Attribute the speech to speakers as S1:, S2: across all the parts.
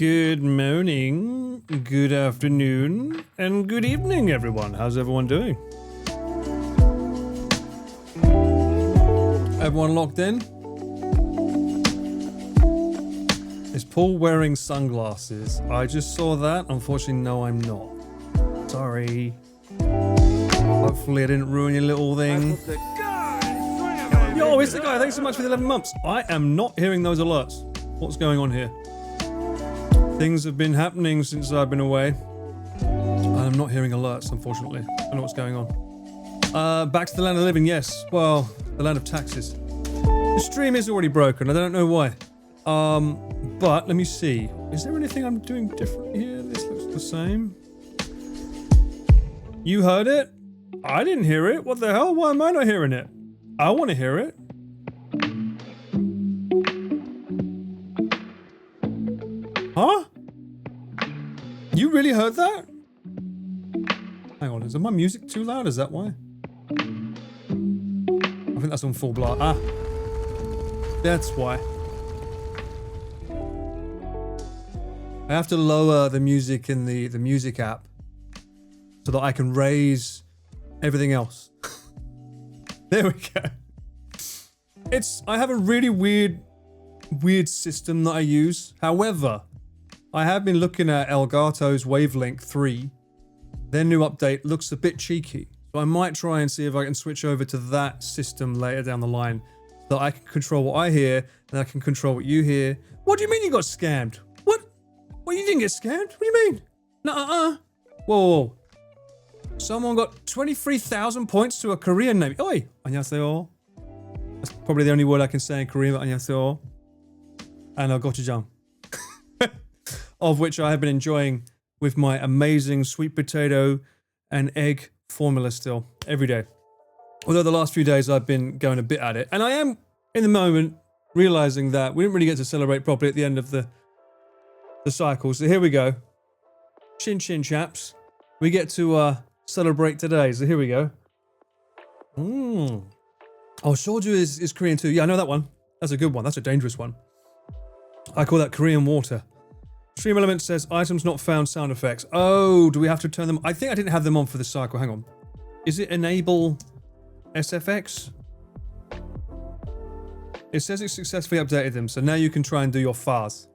S1: Good morning, good afternoon, and good evening, everyone. How's everyone doing? Everyone locked in? Is Paul wearing sunglasses? I just saw that. Unfortunately, no, I'm not. Sorry. Hopefully I didn't ruin your little thing. Yo, it's the guy. Thanks so much for the 11 months. I am not hearing those alerts. What's going on here? Things have been happening since I've been away. I'm not hearing alerts, unfortunately. I don't know what's going on. Back to the land of the living, yes. Well, the land of taxes. The stream is already broken. I don't know why. But let me see. Is there anything I'm doing different here? This looks the same. You heard it? I didn't hear it. What the hell? Why am I not hearing it? I want to hear it. Huh? You really heard that? Hang on, is my music too loud? Is that why? I think that's on full blast. Ah. That's why. I have to lower the music in the music app so that I can raise everything else. There we go. I have a really weird system that I use. However, I have been looking at Elgato's Wavelink 3. Their new update looks a bit cheeky. So I might try and see if I can switch over to that system later down the line so that I can control what I hear and I can control what you hear. What do you mean you got scammed? What? Well, you didn't get scammed? What do you mean? Nuh-uh. Whoa. Someone got 23,000 points to a Korean name. Oi! 안녕하세요. That's probably the only word I can say in Korean, but 안녕하세요. And gochujang. Of which I have been enjoying with my amazing sweet potato and egg formula still, every day. Although the last few days I've been going a bit at it. And I am, in the moment, realizing that we didn't really get to celebrate properly at the end of the cycle. So here we go. Chin chin, chaps. We get to celebrate today. So here we go. Oh, shoju is Korean too. Yeah, I know that one. That's a good one. That's a dangerous one. I call that Korean water. Stream Element says items not found sound effects. Oh, do we have to turn them? I think I didn't have them on for this cycle. Hang on. Is it enable SFX? It says it successfully updated them, so now you can try and do your fars.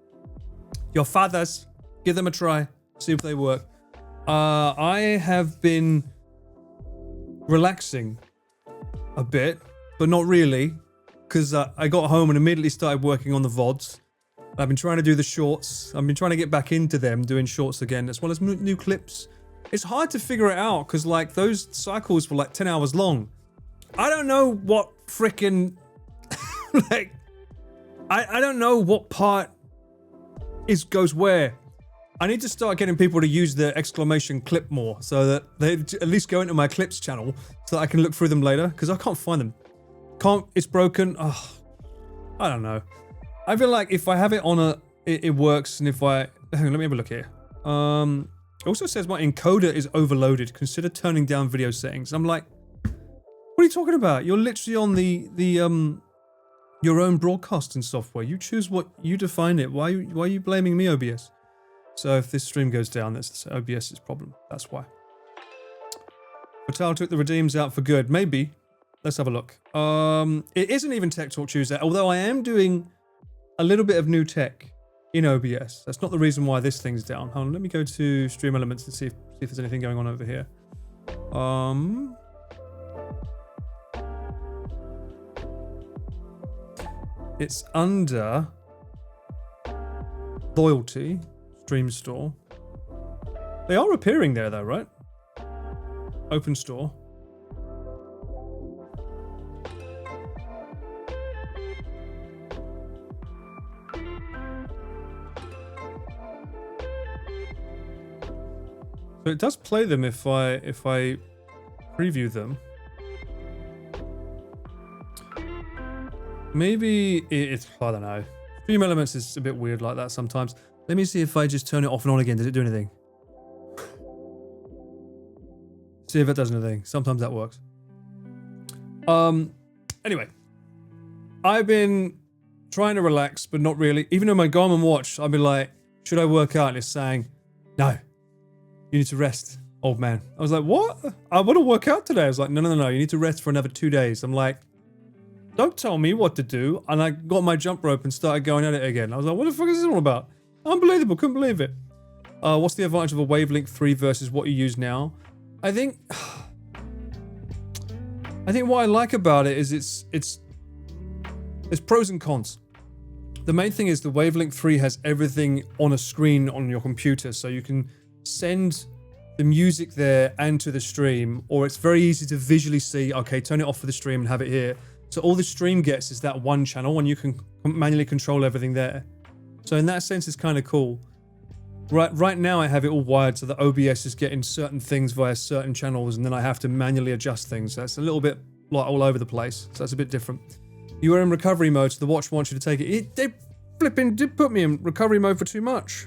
S1: Your fathers. Give them a try. See if they work. I have been relaxing a bit, but not really, because I got home and immediately started working on the VODs. I've been trying to do the shorts. I've been trying to get back into them, doing shorts again, as well as new clips. It's hard to figure it out, because like those cycles were like 10 hours long. I don't know what freaking, like, I don't know what part goes where. I need to start getting people to use the exclamation clip more, so that they at least go into my clips channel, so that I can look through them later, because I can't find them. It's broken. Oh, I don't know. I feel like if I have it on it works, and if hang on, let me have a look here. It also says my encoder is overloaded. Consider turning down video settings. I'm like, what are you talking about? You're literally on the your own broadcasting software. You choose what you define it. Why are you blaming me, OBS? So if this stream goes down, that's OBS's problem. That's why. Fatal took the redeems out for good. Maybe. Let's have a look. It isn't even Tech Talk Tuesday, although I am doing a little bit of new tech in OBS. That's not the reason why this thing's down. Hold on, let me go to Stream Elements and see if there's anything going on over here. It's under Loyalty, Stream Store. They are appearing there though, right? Open Store. So it does play them if I preview them. Maybe it's, I don't know. Stream Elements is a bit weird like that sometimes. Let me see if I just turn it off and on again. Does it do anything? See if it does anything. Sometimes that works. Anyway. I've been trying to relax, but not really. Even on my Garmin watch, I'll be like, should I work out? And it's saying, no, you need to rest, old man. I was like, what? I want to work out today. I was like, no, you need to rest for another 2 days. I'm like, don't tell me what to do. And I got my jump rope and started going at it again. I was like, what the fuck is this all about? Unbelievable, couldn't believe it. What's the advantage of a wavelength 3 versus what you use now? I think what I like about it is it's pros and cons. The main thing is the wavelength 3 has everything on a screen on your computer, so you can send the music there and to the stream, or it's very easy to visually see, okay, turn it off for the stream and have it here. So all the stream gets is that one channel, and you can manually control everything there. So in that sense, it's kind of cool. Right now I have it all wired so that OBS is getting certain things via certain channels, and then I have to manually adjust things. So that's a little bit like all over the place. So that's a bit different. You were in recovery mode, so the watch wants you to take it. They flipping did put me in recovery mode for too much.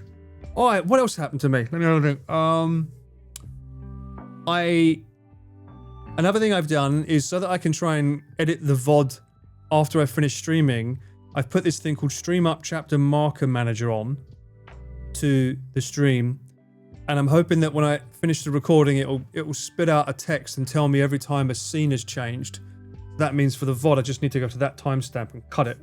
S1: Alright, what else happened to me? Let me have a think. Another thing I've done is so that I can try and edit the VOD after I finish streaming, I've put this thing called Stream Up Chapter Marker Manager on to the stream, and I'm hoping that when I finish the recording it will spit out a text and tell me every time a scene has changed. That means for the VOD I just need to go to that timestamp and cut it.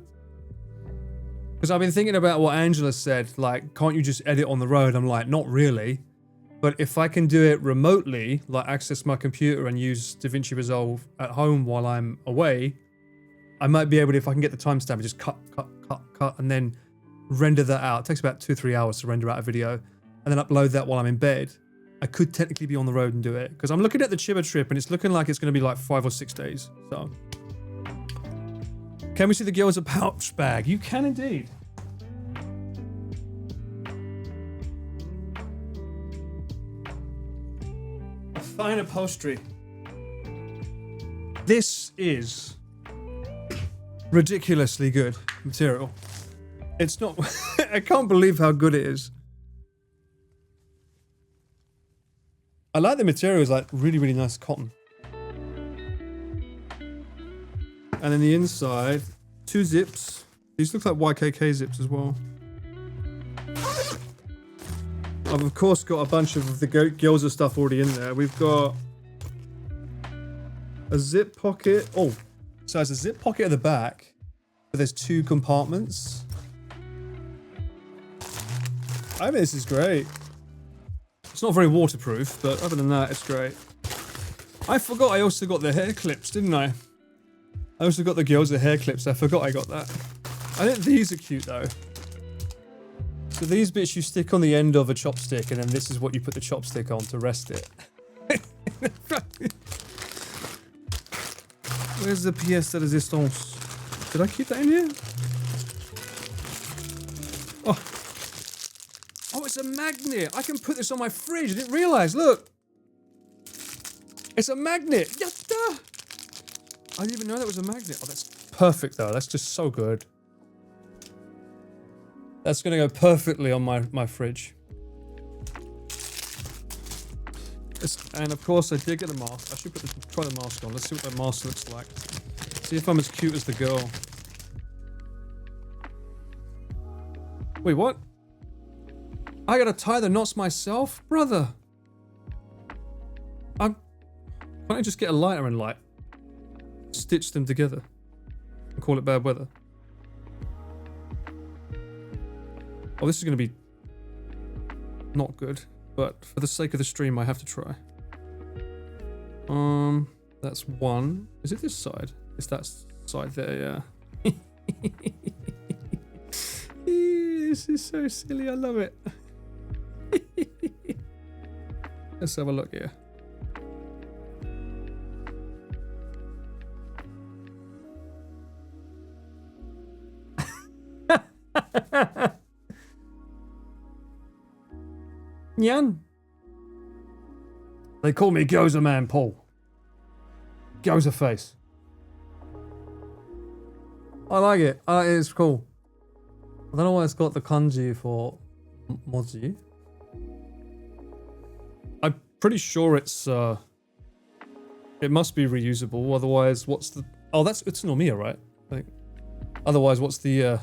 S1: Because I've been thinking about what Angela said, like, can't you just edit on the road? I'm like, not really. But if I can do it remotely, like access my computer and use DaVinci Resolve at home while I'm away, I might be able to, if I can get the timestamp, just cut, and then render that out. It takes about 2-3 hours to render out a video, and then upload that while I'm in bed. I could technically be on the road and do it, because I'm looking at the Chiba trip and it's looking like it's going to be like 5 or 6 days. So, can we see the Gyoza pouch bag? You can indeed. A fine upholstery. This is ridiculously good material. It's not... I can't believe how good it is. I like the material. It's like really, really nice cotton. And then the inside, 2 zips. These look like YKK zips as well. I've of course got a bunch of the Gyoza stuff already in there. We've got a zip pocket. Oh, so there's a zip pocket at the back, but there's 2 compartments. I mean, this is great. It's not very waterproof, but other than that, it's great. I forgot I also got the hair clips, didn't I? I also got the Gyoza hair clips. I forgot I got that. I think these are cute, though. So these bits you stick on the end of a chopstick, and then this is what you put the chopstick on to rest it. Where's the pièce de résistance? Did I keep that in here? Oh. Oh, it's a magnet. I can put this on my fridge. I didn't realize. Look. It's a magnet. Yatta! I didn't even know that was a magnet. Oh, that's perfect, though. That's just so good. That's going to go perfectly on my fridge. And of course, I did get the mask. I should try the mask on. Let's see what that mask looks like. See if I'm as cute as the girl. Wait, what? I gotta tie the knots myself? Brother! Can't I just get a lighter and, like, stitch them together? And call it bad weather? Oh, this is gonna be not good, but for the sake of the stream, I have to try. That's one. Is it this side? It's that side there, yeah. This is so silly, I love it. Let's have a look here. Nyan. They call me Gyoza Man Paul. Gyoza face. I like it. It's cool. I don't know why it's got the kanji for moji. I'm pretty sure it's it must be reusable. Otherwise, what's the... Oh, it's Nomiya, right? Like, otherwise, what's the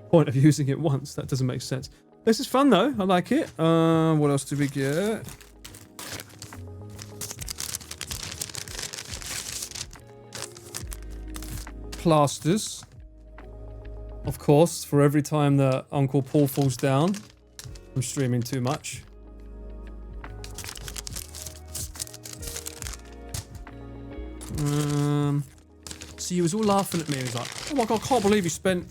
S1: point of using it once? That doesn't make sense. This is fun though. I like it. What else did we get? Plasters. Of course, for every time that Uncle Paul falls down. I'm streaming too much. So he was all laughing at me. He was like, oh my god, I can't believe you spent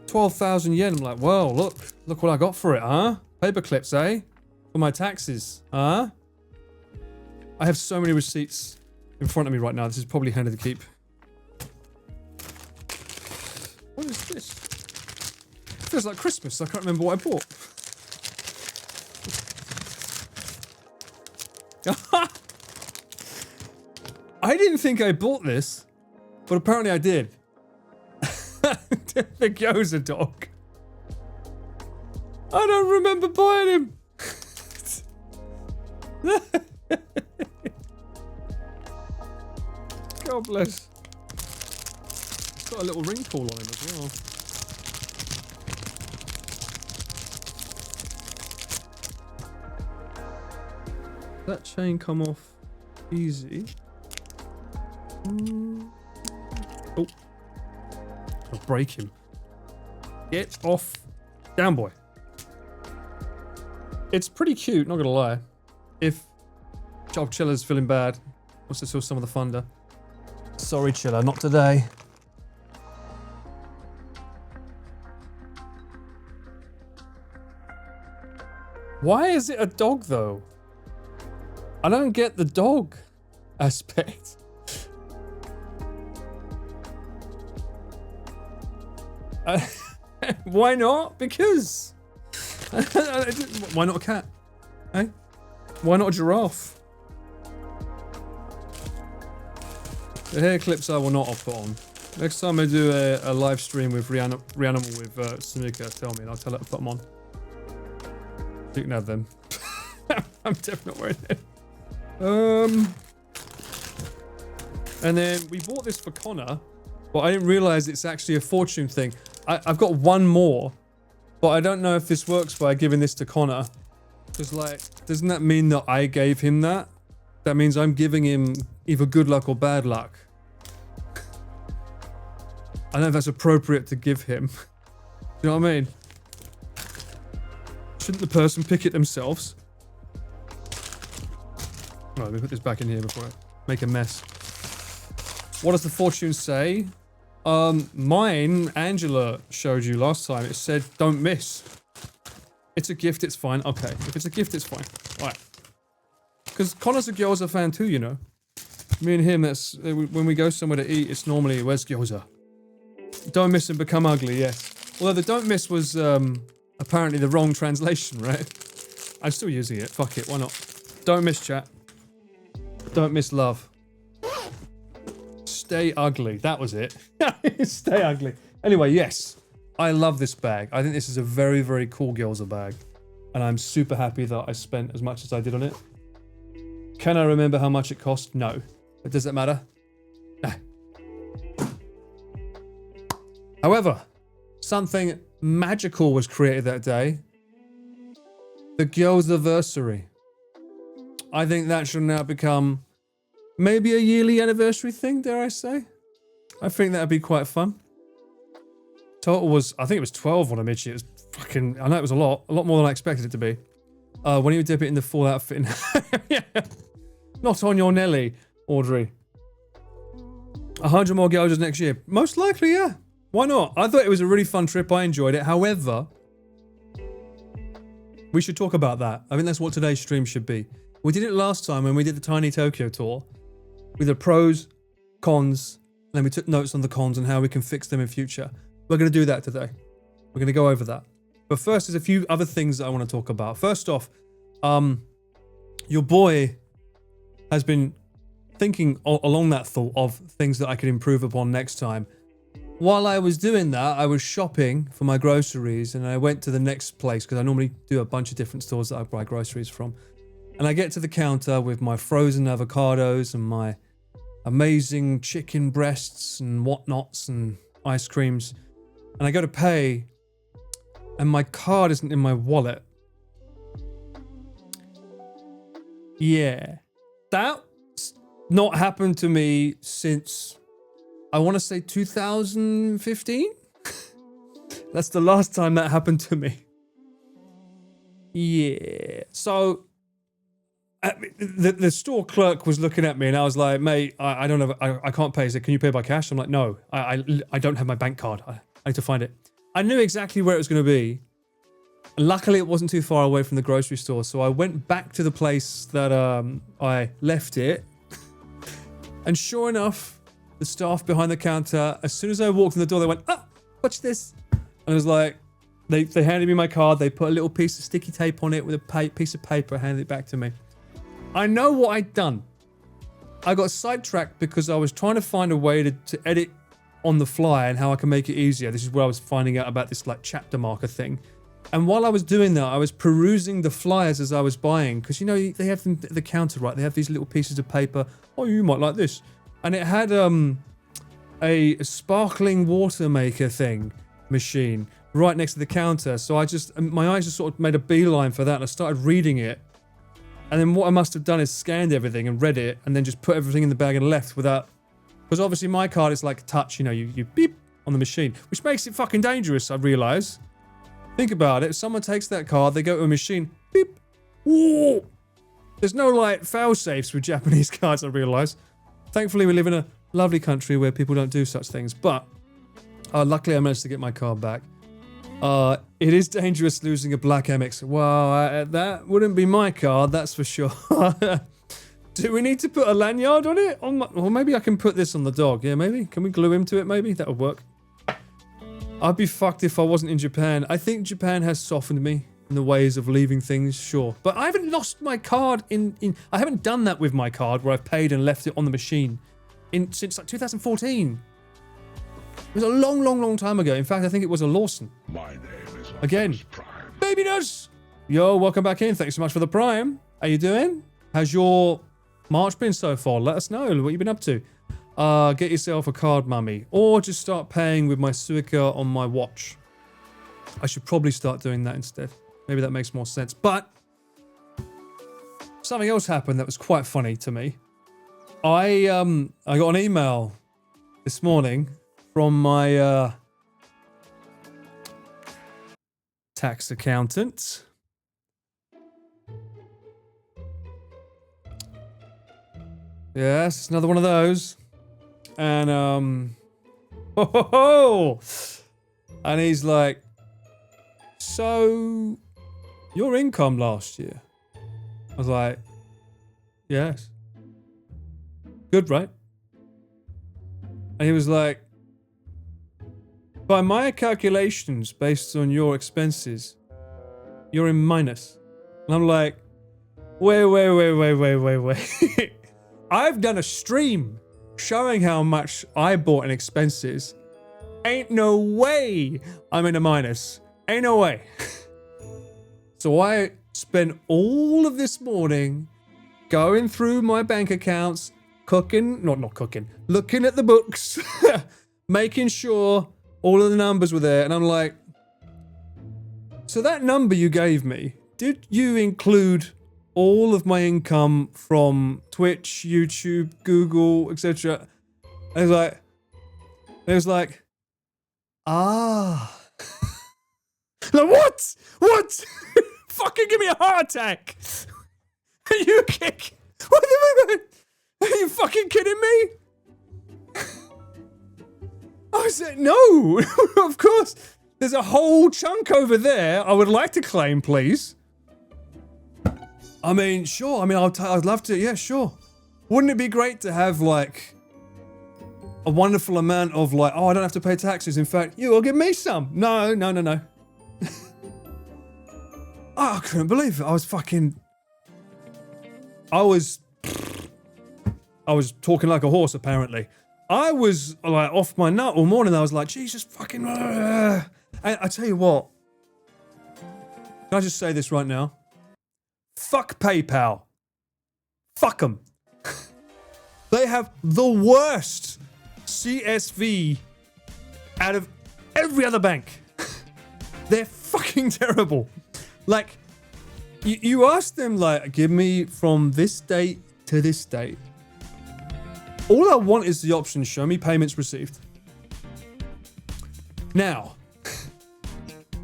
S1: 12,000 yen. I'm like, well, look what I got for it, huh? Paper clips, eh? For my taxes, huh? I have so many receipts in front of me right now. This is probably handy to keep. What is this? It feels like Christmas. I can't remember what I bought. I didn't think I bought this, but apparently I did. The Gyoza dog. I don't remember buying him. God bless. It's got a little ring pull on him as well. That chain come off easy. Oh. I'll break him. Get off. Down, boy. It's pretty cute, not gonna lie. If Job Chiller's feeling bad, wants to steal some of the thunder. Sorry, Chiller, not today. Why is it a dog, though? I don't get the dog aspect. Why not? Because. Why not a cat? Hey? Why not a giraffe? The hair clips I will not put on. Next time I do a live stream with Reanimal with Samika, tell me and I'll tell her to put them on. You can have them. I'm definitely not wearing it. And then we bought this for Connor, but I didn't realize it's actually a fortune thing. I've got one more, but I don't know if this works by giving this to Connor. Because, like, doesn't that mean that I gave him that? That means I'm giving him either good luck or bad luck. I don't know if that's appropriate to give him. You know what I mean? Shouldn't the person pick it themselves? Right, let me put this back in here before I make a mess. What does the fortune say? Mine, Angela showed you last time. It said, don't miss. It's a gift, it's fine. Okay, if it's a gift, it's fine. All right. Because Connor's a Gyoza fan too, you know. Me and him, that's when we go somewhere to eat, it's normally, where's Gyoza? Don't miss and become ugly, yes. Although the don't miss was apparently the wrong translation, right? I'm still using it. Fuck it, why not? Don't miss, chat. Don't miss love. Stay ugly. That was it. Stay ugly. Anyway, yes. I love this bag. I think this is a very, very cool Gyoza bag. And I'm super happy that I spent as much as I did on it. Can I remember how much it cost? No. But does that matter? No. However, something magical was created that day. The Gyozaversary. I think that should now become maybe a yearly anniversary thing, dare I say? I think that'd be quite fun. Total was, I think it was 12 on Amici. It was fucking, I know it was a lot more than I expected it to be. When you dip it in the full outfit. Yeah. Not on your Nelly, Audrey. 100 more Gyozas next year. Most likely, yeah. Why not? I thought it was a really fun trip. I enjoyed it. However, we should talk about that. I think that's what today's stream should be. We did it last time when we did the Tiny Tokyo tour. With the pros, cons, and then we took notes on the cons and how we can fix them in future. We're going to do that today. We're going to go over that. But first, there's a few other things that I want to talk about. First off, your boy has been thinking along that thought of things that I could improve upon next time. While I was doing that, I was shopping for my groceries and I went to the next place because I normally do a bunch of different stores that I buy groceries from. And I get to the counter with my frozen avocados and my amazing chicken breasts and whatnots and ice creams. And I go to pay and my card isn't in my wallet. Yeah. That's not happened to me since, I want to say 2015? That's the last time that happened to me. Yeah. So the store clerk was looking at me and I was like, mate, I don't know, I can't pay. He said, can you pay by cash? I'm like, no, I don't have my bank card. I need to find it. I knew exactly where it was going to be. Luckily, it wasn't too far away from the grocery store, so I went back to the place that I left it. And sure enough, the staff behind the counter, as soon as I walked in the door, they went, "Ah, watch this." And I was like, they handed me my card. They put a little piece of sticky tape on it with a piece of paper, handed it back to me. I know what I'd done. I got sidetracked because I was trying to find a way to edit on the fly and how I can make it easier. This is where I was finding out about this like chapter marker thing. And while I was doing that, I was perusing the flyers as I was buying. Because, you know, they have them at the counter, right? They have these little pieces of paper. Oh, you might like this. And it had a sparkling water maker machine right next to the counter. So my eyes just sort of made a beeline for that. And I started reading it. And then what I must have done is scanned everything and read it. And then just put everything in the bag and left without... Because obviously my card is like touch, you know, you beep on the machine. Which makes it fucking dangerous, I realise. Think about it. If someone takes that card, they go to a machine, beep. Whoa. There's no like fail safes with Japanese cards, I realise. Thankfully, we live in a lovely country where people don't do such things. But luckily, I managed to get my card back. It is dangerous losing a black MX. Well, that wouldn't be my card, that's for sure. Do we need to put a lanyard on it? Or maybe I can put this on the dog. Yeah, maybe. Can we glue him to it? Maybe that would work. I'd be fucked if I wasn't in Japan. I think Japan has softened me in the ways of leaving things, sure. But I haven't lost my card I haven't done that with my card where I've paid and left it on the machine since like 2014. It was a long, long, long time ago. In fact, I think it was a Lawson. My name is again. Prime. Baby Nurse! Yo, welcome back in. Thanks so much for the Prime. How you doing? How's your March been so far? Let us know what you've been up to. Get yourself a card, mummy. Or just start paying with my Suica on my watch. I should probably start doing that instead. Maybe that makes more sense. But something else happened that was quite funny to me. I got an email this morning from my tax accountant. Yes, it's another one of those. And, and he's like, so, your income last year? I was like, yes. Good, right? And he was like, by my calculations, based on your expenses, you're in minus. And I'm like, wait. I've done a stream showing how much I bought in expenses. Ain't no way I'm in a minus. Ain't no way. So I spent all of this morning going through my bank accounts, looking at the books, making sure all of the numbers were there. And I'm like, so that number you gave me, did you include all of my income from Twitch, YouTube, Google, etc.? And it was like, ah. Like, what? Fucking give me a heart attack. Are you kidding? Are you fucking kidding me? I said, no, of course. There's a whole chunk over there I would like to claim, please. I mean, sure. I mean, I'd love to. Yeah, sure. Wouldn't it be great to have, like, a wonderful amount of, like, oh, I don't have to pay taxes. In fact, you will give me some. No. Oh, I couldn't believe it. I was talking like a horse, apparently. I was, like, off my nut all morning. I was like, Jesus fucking... And I tell you what. Can I just say this right now? Fuck PayPal. Fuck them. They have the worst CSV out of every other bank. They're fucking terrible. Like, you ask them, like, give me from this date to this date. All I want is the option, show me payments received. Now,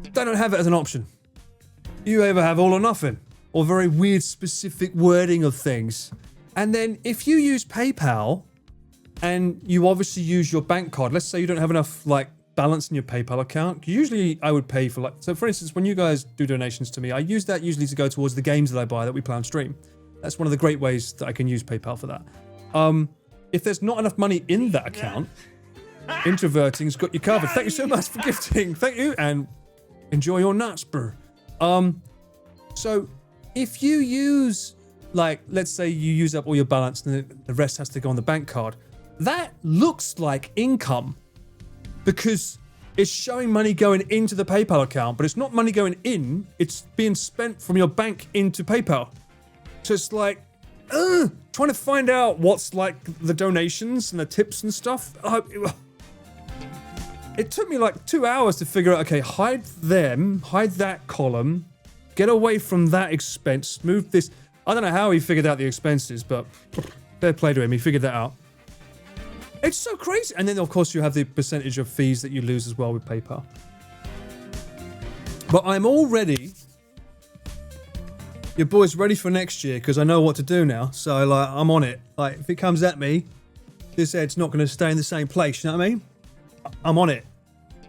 S1: they don't have it as an option. You either have all or nothing, or very weird specific wording of things. And then if you use PayPal, and you obviously use your bank card, let's say you don't have enough like balance in your PayPal account. Usually I would pay for like, so for instance, when you guys do donations to me, I use that usually to go towards the games that I buy that we play on stream. That's one of the great ways that I can use PayPal for that. If there's not enough money in that account, Introverting's got you covered. Thank you so much for gifting. Thank you, and enjoy your nuts, bro. So if you use, like, let's say you use up all your balance and the rest has to go on the bank card, that looks like income because it's showing money going into the PayPal account, but it's not money going in, it's being spent from your bank into PayPal. So it's like, trying to find out what's like the donations and the tips and stuff. It took me like 2 hours to figure out, okay, hide them, hide that column, get away from that expense, move this. I don't know how he figured out the expenses, but fair play to him, he figured that out. It's so crazy. And then, of course, you have the percentage of fees that you lose as well with PayPal. But I'm all ready. Your boy's ready for next year because I know what to do now. So, like, I'm on it. Like, if it comes at me, this head's not going to stay in the same place. You know what I mean? I'm on it.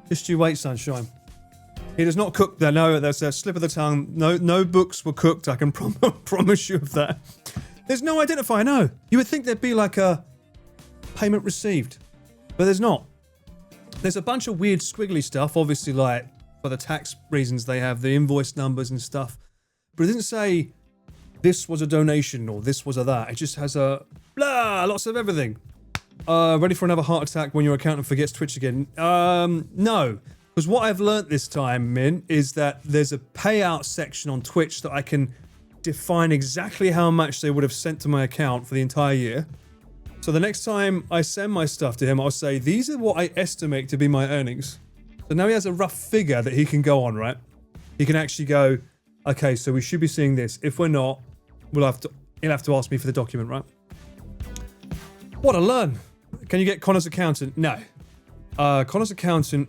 S1: Just you wait, sunshine. He does not cook there. No, that's a slip of the tongue. No books were cooked. I can promise you of that. There's no identifier, no. You would think there'd be like a payment received, but there's not. There's a bunch of weird squiggly stuff, obviously, like for the tax reasons they have the invoice numbers and stuff, but it doesn't say this was a donation or this was a that. It just has a blah, lots of everything. Ready for another heart attack when your accountant forgets Twitch again? No, because what I've learnt this time, Min, is that there's a payout section on Twitch that I can define exactly how much they would have sent to my account for the entire year. So the next time I send my stuff to him, I'll say, these are what I estimate to be my earnings. So now he has a rough figure that he can go on, right? He can actually go, okay, so we should be seeing this. If we're not, he'll have to ask me for the document, right? What a learn. Can you get Connor's accountant? No. Connor's accountant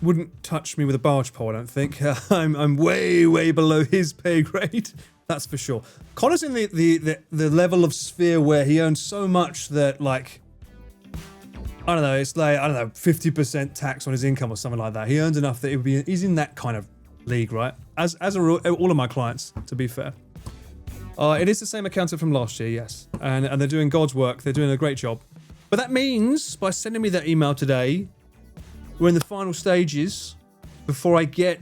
S1: wouldn't touch me with a barge pole, I don't think. I'm way below his pay grade. That's for sure. Connor's in the level of sphere where he earns so much that, like, I don't know, it's like, I don't know, 50% tax on his income or something like that. He earns enough that it would be, he's in that kind of league, right? As are all of my clients, to be fair. It is the same accountant from last year, yes. And they're doing God's work. They're doing a great job. But that means, by sending me that email today, we're in the final stages before I get,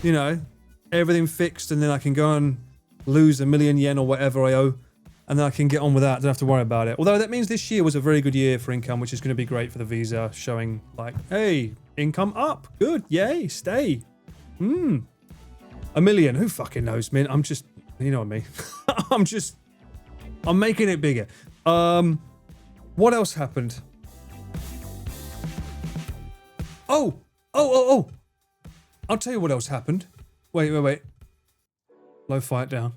S1: you know, everything fixed, and then I can go and lose 1 million yen or whatever I owe, and then I can get on with that. Don't have to worry about it. Although that means this year was a very good year for income, which is going to be great for the visa, showing like, hey, income up, good, yay, stay. 1 million, who fucking knows, man? I'm just, you know what I mean? I'm making it bigger. What else happened? Oh! I'll tell you what else happened. Wait. Lo-fi it down.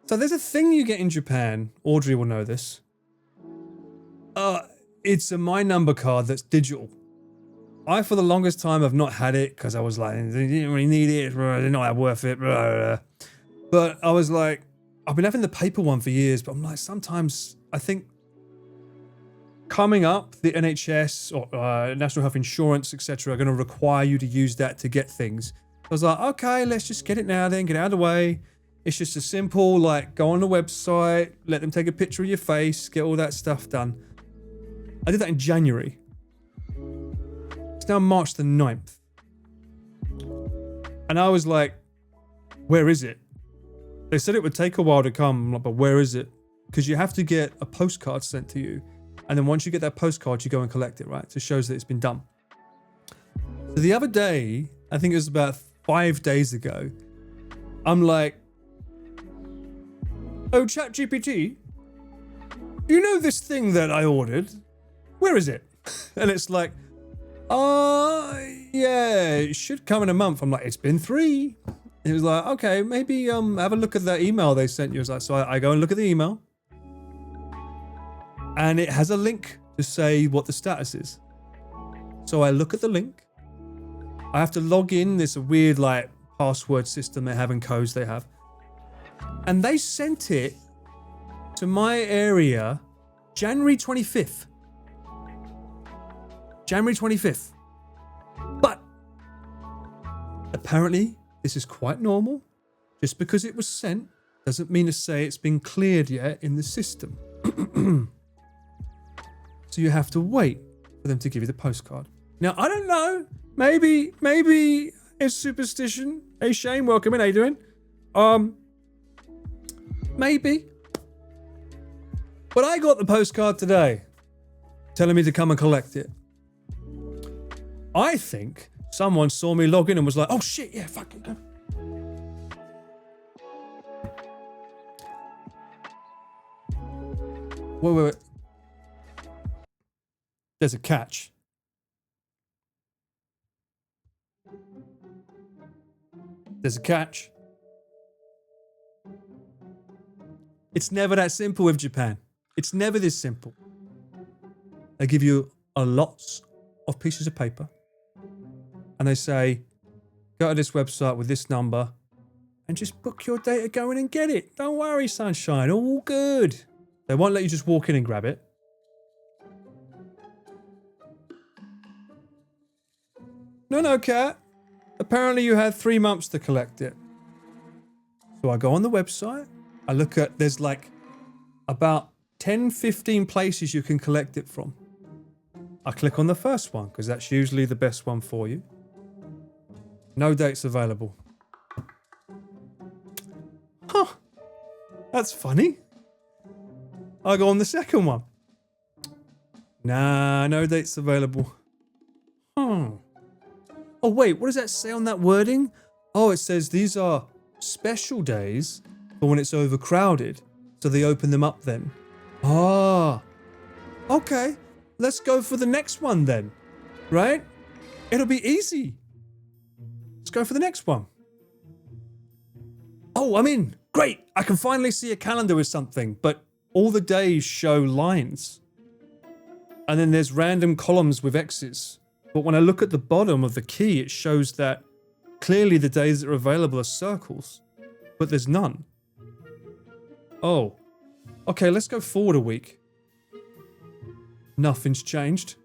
S1: So there's a thing you get in Japan. Audrey will know this. It's a My Number card that's digital. I, for the longest time, have not had it because I was like, I didn't really need it. They're not that worth it. But I was like, I've been having the paper one for years, but I'm like, sometimes I think coming up, the NHS or National Health Insurance, etc., are going to require you to use that to get things. I was like, okay, let's just get it now then, get it out of the way. It's just a simple, like, go on the website, let them take a picture of your face, get all that stuff done. I did that in January. It's now March the 9th. And I was like, where is it? They said it would take a while to come. I'm like, but where is it? Because you have to get a postcard sent to you. And then once you get that postcard, you go and collect it, right? So it shows that it's been done. So the other day, I think it was about 5 days ago, I'm like, oh, ChatGPT, do you know this thing that I ordered? Where is it? And it's like, yeah, it should come in a month. I'm like, it's been 3. It was like, okay, maybe have a look at that email they sent you. It's like, so I go and look at the email, and it has a link to say what the status is. So I look at the link. I have to log in. There's a weird like password system they have and codes they have, and they sent it to my area January 25th. January 25th. But apparently this is quite normal. Just because it was sent doesn't mean to say it's been cleared yet in the system. So you have to wait for them to give you the postcard. Now, I don't know. Maybe it's superstition. Hey, Shane, welcome in. How you doing? Maybe. But I got the postcard today telling me to come and collect it. I think someone saw me log in and was like, oh shit, yeah, fucking go. Wait. There's a catch. There's a catch. It's never that simple with Japan. It's never this simple. They give you a lots of pieces of paper and they say, go to this website with this number and just book your day to go in and get it. Don't worry, sunshine, all good. They won't let you just walk in and grab it. No, cat. Apparently you had 3 months to collect it. So I go on the website. I look at, there's like about 10, 15 places you can collect it from. I click on the first one because that's usually the best one for you. No dates available. Huh. That's funny. I go on the second one. Nah, no dates available. Huh. Oh, wait, what does that say on that wording? Oh, it says these are special days for when it's overcrowded. So they open them up then. Ah. Okay. Let's go for the next one then. Right? It'll be easy. Let's go for the next one. Oh, I'm in. Great. I can finally see a calendar with something, but all the days show lines. And then there's random columns with X's. But when I look at the bottom of the key, it shows that clearly the days that are available are circles, but there's none. Oh. Okay, let's go forward a week. Nothing's changed.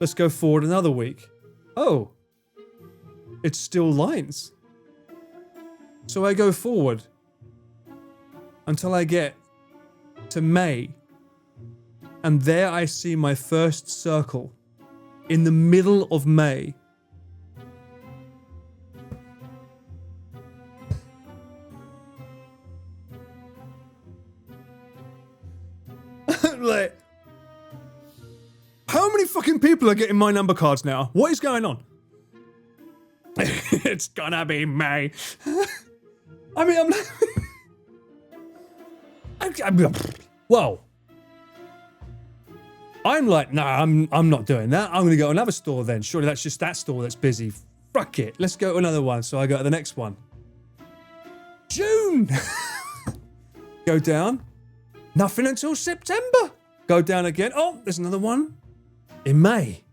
S1: Let's go forward another week. Oh. It's still lines. So I go forward until I get to May. And there I see my first circle in the middle of May. Like, how many fucking people are getting my number cards now? What is going on? It's gonna be May. I mean, well, I'm like, nah, I'm not doing that. I'm gonna go to another store then. Surely that's just that store that's busy. Fuck it. Let's go to another one. So I go to the next one. June. Go down. Nothing until September. Go down again. Oh, there's another one in May.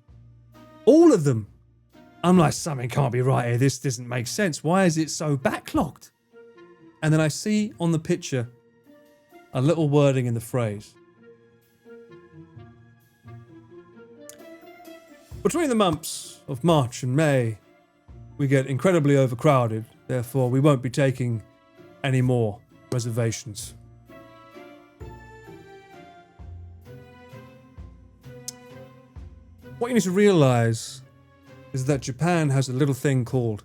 S1: All of them. I'm like, something can't be right here. This doesn't make sense. Why is it so backlogged? And then I see on the picture a little wording in the phrase. Between the months of March and May, we get incredibly overcrowded. Therefore, we won't be taking any more reservations. What you need to realize is that Japan has a little thing called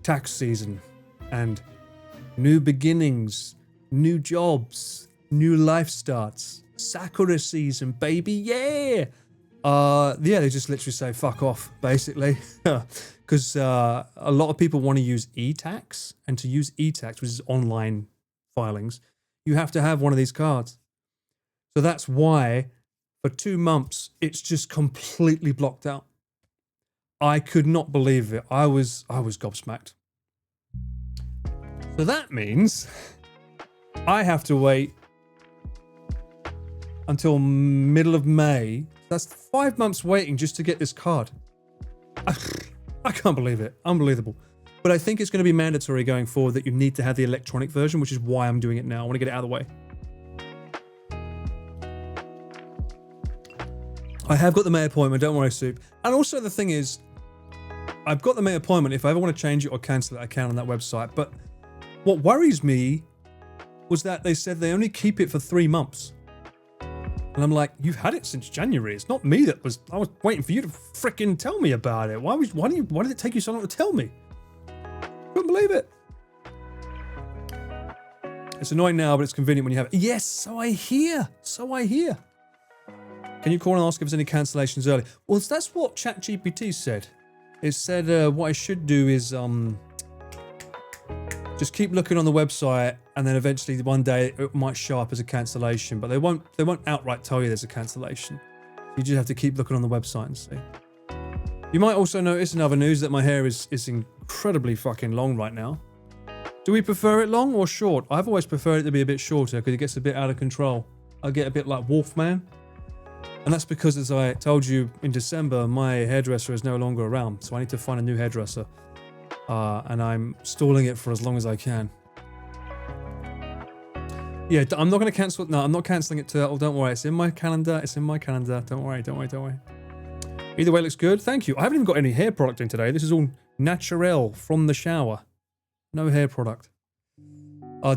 S1: tax season and new beginnings, new jobs, new life starts, Sakura season, baby, yeah! They just literally say fuck off, basically. Because a lot of people want to use e-tax, and to use e-tax, which is online filings, you have to have one of these cards. So that's why for 2 months, it's just completely blocked out. I could not believe it. I was gobsmacked. So that means I have to wait until middle of May. That's 5 months waiting just to get this card. I can't believe it. Unbelievable. But I think it's going to be mandatory going forward that you need to have the electronic version, which is why I'm doing it now. I want to get it out of the way. I have got the May appointment, don't worry, Soup. And also the thing is, I've got the May appointment. If I ever want to change it or cancel it, I can on that website. But what worries me was that they said they only keep it for 3 months. And I'm like, you've had it since January. It's not me that was... I was waiting for you to fricking tell me about it. Why did it take you so long to tell me? Couldn't believe it. It's annoying now, but it's convenient when you have it. Yes, so I hear. Can you call and ask if there's any cancellations early? Well, that's what ChatGPT said. It said what I should do is just keep looking on the website, and then eventually one day it might show up as a cancellation, but they won't outright tell you there's a cancellation. You just have to keep looking on the website and see. You might also notice in other news that my hair is incredibly fucking long right now. Do we prefer it long or short? I've always preferred it to be a bit shorter because it gets a bit out of control. I get a bit like Wolfman. And that's because, as I told you in December, my hairdresser is no longer around, so I need to find a new hairdresser. And I'm stalling it for as long as I can. Yeah, I'm not going to cancel it. No, I'm not cancelling it, Turtle. Don't worry. It's in my calendar. Don't worry. Either way, it looks good. Thank you. I haven't even got any hair product in today. This is all naturel from the shower. No hair product.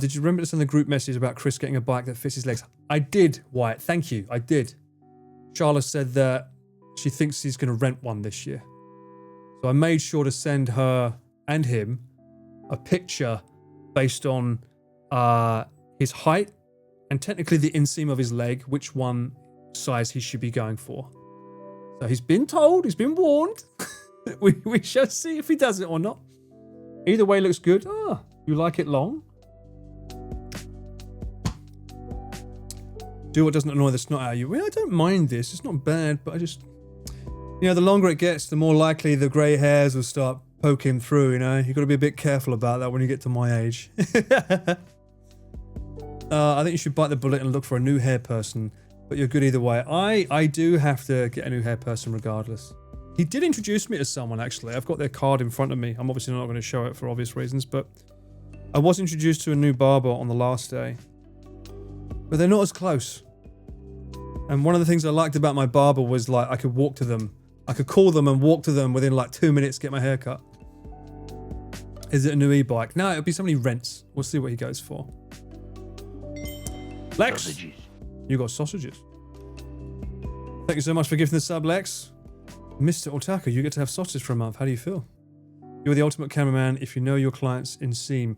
S1: Did you remember to send the group message about Chris getting a bike that fits his legs? I did, Wyatt. Thank you. I did. Charlotte said that she thinks he's going to rent one this year. So I made sure to send her and him a picture based on his height and technically the inseam of his leg, which one size he should be going for. So he's been told, he's been warned. we shall see if he does it or not. Either way, looks good. You like it long? Do what doesn't annoy the snot out of you. Well, I don't mind this. It's not bad, but I just... You know, the longer it gets, the more likely the grey hairs will start poking through, you know? You've got to be a bit careful about that when you get to my age. I think you should bite the bullet and look for a new hair person, but you're good either way. I do have to get a new hair person regardless. He did introduce me to someone, actually. I've got their card in front of me. I'm obviously not going to show it for obvious reasons, but I was introduced to a new barber on the last day. But they're not as close. And one of the things I liked about my barber was, like, I could walk to them. I could call them and walk to them within, like, 2 minutes to get my hair cut. Is it a new e-bike? No, it'll be somebody rents. We'll see what he goes for. Lex! Sausages. You got sausages. Thank you so much for gifting the sub, Lex. Mr. Otaka, you get to have sausages for a month. How do you feel? You're the ultimate cameraman if you know your client's inseam.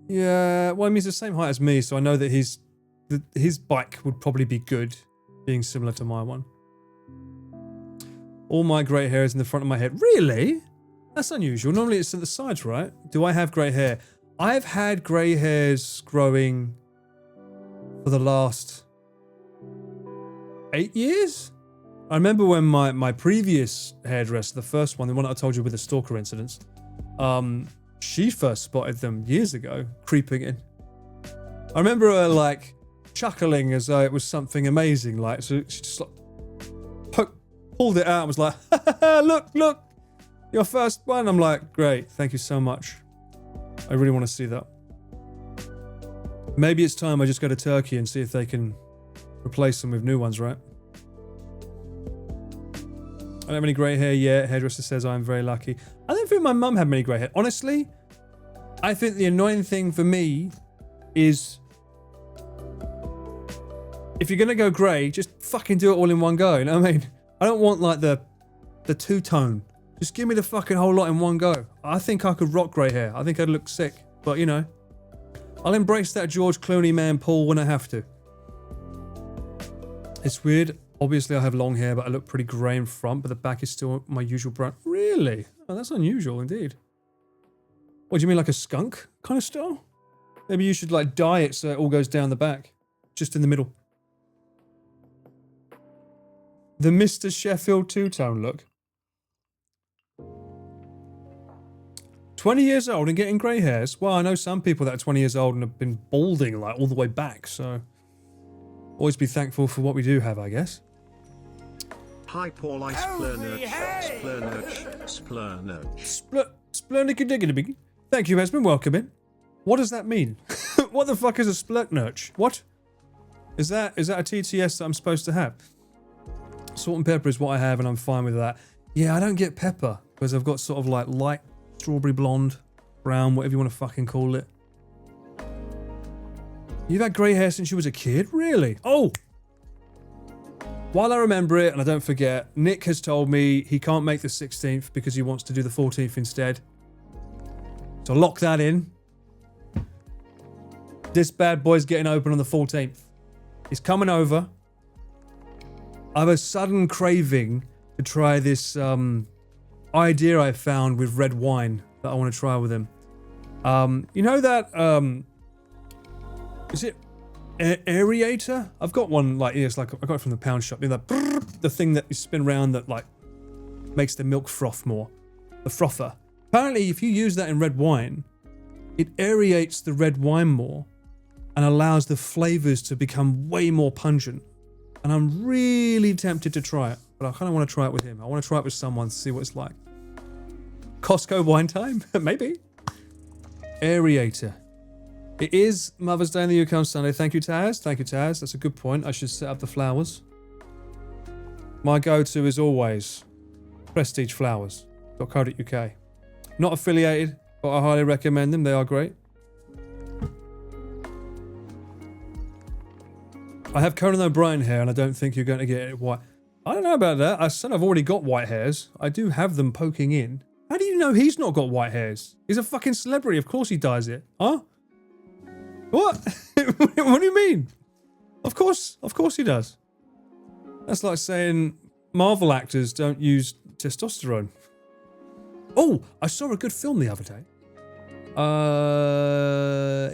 S1: Yeah, well, I mean, he's the same height as me, so I know that his bike would probably be good, being similar to my one. All my grey hair is in the front of my head. Really? That's unusual. Normally it's at the sides, right? Do I have grey hair? I've had grey hairs growing for the last 8 years? I remember when my previous hairdresser, the first one, the one that I told you with the stalker incidents, she first spotted them years ago, creeping in. I remember her, like, chuckling as though it was something amazing, like, so she just, like, pulled it out and was like, look, your first one. I'm like, great, thank you so much. I really want to see that. Maybe it's time I just go to Turkey and see if they can replace them with new ones, right? I don't have any grey hair yet. Hairdresser says I'm very lucky. I don't think my mum had many grey hair. Honestly, I think the annoying thing for me is if you're going to go grey, just fucking do it all in one go. You know what I mean? I don't want, like, the two-tone. Just give me the fucking whole lot in one go. I think I could rock grey hair. I think I'd look sick. But, you know, I'll embrace that George Clooney man Paul when I have to. It's weird. Obviously, I have long hair, but I look pretty grey in front, but the back is still my usual brown. Really? Oh, that's unusual indeed. What, do you mean like a skunk kind of style? Maybe you should, like, dye it so it all goes down the back. Just in the middle. The Mr. Sheffield two-tone look. 20 years old and getting grey hairs? Well, I know some people that are 20 years old and have been balding like all the way back, so always be thankful for what we do have, I guess.
S2: Hi Paul, I
S1: Splurnicky. Thank you, husband. Welcome in. What does that mean? What the fuck is a splurknurch? What? Is that a TTS that I'm supposed to have? Salt and pepper is what I have and I'm fine with that. Yeah, I don't get pepper because I've got sort of like light strawberry blonde, brown, whatever you want to fucking call it. You've had grey hair since you was a kid? Really? Oh! While I remember it and I don't forget, Nick has told me he can't make the 16th because he wants to do the 14th instead. So lock that in. This bad boy's getting open on the 14th. He's coming over. I have a sudden craving to try this idea I found with red wine that I want to try with him. You know that, is it aerator? I've got one like, it's like, I got it from the pound shop. You know, the thing that you spin around that like makes the milk froth more. The frother. Apparently, if you use that in red wine, it aerates the red wine more and allows the flavors to become way more pungent. And I'm really tempted to try it, but I kind of want to try it with him. I want to try it with someone to see what it's like. Costco wine time? Maybe. Aerator. It is Mother's Day in the UK on Sunday. Thank you, Taz. Thank you, Taz. That's a good point. I should set up the flowers. My go-to is always prestigeflowers.co.uk. Not affiliated, but I highly recommend them. They are great. I have Conan O'Brien hair, and I don't think you're going to get it white. I don't know about that. I said I've already got white hairs. I do have them poking in. How do you know he's not got white hairs? He's a fucking celebrity. Of course he dyes it. Huh? What? What do you mean? Of course he does. That's like saying Marvel actors don't use testosterone. Oh, I saw a good film the other day.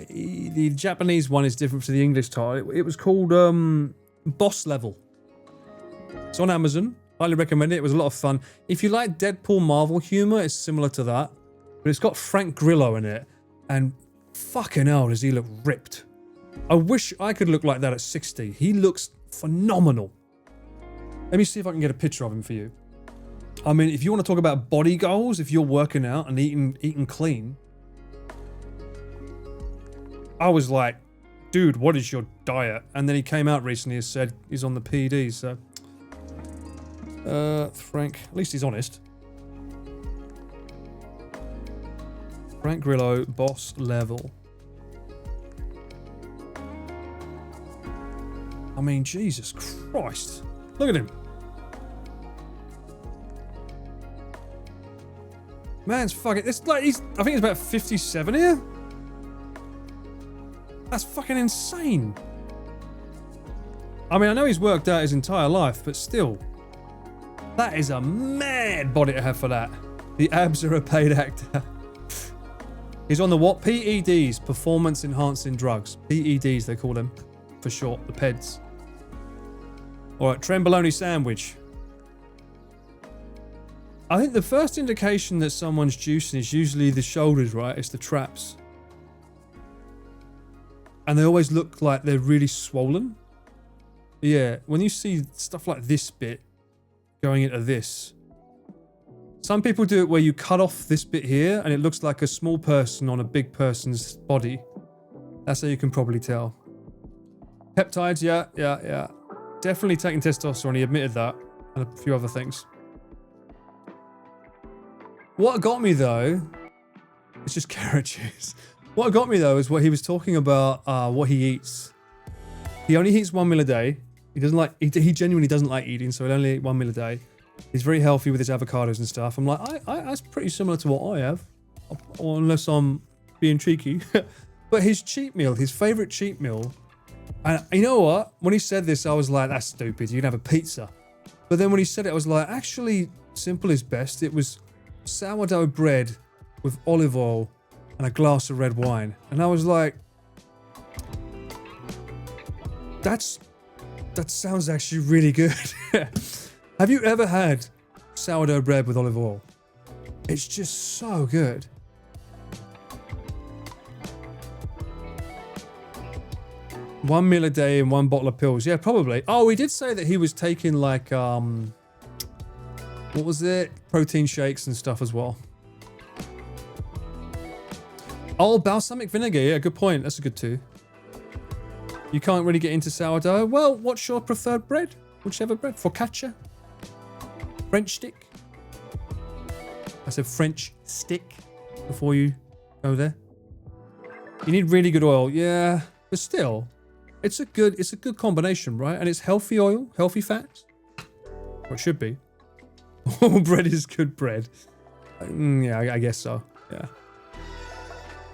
S1: The Japanese one is different to the English title. It was called Boss Level. It's on Amazon. Highly recommend it. It was a lot of fun. If you like Deadpool Marvel humor, it's similar to that. But it's got Frank Grillo in it. And fucking hell, does he look ripped. I wish I could look like that at 60. He looks phenomenal. Let me see if I can get a picture of him for you. I mean, if you want to talk about body goals, if you're working out and eating clean, I was like, dude, what is your diet? And then he came out recently and said he's on the PEDs, so... Frank, at least he's honest. Frank Grillo, Boss Level. I mean, Jesus Christ. Look at him. Man's fucking... It's like he's... I think he's about 57 here. That's fucking insane. I mean, I know he's worked out his entire life, but still. That is a mad body to have for that. The abs are a paid actor. He's on the what? PEDs, performance enhancing drugs. PEDs, they call them for short, the PEDs. Alright, Trembolone sandwich. I think the first indication that someone's juicing is usually the shoulders, right? It's the traps. And they always look like they're really swollen. Yeah, when you see stuff like this bit going into this. Some people do it where you cut off this bit here and it looks like a small person on a big person's body. That's how you can probably tell. Peptides, yeah. Definitely taking testosterone, he admitted that. And a few other things. What got me though, it's just carrot juice. What got me though is what he was talking about, what he eats. He only eats 1 meal a day. He doesn't like, he genuinely doesn't like eating, so he'll only eat 1 meal a day. He's very healthy with his avocados and stuff. I'm like, that's pretty similar to what I have, or unless I'm being cheeky. But his cheat meal, his favorite cheat meal, and you know what? When he said this, I was like, that's stupid. You can have a pizza. But then when he said it, I was like, actually, simple is best. It was sourdough bread with olive oil and a glass of red wine. And I was like, that sounds actually really good. Have you ever had sourdough bread with olive oil? It's just so good. 1 meal a day and 1 bottle of pills. Yeah, probably. Oh, he did say that he was taking like, what was it? Protein shakes and stuff as well. Oh, balsamic vinegar. Yeah, good point. That's a good too. You can't really get into sourdough. Well, what's your preferred bread? Whichever bread. Focaccia? French stick? I said French stick before you go there. You need really good oil. Yeah, but still, it's a good combination, right? And it's healthy oil, healthy fats. Or it should be. All bread is good bread. Yeah, I guess so. Yeah.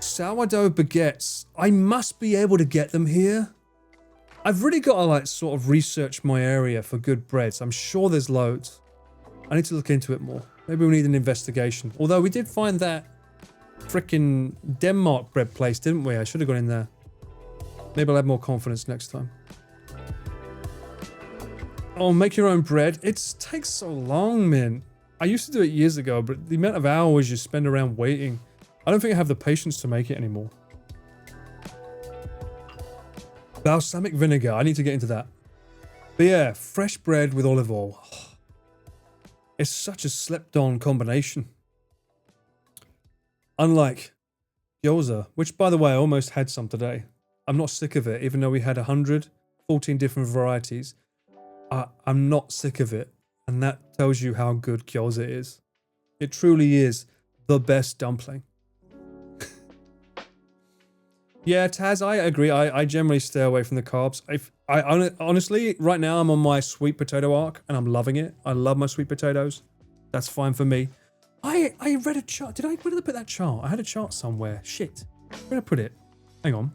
S1: Sourdough baguettes. I must be able to get them here. I've really got to like sort of research my area for good breads. I'm sure there's loads. I need to look into it more. Maybe we need an investigation. Although we did find that freaking Denmark bread place, didn't we? I should have gone in there. Maybe I'll have more confidence next time. Oh, make your own bread. It takes so long, man. I used to do it years ago, but the amount of hours you spend around waiting, I don't think I have the patience to make it anymore. Balsamic vinegar. I need to get into that. But yeah, fresh bread with olive oil. It's such a slept-on combination. Unlike gyoza, which by the way, I almost had some today. I'm not sick of it, even though we had 114 different varieties. I'm not sick of it. And that tells you how good gyoza is. It truly is the best dumpling. Yeah, Taz, I agree. I generally stay away from the carbs. Honestly, right now I'm on my sweet potato arc and I'm loving it. I love my sweet potatoes. That's fine for me. I read a chart. Where did I put that chart? I had a chart somewhere. Shit. Where did I put it? Hang on.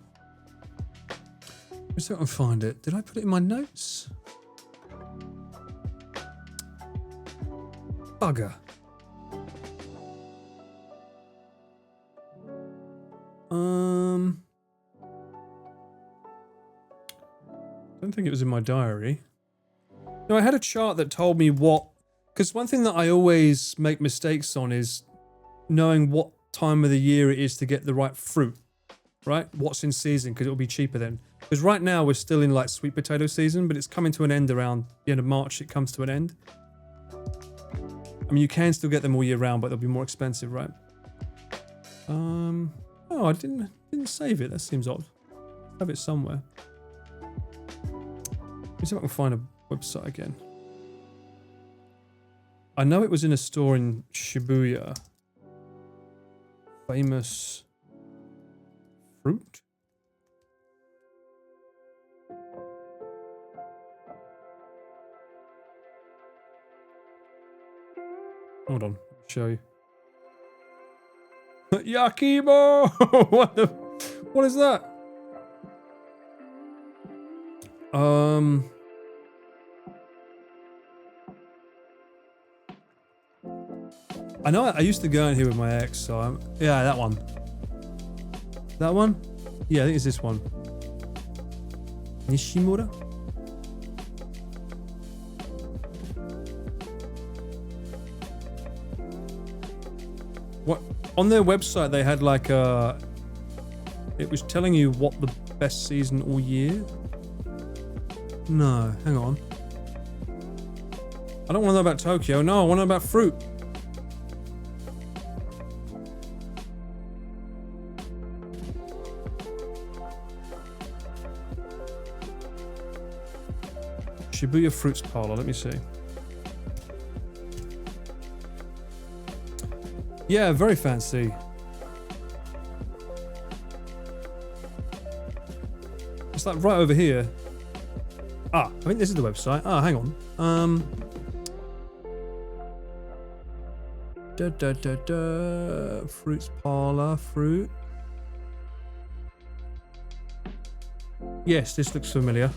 S1: Let's see if I can find it. Did I put it in my notes? Bugger. I don't think it was in my diary. No, I had a chart that told me what... Because one thing that I always make mistakes on is knowing what time of the year it is to get the right fruit, right? What's in season, because it'll be cheaper then. Because right now we're still in like sweet potato season, but it's coming to an end around the end of March. It comes to an end. I mean, you can still get them all year round, but they'll be more expensive, right? Oh, I didn't save it. That seems odd. I have it somewhere. Let me see if I can find a website again. I know it was in a store in Shibuya. Famous fruit? Hold on, I'll show you. Yakibo! What is that? I know I used to go in here with my ex, so yeah, that one. That one? Yeah, I think it's this one. Nishimura? What? On their website, they had like a... It was telling you what the best season all year. No, hang on. I don't want to know about Tokyo. No, I want to know about fruit. Shibuya Fruits Parlor, let me see. Yeah, very fancy. It's like right over here. Ah, I think this is the website. Ah, hang on. Fruits Parlor, fruit. Yes, this looks familiar.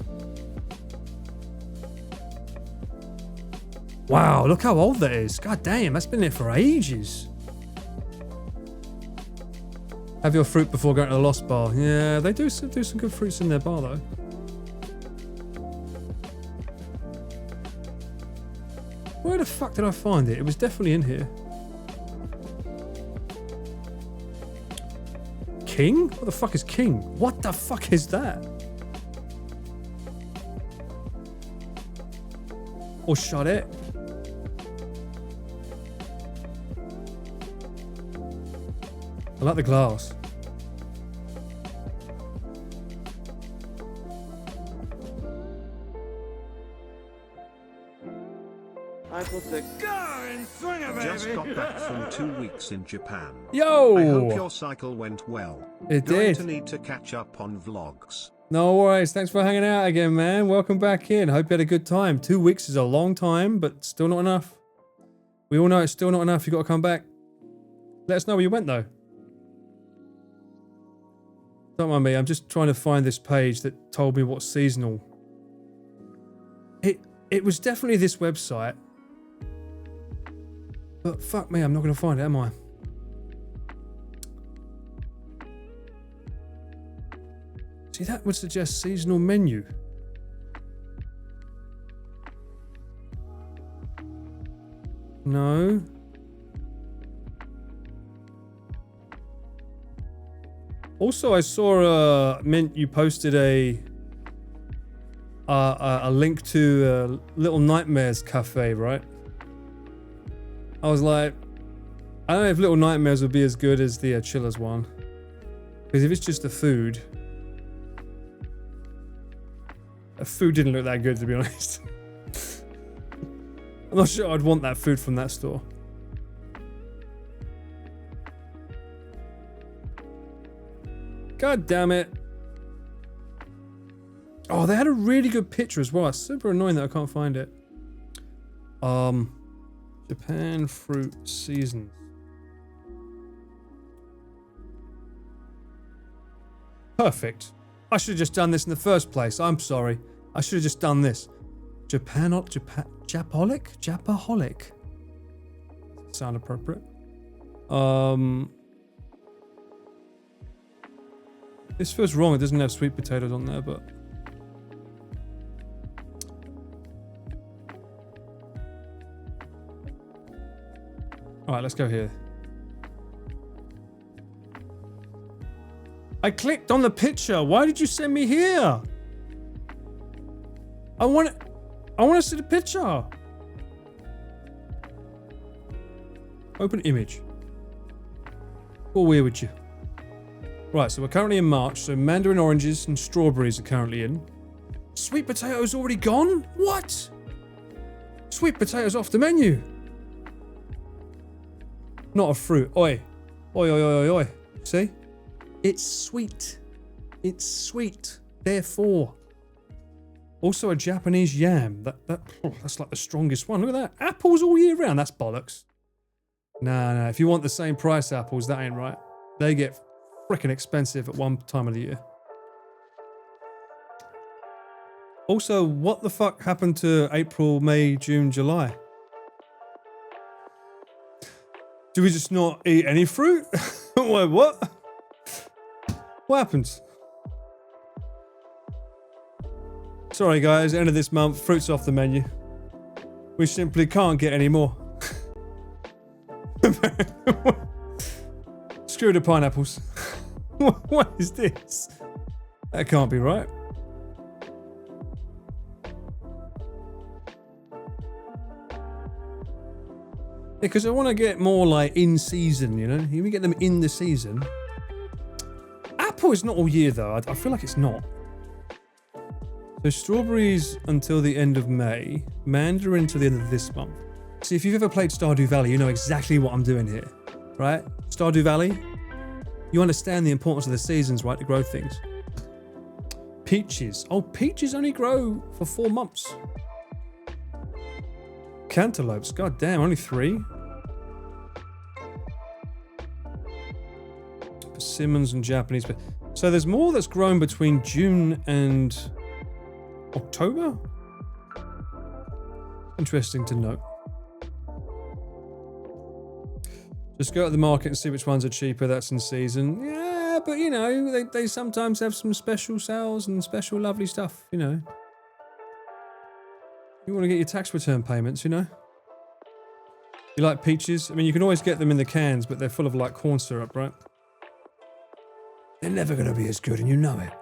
S1: Wow, look how old that is. God damn, that's been there for ages. Have your fruit before going to the Lost Bar. Yeah, they do some good fruits in their bar though. Where the fuck did I find it? It was definitely in here. King? What the fuck is King? What the fuck is that? Or shut it. I like the glass.
S2: Just got back from 2 weeks in Japan.
S1: Yo!
S2: I hope your cycle went well.
S1: It
S2: Going
S1: did.
S2: to need to catch up on vlogs.
S1: No worries. Thanks for hanging out again, man. Welcome back in. Hope you had a good time. 2 weeks is a long time, but still not enough. We all know it's still not enough. You got to come back. Let us know where you went, though. Don't mind me. I'm just trying to find this page that told me what's seasonal. It was definitely this website. But fuck me, I'm not going to find it, am I? See, that would suggest seasonal menu. No. Also, I saw Mint, you posted a link to Little Nightmares Cafe, right? I was like, I don't know if Little Nightmares would be as good as the Chillers one. Because if it's just the food didn't look that good, to be honest. I'm not sure I'd want that food from that store. God damn it. Oh, they had a really good picture as well. It's super annoying that I can't find it. Japan fruit seasons. Perfect. I should have just done this in the first place. I'm sorry. I should have just done this. Japaholic? Sound appropriate. This feels wrong. It doesn't have sweet potatoes on there, but... Alright, let's go here. I clicked on the picture. Why did you send me here? I want to see the picture. Open image. All weird with you. Right, so we're currently in March, so mandarin oranges and strawberries are currently in. Sweet potatoes already gone? What? Sweet potatoes off the menu. Not a fruit. Oi. Oi, oi, oi, oi, oi. See? It's sweet. It's sweet. Therefore. Also a Japanese yam. That's like the strongest one. Look at that. Apples all year round. That's bollocks. Nah. If you want the same price apples, that ain't right. They get freaking expensive at one time of the year. Also, what the fuck happened to April, May, June, July? Do we just not eat any fruit? Wait, what? What happens? Sorry guys, end of this month, fruit's off the menu. We simply can't get any more. Screw the pineapples. What is this? That can't be right. Because I want to get more like in season, you know? You can get them in the season. Apple is not all year though. I feel like it's not. So strawberries until the end of May, mandarin till the end of this month. See, if you've ever played Stardew Valley, you know exactly what I'm doing here, right? Stardew Valley, you understand the importance of the seasons, right, to grow things. Peaches. Oh, peaches only grow for 4 months. Cantaloupes, god damn, only 3. Persimmons and Japanese. So there's more that's grown between June and October? Interesting to note. Just go to the market and see which ones are cheaper, that's in season. Yeah, but you know, they sometimes have some special sales and special lovely stuff, you know. You want to get your tax return payments, you know? You like peaches? I mean, you can always get them in the cans, but they're full of like corn syrup, right? They're never going to be as good, and you know it.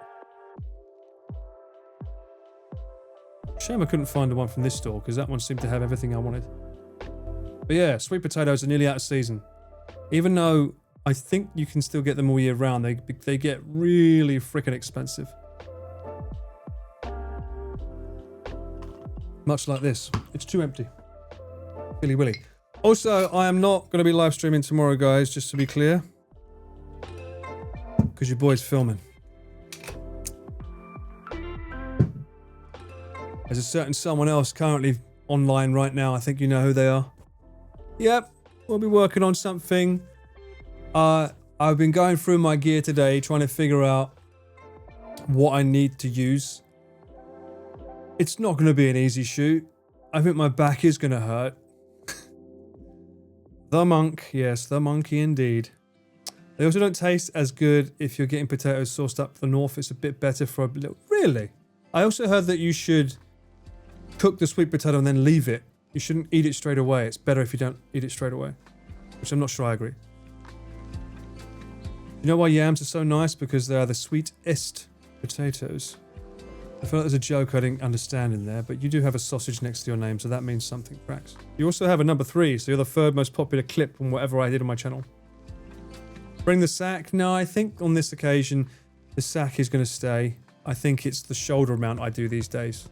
S1: Shame I couldn't find the one from this store because that one seemed to have everything I wanted. But yeah, sweet potatoes are nearly out of season. Even though I think you can still get them all year round, they get really freaking expensive. Much like this. It's too empty. Billy Willy. Also, I am not going to be live streaming tomorrow, guys, just to be clear. Because your boy's filming. There's a certain someone else currently online right now. I think you know who they are. Yep, we'll be working on something. I've been going through my gear today, trying to figure out what I need to use. It's not going to be an easy shoot. I think my back is going to hurt. The monk, yes, the monkey indeed. They also don't taste as good if you're getting potatoes sourced up the north. It's a bit better for a little... Really? I also heard that you should cook the sweet potato and then leave it. You shouldn't eat it straight away. It's better if you don't eat it straight away. Which I'm not sure I agree. You know why yams are so nice? Because they are the sweetest potatoes. I feel like there's a joke I didn't understand in there, but you do have a sausage next to your name, so that means something cracks. You also have a number 3, so you're the 3rd most popular clip on whatever I did on my channel. Bring the sack? No, I think on this occasion, the sack is going to stay. I think it's the shoulder amount I do these days.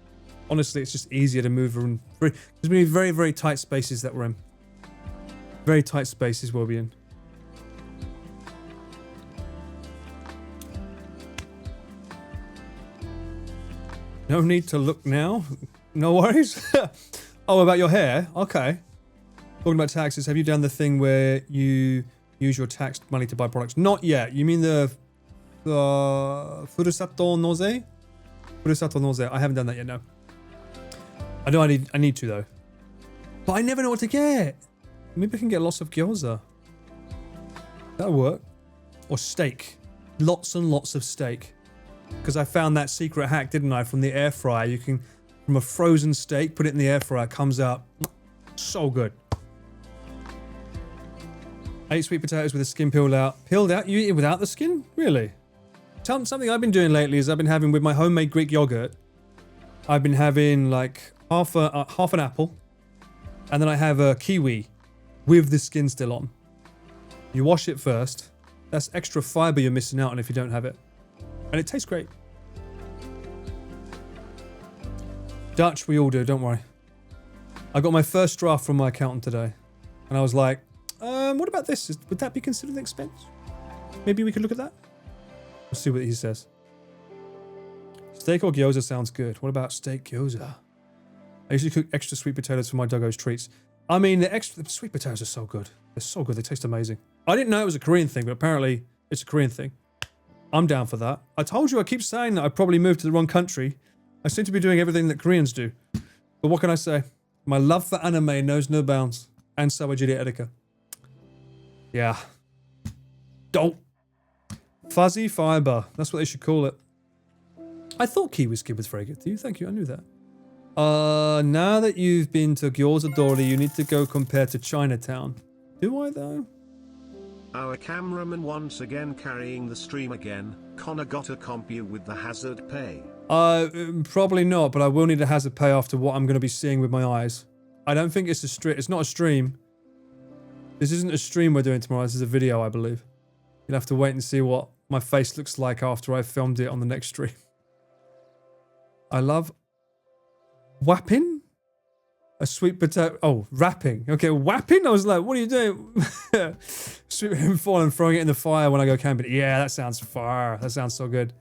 S1: Honestly, it's just easier to move around. There's going to be very, very tight spaces that we're in. Very tight spaces we'll be in. No need to look now. No worries. Oh, about your hair? Okay. Talking about taxes, have you done the thing where you use your taxed money to buy products? Not yet. You mean the Furusato Noze? Furusato Noze. I haven't done that yet, no. I know I need to, though. But I never know what to get. Maybe I can get lots of gyoza. That'll work. Or steak. Lots and lots of steak. Because I found that secret hack, didn't I? From the air fryer. You can, from a frozen steak, put it in the air fryer. It comes out so good. I eat sweet potatoes with the skin peeled out. Peeled out? You eat it without the skin? Really? Something I've been doing lately is I've been having with my homemade Greek yogurt. I've been having like half an apple. And then I have a kiwi with the skin still on. You wash it first. That's extra fiber you're missing out on if you don't have it. And it tastes great. Dutch, we all do, don't worry. I got my first draft from my accountant today. And I was like, what about this? Would that be considered an expense? Maybe we could look at that? We'll see what he says. Steak or gyoza sounds good. What about steak gyoza? I usually cook extra sweet potatoes for my doggo's treats. I mean, the sweet potatoes are so good. They're so good. They taste amazing. I didn't know it was a Korean thing, but apparently it's a Korean thing. I'm down for that. I told you I keep saying that I probably moved to the wrong country. I seem to be doing everything that Koreans do. But what can I say? My love for anime knows no bounds. And so are Julia Etika. Yeah. Don't. Fuzzy fiber. That's what they should call it. I thought kiwi skin was very good to you. Thank you. I knew that. Now that you've been to Gyozaversary, you need to go compare to Chinatown. Do I though?
S2: Our cameraman once again carrying the stream again. Connor got a comp you with the hazard pay.
S1: Probably not, but I will need a hazard pay after what I'm going to be seeing with my eyes. I don't think it's a stream. It's not a stream. This isn't a stream we're doing tomorrow. This is a video, I believe. You'll have to wait and see what my face looks like after I've filmed it on the next stream. I love whapping? A sweet potato. Oh, wrapping. Okay, whapping? I was like, what are you doing? Sweet potato fall and throwing it in the fire when I go camping. Yeah, that sounds fire. That sounds so good.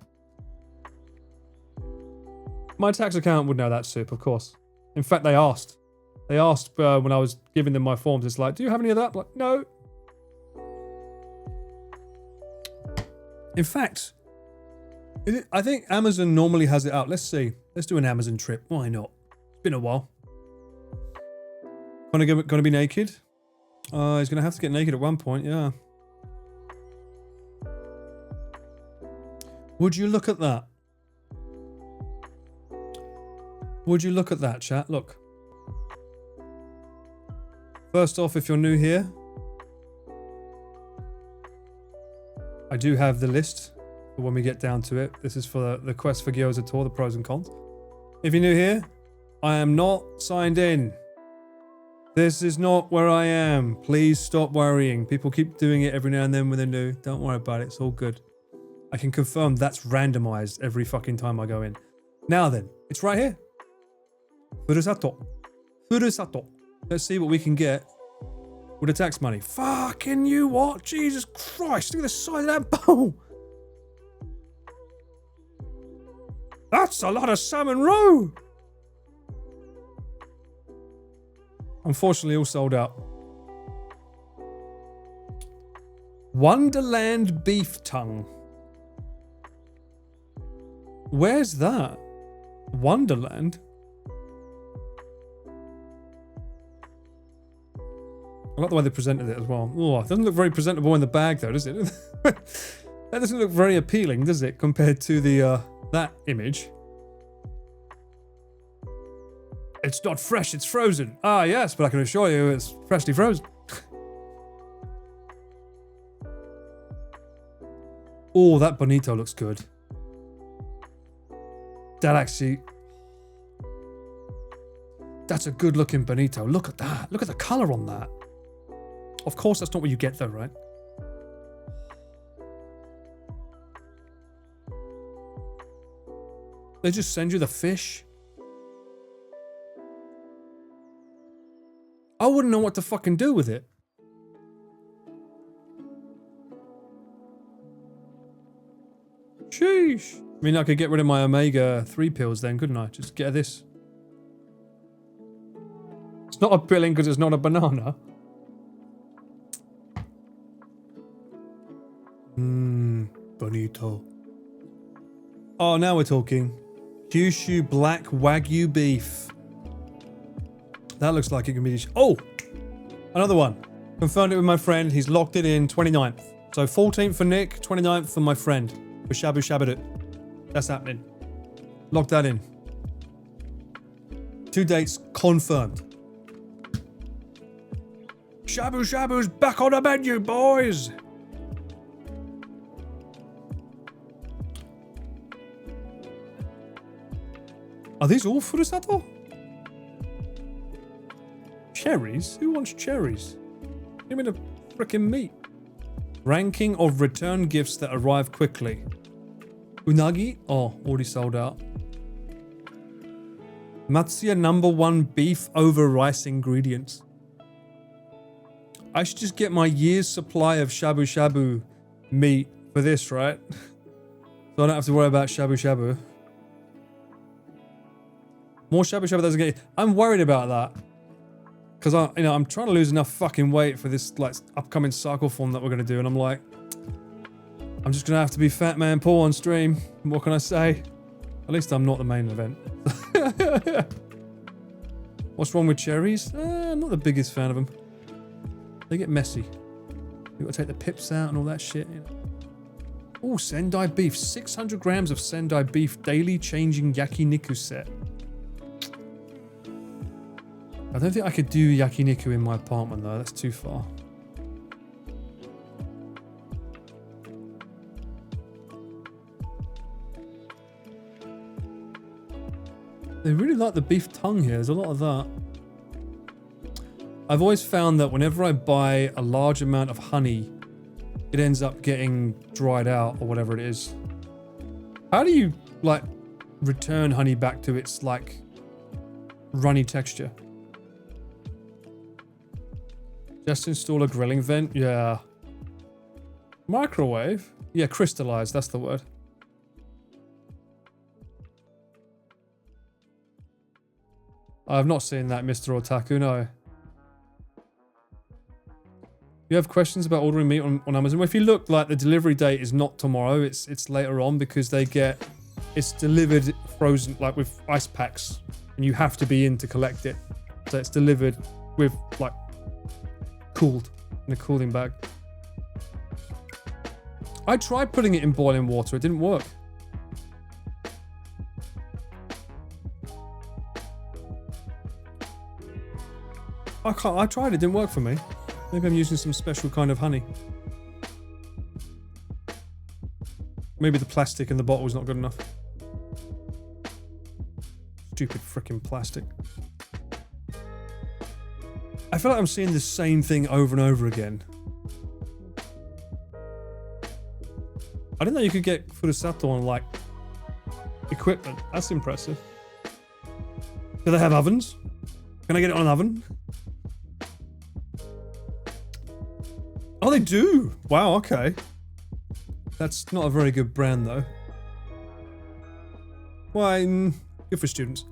S1: My tax account would know that soup, of course. In fact, they asked. They asked when I was giving them my forms. It's like, do you have any of that? I'm like, no. In fact, I think Amazon normally has it out. Let's see. Let's do an Amazon trip. Why not? It's been a while. Gonna be naked? He's gonna have to get naked at one point, yeah. Would you look at that? Would you look at that, chat? Look. First off, if you're new here, I do have the list for when we get down to it. This is for the Quest for Gyoza tour, the pros and cons. If you're new here, I am not signed in. This is not where I am. Please stop worrying. People keep doing it every now and then when they're new. Don't worry about it. It's all good. I can confirm that's randomized every fucking time I go in. Now then, it's right here. Furusato. Furusato. Let's see what we can get with the tax money. Fucking you what? Jesus Christ. Look at the size of that bowl. That's a lot of salmon roe. Unfortunately, all sold out. Wonderland beef tongue. Where's that? Wonderland? I like the way they presented it as well. Oh, it doesn't look very presentable in the bag though, does it? That doesn't look very appealing, does it, compared to the that image? It's not fresh, it's frozen. Ah, yes, but I can assure you it's freshly frozen. Oh, that bonito looks good. That actually... That's a good looking bonito. Look at that. Look at the colour on that. Of course, that's not what you get though, right? They just send you the fish? I wouldn't know what to fucking do with it. Sheesh. I mean, I could get rid of my omega-3 pills then, couldn't I? Just get this. It's not appealing because it's not a banana. Bonito. Oh, now we're talking. Kyushu black Wagyu beef. That looks like it can be... Oh! Another one. Confirmed it with my friend. He's locked it in 29th. So 14th for Nick, 29th for my friend. For Shabu Shabadut. That's happening. Lock that in. 2 dates confirmed. Shabu Shabu's back on the menu, boys! Are these all Furusato? Cherries? Who wants cherries? Give me the frickin' meat. Ranking of return gifts that arrive quickly. Unagi? Oh, already sold out. Matsuya #1 beef over rice ingredients. I should just get my year's supply of shabu shabu meat for this, right? So I don't have to worry about shabu shabu. More shabu shabu doesn't get... I'm worried about that. Because I'm trying to lose enough fucking weight for this like upcoming cycle form that we're going to do. And I'm like, I'm just going to have to be Fat Man Paul on stream. What can I say? At least I'm not the main event. What's wrong with cherries? I'm not the biggest fan of them. They get messy. You've got to take the pips out and all that shit. You know. Oh, Sendai beef. 600 grams of Sendai beef daily changing yakiniku set. I don't think I could do yakiniku in my apartment though. That's too far. They really like the beef tongue here. There's a lot of that. I've always found that whenever I buy a large amount of honey, it ends up getting dried out or whatever it is. How do you, like, return honey back to its, like, runny texture? Just install a grilling vent? Yeah. Microwave? Yeah, crystallize, that's the word. I've not seen that, Mr. Otaku, no. You have questions about ordering meat on Amazon? Well, if you look, like, the delivery date is not tomorrow, it's later on because it's delivered frozen, like, with ice packs, and you have to be in to collect it. So it's delivered with, like, cooled in a cooling bag. I tried putting it in boiling water, it didn't work. I tried, it didn't work for me. Maybe I'm using some special kind of honey. Maybe the plastic in the bottle is not good enough. Stupid freaking plastic. I feel like I'm seeing the same thing over and over again. I didn't know you could get Furusato on, like, equipment. That's impressive. Do they have ovens? Can I get it on an oven? Oh, they do! Wow, okay. That's not a very good brand, though. Why, good for students.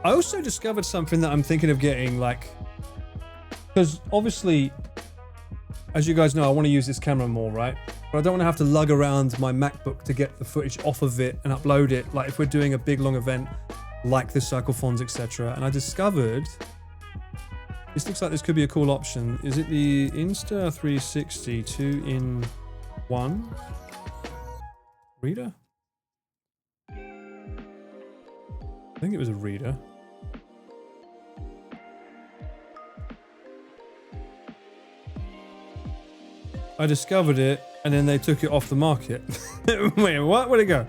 S1: I also discovered something that I'm thinking of getting, like... Because, obviously, as you guys know, I want to use this camera more, right? But I don't want to have to lug around my MacBook to get the footage off of it and upload it, like if we're doing a big, long event, like the Cyclophons, etc. And I discovered... This looks like this could be a cool option. Is it the Insta360 2-in-1 reader? I think it was a reader. I discovered it, and then they took it off the market. Wait, what? Where'd it go?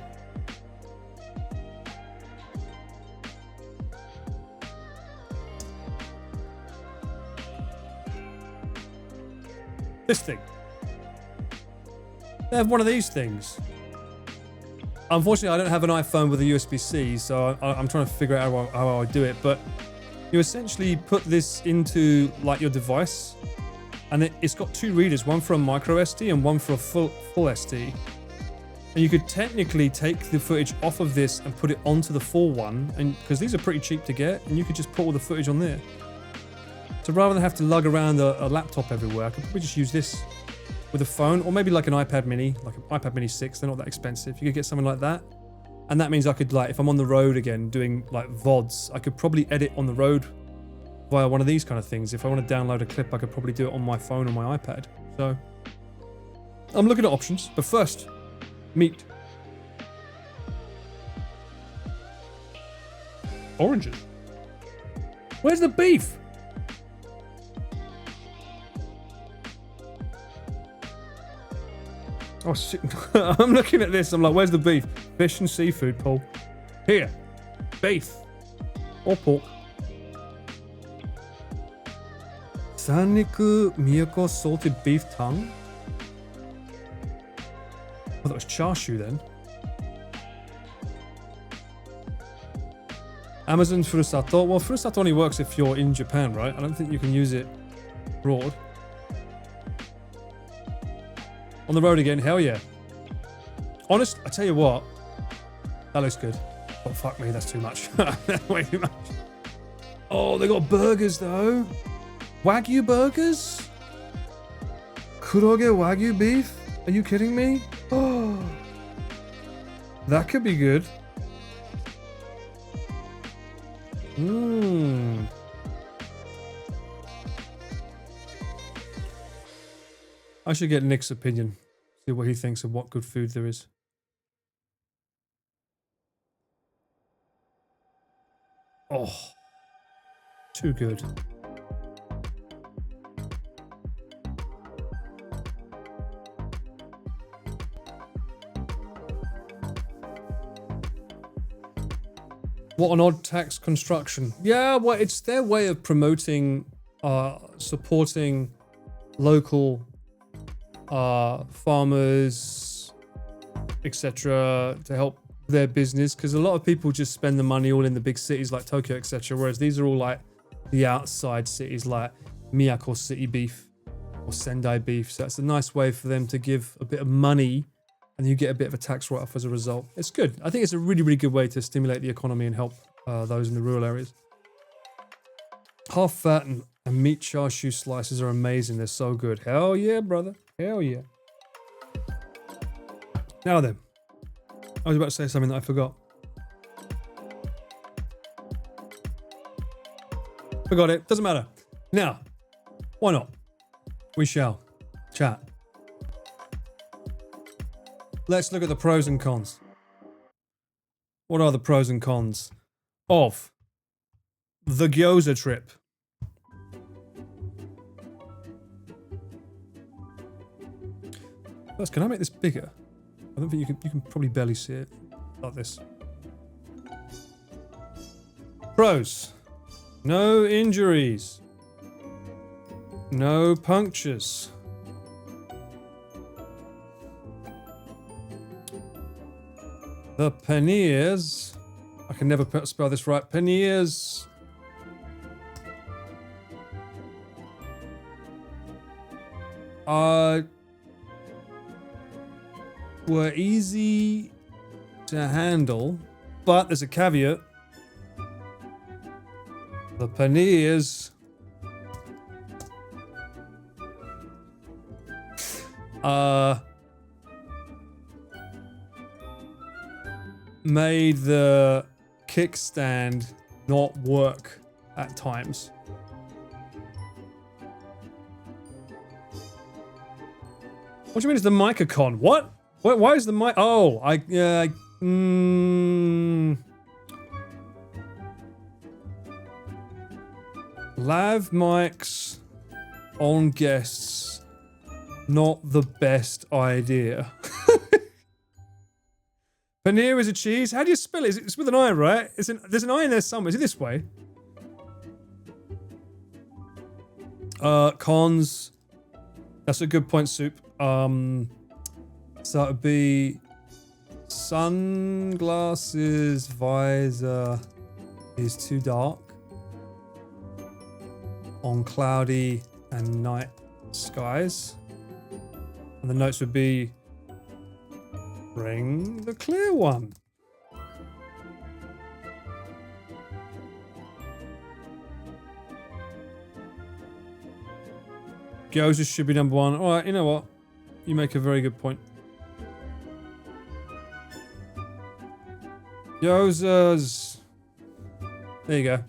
S1: This thing. They have one of these things. Unfortunately, I don't have an iPhone with a USB-C, so I'm trying to figure out how I do it. But you essentially put this into like your device, and it's got two readers, one for a micro SD and one for a full SD. And you could technically take the footage off of this and put it onto the full one, and because these are pretty cheap to get, and you could just put all the footage on there. So rather than have to lug around a laptop everywhere, I could probably just use this with a phone, or maybe like an iPad mini, like an iPad mini 6. They're not that expensive. You could get something like that. And that means I could, like, if I'm on the road again doing like VODs, I could probably edit on the road via one of these kind of things. If I want to download a clip, I could probably do it on my phone or my iPad. So I'm looking at options, but first, meat. Oranges. Where's the beef? Oh shit. I'm looking at this, I'm like, where's the beef? Fish and seafood, Paul. Here. Beef. Or pork. Sanniku Miyako salted beef tongue? Oh, that was chashu then. Amazon Furusato. Well, Furusato only works if you're in Japan, right? I don't think you can use it abroad. On the road again, hell yeah. Honest, I tell you what, that looks good. Oh, fuck me, that's too much. Way too much. Oh, they got burgers though. Wagyu burgers? Kuroge Wagyu beef? Are you kidding me? Oh, that could be good. Mmm. I should get Nick's opinion. See what he thinks of what good food there is. Oh, too good. What an odd tax construction. Yeah, well, it's their way of promoting, supporting local farmers, etc., to help their business, because a lot of people just spend the money all in the big cities like Tokyo, etc., whereas these are all like the outside cities like Miyako City beef or Sendai beef. So it's a nice way for them to give a bit of money and you get a bit of a tax write-off as a result. It's good. I think it's a really, really good way to stimulate the economy and help those in the rural areas. Half fat and meat chashu slices are amazing. They're so good. Hell yeah, brother. Hell yeah. Now then, I was about to say something that I forgot. Forgot it. Doesn't matter. Now, why not? We shall chat. Let's look at the pros and cons. What are the pros and cons of the Gyoza trip? First, can I make this bigger? I don't think you can probably barely see it like this. Pros. No injuries. No punctures. The panniers. I can never spell this right. Panniers. Were easy to handle, but there's a caveat. The panniers made the kickstand not work at times. What do you mean is the mic a con? What? Why is the mic? Oh, lav mics on guests, not the best idea. Paneer is a cheese. How do you spell it? It's with an I, right? There's an I in there somewhere. Is it this way? Cons. That's a good point, Soup. So it'd be sunglasses, visor is too dark on cloudy and night skies. And the notes would be bring the clear one. Gyoza should be number one. Alright, you know what? You make a very good point. Gyozas. There you go.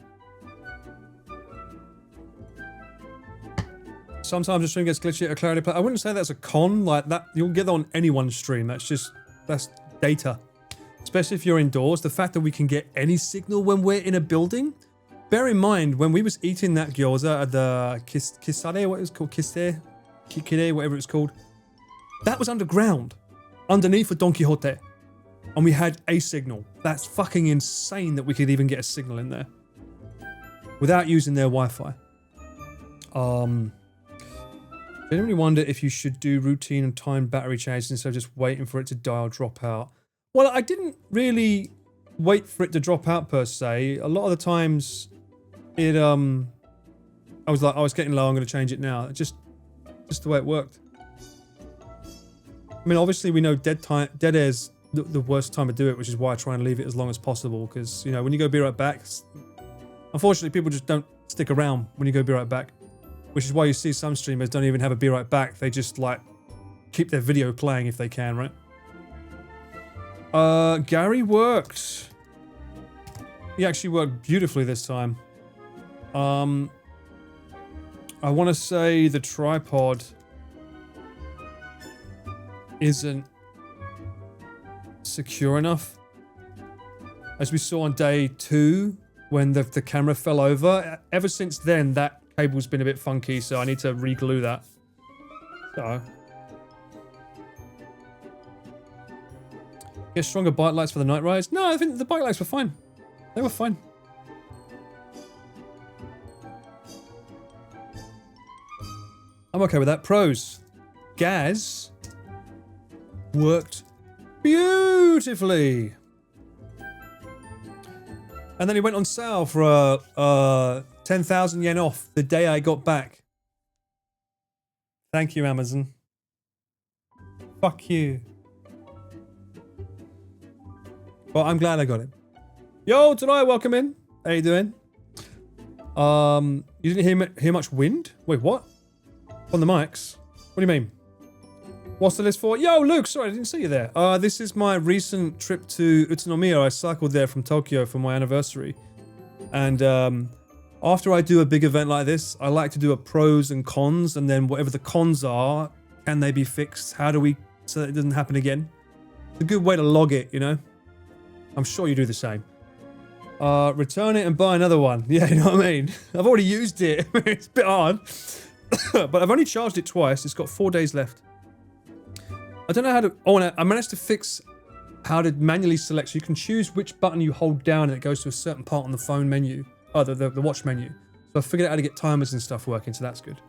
S1: Sometimes the stream gets glitchy at a clarity play. I wouldn't say that's a con like that. You'll get that on anyone's stream. That's data. Especially if you're indoors. The fact that we can get any signal when we're in a building. Bear in mind, when we was eating that gyoza at the Kisare, what it was called? Kikire, whatever it's called. That was underground. Underneath the Don Quixote. And we had a signal. That's fucking insane that we could even get a signal in there. Without using their Wi-Fi. Genuinely wonder if you should do routine and timed battery changes instead of just waiting for it to die or drop out. Well, I didn't really wait for it to drop out per se. A lot of the times, it I was like, oh, it's getting low. I'm going to change it now. Just the way it worked. I mean, obviously we know dead air's the worst time to do it, which is why I try and leave it as long as possible. Because you know, when you go be right back, unfortunately, people just don't stick around when you go be right back. Which is why you see some streamers don't even have a be right back. They just like keep their video playing if they can, right? Gary worked. He actually worked beautifully this time. I want to say the tripod isn't secure enough. As we saw on day 2, when the camera fell over. Ever since then, that cable's been a bit funky, so I need to re-glue that. So. Get stronger bike lights for the night rides? No, I think the bike lights were fine. They were fine. I'm okay with that. Pros. Gaz worked beautifully. And then he went on sale for 10,000 yen off the day I got back. Thank you, Amazon. Fuck you. Well, I'm glad I got it. Yo, tonight, welcome in. How you doing? You didn't hear much wind? Wait, what? On the mics? What do you mean? What's the list for? Yo, Luke, sorry, I didn't see you there. This is my recent trip to Utsunomiya. I cycled there from Tokyo for my anniversary. And after I do a big event like this, I like to do a pros and cons, and then whatever the cons are, can they be fixed? How do we, so that it doesn't happen again? It's a good way to log it, you know? I'm sure you do the same. Return it and buy another one. Yeah, you know what I mean? I've already used it. It's a bit hard. But I've only charged it twice. It's got 4 days left. I don't know how to... Oh, no, I managed to fix how to manually select. So you can choose which button you hold down and it goes to a certain part on the phone menu. Oh, the watch menu. So I figured out how to get timers and stuff working, so that's good.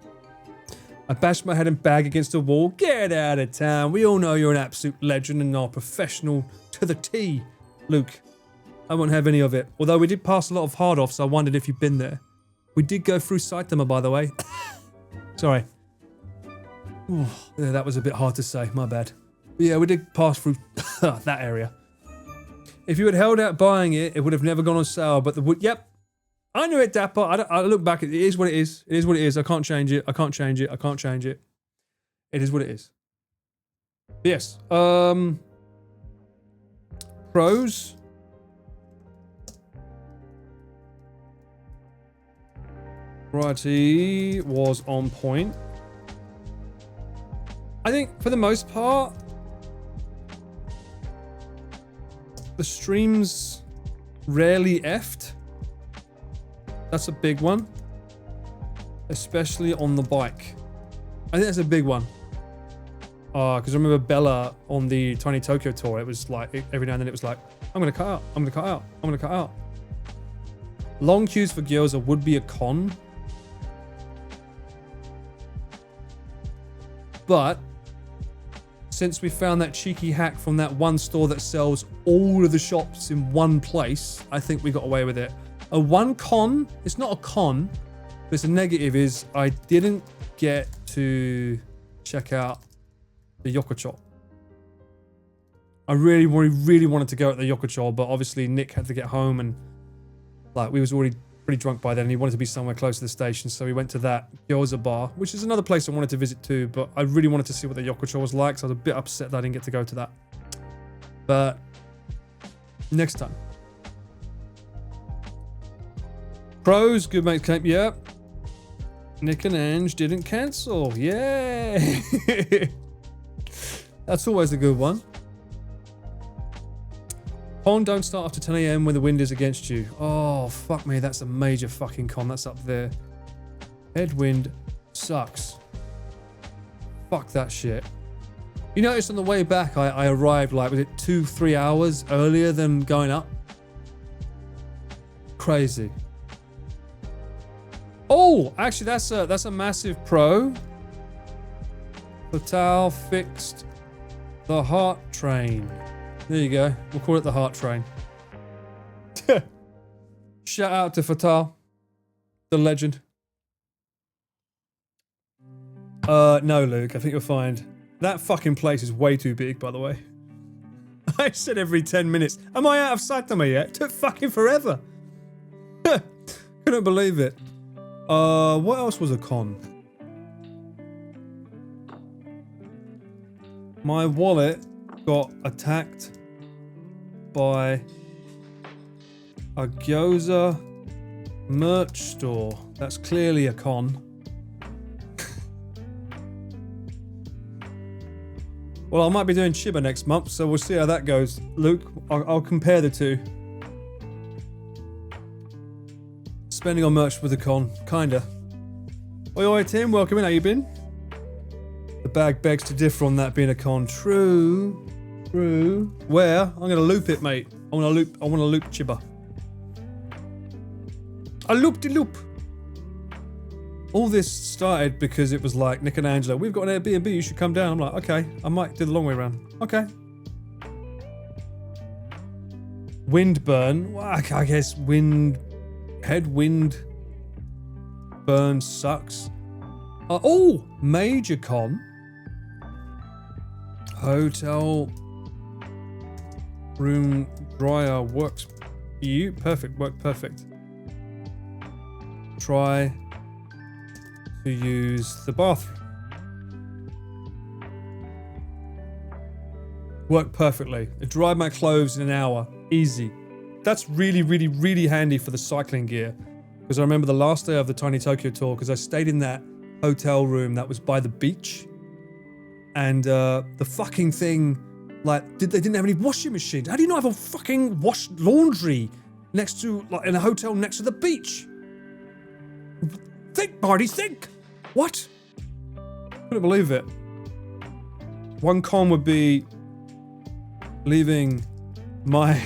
S1: I bashed my head and bag against a wall. Get out of town. We all know you're an absolute legend and are professional to the T, Luke. I won't have any of it. Although we did pass a lot of hard-offs, I wondered if you'd been there. We did go through Saitama, by the way. Sorry. Ooh, yeah, that was a bit hard to say. My bad. But yeah, we did pass through that area. If you had held out buying it, it would have never gone on sale. But the wood... Yep. I knew it, Dapper. I look back. It is what it is. It is what it is. I can't change it. I can't change it. I can't change it. It is what it is. Yes. Pros. Variety was on point. I think for the most part, the streams rarely effed. That's a big one. Especially on the bike. I think that's a big one. Because I remember Bella on the Tiny Tokyo tour, it was like, every now and then it was like, I'm going to cut out, I'm going to cut out, I'm going to cut out. Long queues for gyoza would be a con. But since we found that cheeky hack from that one store that sells all of the shops in one place, I think we got away with it. A one con, it's not a con, but it's a negative, is I didn't get to check out the Yokocho. I really wanted to go at the Yokocho, but obviously Nick had to get home and like we was already pretty drunk by then and he wanted to be somewhere close to the station, so we went to that Gyoza bar, which is another place I wanted to visit too, but I really wanted to see what the Yokocho was like, so I was a bit upset that I didn't get to go to that. But next time. Pros, good mates camp, yep. Nick and Ange didn't cancel, yay! That's always a good one. Con don't start after 10 AM when the wind is against you. Oh, fuck me, that's a major fucking con, that's up there. Headwind sucks. Fuck that shit. You notice on the way back, I arrived like, was it 2-3 hours earlier than going up? Crazy. Oh, actually, that's a massive pro. Fatal fixed the heart train. There you go. We'll call it the heart train. Shout out to Fatal, the legend. No, Luke. I think you'll find that fucking place is way too big. By the way, I said every 10 minutes. Am I out of Saitama yet? It took fucking forever. Couldn't believe it. What else was a con? My wallet got attacked by a gyoza merch store. That's clearly a con. Well, I might be doing Chiba next month, so we'll see how that goes. Luke, I'll compare the two. Spending on merch with a con, kinda. Oi, oi, Tim, welcome in. How you been? The bag begs to differ on that being a con. True. True. Where? I'm gonna loop it, mate. I wanna loop Chiba. I loop-de-loop. All this started because it was like, Nick and Angela, we've got an Airbnb, you should come down. I'm like, okay, I might do the long way around. Okay. Wind burn. Well, I guess headwind burn sucks. Oh, major con. Hotel room dryer works. Perfect, worked perfect. Try to use the bathroom. Worked perfectly. It dried my clothes in an hour. Easy. That's really handy for the cycling gear. Because I remember the last day of the Tiny Tokyo tour, because I stayed in that hotel room that was by the beach. And the fucking thing, like, they didn't have any washing machines. How do you not have a fucking laundry next to, like, in a hotel next to the beach? Think, Marty, think! What? Couldn't believe it. one con would be leaving my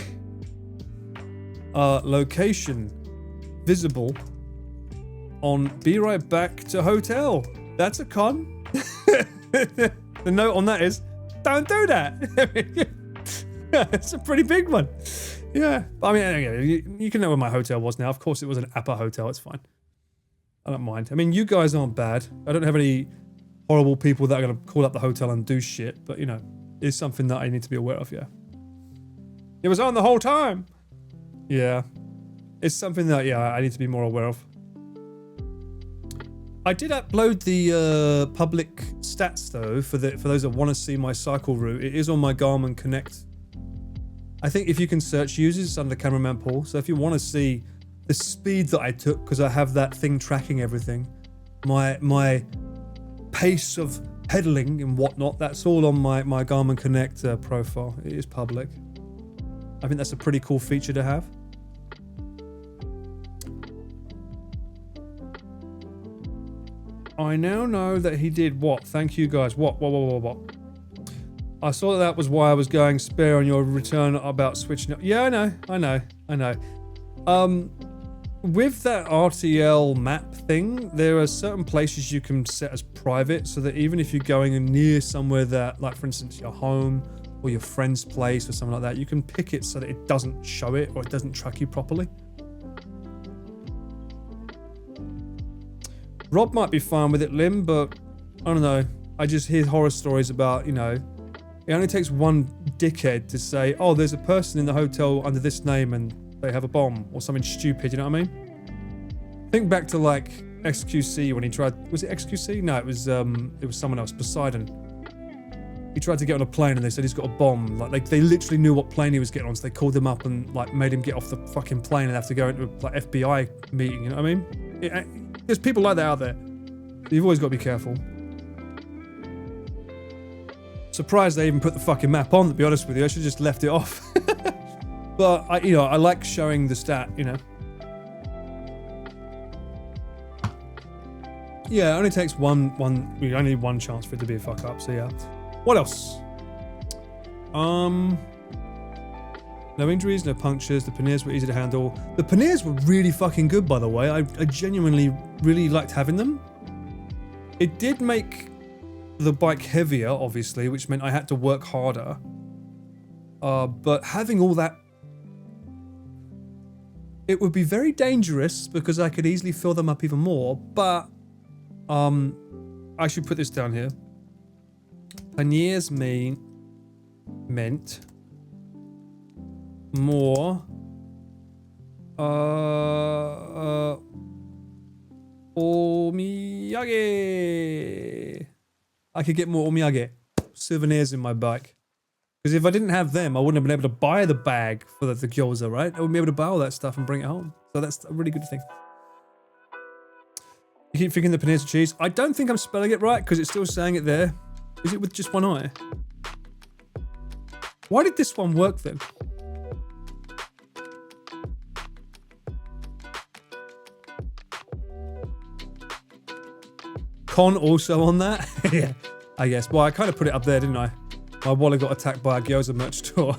S1: location visible on be right back to hotel. That's a con. The note on that is, don't do that. It's a pretty big one. Yeah. I mean, you can know where my hotel was now. Of course, it was an Appa hotel. It's fine. I don't mind. I mean, you guys aren't bad. I don't have any horrible people that are going to call up the hotel and do shit. But, you know, it's something that I need to be aware of, yeah. It was on the whole time. Yeah. It's something that, yeah, I need to be more aware of. I did upload the public stats, though, for those that want to see my cycle route. It is on my Garmin Connect. I think if you can search users, it's under Cameraman Paul. So if you want to see the speed that I took, because I have that thing tracking everything, my pace of pedaling and whatnot, that's all on my Garmin Connect profile. It is public. I think that's a pretty cool feature to have. I now know that he did what? Thank you guys. What? I saw that was why I was going spare on your return about switching up. Yeah, I know. With that RTL map thing, there are certain places you can set as private so that even if you're going near somewhere that, like for instance, your home or your friend's place or something like that, you can pick it so that it doesn't show it or it doesn't track you properly. Rob might be fine with it, Lim, but I don't know. I just hear horror stories about, you know, it only takes one dickhead to say, oh, there's a person in the hotel under this name and they have a bomb or something stupid, you know what I mean? Think back to like XQC when he tried, was it XQC? No, it was someone else, Poseidon. He tried to get on a plane and they said he's got a bomb. Like they literally knew what plane he was getting on, so they called him up and like made him get off the fucking plane and have to go into a like FBI meeting, you know what I mean? There's people like that out there. You've always got to be careful. Surprised they even put the fucking map on, to be honest with you. I should have just left it off. But, I like showing the stat, you know. Yeah, it only takes we only need one chance for it to be a fuck up, so yeah. What else? No injuries, no punctures. The panniers were easy to handle. The panniers were really fucking good, by the way. I genuinely really liked having them. It did make the bike heavier, obviously, which meant I had to work harder. But having all that, it would be very dangerous because I could easily fill them up even more. But I should put this down here. Panniers meant more omiyage. I could get more omiyage souvenirs in my bike, because if I didn't have them, I wouldn't have been able to buy the bag for the gyoza, right? I wouldn't be able to buy all that stuff and bring it home. So that's a really good thing. You keep thinking the panniers are cheese. I don't think I'm spelling it right because it's still saying it there. Is it with just one eye? Why did this one work then? Con also on that? Yeah, I guess. Well, I kind of put it up there, didn't I? My wallet got attacked by a Gyoza merch store.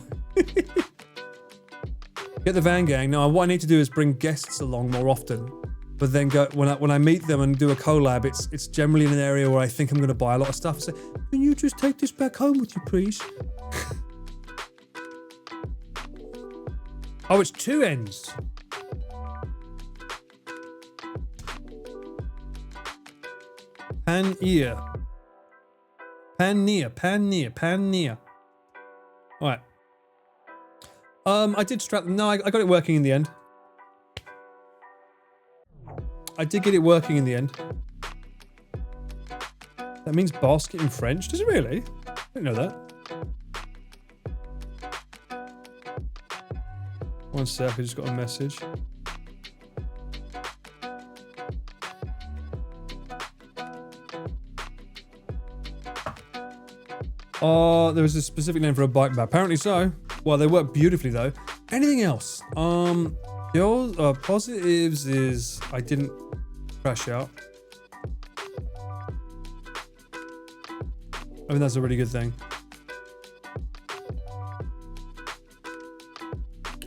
S1: Get the van gang. No, what I need to do is bring guests along more often. But then go when I meet them and do a collab, it's generally in an area where I think I'm going to buy a lot of stuff. I say, can you just take this back home with you, please? Oh, it's two ends. Pan-ear. Alright. I did strap them. No, I got it working in the end. I did get it working in the end. That means basket in French? Does it really? I didn't know that. One sec, I just got a message. Oh, there was a specific name for a bike map. Apparently so. Well, they work beautifully though. Anything else? Positives is I didn't crash out. I think that's a really good thing.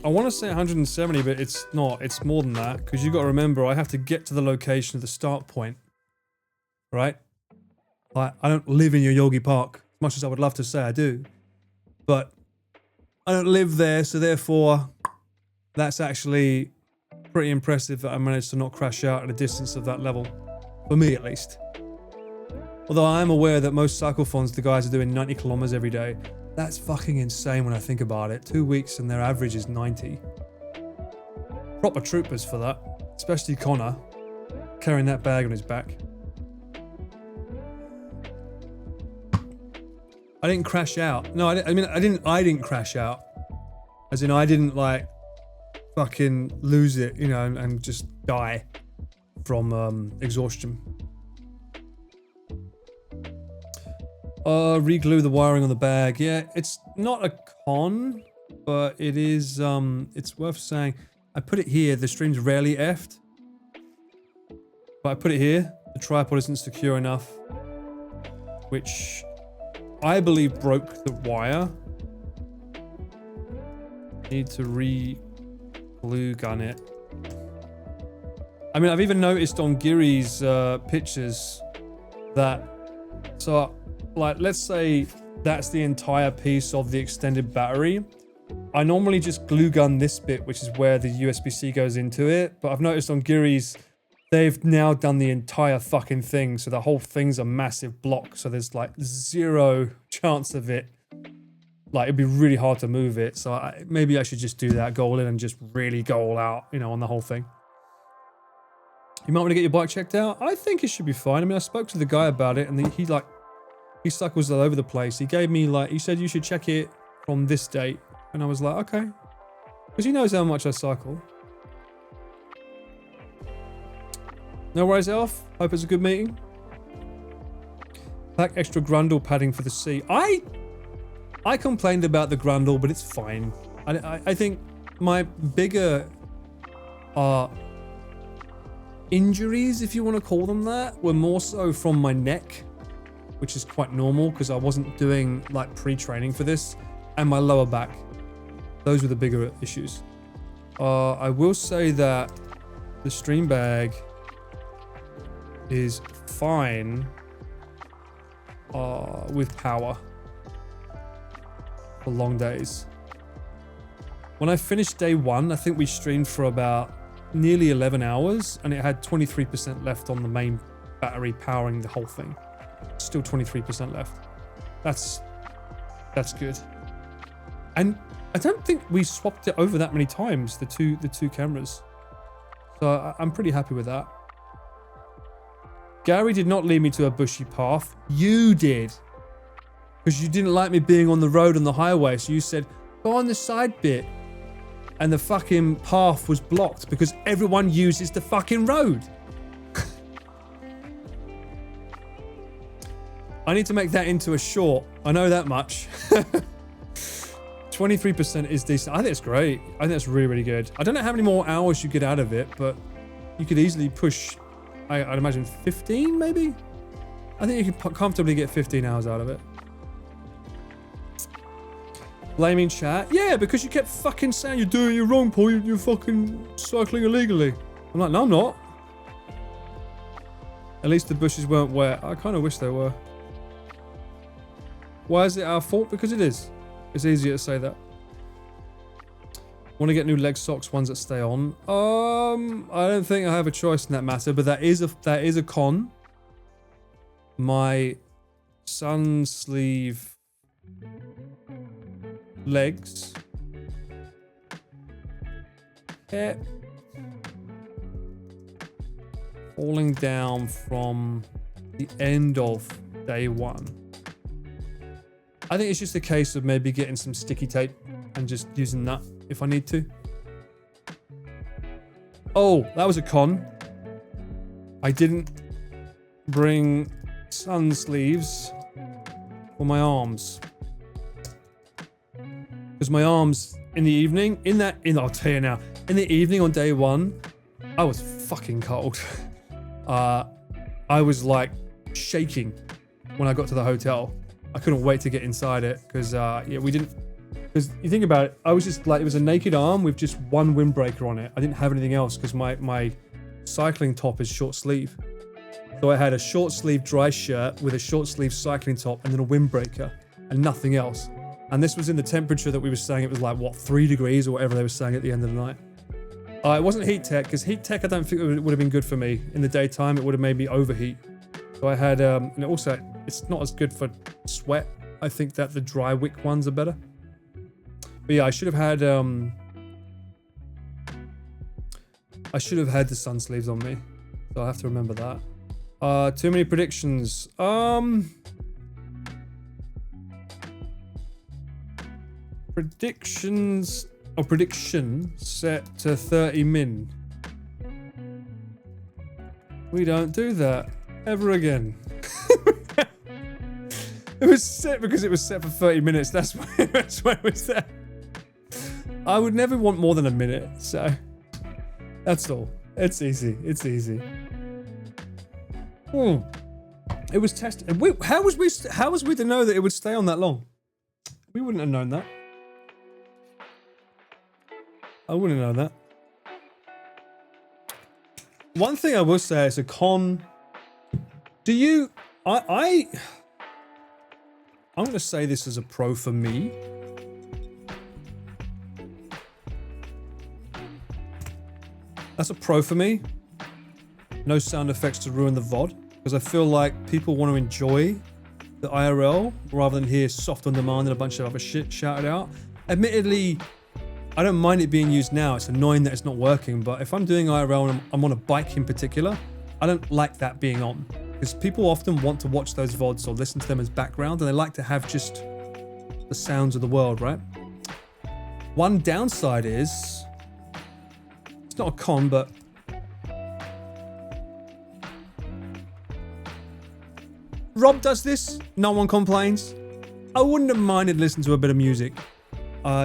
S1: I want to say 170, but it's not. It's more than that, because you've got to remember, I have to get to the location of the start point, right? Like, I don't live in Yoyogi Park, as much as I would love to say I do, but I don't live there, so therefore, that's actually pretty impressive that I managed to not crash out at a distance of that level, for me at least. Although I am aware that most cyclothons, the guys are doing 90 kilometers every day. That's fucking insane when I think about it. 2 weeks and their average is 90. Proper troopers for that. Especially Connor, carrying that bag on his back. I didn't crash out. No, I didn't crash out. As in, I didn't like fucking lose it, you know, and just die from exhaustion. Reglue the wiring on the bag. Yeah, it's not a con, but it is, it's worth saying. I put it here, the stream's rarely effed. But I put it here, the tripod isn't secure enough, which I believe broke the wire. Need to re-glue gun it. I mean, I've even noticed on Giri's pictures that, so like, let's say that's the entire piece of the extended battery. I normally just glue gun this bit, which is where the USB-C goes into it. But I've noticed on Giri's, they've now done the entire fucking thing. So the whole thing's a massive block. So there's like zero chance of it. Like, it'd be really hard to move it. So maybe I should just do that, go all in and just really go all out, you know, on the whole thing. You might want to get your bike checked out. I think it should be fine. I mean, I spoke to the guy about it, and he cycles all over the place. He gave me he said you should check it from this date. And I was like, okay. Because he knows how much I cycle. No worries, Elf. Hope it's a good meeting. Pack extra grundle padding for the sea. I complained about the grundle, but it's fine. I think my bigger injuries, if you want to call them that, were more so from my neck, which is quite normal because I wasn't doing like pre-training for this, and my lower back. Those were the bigger issues. I will say that the stream bag is fine with power for long days. When I finished day one, I think we streamed for about nearly 11 hours and it had 23% left on the main battery powering the whole thing. Still 23% left. That's good. And I don't think we swapped it over that many times, the two cameras. So I'm pretty happy with that. Gary did not lead me to a bushy path. You did. Because you didn't like me being on the road on the highway. So you said, go on the side bit. And the fucking path was blocked because everyone uses the fucking road. I need to make that into a short. I know that much. 23% is decent. I think it's great. I think it's really, really good. I don't know how many more hours you get out of it, but you could easily push, I'd imagine 15 maybe? I think you can comfortably get 15 hours out of it. Blaming chat? Yeah, because you kept fucking saying you're doing it wrong, Paul. You're fucking cycling illegally. I'm like, no, I'm not. At least the bushes weren't wet. I kind of wish they were. Why is it our fault? Because it is. It's easier to say that. Want to get new leg socks, ones that stay on. I don't think I have a choice in that matter, but that is a con. My sun sleeve legs kept falling down from the end of day one. I think it's just a case of maybe getting some sticky tape and just using that if I need to. Oh, that was a con. I didn't bring sun sleeves for my arms. Because my arms in the evening, I'll tell you now, in the evening on day one, I was fucking cold. I was like shaking when I got to the hotel. I couldn't wait to get inside it because yeah, we didn't. Because you think about it, I was just like, it was a naked arm with just one windbreaker on it. I didn't have anything else because my cycling top is short sleeve. So I had a short sleeve dry shirt with a short sleeve cycling top and then a windbreaker and nothing else. And this was in the temperature that we were saying. It was like, what, 3 degrees or whatever they were saying at the end of the night. It wasn't heat tech, because heat tech I don't think it would have been good for me. In the daytime, it would have made me overheat. So I had, and also, it's not as good for sweat. I think that the dry wick ones are better. But yeah, I should have had the sun sleeves on me. So I have to remember that. Too many predictions. Prediction set to 30 min. We don't do that ever again. It was set because it was set for 30 minutes. That's why it was there. I would never want more than a minute, so that's all. It's easy. It's easy. It was tested. How was we to know that it would stay on that long? We wouldn't have known that. I wouldn't know that. One thing I will say is a con. Do you? I'm going to say this as a pro for me. That's a pro for me. No sound effects to ruin the VOD. Because I feel like people want to enjoy the IRL rather than hear soft on demand and a bunch of other shit shouted out. Admittedly, I don't mind it being used now. It's annoying that it's not working. But if I'm doing IRL and I'm on a bike in particular, I don't like that being on. Because people often want to watch those VODs or listen to them as background. And they like to have just the sounds of the world, right? One downside is... It's not a con, but... Rob does this. No one complains. I wouldn't have minded listening to a bit of music.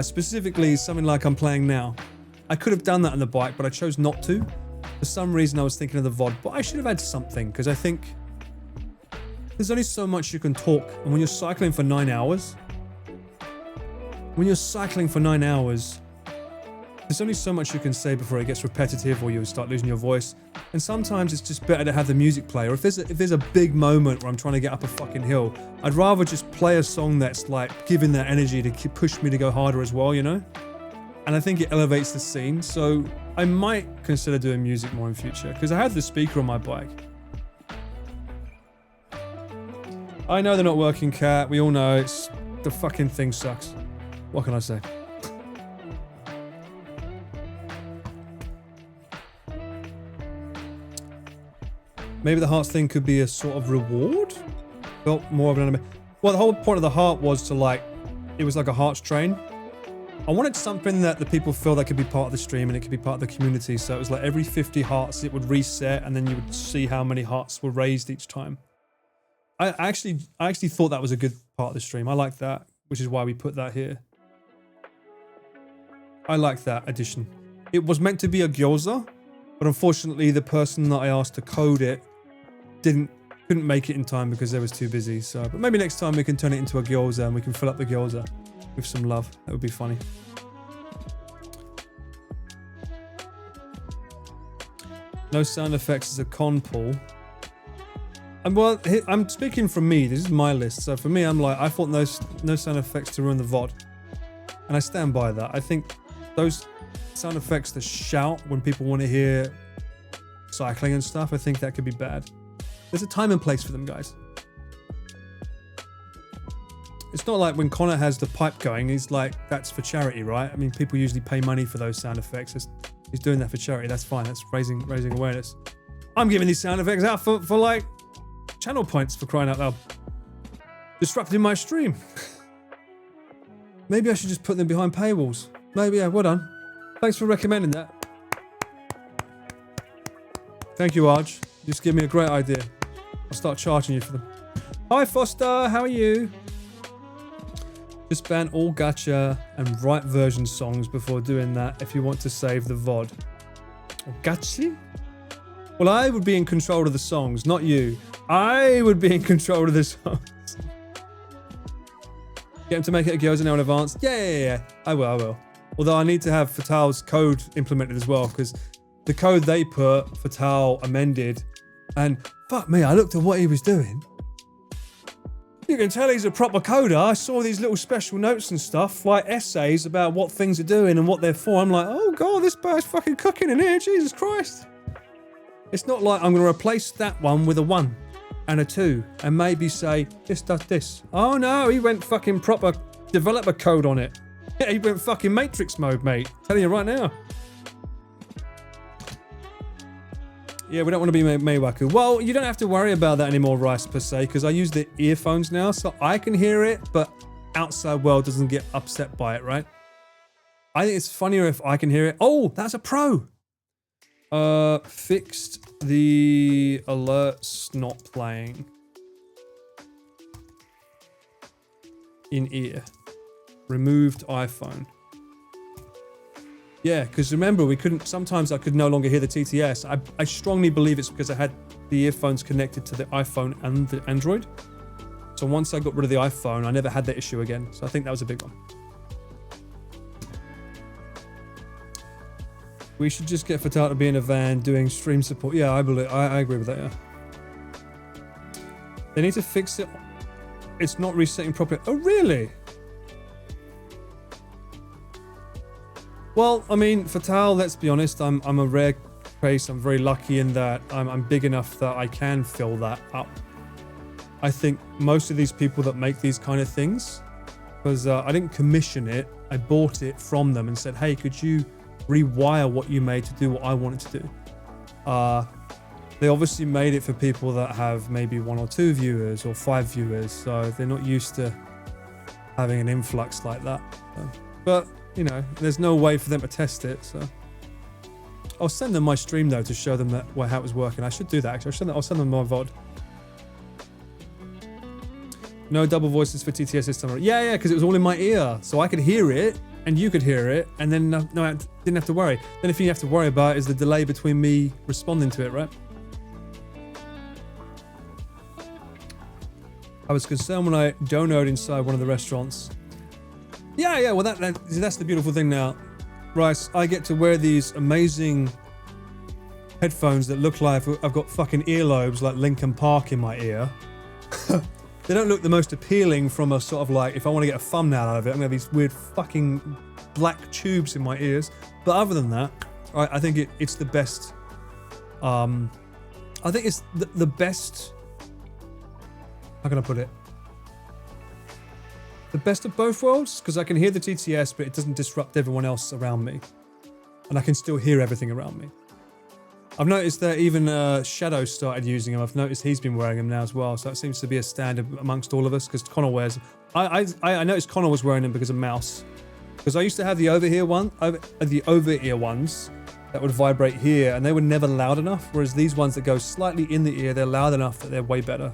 S1: Specifically, something like I'm playing now. I could have done that on the bike, but I chose not to. For some reason, I was thinking of the VOD, but I should have had something, because I think there's only so much you can talk. And when you're cycling for 9 hours, there's only so much you can say before it gets repetitive or you start losing your voice. And sometimes it's just better to have the music play. Or if there's a big moment where I'm trying to get up a fucking hill, I'd rather just play a song that's like giving that energy to push me to go harder as well, you know? And I think it elevates the scene. So I might consider doing music more in future because I have the speaker on my bike. I know they're not working, Cat. We all know the fucking thing sucks. What can I say? Maybe the hearts thing could be a sort of reward? Felt more of an anime. Well, the whole point of the heart was to like, it was like a hearts train. I wanted something that the people feel that could be part of the stream and it could be part of the community. So it was like every 50 hearts it would reset and then you would see how many hearts were raised each time. I actually thought that was a good part of the stream. I like that, which is why we put that here. I like that addition. It was meant to be a gyoza, but unfortunately the person that I asked to code it couldn't make it in time because they was too busy. So, but maybe next time we can turn it into a gyoza and we can fill up the gyoza with some love. That would be funny. No sound effects is a con, Paul. And well, I'm speaking from me. This is my list. So for me, I'm like, I thought no sound effects to ruin the VOD. And I stand by that. I think those sound effects that shout when people want to hear cycling and stuff, I think that could be bad. There's a time and place for them, guys. It's not like when Connor has the pipe going, he's like, that's for charity, right? I mean, people usually pay money for those sound effects. He's doing that for charity. That's fine. That's raising awareness. I'm giving these sound effects out for like channel points, for crying out loud. Disrupting my stream. Maybe I should just put them behind paywalls. Maybe, yeah, well done. Thanks for recommending that. Thank you, Arj. You just gave me a great idea. I'll start charging you for them. Hi, Foster. How are you? Just ban all gacha and right version songs before doing that if you want to save the VOD. Gachi? Well, I would be in control of the songs, not you. I would be in control of the songs. Get him to make it a Gyoza now in advance. Yeah. I will. Although I need to have Fatal's code implemented as well, because the code they put, Fatal amended, and fuck me, I looked at what he was doing. You can tell he's a proper coder. I saw these little special notes and stuff, like essays about what things are doing and what they're for. I'm like, oh god, this guy's fucking cooking in here, Jesus Christ. It's not like I'm going to replace that one with a 1 and a 2 and maybe say, this does this. Oh no, he went fucking proper developer code on it. Yeah, he went fucking Matrix mode, mate. Telling you right now. Yeah, we don't want to be Maywaku. Well, you don't have to worry about that anymore, Rice, per se, because I use the earphones now, so I can hear it, but outside world doesn't get upset by it, right? I think it's funnier if I can hear it. Oh, that's a pro. Fixed the alerts not playing in ear. Removed iPhone. Yeah, because remember, we couldn't, sometimes I could no longer hear the TTS. I strongly believe it's because I had the earphones connected to the iPhone and the Android. So once I got rid of the iPhone, I never had that issue again. So I think that was a big one. We should just get Fatal to be in a van doing stream support. Yeah, I agree with that, yeah. They need to fix it. It's not resetting properly. Oh, really? Well, I mean, Fatal, let's be honest, I'm a rare case. I'm very lucky in that I'm big enough that I can fill that up. I think most of these people that make these kind of things, because I didn't commission it, I bought it from them and said, hey, could you rewire what you made to do what I wanted to do? They obviously made it for people that have maybe 1 or 2 viewers or 5 viewers, so they're not used to having an influx like that. So. But you know, there's no way for them to test it, so I'll send them my stream though to show them that how it was working. I should do that actually. I'll send them my VOD. No double voices for TTS this time. Yeah, because it was all in my ear, so I could hear it and you could hear it, and then no, I didn't have to worry. Then if you have to worry about is the delay between me responding to it, right? I was concerned when I donoed inside one of the restaurants. Yeah, well that's the beautiful thing now. Rice, I get to wear these amazing headphones that look like I've got fucking earlobes like Linkin Park in my ear. They don't look the most appealing from a sort of like, if I want to get a thumbnail out of it, I'm going to have these weird fucking black tubes in my ears. But other than that, I think it's the best. I think it's the best. How can I put it? The best of both worlds, because I can hear the TTS, but it doesn't disrupt everyone else around me. And I can still hear everything around me. I've noticed that even Shadow started using them. I've noticed he's been wearing them now as well. So it seems to be a standard amongst all of us, because Connor wears them. I noticed Connor was wearing them because of mouse. Because I used to have the over-ear ones that would vibrate here, and they were never loud enough. Whereas these ones that go slightly in the ear, they're loud enough that they're way better.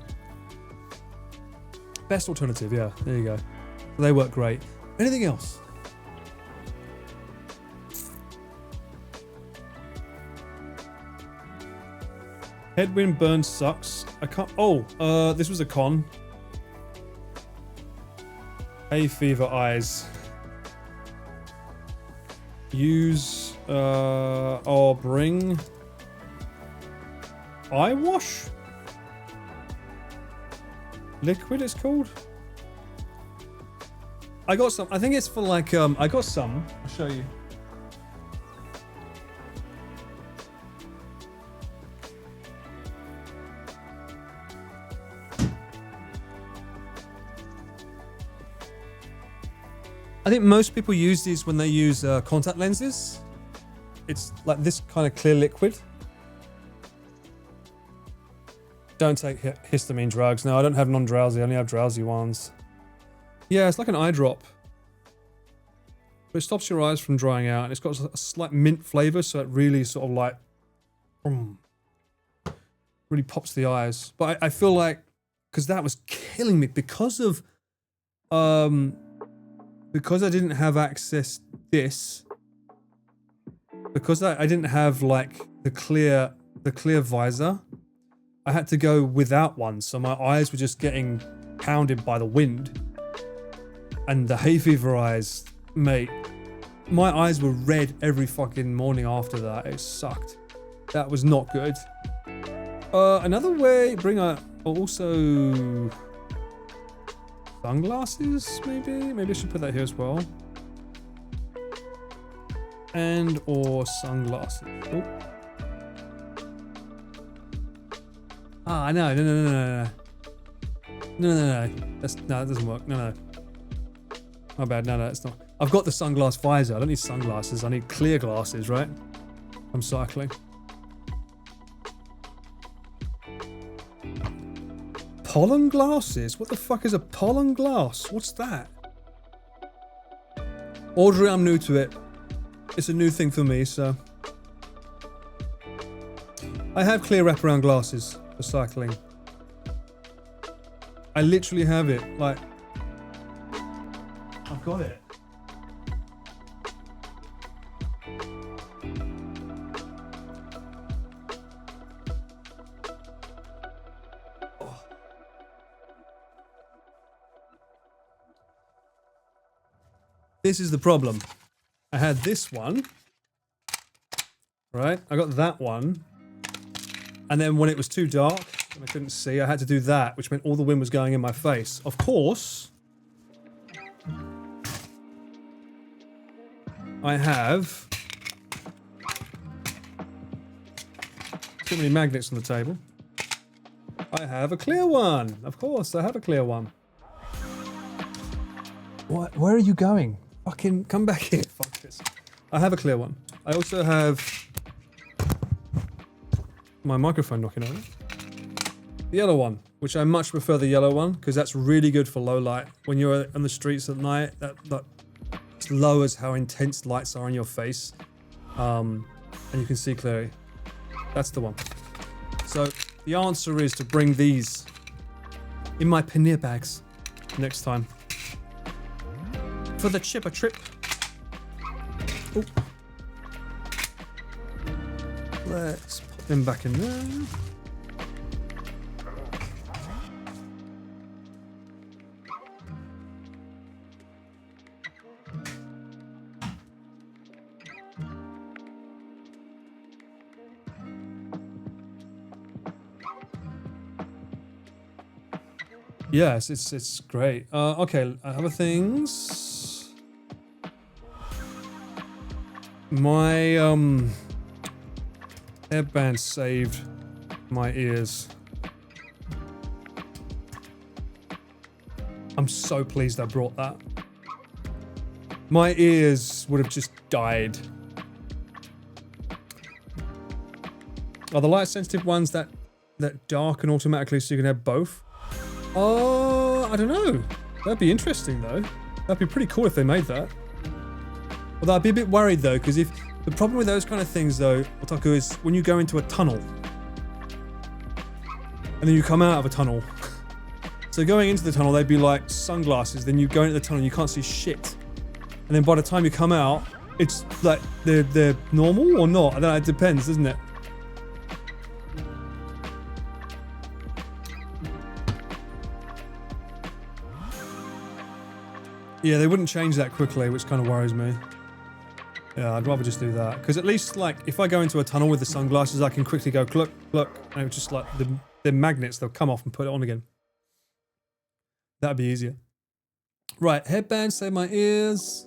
S1: Best alternative, yeah. There you go. They work great. Anything else? Headwind burn sucks. I can't. Oh, this was a con. Hay fever eyes. Use or bring eye wash. Liquid, it's called. I got some. I think it's for like. I got some. I'll show you. I think most people use these when they use contact lenses. It's like this kind of clear liquid. Don't take histamine drugs. No, I don't have non-drowsy. I only have drowsy ones. Yeah, it's like an eye drop. But it stops your eyes from drying out. And it's got a slight mint flavor, so it really sort of like... really pops the eyes. But I feel like... Because that was killing me. Because of... because I didn't have access to this. Because I didn't have like the clear visor. I had to go without one. So my eyes were just getting pounded by the wind. and the hay fever eyes, mate. My eyes were red every fucking morning after that. It sucked. That was not good. Another way, also sunglasses, maybe? Maybe I should put that here as well. And or sunglasses. Oh. Ah, no. No. That doesn't work. No. My bad. No, it's not. I've got the sunglass visor. I don't need sunglasses. I need clear glasses, right? I'm cycling. Pollen glasses? What the fuck is a pollen glass? What's that? Audrey, I'm new to it. It's a new thing for me, so. I have clear wraparound glasses for cycling. I literally have it, like. I've got it. Oh. This is the problem. I had this one, right? I got that one. And then when it was too dark and I couldn't see, I had to do that, which meant all the wind was going in my face. Of course, I have too many magnets on the table. I have a clear one. Of course, I have a clear one. What? Where are you going? Fucking come back here. Fuck this. I have a clear one. I also have my microphone knocking over. The yellow one, which I much prefer the yellow one because that's really good for low light. When you're on the streets at night, that lowers how intense lights are on your face, and you can see clearly. That's the one. So the answer is to bring these in my paneer bags next time for the chipper trip. Ooh. Let's put them back in there. Yes, it's great. Okay, other things. My hairband saved my ears. I'm so pleased I brought that. My ears would have just died. Are the light sensitive ones that darken automatically so you can have both? Oh, I don't know. That'd be interesting though. That'd be pretty cool if they made that. Although I'd be a bit worried though, because if the problem with those kind of things though, Otaku, is when you go into a tunnel and then you come out of a tunnel. So going into the tunnel, they'd be like sunglasses. Then you go into the tunnel, and you can't see shit. And then by the time you come out, it's like they're normal or not. I don't know. It depends, doesn't it? Yeah, they wouldn't change that quickly, which kind of worries me. Yeah, I'd rather just do that. Because at least, like, if I go into a tunnel with the sunglasses, I can quickly go, look, and it's just like, the magnets, they'll come off and put it on again. That'd be easier. Right, headband, save my ears.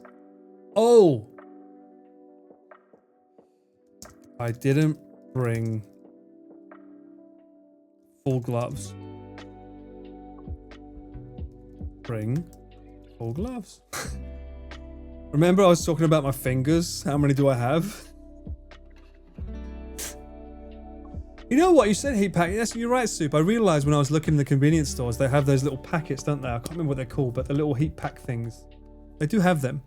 S1: Oh! I didn't bring full gloves. Bring full gloves. Remember I was talking about my fingers? How many do I have? You know what? You said heat pack. Yes, you're right, Soup. I realized when I was looking in the convenience stores, they have those little packets, don't they? I can't remember what they're called, but the little heat pack things. They do have them.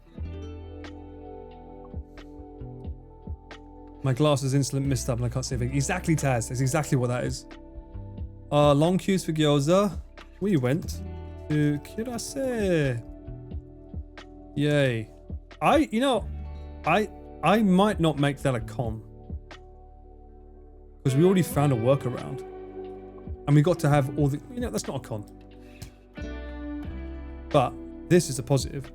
S1: My glasses instantly missed up and I can't see anything. Exactly, Taz. That's exactly what that is. Long queues for gyoza. We went to Kirase. Yay. I might not make that a con. Because we already found a workaround. And we got to have all the... You know, that's not a con. But This is a positive.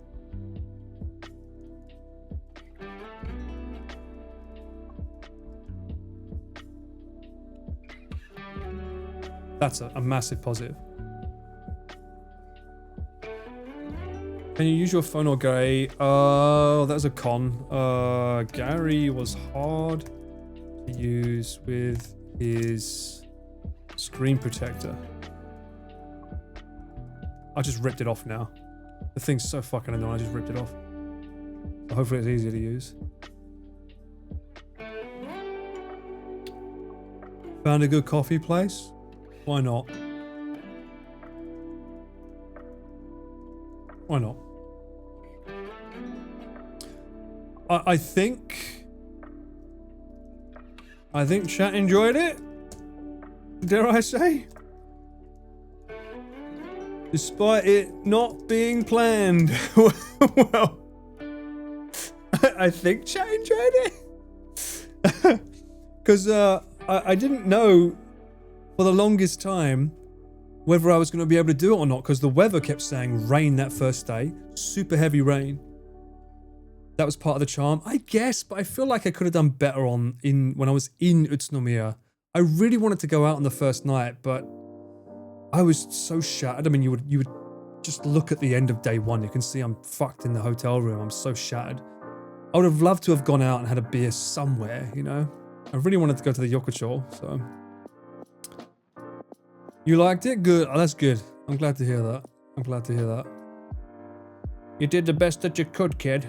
S1: That's a massive positive. Can you use your phone or Gary? Oh, that's a con. Gary was hard to use with his screen protector. I just ripped it off now. The thing's so fucking annoying, I just ripped it off. So hopefully it's easier to use. Found a good coffee place? Why not? Why not? I think chat enjoyed it. Dare I say? Despite it not being planned. Well, I think chat enjoyed it. Because I didn't know for the longest time whether I was going to be able to do it or not, because the weather kept saying rain that first day. Super heavy rain. That was part of the charm, I guess, but I feel like I could have done better when I was in Utsunomiya. I really wanted to go out on the first night, but I was so shattered. I mean, you would just look at the end of day one. You can see I'm fucked in the hotel room. I'm so shattered. I would have loved to have gone out and had a beer somewhere, you know? I really wanted to go to the Yokocho, so. You liked it? Good. Oh, that's good. I'm glad to hear that. I'm glad to hear that. You did the best that you could, kid.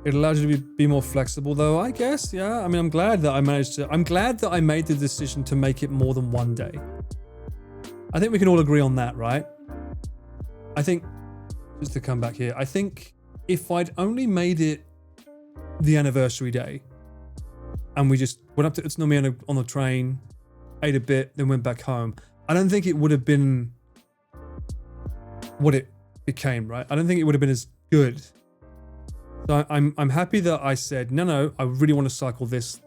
S1: It allows you to be more flexible, though, I guess. Yeah. I mean, I'm glad that I made the decision to make it more than one day. I think we can all agree on that, right? I think, just to come back here, I think if I'd only made it the anniversary day, and we just went up to Utsunomiya on the train, ate a bit, then went back home, I don't think it would have been what it became, right? I don't think it would have been as good. So I'm happy that I said, no, I really want to cycle this.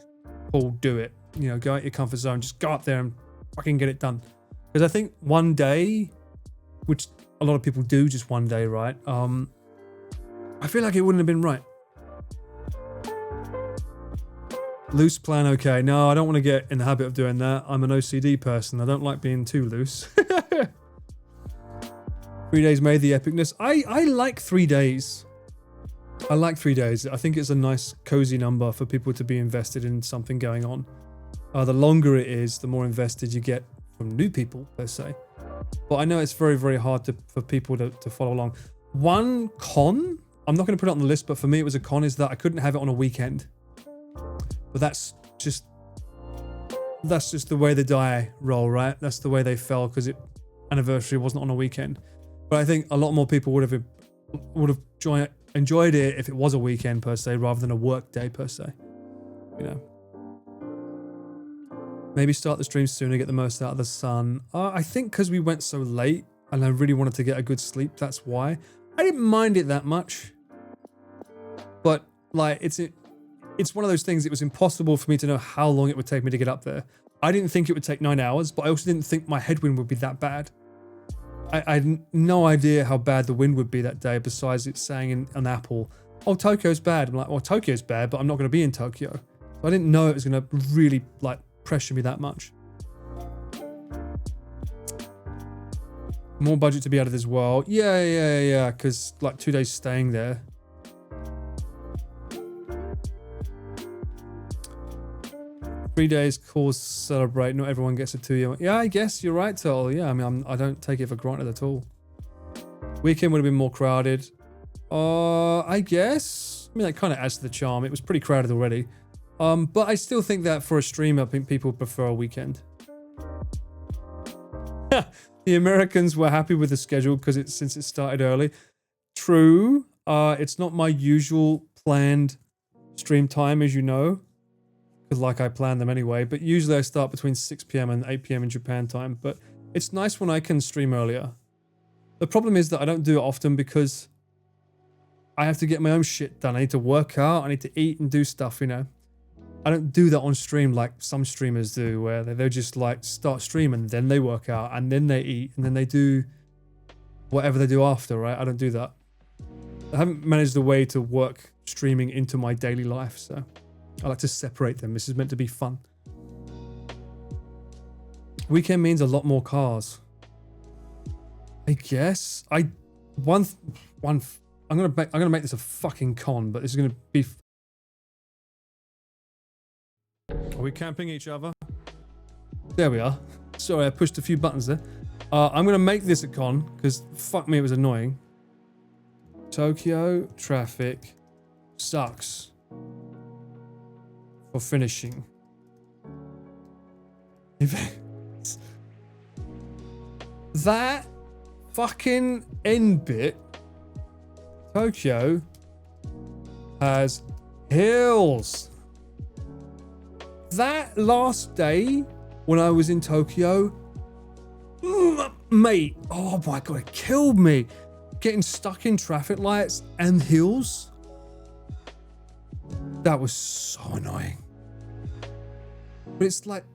S1: Paul, do it. You know, go out your comfort zone. Just go up there and fucking get it done. Because I think one day, which a lot of people do just one day, right? I feel like it wouldn't have been right. Loose plan, okay. No, I don't want to get in the habit of doing that. I'm an OCD person. I don't like being too loose. 3 days made the epicness. I like 3 days. I like 3 days. I think it's a nice, cozy number for people to be invested in something going on. The longer it is, the more invested you get from new people, let's say. But I know it's very, very hard for people to follow along. One con, I'm not going to put it on the list, but for me it was a con, is that I couldn't have it on a weekend. But that's just the way the die roll, right? That's the way they fell, because anniversary wasn't on a weekend. But I think a lot more people would have enjoyed it if it was a weekend per se, rather than a work day per se. You know. Maybe start the stream sooner, get the most out of the sun. I think because we went so late and I really wanted to get a good sleep, that's why. I didn't mind it that much. But like it's one of those things, it was impossible for me to know how long it would take me to get up there. I didn't think it would take 9 hours, but I also didn't think my headwind would be that bad. I had no idea how bad the wind would be that day, besides it saying in an Apple, oh, Tokyo's bad. I'm like, well, Tokyo's bad, but I'm not going to be in Tokyo. So I didn't know it was going to really like pressure me that much. More budget to be added as well. Yeah, because like 2 days staying there. 3 days cause celebrate. Not everyone gets it 2 year. Yeah, I guess you're right, Tol. Yeah, I mean, I don't take it for granted at all. Weekend would have been more crowded. I guess. I mean, that kind of adds to the charm. It was pretty crowded already. But I still think that for a streamer, I think people prefer a weekend. The Americans were happy with the schedule since it started early. True. It's not my usual planned stream time, as you know. Because like I plan them anyway, but usually I start between 6 p.m. and 8 p.m. in Japan time, but it's nice when I can stream earlier. The problem is that I don't do it often because I have to get my own shit done. I need to work out, I need to eat and do stuff, you know. I don't do that on stream like some streamers do, where they'll just like start streaming, then they work out, and then they eat, and then they do whatever they do after, right? I don't do that. I haven't managed a way to work streaming into my daily life, so I like to separate them. This is meant to be fun. Weekend means a lot more cars. I guess. I'm gonna make this a fucking con, but this is gonna be. Are we camping each other? There we are. Sorry, I pushed a few buttons there. I'm gonna make this a con because fuck me, it was annoying. Tokyo traffic sucks for finishing events. That fucking end bit. Tokyo has hills. That last day when I was in Tokyo, mate, oh my god, it killed me. Getting stuck in traffic lights and hills. That was so annoying. But it's like,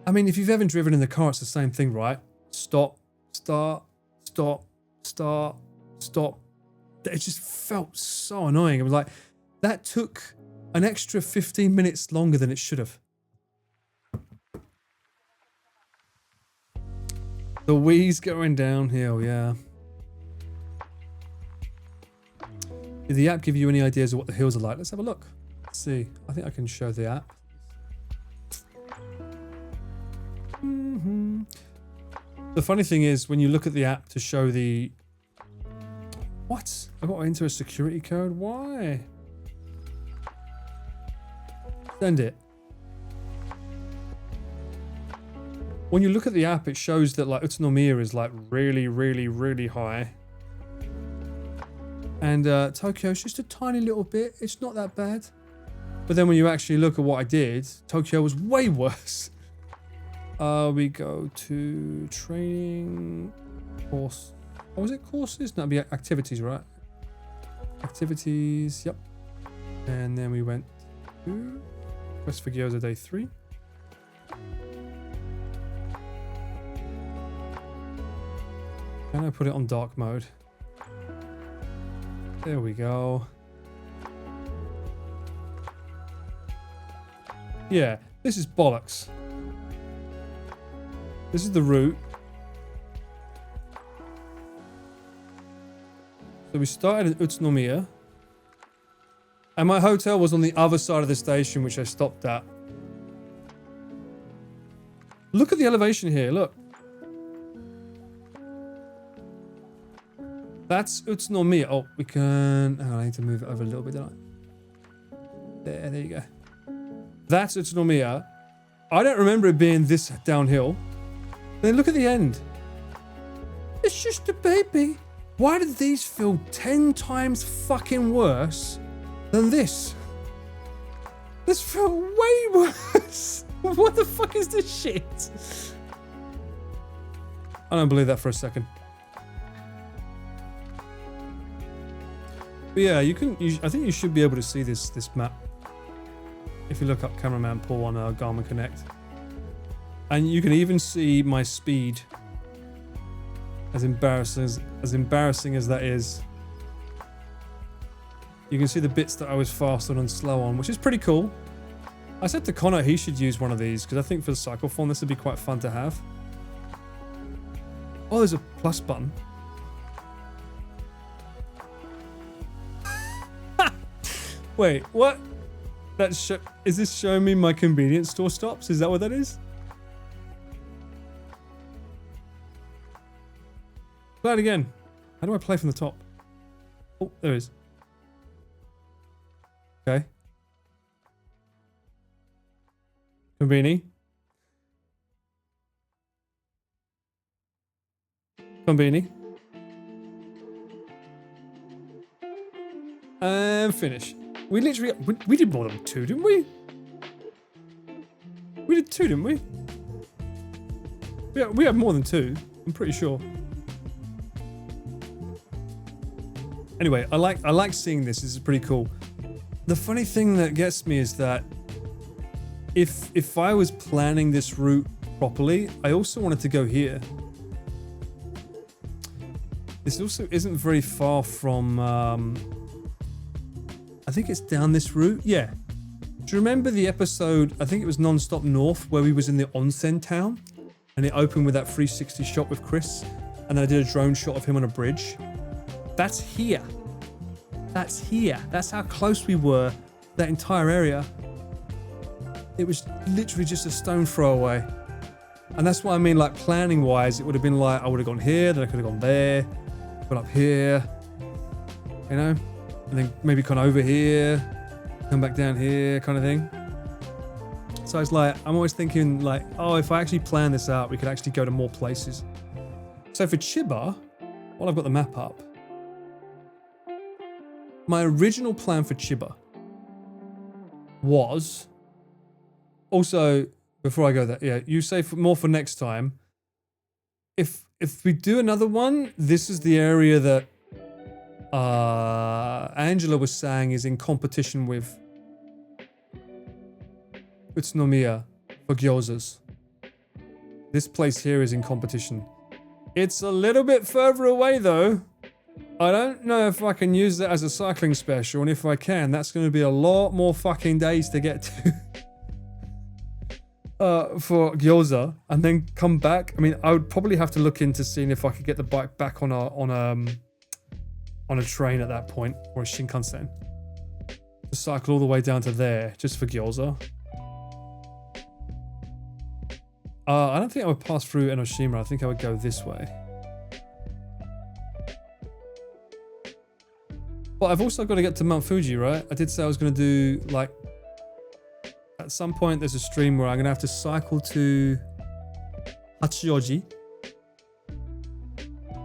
S1: I mean, if you've ever driven in the car, it's the same thing, right? Stop, start, stop, start, stop. It just felt so annoying. It was like, that took an extra 15 minutes longer than it should have. The Wii's going downhill, yeah. Did the app give you any ideas of what the hills are like? Let's have a look. Let's see. I think I can show the app. The funny thing is, when you look at the app to show the... What? I got into a security code? Why? Send it. When you look at the app, it shows that like Utsunomiya is like really, really, really high. And Tokyo's just a tiny little bit. It's not that bad. But then when you actually look at what I did, Tokyo was way worse. We go to training course. Oh, was it courses? That'd be activities, right? Activities, yep. And then we went to Quest for Gyoza Day 3. Can I put it on dark mode? There we go. Yeah, this is bollocks. This is the route. So we started at Utsunomiya. And my hotel was on the other side of the station, which I stopped at. Look at the elevation here, look. That's Utsunomiya. Oh, we can... Oh, I need to move it over a little bit, don't I? There you go. That's Utsunomiya. I don't remember it being this downhill. Then look at the end. It's just a baby. Why did these feel 10 times fucking worse than this? This felt way worse. What the fuck is this shit? I don't believe that for a second. But yeah, I think you should be able to see this map if you look up Cameraman Paul on Garmin Connect. And you can even see my speed. As embarrassing as that is. You can see the bits that I was fast on and slow on, which is pretty cool. I said to Connor he should use one of these, because I think for the cycle form this would be quite fun to have. Oh, there's a plus button. Wait, what? Is this showing me my convenience store stops? Is that what that is? Play it again. How do I play from the top? Oh, there it is. Okay. Conveni. Conveni. And finish. We literally... We did more than 2, didn't we? We did 2, didn't we? We had more than 2. I'm pretty sure. Anyway, I like seeing this. This is pretty cool. The funny thing that gets me is that if I was planning this route properly, I also wanted to go here. This also isn't very far from, I think it's down this route. Yeah. Do you remember the episode, I think it was Non-Stop North, where we was in the onsen town and it opened with that 360 shot with Chris and then I did a drone shot of him on a bridge? That's here. That's here. That's how close we were, that entire area. It was literally just a stone throw away. And that's what I mean, like planning wise, it would have been like, I would have gone here, then I could have gone there, gone up here, you know, and then maybe gone over here, come back down here kind of thing. So it's like, I'm always thinking like, oh, if I actually plan this out, we could actually go to more places. So for Chiba, while I've got the map up, my original plan for Chiba was also, before I go there, yeah, you say more for next time. If we do another one, this is the area that Angela was saying is in competition with Utsunomiya for gyozas. This place here is in competition. It's a little bit further away though. I don't know if I can use that as a cycling special, and if I can, that's going to be a lot more fucking days to get to. For gyoza, and then come back. I mean, I would probably have to look into seeing if I could get the bike back on a train at that point, or a Shinkansen. To cycle all the way down to there just for gyoza. I don't think I would pass through Enoshima. I think I would go this way. But I've also got to get to Mount Fuji, right? I did say I was going to do like. At some point, there's a stream where I'm going to have to cycle to Hachioji.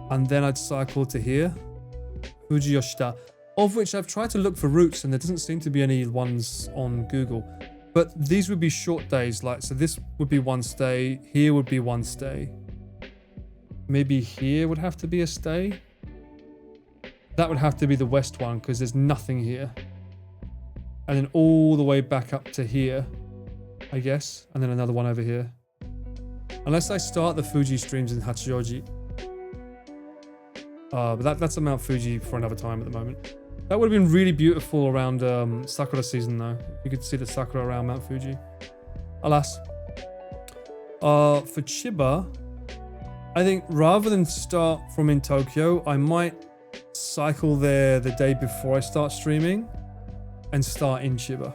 S1: And then I'd cycle to here. Fujiyoshita. Of which I've tried to look for routes and there doesn't seem to be any ones on Google. But these would be short days. Like, so this would be one stay. Here would be one stay. Maybe here would have to be a stay. That would have to be the west one because there's nothing here. And then all the way back up to here, I guess. And then another one over here. Unless I start the Fuji streams in Hachioji. But that's a Mount Fuji for another time at the moment. That would have been really beautiful around Sakura season though. You could see the Sakura around Mount Fuji. Alas. For Chiba, I think rather than start from in Tokyo, I might cycle there the day before I start streaming. And start in Chiba.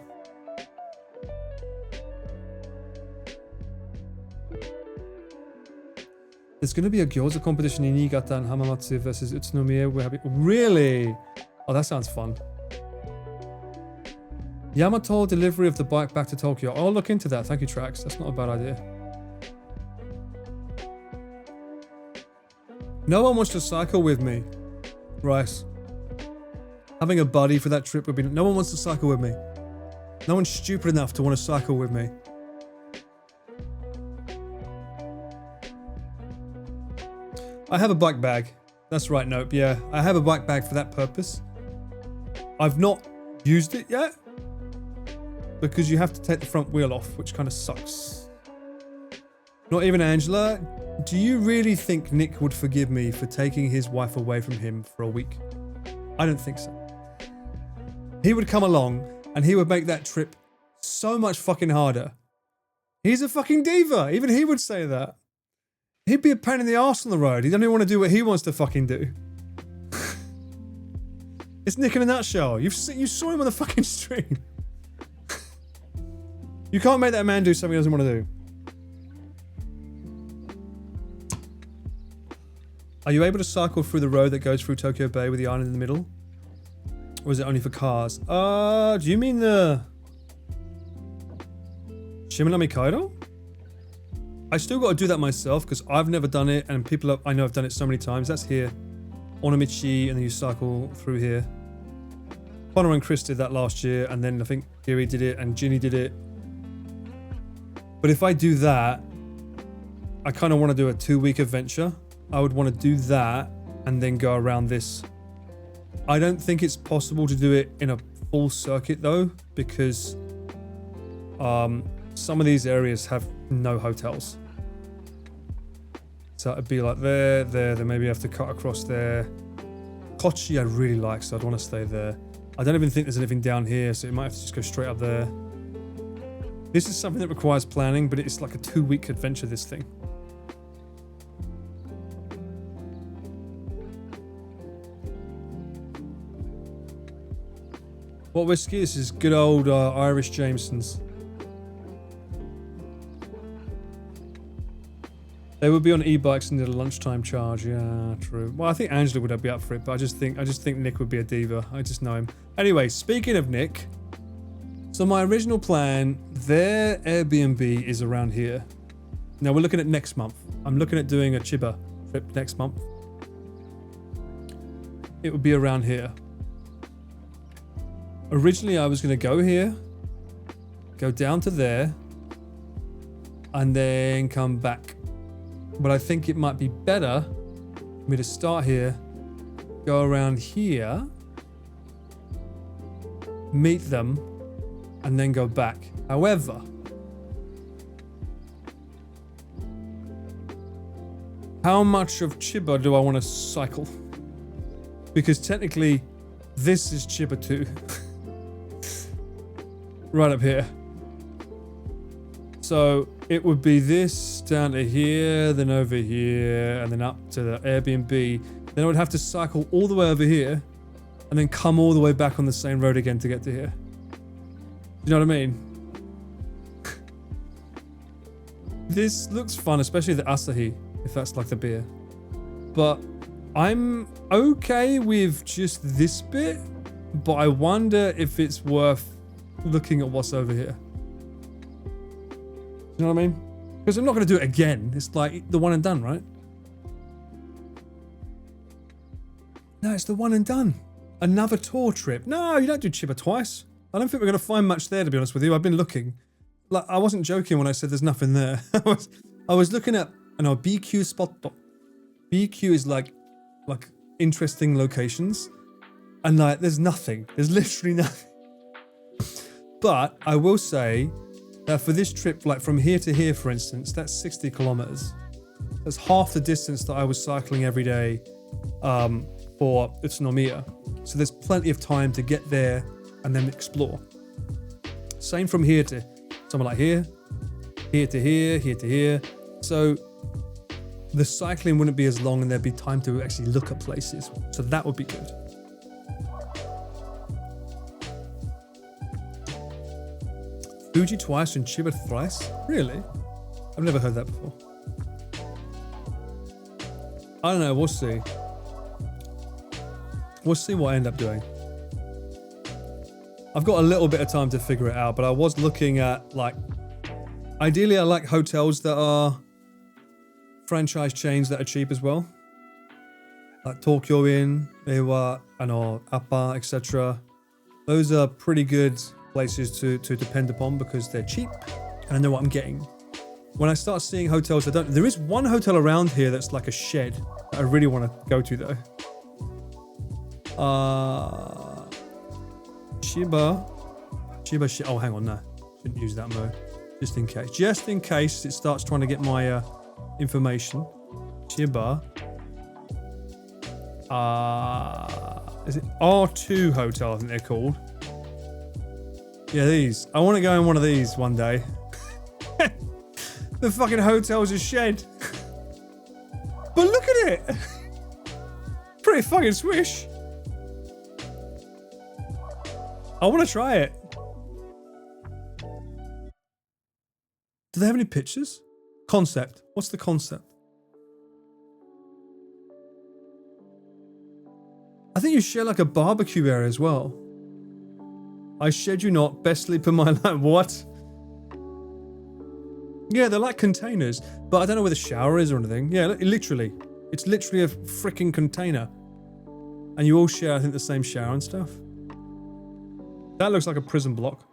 S1: There's going to be a gyoza competition in Niigata and Hamamatsu versus Utsunomiya. Really? Oh, that sounds fun. Yamato delivery of the bike back to Tokyo. I'll look into that. Thank you, Trax. That's not a bad idea. No one wants to cycle with me. Rice. Having a buddy for that trip would be... No one wants to cycle with me. No one's stupid enough to want to cycle with me. I have a bike bag. That's right, Nope. Yeah, I have a bike bag for that purpose. I've not used it yet. Because you have to take the front wheel off, which kind of sucks. Not even Angela. Do you really think Nick would forgive me for taking his wife away from him for a week? I don't think so. He would come along and he would make that trip so much fucking harder. He's a fucking diva. Even he would say that. He'd be a pain in the arse on the road. He doesn't even want to do what he wants to fucking do. It's Nick in a nutshell. You saw him on the fucking stream. You can't make that man do something he doesn't want to do. Are you able to cycle through the road that goes through Tokyo Bay with the island in the middle? Or is it only for cars? Do you mean the... Shimanami Kaido? I still got to do that myself because I've never done it and people I know have done it so many times. That's here. Onomichi, and then you cycle through here. Connor and Chris did that last year, and then I think Giri did it and Ginny did it. But if I do that, I kind of want to do a 2-week adventure. I would want to do that and then go around this. I don't think it's possible to do it in a full circuit though, because some of these areas have no hotels. So it'd be like there, then maybe I have to cut across there. Kochi I really like, so I'd want to stay there. I don't even think there's anything down here, so it might have to just go straight up there. This is something that requires planning, but it's like a 2-week adventure, this thing. What whiskey? This is good old Irish Jamesons. They would be on e-bikes and did a lunchtime charge. Yeah, true. Well, I think Angela would be up for it, but I just think Nick would be a diva. I just know him. Anyway, speaking of Nick, so my original plan, their Airbnb is around here. Now we're looking at next month. I'm looking at doing a Chiba trip next month. It would be around here. Originally, I was going to go here, go down to there, and then come back. But I think it might be better for me to start here, go around here, meet them, and then go back. However, how much of Chiba do I want to cycle? Because technically, this is Chiba 2. Right up here. So it would be this down to here, then over here, and then up to the Airbnb. Then I would have to cycle all the way over here, and then come all the way back on the same road again to get to here. You know what I mean? This looks fun, especially the Asahi, if that's like the beer. But I'm okay with just this bit, but I wonder if it's worth looking at what's over here. You know what I mean? Because I'm not going to do it again. It's like the one and done, right? No, it's the one and done. Another tour trip. No, you don't do Chiba twice. I don't think we're going to find much there, to be honest with you. I've been looking. Like, I wasn't joking when I said there's nothing there. I was looking at BQ spot. BQ is like interesting locations. And like, there's nothing. There's literally nothing. But I will say that for this trip, like from here to here, for instance, that's 60 kilometers. That's half the distance that I was cycling every day for Utsunomiya. So there's plenty of time to get there and then explore. Same from here to somewhere like here, here to here, here to here. So the cycling wouldn't be as long and there'd be time to actually look at places. So that would be good. Fuji twice and Chiba thrice? Really? I've never heard that before. I don't know, we'll see. We'll see what I end up doing. I've got a little bit of time to figure it out, but I was looking at, like, ideally I like hotels that are franchise chains that are cheap as well. Like Tokyo Inn, Reiwa, Appa, etc. Those are pretty good places to depend upon because they're cheap and I know what I'm getting. When I start seeing hotels, there is one hotel around here that's like a shed that I really want to go to though. Chiba, oh hang on, no, shouldn't use that mode, just in case it starts trying to get my information. Chiba, is it R2 Hotel, I think they're called. Yeah, these. I want to go in one of these one day. The fucking hotel's a shed. But look at it. Pretty fucking swish. I want to try it. Do they have any pictures? Concept. What's the concept? I think you share like a barbecue area as well. I shed you not, best sleep in my life. What? Yeah, they're like containers, but I don't know where the shower is or anything. Yeah, literally. It's literally a freaking container. And you all share, I think, the same shower and stuff. That looks like a prison block.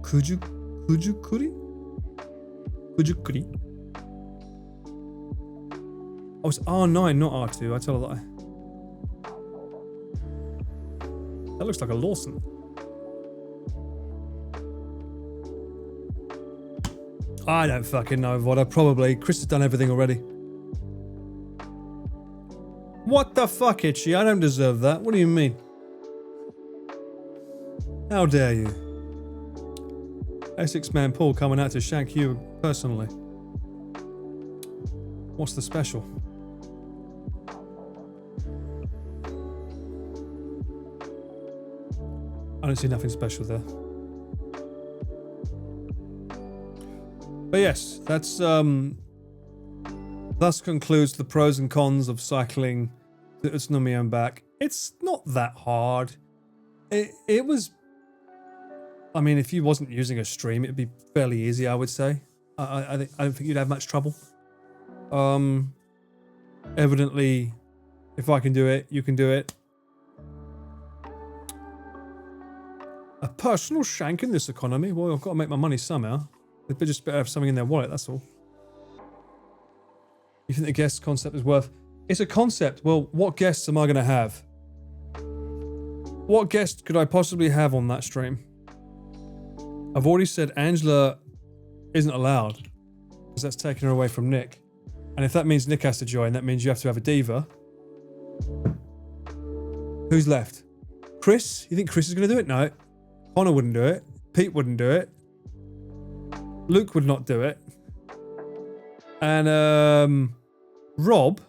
S1: Kujukuri? Oh, it's R9, not R2. I tell a lie. That looks like a Lawson. I don't fucking know, Voda. Probably. Chris has done everything already. What the fuck, Itchy? I don't deserve that. What do you mean? How dare you? Essex man Paul coming out to shank you personally. What's the special? I don't see nothing special there. But yes, that's thus concludes the pros and cons of cycling to Utsunomiya and back. It's not that hard. It was, I mean, if you wasn't using a stream, it'd be fairly easy, I would say. I don't think you'd have much trouble. Evidently, if I can do it, you can do it. A personal shank in this economy? Well, I've got to make my money somehow. They'd just better have something in their wallet, that's all. You think the guest concept is worth... It's a concept. Well, what guests am I going to have? What guest could I possibly have on that stream? I've already said Angela isn't allowed, because that's taking her away from Nick. And if that means Nick has to join, that means you have to have a diva. Who's left? Chris? You think Chris is going to do it? No. Connor wouldn't do it. Pete wouldn't do it. Luke would not do it. And Rob,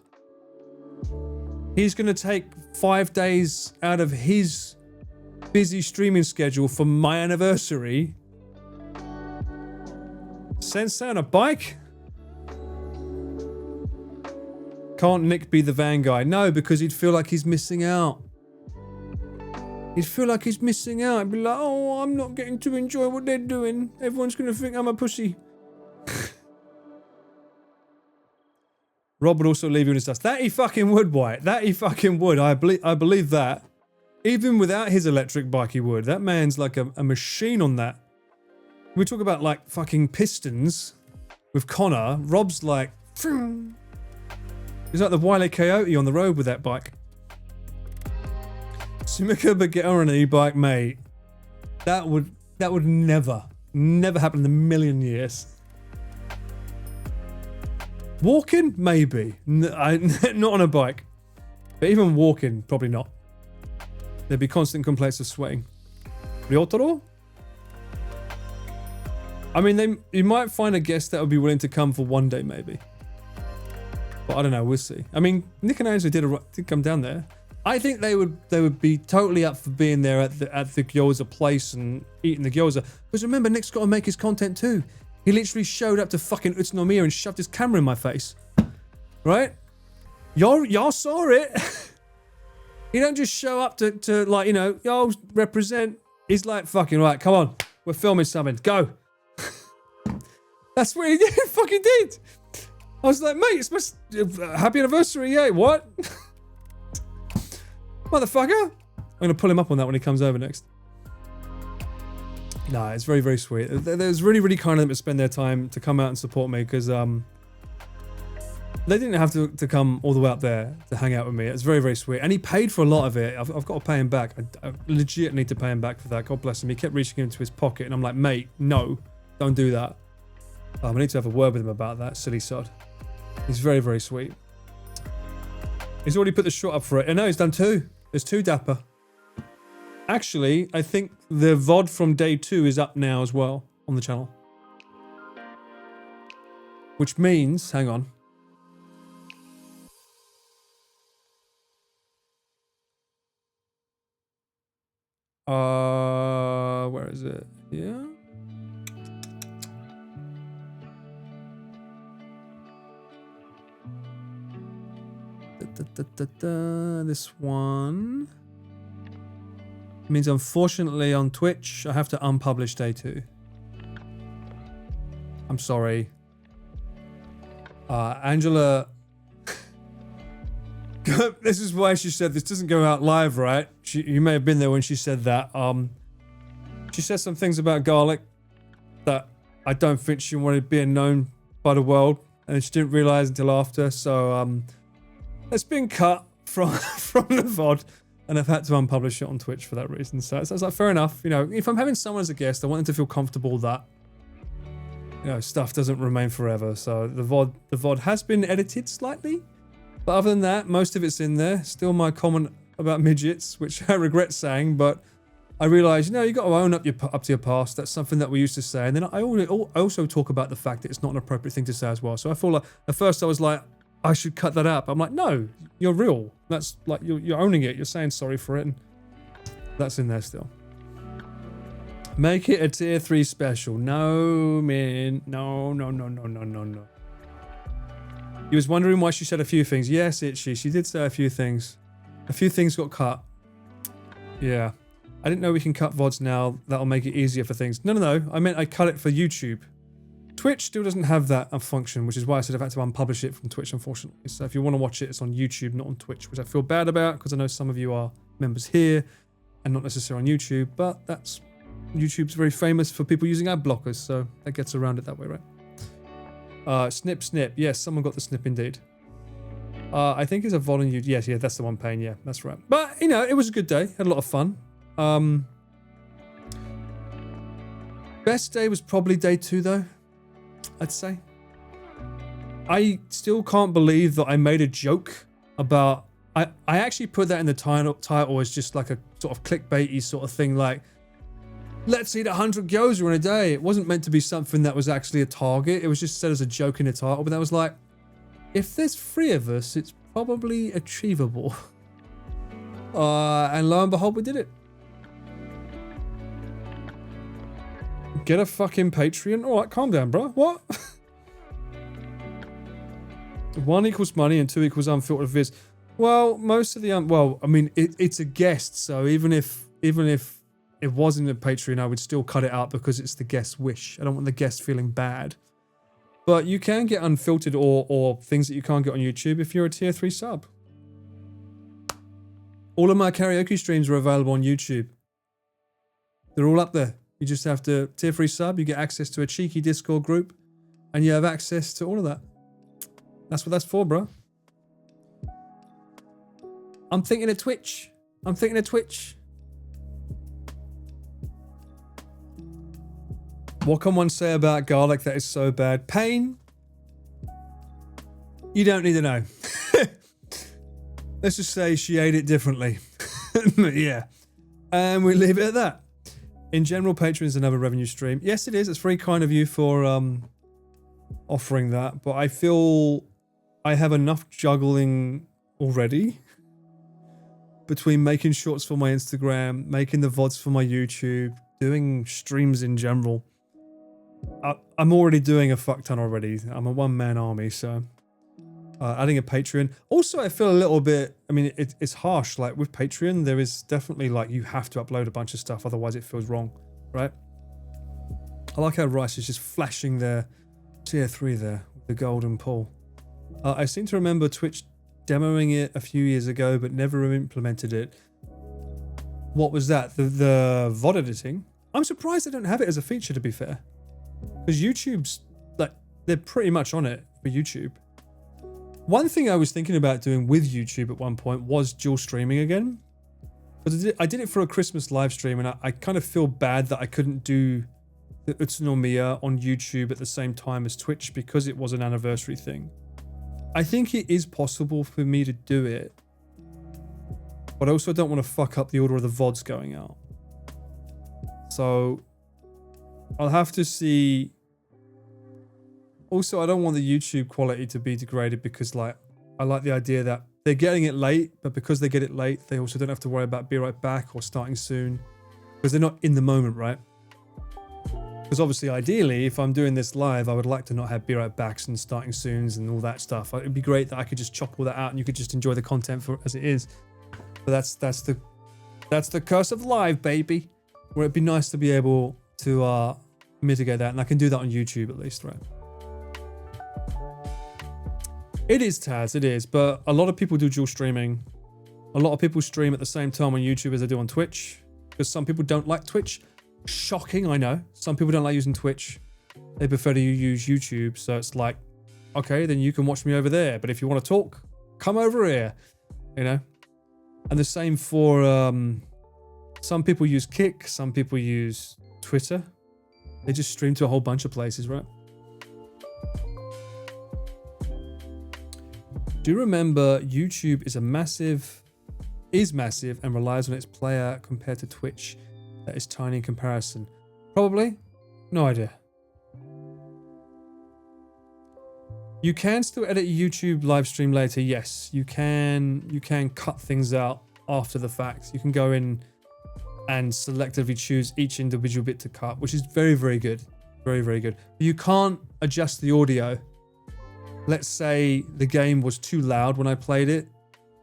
S1: he's going to take 5 days out of his busy streaming schedule for my anniversary. Sensei on a bike? Can't Nick be the van guy? No, because he'd feel like he's missing out. He'd feel like he's missing out. He'd be like, oh, I'm not getting to enjoy what they're doing. Everyone's going to think I'm a pussy. Rob would also leave you in his dust. That he fucking would, White. That he fucking would. I believe that. Even without his electric bike, he would. That man's like a machine on that. We talk about like fucking pistons with Connor. Rob's like... He's like the Wile E. Coyote on the road with that bike. Sumika but on an e-bike, mate. That would never happen in a million years. Walking? Maybe. Not on a bike. But even walking, probably not. There'd be constant complaints of sweating. Ryotaro? I mean, you might find a guest that would be willing to come for one day, maybe. But I don't know, we'll see. I mean, Nick and Angela did come down there. I think they would be totally up for being there at the gyoza place and eating the gyoza. Because remember, Nick's got to make his content too. He literally showed up to fucking Utsunomiya and shoved his camera in my face. Right? Y'all saw it. He don't just show up to like, you know, y'all represent. He's like, fucking right, come on. We're filming something. Go. That's what he did. Fucking did. I was like, mate, it's my happy anniversary, yeah, what? Motherfucker. I'm going to pull him up on that when he comes over next. Nah, it's very, very sweet. It was really, really kind of them to spend their time to come out and support me because they didn't have to come all the way up there to hang out with me. It's very, very sweet. And he paid for a lot of it. I've got to pay him back. I legit need to pay him back for that. God bless him. He kept reaching into his pocket and I'm like, mate, no, don't do that. I need to have a word with him about that, silly sod. He's very, very sweet. He's already put the shot up for it. I know he's done 2. There's 2 Dapper. Actually, I think the VOD from day 2 is up now as well on the channel. Which means, hang on. Where is it? Yeah. This one means unfortunately on Twitch I have to unpublish day 2. I'm sorry. Angela this is why she said this doesn't go out live, right? You may have been there when she said that. She said some things about garlic that I don't think she wanted being known by the world, and she didn't realize until after, so it's been cut from the VOD, and I've had to unpublish it on Twitch for that reason. So it's like, fair enough. You know, if I'm having someone as a guest, I want them to feel comfortable that you know, stuff doesn't remain forever. So the VOD has been edited slightly, but other than that, most of it's in there. Still my comment about midgets, which I regret saying, but I realised, you know, you got to own up to your past. That's something that we used to say. And then I also talk about the fact that it's not an appropriate thing to say as well. So I feel like at first I was like, I should cut that out. I'm like, no, you're real. That's like you're owning it. You're saying sorry for it, and that's in there still. Make it a tier 3 special. No, man. No. He was wondering why she said a few things. Yes, Itchy. She did say a few things. A few things got cut. Yeah. I didn't know we can cut VODs now. That'll make it easier for things. No. I meant I cut it for YouTube. Twitch still doesn't have that function, which is why I said I've had to unpublish it from Twitch, unfortunately. So if you want to watch it, it's on YouTube, not on Twitch, which I feel bad about because I know some of you are members here and not necessarily on YouTube, but YouTube's very famous for people using ad blockers, so that gets around it that way, right? Snip. Yes, someone got the snip indeed. I think it's a VOD on YouTube. Yes, that's the one paying. Yeah, that's right. But, you know, it was a good day. Had a lot of fun. Best day was probably day 2, though, I'd say. I still can't believe that I made a joke about... I actually put that in the title as just like a sort of clickbaity sort of thing, like, let's eat 100 gyoza in a day. It wasn't meant to be something that was actually a target. It was just said as a joke in the title, but that was like, if there's 3 of us, it's probably achievable. And lo and behold, we did it. Get a fucking Patreon. All right, calm down, bro. What? 1 equals money and 2 equals unfiltered viz. Well, most of the well, I mean, it's a guest, so even if it wasn't a Patreon, I would still cut it out because it's the guest's wish. I don't want the guest feeling bad. But you can get unfiltered or things that you can't get on YouTube if you're a tier 3 sub. All of my karaoke streams are available on YouTube. They're all up there. You just have to tier 3 sub, you get access to a cheeky Discord group, and you have access to all of that. That's what that's for, bro. I'm thinking of Twitch. What can one say about garlic that is so bad? Pain? You don't need to know. Let's just say she ate it differently. Yeah. And we leave it at that. In general, Patreon is another revenue stream. Yes, it is. It's very kind of you for offering that. But I feel I have enough juggling already between making shorts for my Instagram, making the VODs for my YouTube, doing streams in general. I'm already doing a fuck ton already. I'm a one-man army, so adding a Patreon. Also, I feel a little bit, I mean, it's harsh. Like with Patreon, there is definitely like you have to upload a bunch of stuff, otherwise it feels wrong, right? I like how Rice is just flashing their tier 3 there with the golden pool. I seem to remember Twitch demoing it a few years ago, but never implemented it. What was that? The VOD editing? I'm surprised they don't have it as a feature, to be fair. Because YouTube's, like, they're pretty much on it for YouTube. One thing I was thinking about doing with YouTube at one point was dual streaming again. But I did it for a Christmas live stream, and I kind of feel bad that I couldn't do the Utsunomiya on YouTube at the same time as Twitch because it was an anniversary thing. I think it is possible for me to do it, but I also don't want to fuck up the order of the VODs going out. So I'll have to see. Also, I don't want the YouTube quality to be degraded because, like, I like the idea that they're getting it late, but because they get it late, they also don't have to worry about be right back or starting soon because they're not in the moment, right? Because obviously, ideally, if I'm doing this live, I would like to not have be right backs and starting soons and all that stuff. It'd be great that I could just chop all that out and you could just enjoy the content for as it is. But that's the curse of live, baby. Where it'd be nice to be able to mitigate that, and I can do that on YouTube at least, right? It is, Taz, it is. But a lot of people do dual streaming. A lot of people stream at the same time on YouTube as they do on Twitch, because some people don't like Twitch. Shocking, I know. Some people don't like using Twitch. They prefer to use YouTube. So it's like, okay, then you can watch me over there. But if you want to talk, come over here. You know? And the same for some people use Kick. Some people use Twitter. They just stream to a whole bunch of places, right? Do remember YouTube is massive and relies on its player compared to Twitch. That is tiny in comparison. Probably. No idea. You can still edit a YouTube live stream later. Yes, you can. You can cut things out after the fact. You can go in and selectively choose each individual bit to cut, which is very, very good. Very, very good. But you can't adjust the audio. Let's say the game was too loud when I played it,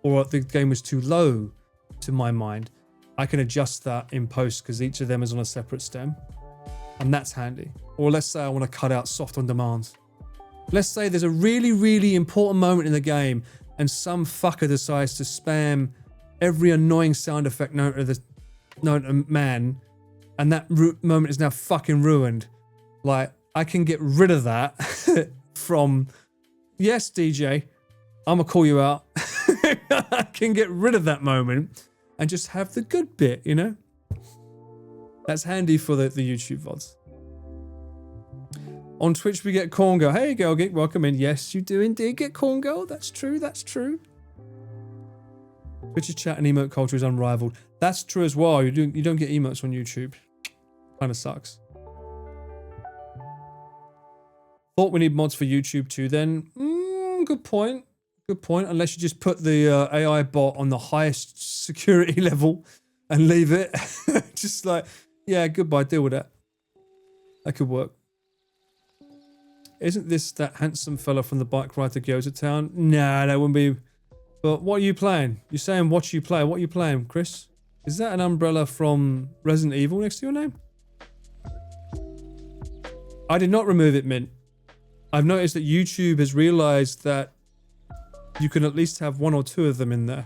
S1: or the game was too low to my mind. I can adjust that in post because each of them is on a separate stem, and that's handy. Or let's say I want to cut out soft on demand. Let's say there's a really, really important moment in the game and some fucker decides to spam every annoying sound effect known to man, and that moment is now fucking ruined. Like, I can get rid of that from, yes, DJ, I'm gonna call you out. I can get rid of that moment and just have the good bit, you know? That's handy for the YouTube VODs. On Twitch, we get Corn Girl. Hey, Girl Geek, welcome in. Yes, you do indeed get Corn Girl. That's true, that's true. Twitch's chat and emote culture is unrivaled. That's true as well. You don't get emotes on YouTube. Kind of sucks. Thought we need mods for YouTube too then. Good point. Good point. Unless you just put the AI bot on the highest security level and leave it. Just like, yeah, goodbye, deal with that. That could work. Isn't this that handsome fella from the bike ride to Gyoza Town? Nah, that wouldn't be. But what are you playing? You're saying what you play. What are you playing, Chris? Is that an umbrella from Resident Evil next to your name? I did not remove it, Mint. I've noticed that YouTube has realized that you can at least have one or two of them in there.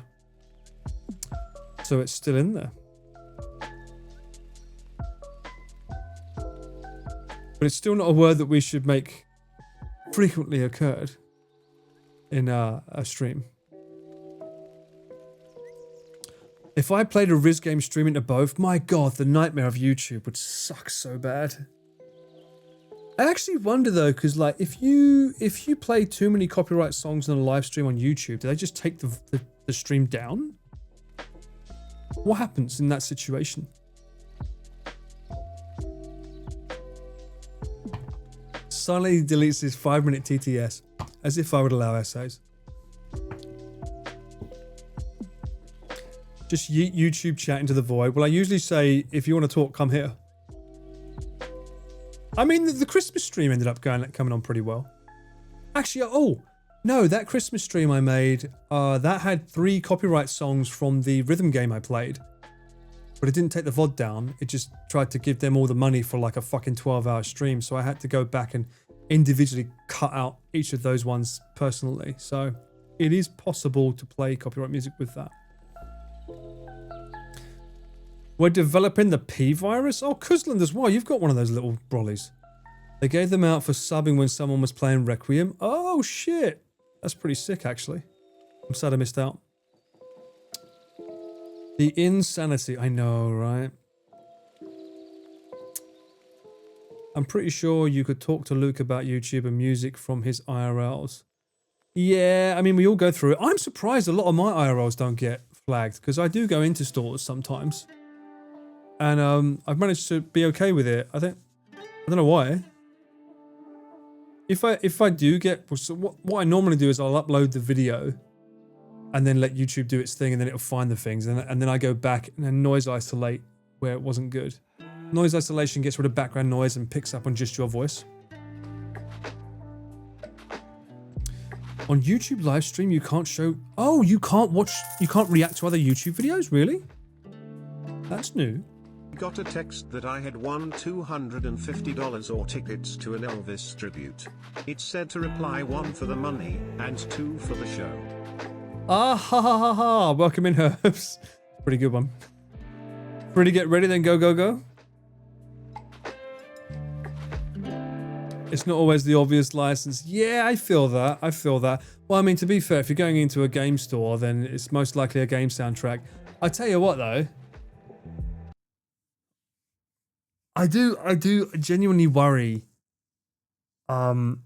S1: So it's still in there. But it's still not a word that we should make frequently occurred in a stream. If I played a Riz game streaming to both, my god, the nightmare of YouTube would suck so bad. I actually wonder though, because like if you play too many copyright songs in a live stream on YouTube, do they just take the stream down? What happens in that situation? Silently deletes his 5-minute TTS, as if I would allow essays. Just yeet YouTube chat into the void. Well, I usually say, if you want to talk, come here. I mean, the Christmas stream ended up coming on pretty well. Actually, oh, no, that Christmas stream I made, that had 3 copyright songs from the rhythm game I played. But it didn't take the VOD down. It just tried to give them all the money for like a fucking 12-hour stream. So I had to go back and individually cut out each of those ones personally. So it is possible to play copyright music with that. We're developing the P virus? Oh, Kuzland as well. You've got one of those little brollies. They gave them out for subbing when someone was playing Requiem. Oh, shit. That's pretty sick, actually. I'm sad I missed out. The insanity. I know, right? I'm pretty sure you could talk to Luke about YouTube and music from his IRLs. Yeah, I mean, we all go through it. I'm surprised a lot of my IRLs don't get flagged, because I do go into stores sometimes. And I've managed to be okay with it. I don't know why. If I do get... So what I normally do is I'll upload the video and then let YouTube do its thing, and then it'll find the things, and then I go back and then noise isolate where it wasn't good. Noise isolation gets rid of background noise and picks up on just your voice. On YouTube live stream, you can't show... Oh, you can't react to other YouTube videos? Really? That's new.
S2: Got a text that I had won $250 or tickets to an Elvis tribute. It said to reply 1 for the money and 2 for the show.
S1: Ah ha ha ha ha. Welcome in, Herbs. Pretty good one. Ready, get ready, then go, go, go. It's not always the obvious license. Yeah, I feel that. I feel that. Well, I mean, to be fair, if you're going into a game store, then it's most likely a game soundtrack. I tell you what, though. I do genuinely worry. For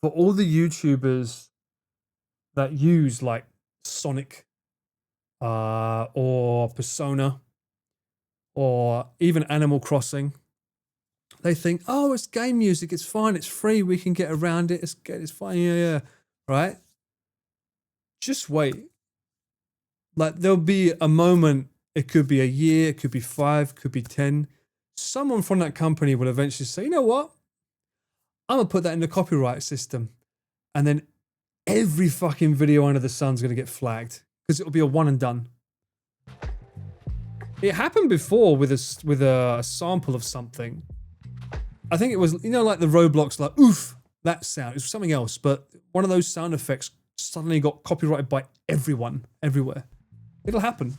S1: all the YouTubers that use like Sonic or Persona or even Animal Crossing, they think, oh, it's game music, it's fine, it's free, we can get around it, it's fine, yeah, right? Just wait. Like, there'll be a moment, it could be a year, it could be 5, could be 10. Someone from that company will eventually say, you know what? I'm going to put that in the copyright system. And then every fucking video under the sun's going to get flagged because it'll be a one and done. It happened before with a sample of something. I think it was, you know, like the Roblox, like, oof, that sound. It was something else, but one of those sound effects suddenly got copyrighted by everyone, everywhere. It'll happen.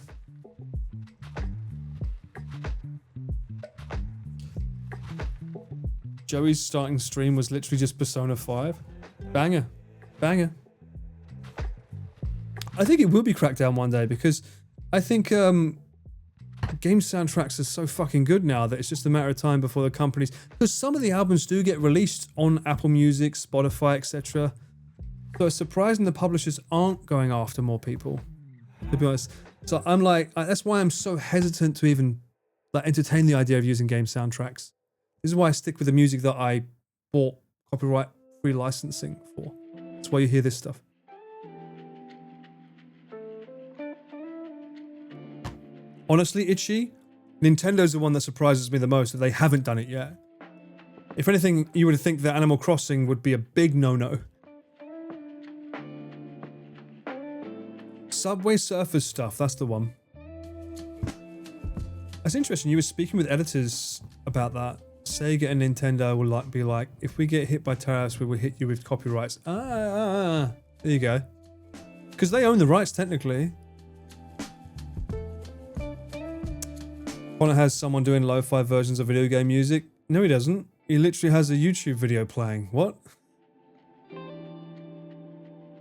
S1: Joey's starting stream was literally just Persona 5. Banger. Banger. I think it will be cracked down one day because I think game soundtracks are so fucking good now that it's just a matter of time before the companies... Because some of the albums do get released on Apple Music, Spotify, etc. So it's surprising the publishers aren't going after more people, to be honest. So I'm like... That's why I'm so hesitant to even like entertain the idea of using game soundtracks. This is why I stick with the music that I bought copyright-free licensing for. That's why you hear this stuff. Honestly, Itchy, Nintendo's the one that surprises me the most that they haven't done it yet. If anything, you would think that Animal Crossing would be a big no-no. Subway Surfers stuff, that's the one. That's interesting, you were speaking with editors about that. Sega and Nintendo will be like, if we get hit by tariffs, we will hit you with copyrights. There you go. Because they own the rights, technically. Connor has someone doing lo-fi versions of video game music. No, he doesn't. He literally has a YouTube video playing. What?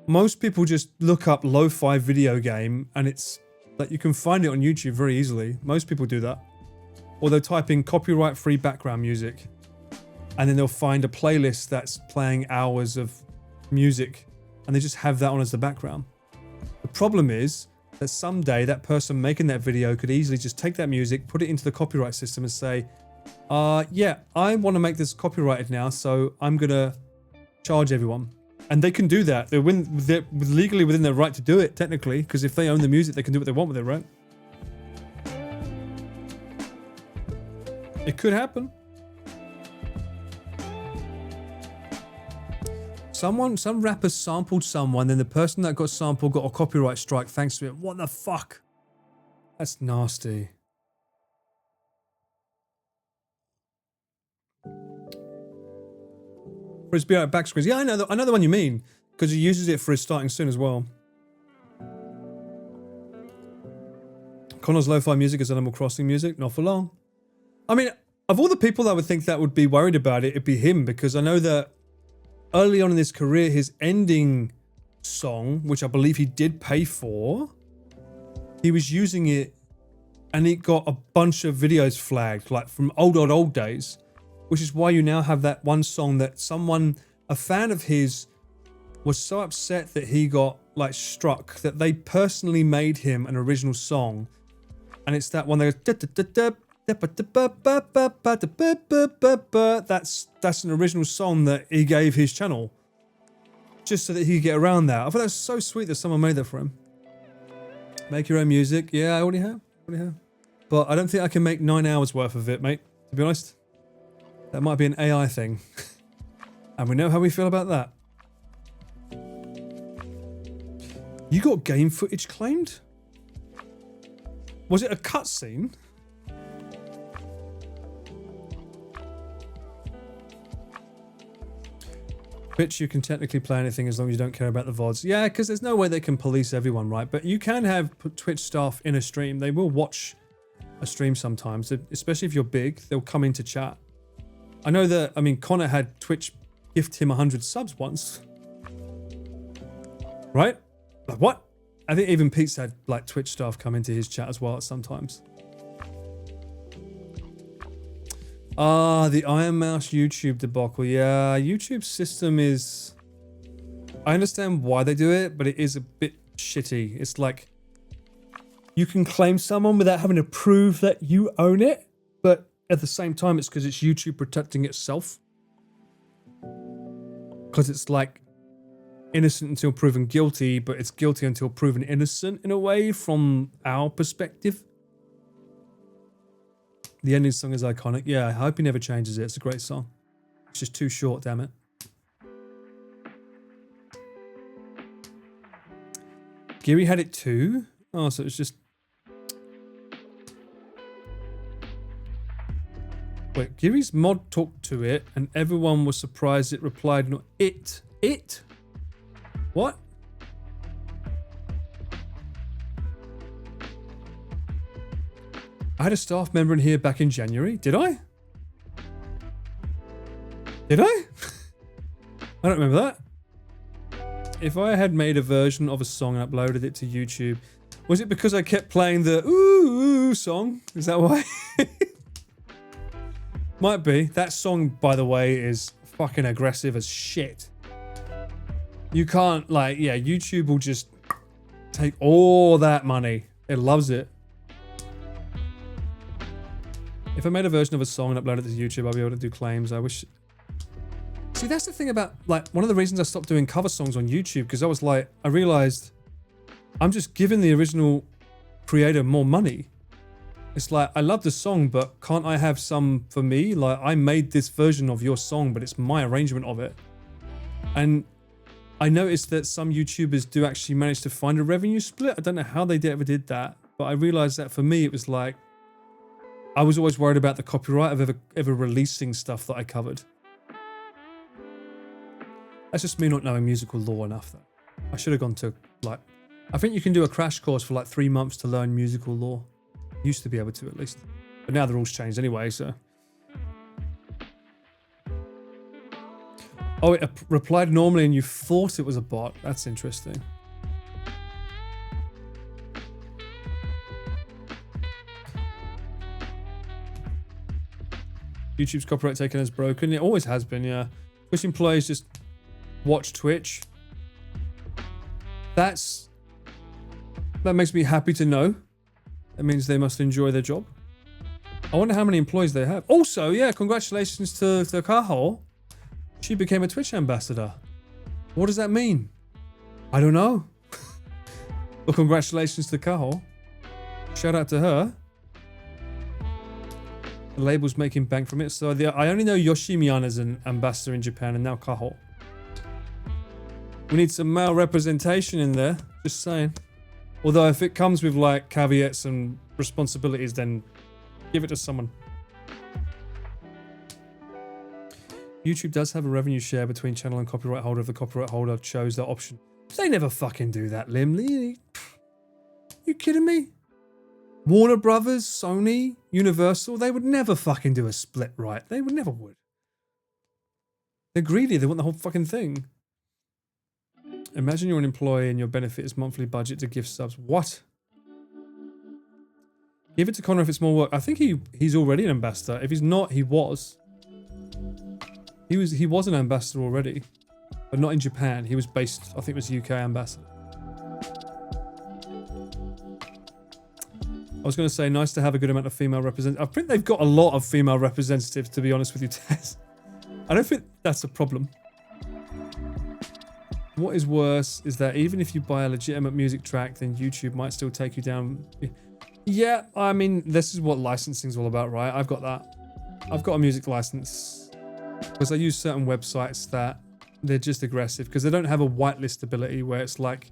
S1: Most people just look up lo-fi video game and it's like you can find it on YouTube very easily. Most people do that. Or they'll type in copyright-free background music and then they'll find a playlist that's playing hours of music and they just have that on as the background. The problem is that someday that person making that video could easily just take that music, put it into the copyright system and say, yeah, I want to make this copyrighted now, so I'm going to charge everyone. And they can do that. They're legally within their right to do it, technically, because if they own the music, they can do what they want with it, right? It could happen. Some rapper sampled someone, then the person that got sampled got a copyright strike thanks to it. What the fuck? That's nasty. For his be out back screens. Yeah, I know the one you mean, because he uses it for his starting soon as well. Connor's lo-fi music is Animal Crossing music, not for long. I mean, of all the people that would think that would be worried about it, it'd be him, because I know that early on in his career, his ending song, which I believe he did pay for, he was using it and it got a bunch of videos flagged, like from old days, which is why you now have that one song that a fan of his was so upset that he got like struck that they personally made him an original song. And it's that one that goes, that's an original song that he gave his channel just so that he could get around that. I thought that's so sweet that someone made that for him. Make your own music. Yeah, I already have. But I don't think I can make 9 hours worth of it, mate, to be honest. That might be an AI thing. And we know how we feel about that. You got game footage claimed? Was it a cutscene? Twitch, you can technically play anything as long as you don't care about the VODs. Yeah, because there's no way they can police everyone, right? But you can have Twitch staff in a stream. They will watch a stream sometimes, especially if you're big. They'll come in to chat. I know that, I mean, Connor had Twitch gift him 100 subs once. Right? Like, what? I think even Pete's had, like, Twitch staff come into his chat as well sometimes. The Iron Mouse YouTube debacle. Yeah, YouTube's system is I understand why they do it, but it is a bit shitty. It's like you can claim someone without having to prove that you own it, but at the same time, it's because it's YouTube protecting itself. Because it's like innocent until proven guilty, but it's guilty until proven innocent in a way from our perspective. The ending song is iconic. Yeah, I hope he never changes it. It's a great song. It's just too short, damn it. Geary had it too? Oh, so it's just... Wait, Geary's mod talked to it and everyone was surprised it replied not it. It? What? I had a staff member in here back in January. Did I? Did I? I don't remember that. If I had made a version of a song and uploaded it to YouTube, was it because I kept playing the ooh song? Is that why? Might be. That song, by the way, is fucking aggressive as shit. You can't, like, yeah, YouTube will just take all that money. It loves it. If I made a version of a song and uploaded it to YouTube, I'll be able to do claims. I wish... See, that's the thing about, like, one of the reasons I stopped doing cover songs on YouTube, because I was like, I realized I'm just giving the original creator more money. It's like, I love the song, but can't I have some for me? Like, I made this version of your song, but it's my arrangement of it. And I noticed that some YouTubers do actually manage to find a revenue split. I don't know how they ever did that, but I realized that for me, it was like, I was always worried about the copyright of ever releasing stuff that I covered. That's just me not knowing musical law enough, though. I should have gone to, like, I think you can do a crash course for like 3 months to learn musical law. Used to be able to, at least. But now the rules changed anyway, so. Oh, it replied normally and you thought it was a bot. That's interesting. YouTube's copyright taken as broken. It always has been, yeah. Twitch employees just watch Twitch. That makes me happy to know. That means they must enjoy their job. I wonder how many employees they have. Also, yeah, congratulations to Kahol. She became a Twitch ambassador. What does that mean? I don't know. Well, congratulations to Kahol. Shout out to her. The label's making bank from it. So I only know Yoshimiyan as an ambassador in Japan and now Kahol. We need some male representation in there. Just saying. Although if it comes with like caveats and responsibilities, then give it to someone. YouTube does have a revenue share between channel and copyright holder if the copyright holder chose that option. They never fucking do that, Lim. You kidding me? Warner Brothers, Sony, Universal, they would never fucking do a split right. They would never would. They're greedy. They want the whole fucking thing. Imagine you're an employee and your benefit is monthly budget to gift subs. What? Give it to Connor if it's more work. I think he's already an ambassador. If he's not, he was. He was an ambassador already, but not in Japan. He was based, I think it was UK ambassador. I was going to say, nice to have a good amount of female representatives. I think they've got a lot of female representatives, to be honest with you, Tess. I don't think that's a problem. What is worse is that even if you buy a legitimate music track, then YouTube might still take you down. Yeah, I mean, this is what licensing is all about, right? I've got that. I've got a music license because I use certain websites that they're just aggressive because they don't have a whitelist ability where it's like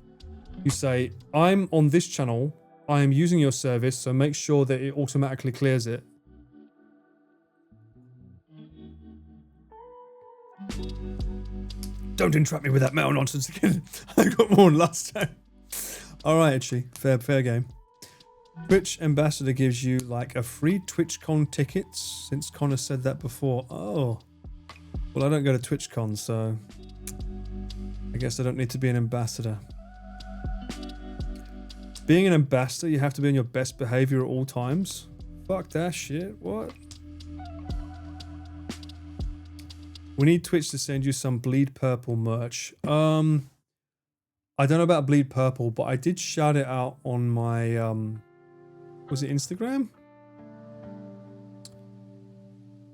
S1: you say, I'm on this channel, I am using your service, so make sure that it automatically clears it. Don't entrap me with that metal nonsense again. I got more than last time. Alright, Itchy. Fair game. Twitch ambassador gives you like a free TwitchCon tickets, since Connor said that before. Oh. Well, I don't go to TwitchCon, so I guess I don't need to be an ambassador. Being an ambassador, you have to be on your best behavior at all times. Fuck that shit. What? We need Twitch to send you some Bleed Purple merch. I don't know about Bleed Purple, but I did shout it out on my, was it Instagram?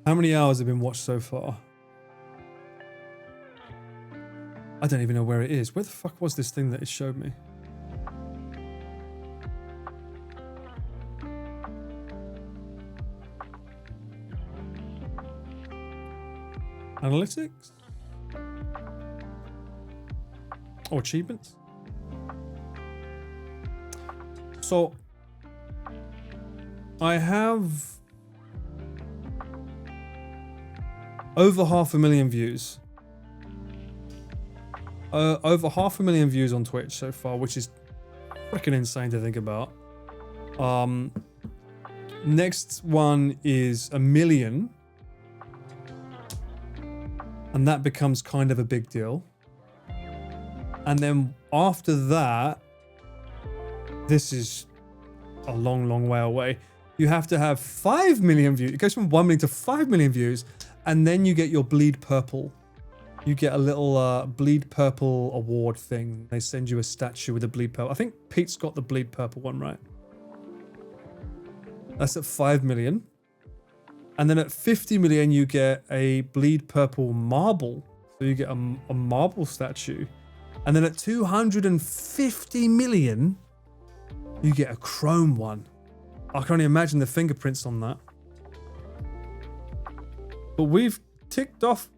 S1: How many hours have been watched so far? I don't even know where it is. Where the fuck was this thing that it showed me? Analytics? Or achievements? So, I have over 500,000 views. Over 500,000 views on Twitch so far, which is freaking insane to think about. Next one is 1 million. And that becomes kind of a big deal. And then after that, this is a long, long way away. You have to have 5 million views. It goes from 1 million to 5 million views. And then you get your Bleed Purple. You get a little Bleed Purple award thing. They send you a statue with a Bleed Purple. I think Pete's got the Bleed Purple one, right? That's at 5 million. And then at 50 million, you get a Bleed Purple marble. So you get a marble statue. And then at 250 million, you get a chrome one. I can only imagine the fingerprints on that. But we've ticked off.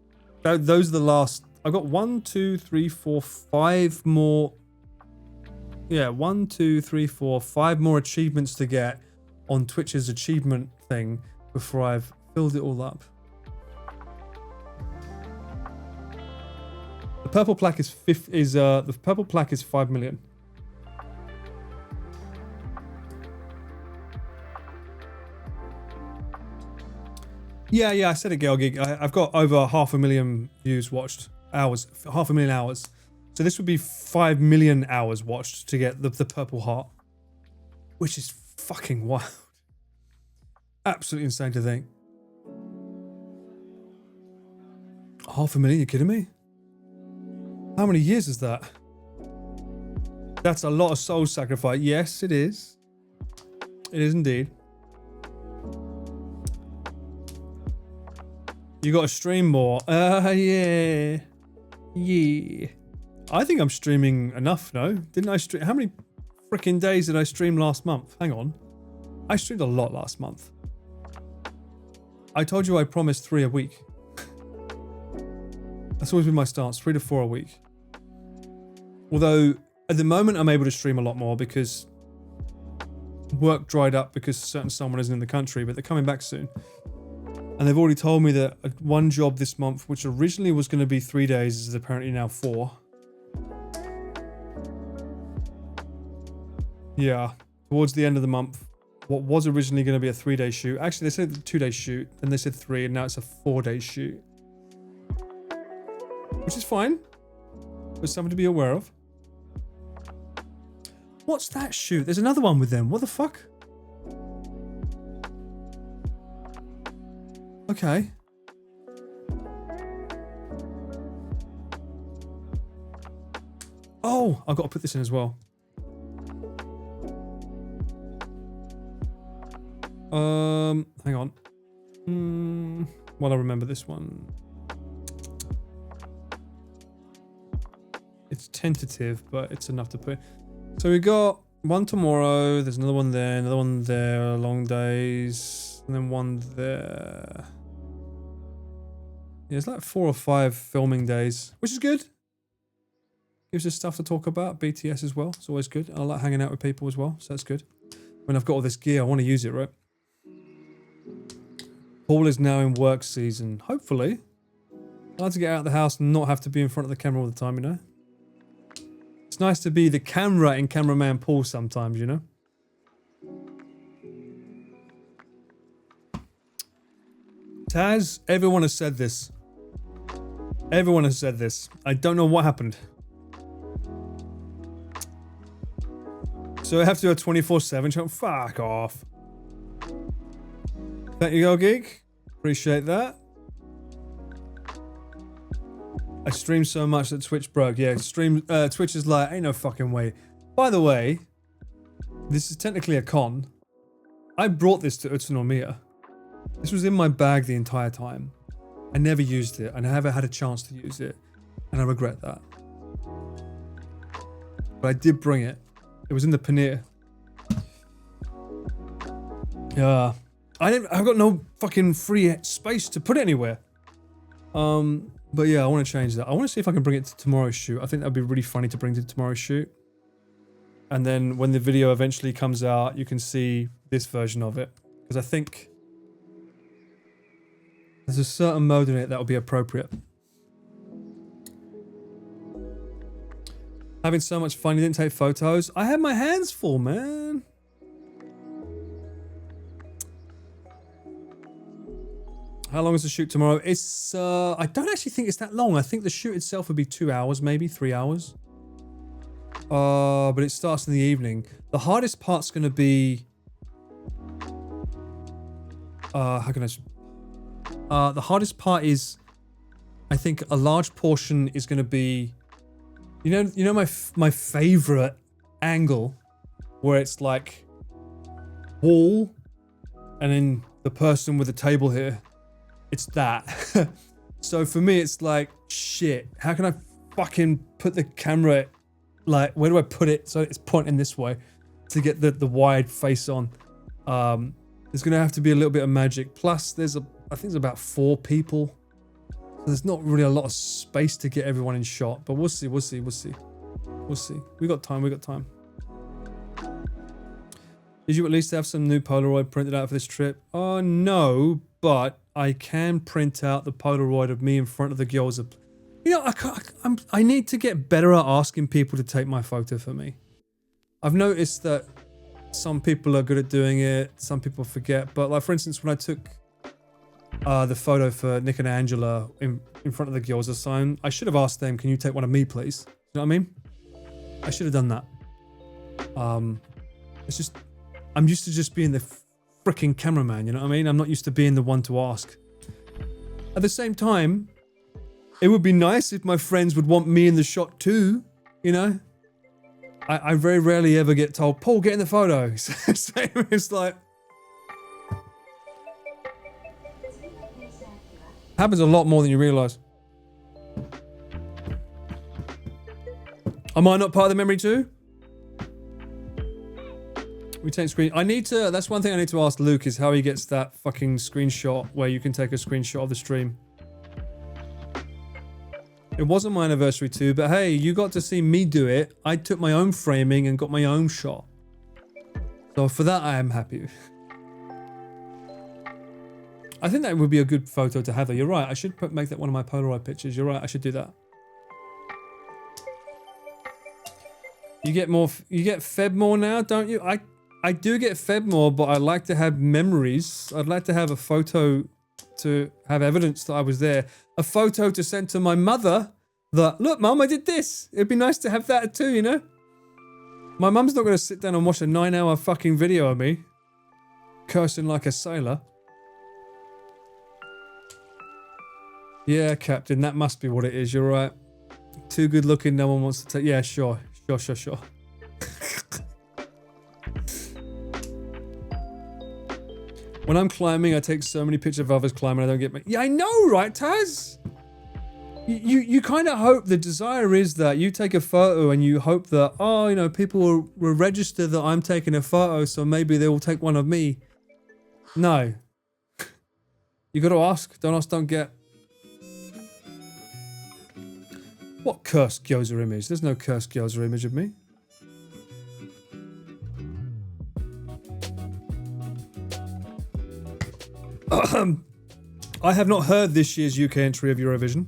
S1: Those are the last. I've got 1, 2, 3, 4, 5 more. Yeah, 1, 2, 3, 4, 5 more achievements to get on Twitch's achievement thing before I've filled it all up. The purple plaque is the purple plaque is 5 million. Yeah, I said it, Girl Gig. I've got over 500,000 views watched, hours, 500,000 hours. So this would be 5 million hours watched to get the purple heart, which is fucking wild. Absolutely insane to think. 500,000, you kidding me? How many years is that? That's a lot of soul sacrifice. Yes, it is. It is indeed. You got to stream more. Yeah. Yeah. I think I'm streaming enough, no? Didn't I stream? How many freaking days did I stream last month? Hang on. I streamed a lot last month. I told you I promised 3 a week. That's always been my stance, 3 to 4 a week. Although, at the moment, I'm able to stream a lot more because work dried up because someone isn't in the country, but they're coming back soon. And they've already told me that one job this month, which originally was going to be 3 days, is apparently now 4. Yeah, towards the end of the month, what was originally going to be a 3-day shoot. Actually, they said 2-day shoot, then they said 3, and now it's a 4-day shoot. Which is fine. But something to be aware of. What's that shoot? There's another one with them. What the fuck? Okay. Oh, I've got to put this in as well. Hang on. Well, I remember this one. It's tentative, but it's enough to put. So we got one tomorrow. There's another one there. Long days, and then one there. Yeah, it's like 4 or 5 filming days, which is good. Gives us stuff to talk about. BTS as well. It's always good. I like hanging out with people as well, so that's good. When I've got all this gear, I want to use it, right? Paul is now in work season. Hopefully. I like to get out of the house and not have to be in front of the camera all the time, you know? It's nice to be the camera in cameraman Paul sometimes, you know? Taz, everyone has said this. Everyone has said this. I don't know what happened. So I have to do a 24/7 show. Fuck off. Thank you, Go Geek. Appreciate that. I streamed so much that Twitch broke. Yeah, Twitch is like, ain't no fucking way. By the way, this is technically a con. I brought this to Utsunomiya. This was in my bag the entire time. I never used it. I never had a chance to use it. And I regret that. But I did bring it. It was in the paneer. Yeah. I've got no fucking free space to put it anywhere. But yeah, I want to change that. I want to see if I can bring it to tomorrow's shoot. I think that'd be really funny to bring to tomorrow's shoot. And then when the video eventually comes out, you can see this version of it. Because I think there's a certain mode in it that will be appropriate. Having so much fun, you didn't take photos. I had my hands full, man. How long is the shoot tomorrow? It's, I don't actually think it's that long. I think the shoot itself would be 2 hours, maybe 3 hours. But it starts in the evening. The hardest part's going to be, how can I, the hardest part is, I think a large portion is going to be, you know my favorite angle where it's like wall and then the person with the table here. It's that. So for me, it's like, shit, how can I fucking put the camera, like, where do I put it so it's pointing this way to get the wide face on? There's going to have to be a little bit of magic. Plus, I think there's about 4 people. So there's not really a lot of space to get everyone in shot, but we'll see. We got time. Did you at least have some new Polaroid printed out for this trip? No, but I can print out the Polaroid of me in front of the gyoza. You know, I need to get better at asking people to take my photo for me. I've noticed that some people are good at doing it, some people forget. But like, for instance, when I took the photo for Nick and Angela in front of the gyoza sign, I should have asked them, can you take one of me, please? You know what I mean? I should have done that. It's just, I'm used to just being the freaking cameraman, you know what I mean? I'm not used to being the one to ask. At the same time, it would be nice if my friends would want me in the shot too, you know? I very rarely ever get told, Paul, get in the photo. It's like... happens a lot more than you realise. Am I not part of the memory too? We take screen. I need to, that's one thing I need to ask Luke is how he gets that fucking screenshot where you can take a screenshot of the stream. It wasn't my anniversary too, but hey, you got to see me do it. I took my own framing and got my own shot. So for that, I am happy. I think that would be a good photo to have. You're right. I should make that one of my Polaroid pictures. You're right. I should do that. You get fed more now, don't you? I do get fed more, but I like to have memories. I'd like to have a photo to have evidence that I was there. A photo to send to my mother that, look, Mum, I did this. It'd be nice to have that too, you know? My mum's not going to sit down and watch a 9-hour fucking video of me cursing like a sailor. Yeah, Captain, that must be what it is. You're right. Too good looking, no one wants to take... yeah, sure. Sure. When I'm climbing, I take so many pictures of others climbing, I don't get my... yeah, I know, right, Taz? You kind of hope, the desire is that you take a photo and you hope that, oh, you know, people will register that I'm taking a photo, so maybe they will take one of me. No. You got to ask. Don't ask, don't get. What cursed Gyoza image? There's no cursed Gyoza image of me. I have not heard this year's UK entry of Eurovision.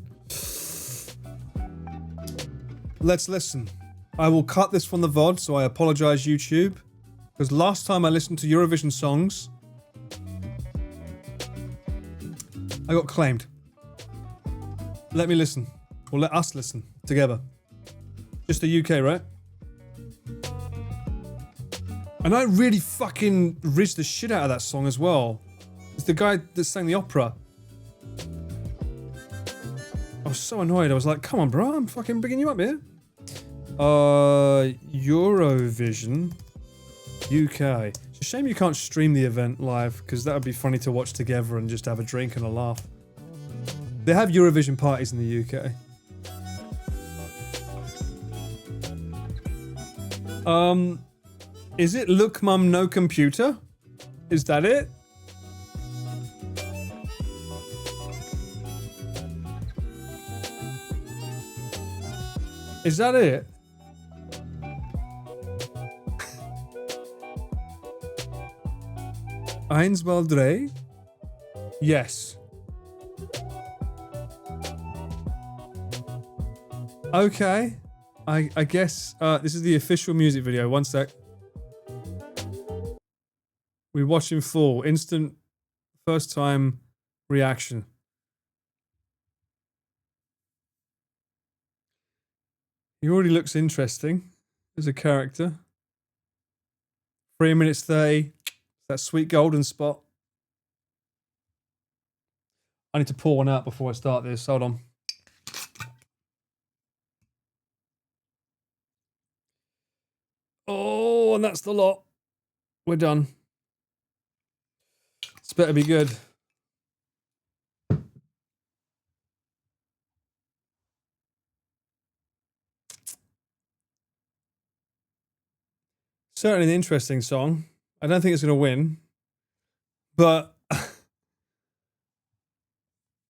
S1: Let's listen. I will cut this from the VOD, so I apologise, YouTube. Because last time I listened to Eurovision songs, I got claimed. Let me listen. Or let us listen together. Just the UK, right? And I really fucking rizzed the shit out of that song as well. It's the guy that sang the opera. I was so annoyed. I was like, come on, bro, I'm fucking bigging you up here. Eurovision UK. It's a shame you can't stream the event live, because that would be funny to watch together and just have a drink and a laugh. They have Eurovision parties in the UK. Is it Look Mum No Computer? Is that it? Is that it? Eins mal drei? Yes. Okay. I guess this is the official music video. One sec. We watch in full. Instant first time reaction. He already looks interesting as a character. 3 minutes 30. That sweet golden spot. I need to pour one out before I start this. Hold on. Oh, and that's the lot. We're done. This better be good. Certainly an interesting song. I don't think it's going to win. But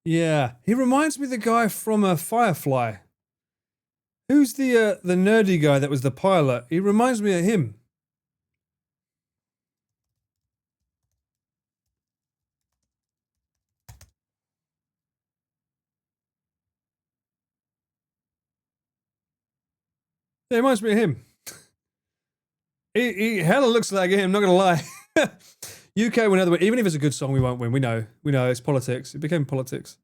S1: yeah, he reminds me of the guy from Firefly. Who's the nerdy guy that was the pilot? He reminds me of him. Yeah, he reminds me of him. He hella looks like him, not gonna lie. UK will never win. Even if it's a good song, we won't win. We know. It's politics. It became politics.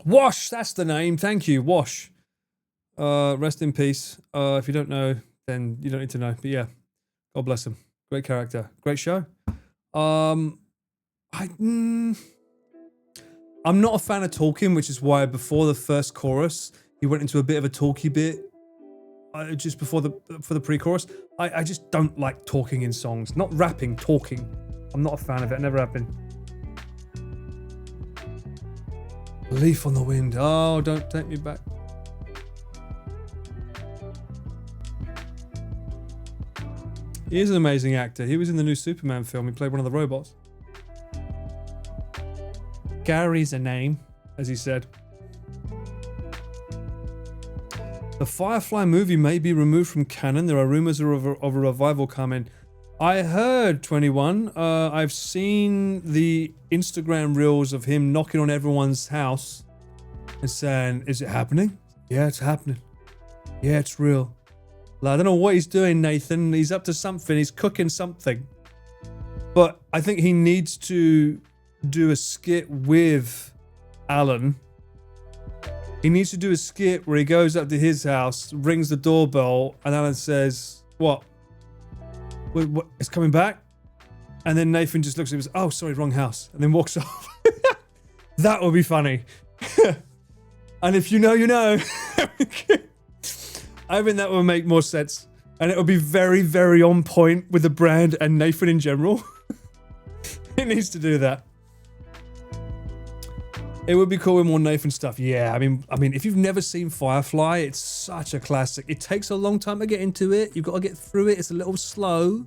S1: Wash, that's the name. Thank you, Wash. Rest in peace. If you don't know, then you don't need to know. But yeah, God bless him. Great character. Great show. I'm not a fan of talking, which is why before the first chorus, he went into a bit of a talky bit. Just before for the pre-chorus. I just don't like talking in songs. Not rapping, talking. I'm not a fan of it. I never have been. Leaf on the wind. Oh, don't take me back. He is an amazing actor. He was in the new Superman film. He played one of the robots. Gary's a name, as he said. The Firefly movie may be removed from canon. There are rumors of a revival coming. I heard 21. I've seen the Instagram reels of him knocking on everyone's house and saying, "Is it happening? Yeah, it's happening. Yeah, it's real." Like, I don't know what he's doing, Nathan. He's up to something. He's cooking something. But I think he needs to do a skit with Alan. He needs to do a skit where he goes up to his house, rings the doorbell, and Alan says, "What? What? It's coming back?" And then Nathan just looks at him and says, "Oh, sorry, wrong house," and then walks off. That would be funny. And if you know, you know. I think that would make more sense. And it would be very, very on point with the brand and Nathan in general. It needs to do that. It would be cool with more Nathan stuff. Yeah, I mean, if you've never seen Firefly, it's such a classic. It takes a long time to get into it. You've got to get through it. It's a little slow.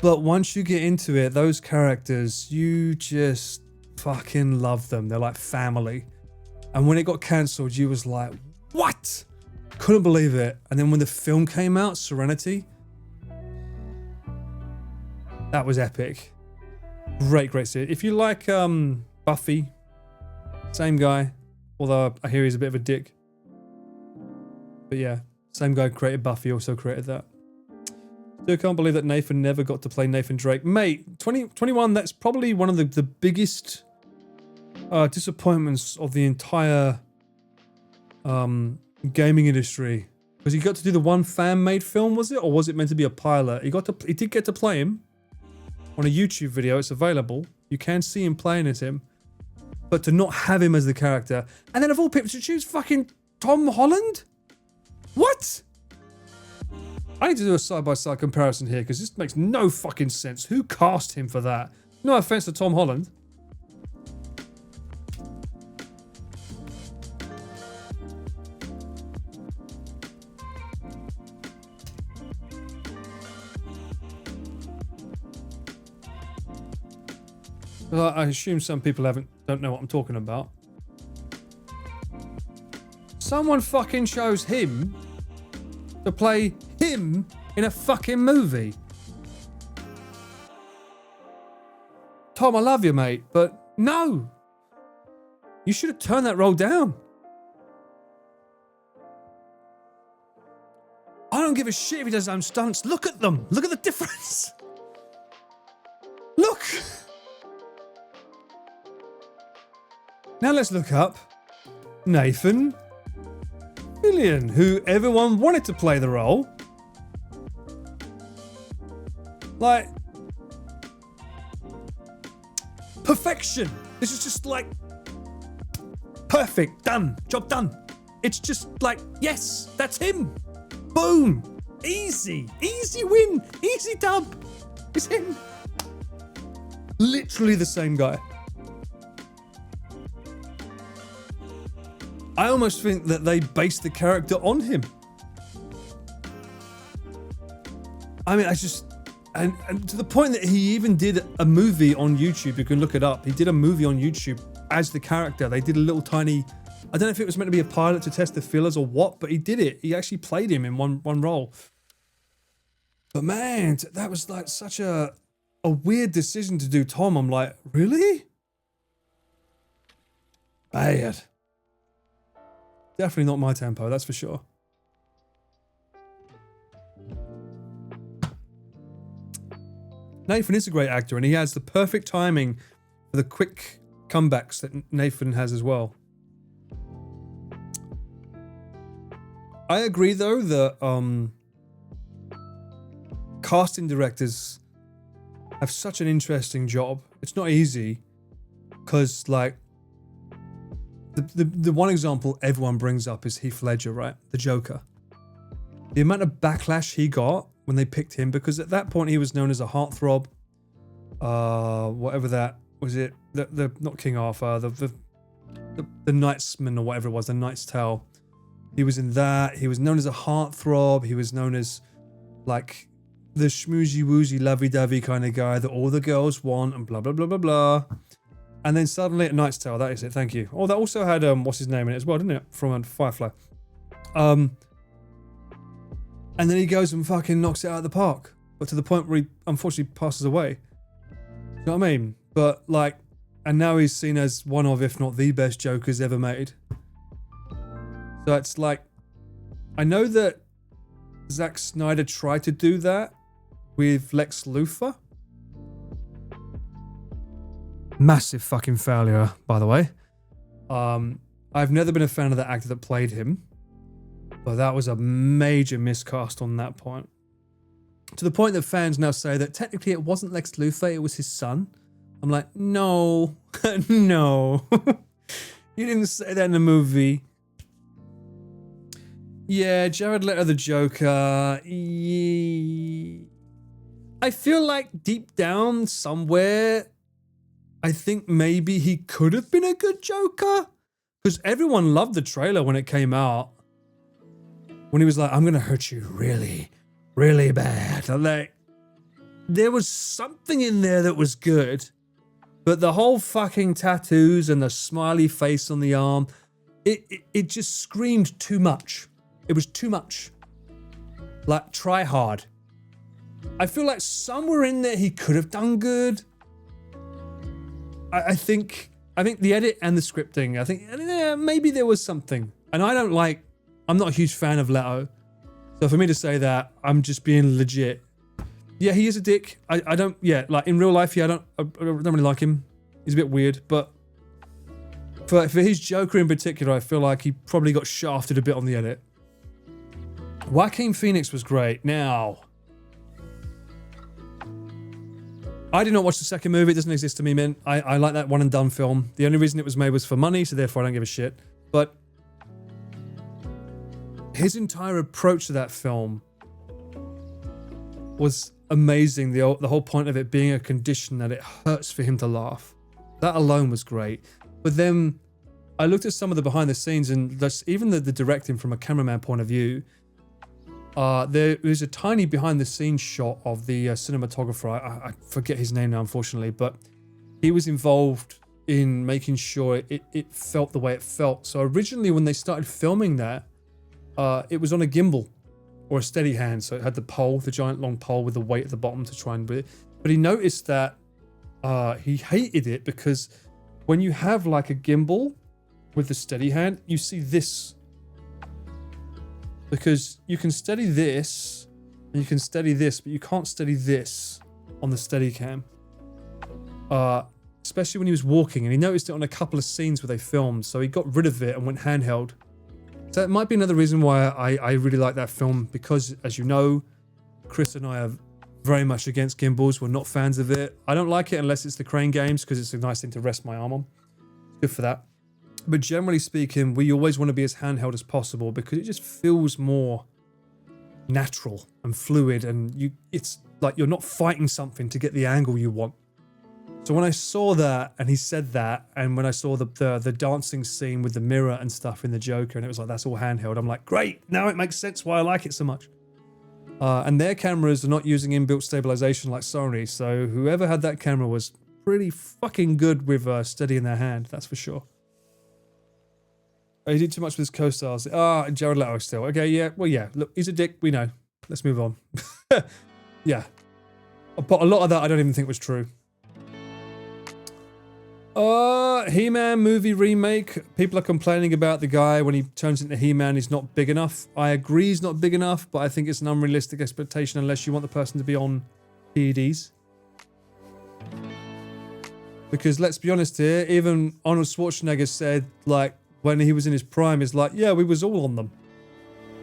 S1: But once you get into it, those characters, you just fucking love them. They're like family. And when it got cancelled, you was like, what? Couldn't believe it. And then when the film came out, Serenity, that was epic. Great series. If you like Buffy, same guy, although I hear he's a bit of a dick. But yeah, same guy created Buffy, also created that. Still can't believe that Nathan never got to play Nathan Drake. Mate, 2021, that's probably one of the biggest disappointments of the entire gaming industry. Because he got to do the one fan-made film, was it? Or was it meant to be a pilot? He did get to play him on a YouTube video. It's available. You can see him playing as him. but to not have him as the character, and then of all people to choose fucking Tom Holland? What? I need to do a side-by-side comparison here because this makes no fucking sense. Who cast him for that? No offense to Tom Holland. Well, I assume some people don't know what I'm talking about. Someone fucking chose him to play him in a fucking movie. Tom, I love you, mate, but no. You should have turned that role down. I don't give a shit if he does his own stunts. Look at them. Look at the difference. Look. Now let's look up Nathan Fillion, who everyone wanted to play the role. Like, perfection. This is just like perfect, done, job done. It's just like, yes, that's him. Boom, easy win, easy dub. It's him. Literally the same guy. I almost think that they based the character on him. I mean, and to the point that he even did a movie on YouTube. You can look it up. He did a movie on YouTube as the character. They did a little tiny, I don't know if it was meant to be a pilot to test the fillers or what, but he did it. He actually played him in one role. But man, that was like such a weird decision to do Tom. I'm like, really? Bad. Definitely not my tempo, that's for sure. Nathan is a great actor, and he has the perfect timing for the quick comebacks that Nathan has as well. I agree, though, that casting directors have such an interesting job. It's not easy, because, like, the one example everyone brings up is Heath Ledger, right? The Joker. The amount of backlash he got when they picked him, because at that point he was known as a heartthrob. Whatever that was, it the not King Arthur, the Knightsman or whatever it was, the Knight's Tale. He was in that. He was known as a heartthrob. He was known as like the schmoozy woozy lovey dovey kind of guy that all the girls want and blah blah blah blah blah. And then suddenly at Knight's Tale, that is it, thank you. Oh, that also had, what's his name in it as well, didn't it? From Firefly. And then he goes and fucking knocks it out of the park. But to the point where he unfortunately passes away. You know what I mean? But like, and now he's seen as one of, if not the best Jokers ever made. So it's like, I know that Zack Snyder tried to do that with Lex Luthor. Massive fucking failure, by the way. I've never been a fan of the actor that played him, but that was a major miscast on that point. To the point that fans now say that technically it wasn't Lex Luthor, it was his son. I'm like, no, no. You didn't say that in the movie. Yeah, Jared Leto the Joker. I feel like deep down somewhere, I think maybe he could have been a good Joker, because everyone loved the trailer when it came out. When he was like, I'm going to hurt you really, really bad. I'm like, there was something in there that was good, but the whole fucking tattoos and the smiley face on the arm, it just screamed too much. It was too much. Like, try hard. I feel like somewhere in there he could have done good. I think the edit and the scripting, I think maybe there was something. And I'm not a huge fan of Leto. So for me to say that, I'm just being legit. Yeah, he is a dick. I don't, yeah, like in real life, yeah, I don't really like him. He's a bit weird, but for his Joker in particular, I feel like he probably got shafted a bit on the edit. Joaquin Phoenix was great. Now, I did not watch the second movie. It doesn't exist to me, man. I like that one and done film. The only reason it was made was for money, so therefore I don't give a shit. But his entire approach to that film was amazing. The whole point of it being a condition that it hurts for him to laugh. That alone was great. But then I looked at some of the behind the scenes, and even the directing from a cameraman point of view, there is a tiny behind the scenes shot of the cinematographer. I forget his name now, unfortunately, but he was involved in making sure it felt the way it felt. So originally when they started filming that, it was on a gimbal or a steady hand. So it had the pole, the giant long pole with the weight at the bottom to try and do it. But he noticed that he hated it because when you have like a gimbal with the steady hand, you see this. Because you can steady this, and you can steady this, but you can't steady this on the Steadicam. Especially when he was walking, and he noticed it on a couple of scenes where they filmed, so he got rid of it and went handheld. So that might be another reason why I really like that film, because, as you know, Chris and I are very much against gimbals. We're not fans of it. I don't like it unless it's the crane games, because it's a nice thing to rest my arm on. Good for that. But generally speaking, we always want to be as handheld as possible because it just feels more natural and fluid, and it's like you're not fighting something to get the angle you want. So when I saw that and he said that, and when I saw the dancing scene with the mirror and stuff in the Joker, and it was like that's all handheld, I'm like, great, now it makes sense why I like it so much. And their cameras are not using inbuilt stabilization like Sony, so whoever had that camera was pretty fucking good with steadying their hand, that's for sure. He did too much with his co-stars. Jared Leto still. Okay, yeah. Well, yeah. Look, he's a dick. We know. Let's move on. Yeah. But a lot of that I don't even think was true. He-Man movie remake. People are complaining about the guy when he turns into He-Man. He's not big enough. I agree he's not big enough, but I think it's an unrealistic expectation unless you want the person to be on PEDs. Because let's be honest here, even Arnold Schwarzenegger said, like, when he was in his prime, is like, yeah, we was all on them.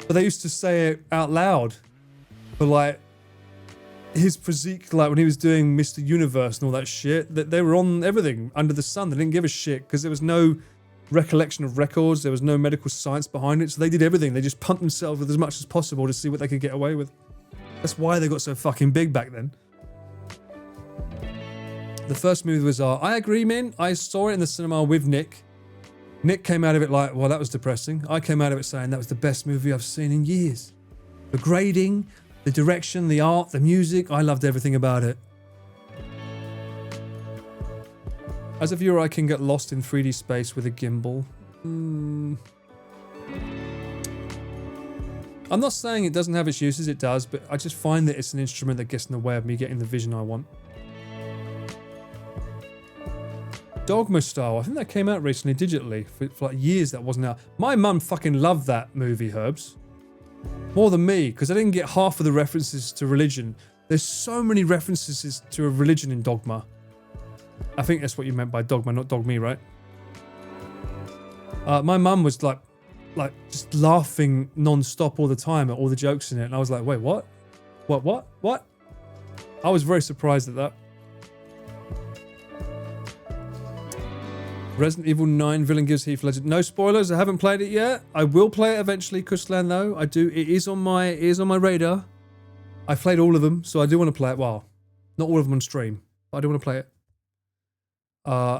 S1: But they used to say it out loud. But like, his physique, like when he was doing Mr. Universe and all that shit, that they were on everything under the sun. They didn't give a shit because there was no recollection of records. There was no medical science behind it. So they did everything. They just pumped themselves with as much as possible to see what they could get away with. That's why they got so fucking big back then. The first movie was, I agree, man. I saw it in the cinema with Nick. Nick came out of it like, well, that was depressing. I came out of it saying that was the best movie I've seen in years. The grading, the direction, the art, the music, I loved everything about it. As a viewer, I can get lost in 3D space with a gimbal. I'm not saying it doesn't have its uses, it does, but I just find that it's an instrument that gets in the way of me getting the vision I want. Dogma Style, I think that came out recently digitally. For like years that wasn't out. My mum fucking loved that movie, Herbs. More than me, because I didn't get half of the references to religion. There's so many references to a religion in Dogma. I think that's what you meant by Dogma, not Dog Me, right? My mum was like just laughing non-stop all the time at all the jokes in it. And I was like, wait, what? What? I was very surprised at that. Resident Evil 9 villain gives Heath Ledger. No spoilers. I haven't played it yet. I will play it eventually, Kuslan, though. I do. It is on my radar. I've played all of them, so I do want to play it. Well, not all of them on stream, but I do want to play it.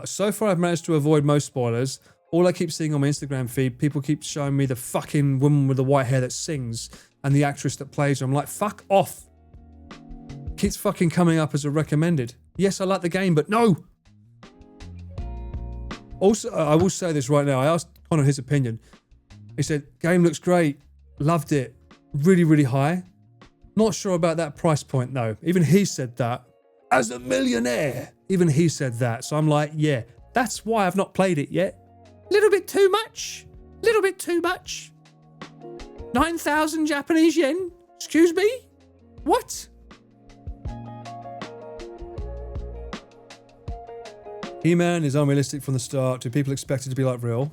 S1: So far, I've managed to avoid most spoilers. All I keep seeing on my Instagram feed, people keep showing me the fucking woman with the white hair that sings and the actress that plays her. I'm like, fuck off. Keeps fucking coming up as a recommended. Yes, I like the game, but no. Also, I will say this right now. I asked Connor his opinion. He said, game looks great. Loved it. Really, really high. Not sure about that price point, though. Even he said that. As a millionaire. Even he said that. So I'm like, yeah, that's why I've not played it yet. Little bit too much. 9,000 Japanese yen? Excuse me? What? He-Man is unrealistic from the start. Do people expect it to be like real?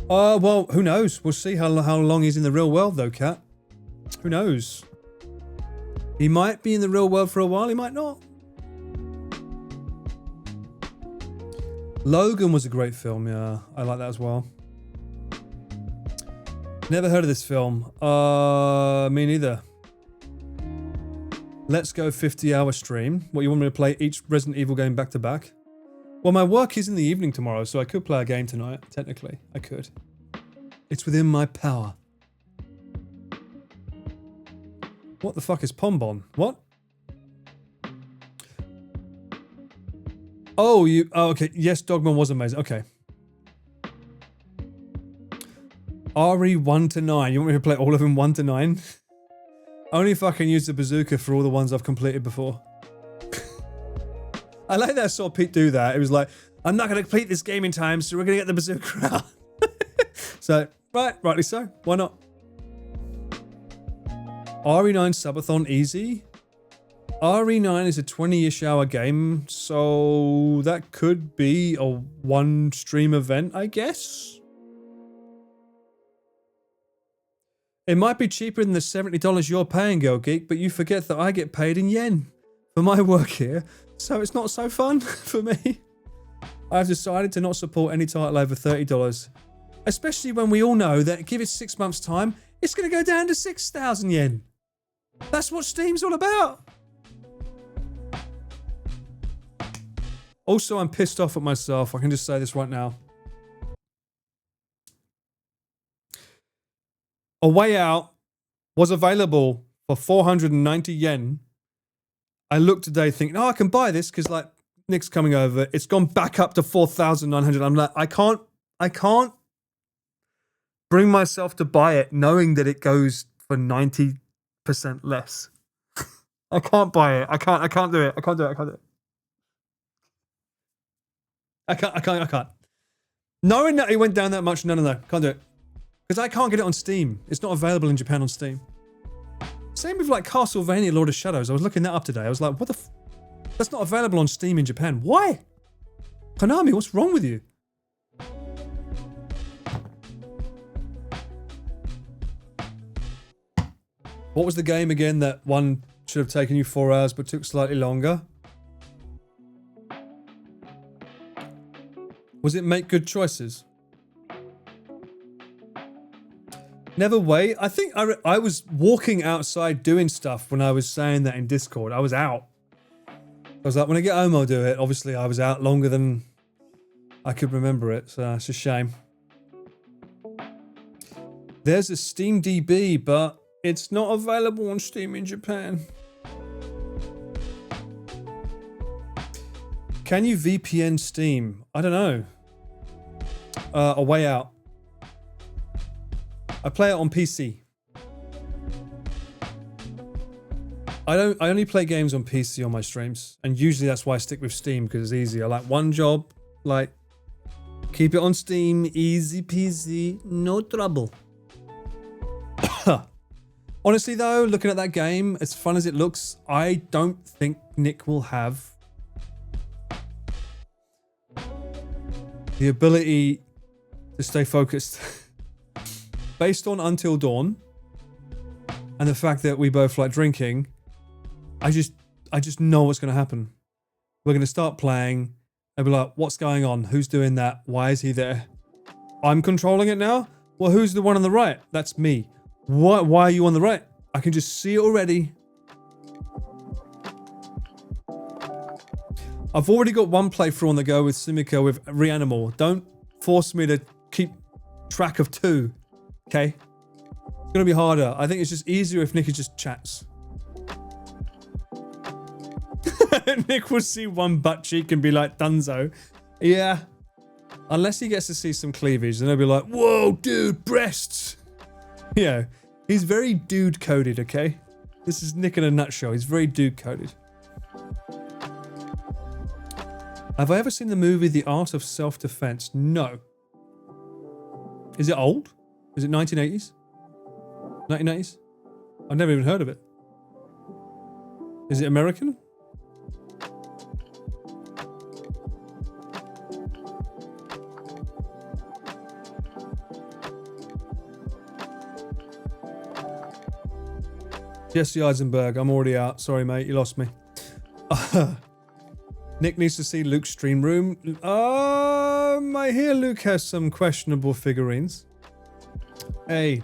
S1: Well, who knows? We'll see how long he's in the real world, though, Kat. Who knows? He might be in the real world for a while. He might not. Logan was a great film, yeah. I like that as well. Never heard of this film. Me neither. Let's go 50-hour stream. What, you want me to play each Resident Evil game back to back? Well, my work is in the evening tomorrow, so I could play a game tonight, technically. I could. It's within my power. What the fuck is Pombon? What? Oh, okay. Yes, Dogman was amazing. Okay. RE 1 to 9. You want me to play all of them 1 to 9? Only if I can use the bazooka for all the ones I've completed before. I like that I saw Pete do that. It was like, I'm not going to complete this game in time, so we're going to get the bazooka out. So, rightly so. Why not? RE9 Subathon easy. RE9 is a 20-ish hour game, so that could be a one stream event, I guess. It might be cheaper than the $70 you're paying, Girl Geek, but you forget that I get paid in yen for my work here, so it's not so fun for me. I've decided to not support any title over $30, especially when we all know that give it 6 months' time, it's going to go down to 6,000 yen. That's what Steam's all about. Also, I'm pissed off at myself. I can just say this right now. A Way Out was available for 490 yen. I looked today thinking, oh, I can buy this because like Nick's coming over. It's gone back up to 4,900. I'm like, I can't bring myself to buy it knowing that it goes for 90% less. I can't buy it. I can't do it. I can't. Knowing that it went down that much, no. Can't do it. Because I can't get it on Steam. It's not available in Japan on Steam. Same with like Castlevania Lord of Shadows. I was looking that up today. I was like, what the that's not available on Steam in Japan. Why? Konami, what's wrong with you? What was the game again that one should have taken you 4 hours but took slightly longer? Was it Make Good Choices? Never wait. I think I was walking outside doing stuff when I was saying that in Discord. I was out. I was like, when I get home, I'll do it. Obviously, I was out longer than I could remember it, so it's a shame. There's a Steam DB, but it's not available on Steam in Japan. Can you VPN Steam? I don't know. A Way Out. I play it on PC. I only play games on PC on my streams, and usually that's why I stick with Steam because it's easy. I like one job, like keep it on Steam, easy peasy, no trouble. Honestly though, looking at that game, as fun as it looks, I don't think Nick will have the ability to stay focused. Based on Until Dawn and the fact that we both like drinking, I just know what's going to happen. We're going to start playing and be like, what's going on? Who's doing that? Why is he there? I'm controlling it now? Well, who's the one on the right? That's me. Why are you on the right? I can just see it already. I've already got one playthrough on the go with Sumika with Reanimal. Don't force me to keep track of 2. Okay? It's gonna be harder. I think it's just easier if Nicky just chats. Nick will see one butt cheek and be like, Dunzo. Yeah. Unless he gets to see some cleavage, then he'll be like, whoa, dude, breasts. Yeah. He's very dude-coded, okay? This is Nick in a nutshell. He's very dude-coded. Have I ever seen the movie The Art of Self-Defense? No. Is it old? Is it 1980s? 1980s? I've never even heard of it. Is it American? Jesse Eisenberg, I'm already out. Sorry, mate, you lost me. Nick needs to see Luke's stream room. I hear Luke has some questionable figurines. Hey,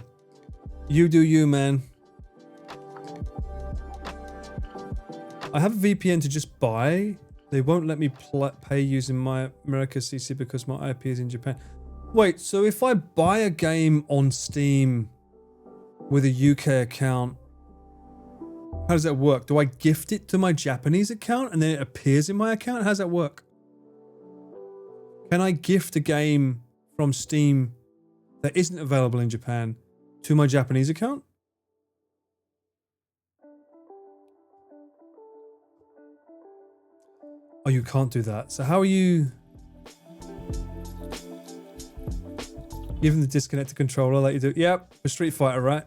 S1: you do you, man. I have a VPN to just buy. They won't let me pay using my America CC because my IP is in Japan. Wait, so if I buy a game on Steam with a UK account, how does that work? Do I gift it to my Japanese account and then it appears in my account? How does that work? Can I gift a game from Steam that isn't available in Japan to my Japanese account? Oh, you can't do that. So how are you giving the disconnected controller like you do? Yep, for Street Fighter, right?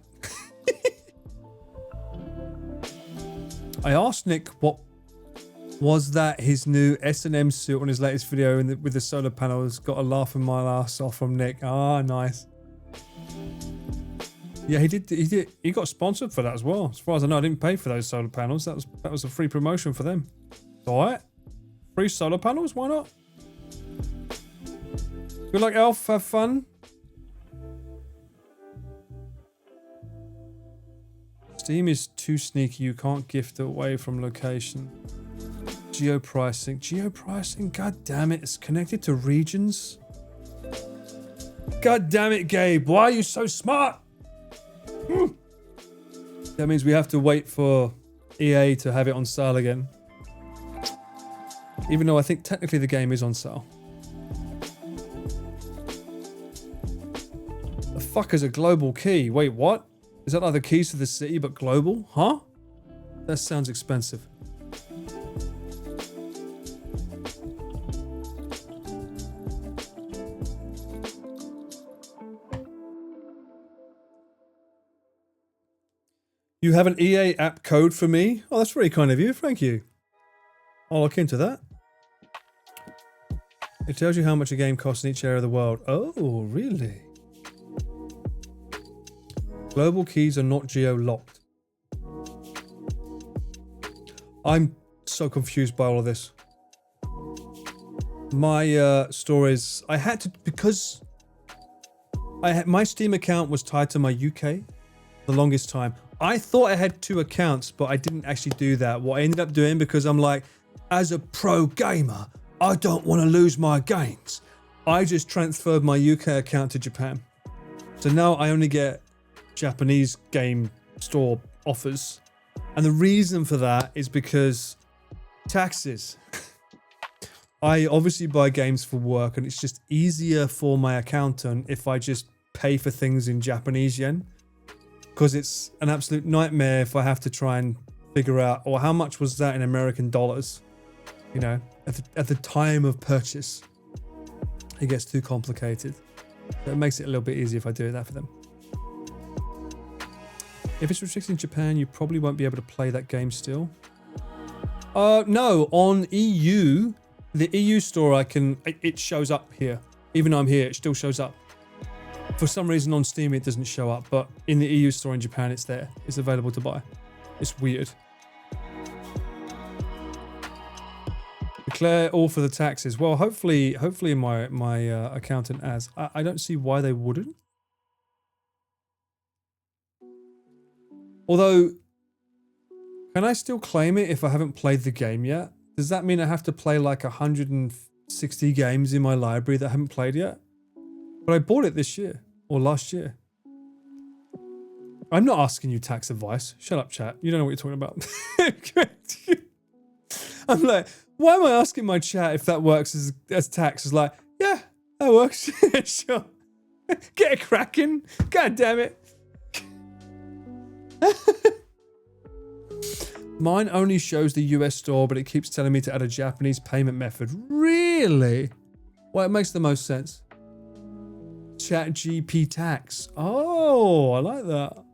S1: I asked Nick what was that his new S&M suit on his latest video with the solar panels. Got a laugh in my ass off from Nick. Ah, nice. Yeah, he did. He got sponsored for that as well. As far as I know, I didn't pay for those solar panels. That was a free promotion for them. All right, free solar panels. Why not? Good luck, Elf. Have fun. Steam is too sneaky. You can't gift away from location. Geo-pricing. God damn it. It's connected to regions. God damn it, Gabe. Why are you so smart? That means we have to wait for EA to have it on sale again. Even though I think technically the game is on sale. The fuck is a global key? Wait, what? Is that like the keys to the city but global? Huh? That sounds expensive. You have an EA app code for me? Oh, that's very kind of you. Thank you. I'll look into that. It tells you how much a game costs in each area of the world. Oh, really? Global keys are not geo-locked. I'm so confused by all of this. My stories, I had to, because my Steam account was tied to my UK the longest time. I thought I had 2 accounts, but I didn't actually do that. What I ended up doing, because I'm like, as a pro gamer, I don't want to lose my games. I just transferred my UK account to Japan. So now I only get Japanese game store offers. And the reason for that is because taxes. I obviously buy games for work, and it's just easier for my accountant if I just pay for things in Japanese yen. Because it's an absolute nightmare if I have to try and figure out, or how much was that in American dollars? You know, at the time of purchase. It gets too complicated. So it makes it a little bit easier if I do that for them. If it's restricted in Japan, you probably won't be able to play that game still. No, on EU, the EU store, it shows up here. Even though I'm here, it still shows up. For some reason on Steam, it doesn't show up, but in the EU store in Japan, it's there. It's available to buy. It's weird. Declare all for the taxes. Well, hopefully my accountant has. I don't see why they wouldn't. Although, can I still claim it if I haven't played the game yet? Does that mean I have to play like 160 games in my library that I haven't played yet? But I bought it this year, or last year. I'm not asking you tax advice. Shut up, chat. You don't know what you're talking about. I'm like, why am I asking my chat if that works as tax? It's like, yeah, that works. Sure. Get a cracking. God damn it. Mine only shows the US store, but it keeps telling me to add a Japanese payment method. Really? Well, it makes the most sense. Chat GP tax. Oh, I like that.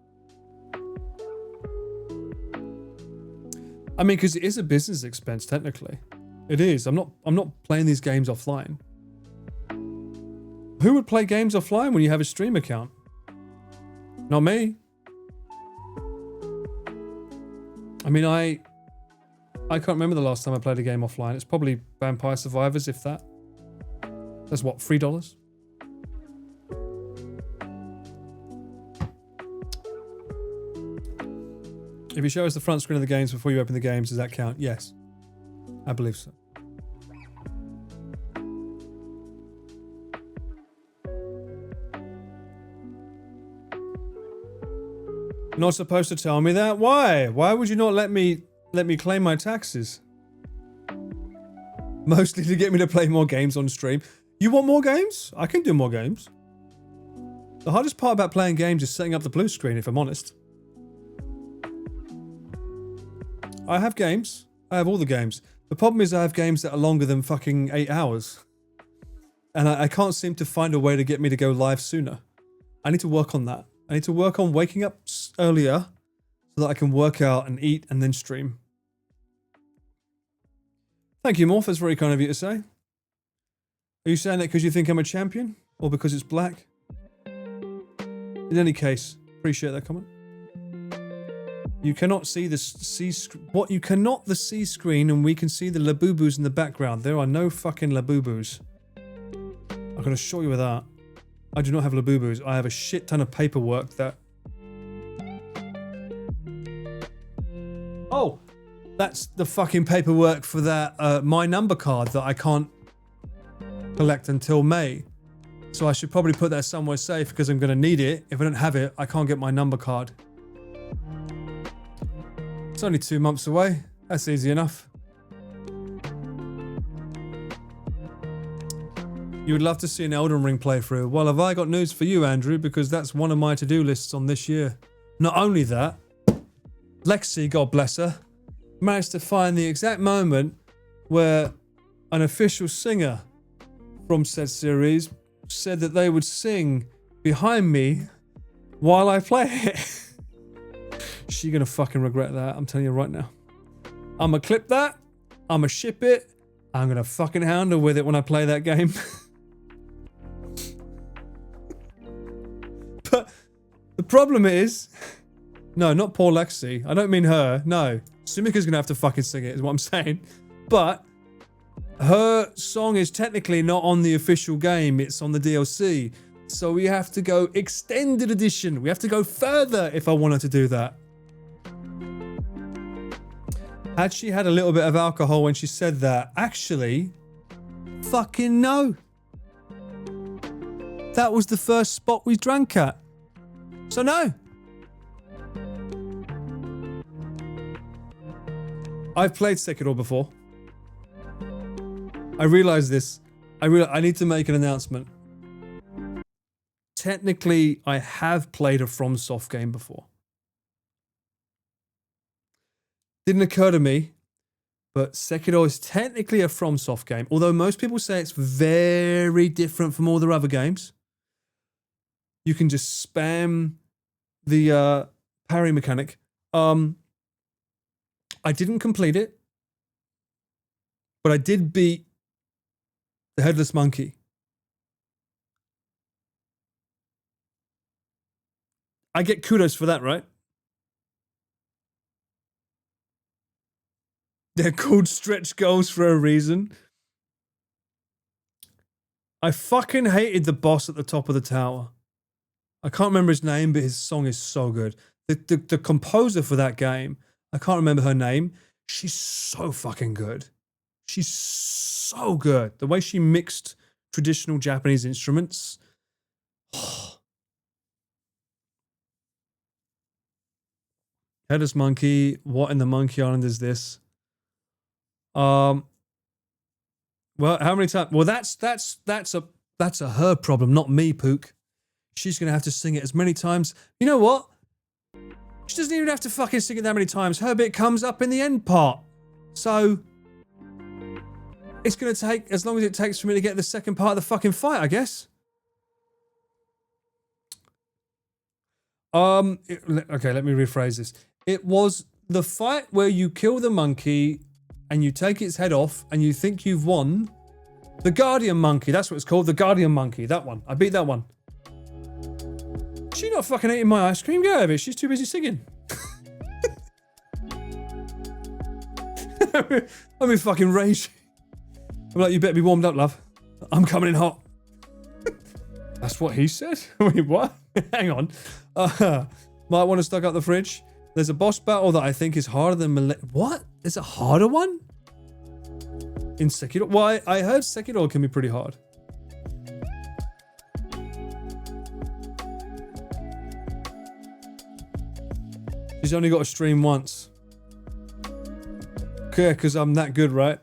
S1: I mean, because it is a business expense, technically. It is. I'm not playing these games offline. Who would play games offline when you have a Stream account? Not me. I mean, I can't remember the last time I played a game offline. It's probably Vampire Survivors, if that. That's what, $3? If you show us the front screen of the games before you open the games, does that count? Yes. I believe so. Not supposed to tell me that? Why? Why would you not let me claim my taxes? Mostly to get me to play more games on stream. You want more games? I can do more games. The hardest part about playing games is setting up the blue screen, if I'm honest. I have games. I have all the games. The problem is I have games that are longer than fucking 8 hours. And I can't seem to find a way to get me to go live sooner. I need to work on that. I need to work on waking up earlier so that I can work out and eat and then stream. Thank you, Morph. That's very kind of you to say. Are you saying that because you think I'm a champion? Or because it's black? In any case, appreciate that comment. You cannot see the C screen. What? You cannot the C screen and we can see the Labubus in the background. There are no fucking Labubus. I can assure you of that. I do not have Labubus. I have a shit ton of paperwork that... Oh! That's the fucking paperwork for that my number card that I can't collect until May. So I should probably put that somewhere safe because I'm going to need it. If I don't have it, I can't get my number card. It's only 2 months away. That's easy enough. You would love to see an Elden Ring playthrough. Well, have I got news for you, Andrew, because that's one of my to-do lists on this year. Not only that, Lexi, God bless her, managed to find the exact moment where an official singer from said series said that they would sing behind me while I play it. She's gonna fucking regret that, I'm telling you right now. I'm gonna clip that, I'm gonna ship it, I'm gonna fucking handle with it when I play that game. But the problem is, no, not poor Lexi. I don't mean her. No, Sumika's gonna have to fucking sing it, is what I'm saying. But her song is technically not on the official game. It's on the DLC. So we have to go extended edition. We have to go further if I want her to do that. Had she had a little bit of alcohol when she said that? Actually, fucking no. That was the first spot we drank at. So no. I've played Sekiro before. I realize this. I need to make an announcement. Technically, I have played a FromSoft game before. Didn't occur to me, but Sekiro is technically a FromSoft game, although most people say it's very different from all their other games. You can just spam the parry mechanic. I didn't complete it, but I did beat the Headless Monkey. I get kudos for that, right? They're called stretch goals for a reason. I fucking hated the boss at the top of the tower. I can't remember his name, but his song is so good. The composer for that game, I can't remember her name. She's so fucking good. She's so good. The way she mixed traditional Japanese instruments. Headless Monkey. What in the Monkey Island is this? Well, how many times? Well, that's a her problem, not me, Pook. She's gonna have to sing it as many times. You know what? She doesn't even have to fucking sing it that many times. Her bit comes up in the end part. So it's gonna take as long as it takes for me to get the second part of the fucking fight, I guess. Okay, let me rephrase this. It was the fight where you kill the monkey and you take its head off and you think you've won. The Guardian Monkey, that's what it's called. The Guardian Monkey, that one. I beat that one. She's not fucking eating my ice cream. Get out of it. She's too busy singing. I'm in fucking rage. I'm like, you better be warmed up, love. I'm coming in hot. That's what he said? Wait, what? Hang on. Might want to stock up the fridge. There's a boss battle that I think is harder than What? There's a harder one? In Sekiro? Well, I heard Sekiro can be pretty hard. She's only got to stream once. Okay, because I'm that good, right?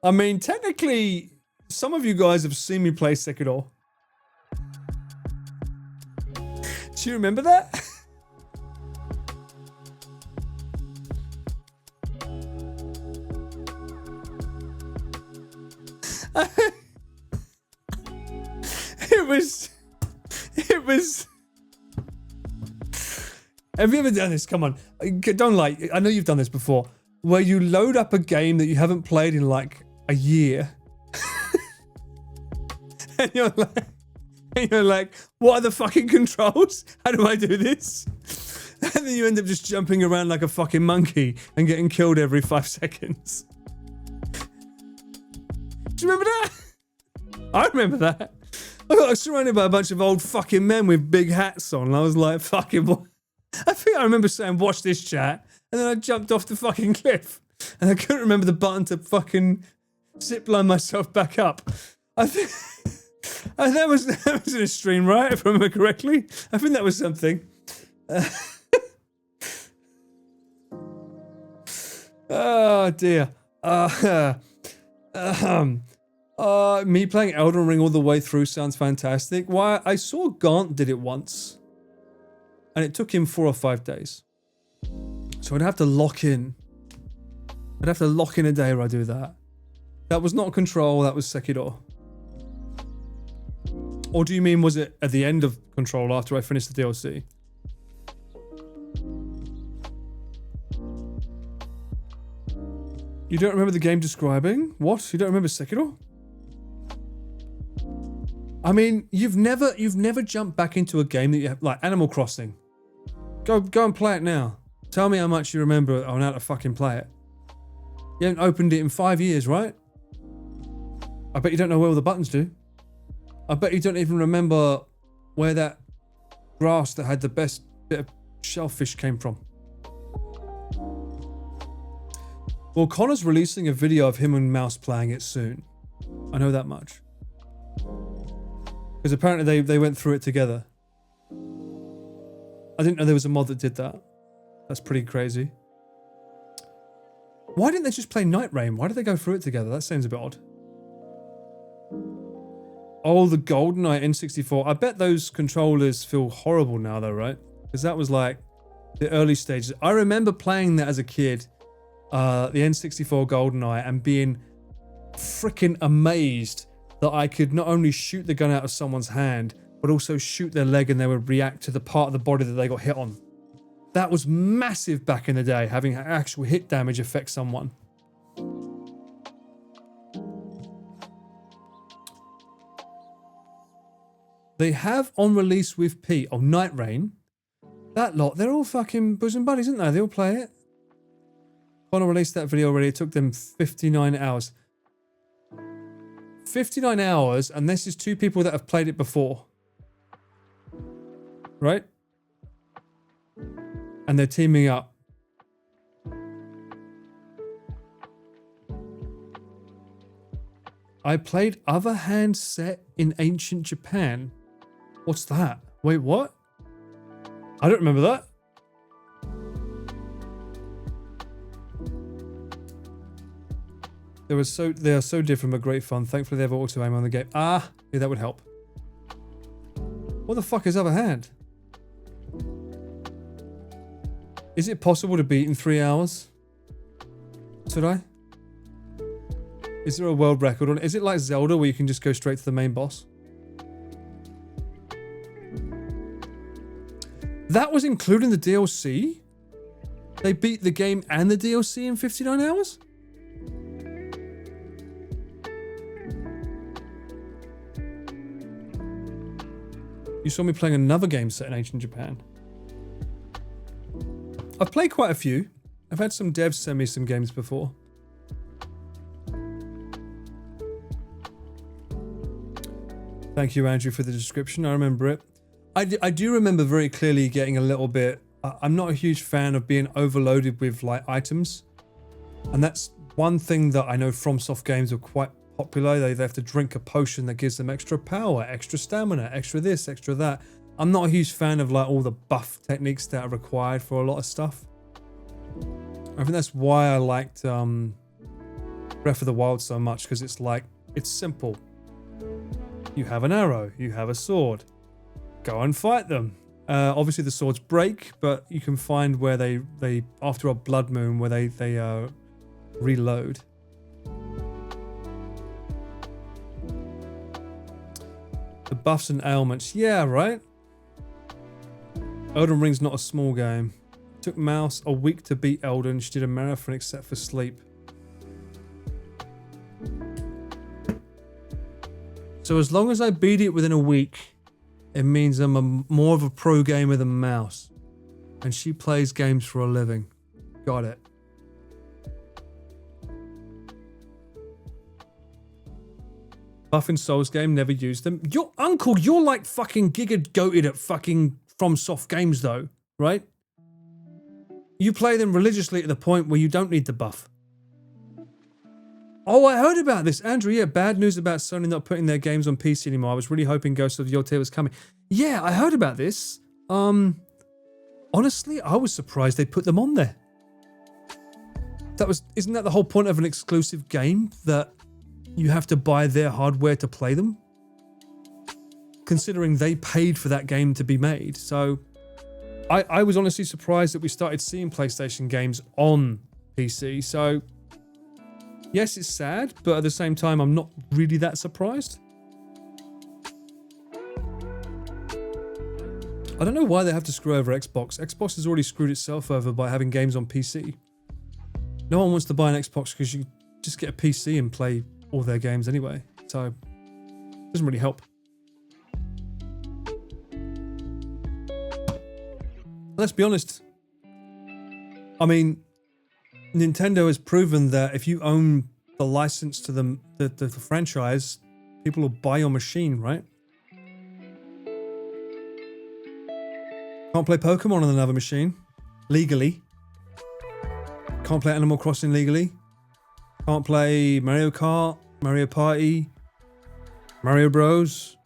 S1: I mean, technically, some of you guys have seen me play Sekiro. Do you remember that? It was. Have you ever done this? Come on, don't lie. I know you've done this before, where you load up a game that you haven't played in like a year, and you're like, what are the fucking controls? How do I do this? And then you end up just jumping around like a fucking monkey and getting killed every 5 seconds. Do you remember that? I remember that. I got surrounded by a bunch of old fucking men with big hats on, and I was like, fucking what? I think I remember saying, watch this chat, and then I jumped off the fucking cliff, and I couldn't remember the button to fucking zipline myself back up. I think that was in a stream, right? If I remember correctly. I think that was something. Oh dear. Me playing Elden Ring all the way through sounds fantastic. Why? I saw Gaunt did it once, and it took him 4 or 5 days. So I'd have to lock in. I'd have to lock in a day where I do that. That was not Control, that was Sekiro. Or do you mean was it at the end of Control after I finished the DLC? You don't remember the game describing? What? You don't remember Sekiro? I mean, you've never jumped back into a game that you have, like Animal Crossing. Go and play it now. Tell me how much you remember on how to fucking play it. You haven't opened it in 5 years, right? I bet you don't know where all the buttons do. I bet you don't even remember where that grass that had the best bit of shellfish came from. Well, Connor's releasing a video of him and Mouse playing it soon. I know that much. Because apparently they went through it together. I didn't know there was a mod that did that. That's pretty crazy. Why didn't they just play Night Rain? Why did they go through it together? That seems a bit odd. Oh, the GoldenEye N64. I bet those controllers feel horrible now though, right? Because that was like the early stages. I remember playing that as a kid, the N64 GoldenEye, and being freaking amazed that I could not only shoot the gun out of someone's hand, but also shoot their leg and they would react to the part of the body that they got hit on. That was massive back in the day, having actual hit damage affect someone. They have on release with Pete, Night Rain. That lot, they're all fucking bosom buddies, aren't they? They all play it. Connor released that video already. It took them 59 hours. 59 hours, and this is 2 people that have played it before. Right? And they're teaming up. I played Other Hand set in ancient Japan. What's that? Wait, what? I don't remember that. They are so different but great fun. Thankfully they have auto aim on the game. Ah, yeah, that would help. What the fuck is Other Hand? Is it possible to beat in 3 hours? Should I? Is there a world record on it? Is it like Zelda where you can just go straight to the main boss? That was including the DLC? They beat the game and the DLC in 59 hours? You saw me playing another game set in ancient Japan. I've played quite a few. I've had some devs send me some games before. Thank you, Andrew, for the description. I remember it. I do remember very clearly getting a little bit... I'm not a huge fan of being overloaded with like items. And that's one thing that I know FromSoft games are quite popular. They have to drink a potion that gives them extra power, extra stamina, extra this, extra that. I'm not a huge fan of like all the buff techniques that are required for a lot of stuff. I think that's why I liked Breath of the Wild so much, because it's like, it's simple. You have an arrow, you have a sword, go and fight them. Obviously the swords break, but you can find where they after a blood moon where they reload. The buffs and ailments, yeah, right. Elden Ring's not a small game. Took Mouse a week to beat Elden. She did a marathon except for sleep. So as long as I beat it within a week, it means I'm more of a pro gamer than Mouse. And she plays games for a living. Got it. Buffing Souls game, never used them. Your uncle, you're like fucking giga-goated at fucking FromSoft games though, right? You play them religiously to the point where you don't need the buff. Oh, I heard about this, Andrew. Yeah, bad news about Sony not putting their games on PC anymore. I was really hoping Ghost of Yotei was coming. Yeah, I heard about this. Honestly, I was surprised they put them on there. Isn't that the whole point of an exclusive game, that you have to buy their hardware to play them? Considering they paid for that game to be made. So I was honestly surprised that we started seeing PlayStation games on PC. So yes, it's sad, but at the same time, I'm not really that surprised. I don't know why they have to screw over Xbox. Xbox has already screwed itself over by having games on PC. No one wants to buy an Xbox because you just get a PC and play all their games anyway. So it doesn't really help. Let's be honest. I mean, Nintendo has proven that if you own the license to the franchise, people will buy your machine, right? Can't play Pokemon on another machine legally. Can't play Animal Crossing legally. Can't play Mario Kart, Mario Party, Mario Bros,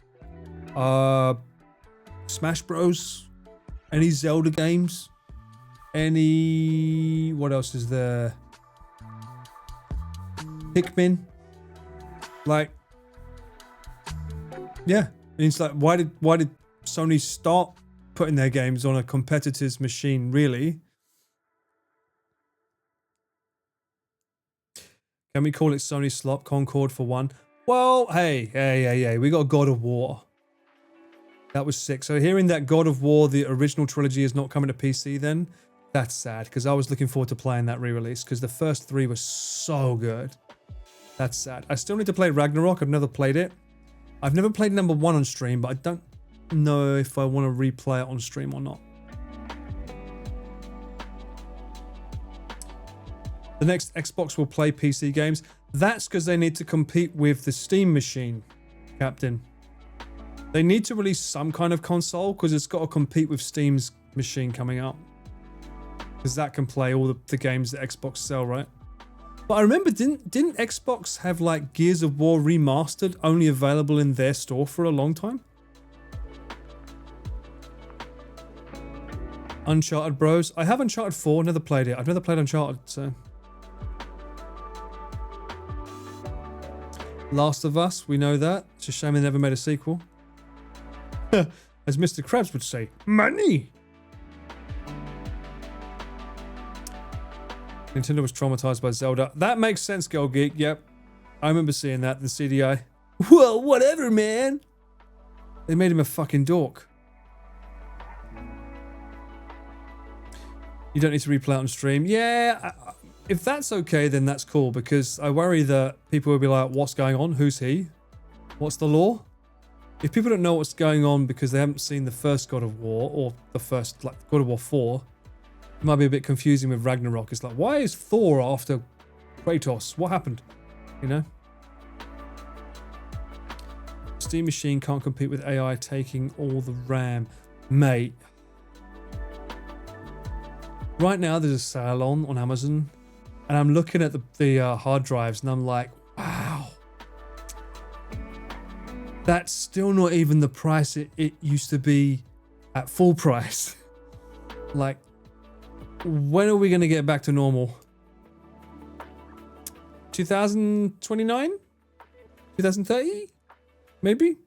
S1: Smash Bros, any Zelda games, any... what else is there? Pikmin. Like, yeah. It's like, why did Sony start putting their games on a competitor's machine, really? Can we call it Sony Slop Concord for one? Well, hey, we got God of War. That was sick. So hearing that God of War, the original trilogy, is not coming to PC then, that's sad, because I was looking forward to playing that re-release, because the first three were so good. That's sad. I still need to play Ragnarok. I've never played it. I've never played number 1 on stream, but I don't know if I want to replay it on stream or not. The next Xbox will play PC games. That's because they need to compete with the Steam machine, Captain. They need to release some kind of console because it's got to compete with Steam's machine coming out. Because that can play all the games that Xbox sell, right? But I remember, didn't Xbox have like Gears of War Remastered only available in their store for a long time? Uncharted Bros. I have Uncharted 4, never played it. I've never played Uncharted, so... Last of Us, we know that. It's a shame they never made a sequel. As Mr. Krabs would say, money! Nintendo was traumatized by Zelda. That makes sense, Girl Geek. Yep. I remember seeing that in the CDI. Well, whatever, man. They made him a fucking dork. You don't need to replay it on stream. Yeah, if that's okay, then that's cool, because I worry that people will be like, what's going on? Who's he? What's the law? If people don't know what's going on because they haven't seen the first God of War or the first, like, God of War 4, It might be a bit confusing with Ragnarok. It's like, why is Thor after Kratos? What happened? You know? Steam Machine can't compete with AI taking all the RAM. Mate. Right now there's a sale on Amazon. And I'm looking at the hard drives and I'm like, wow. That's still not even the price it used to be at full price. Like, when are we going to get back to normal? 2029? 2030? Maybe?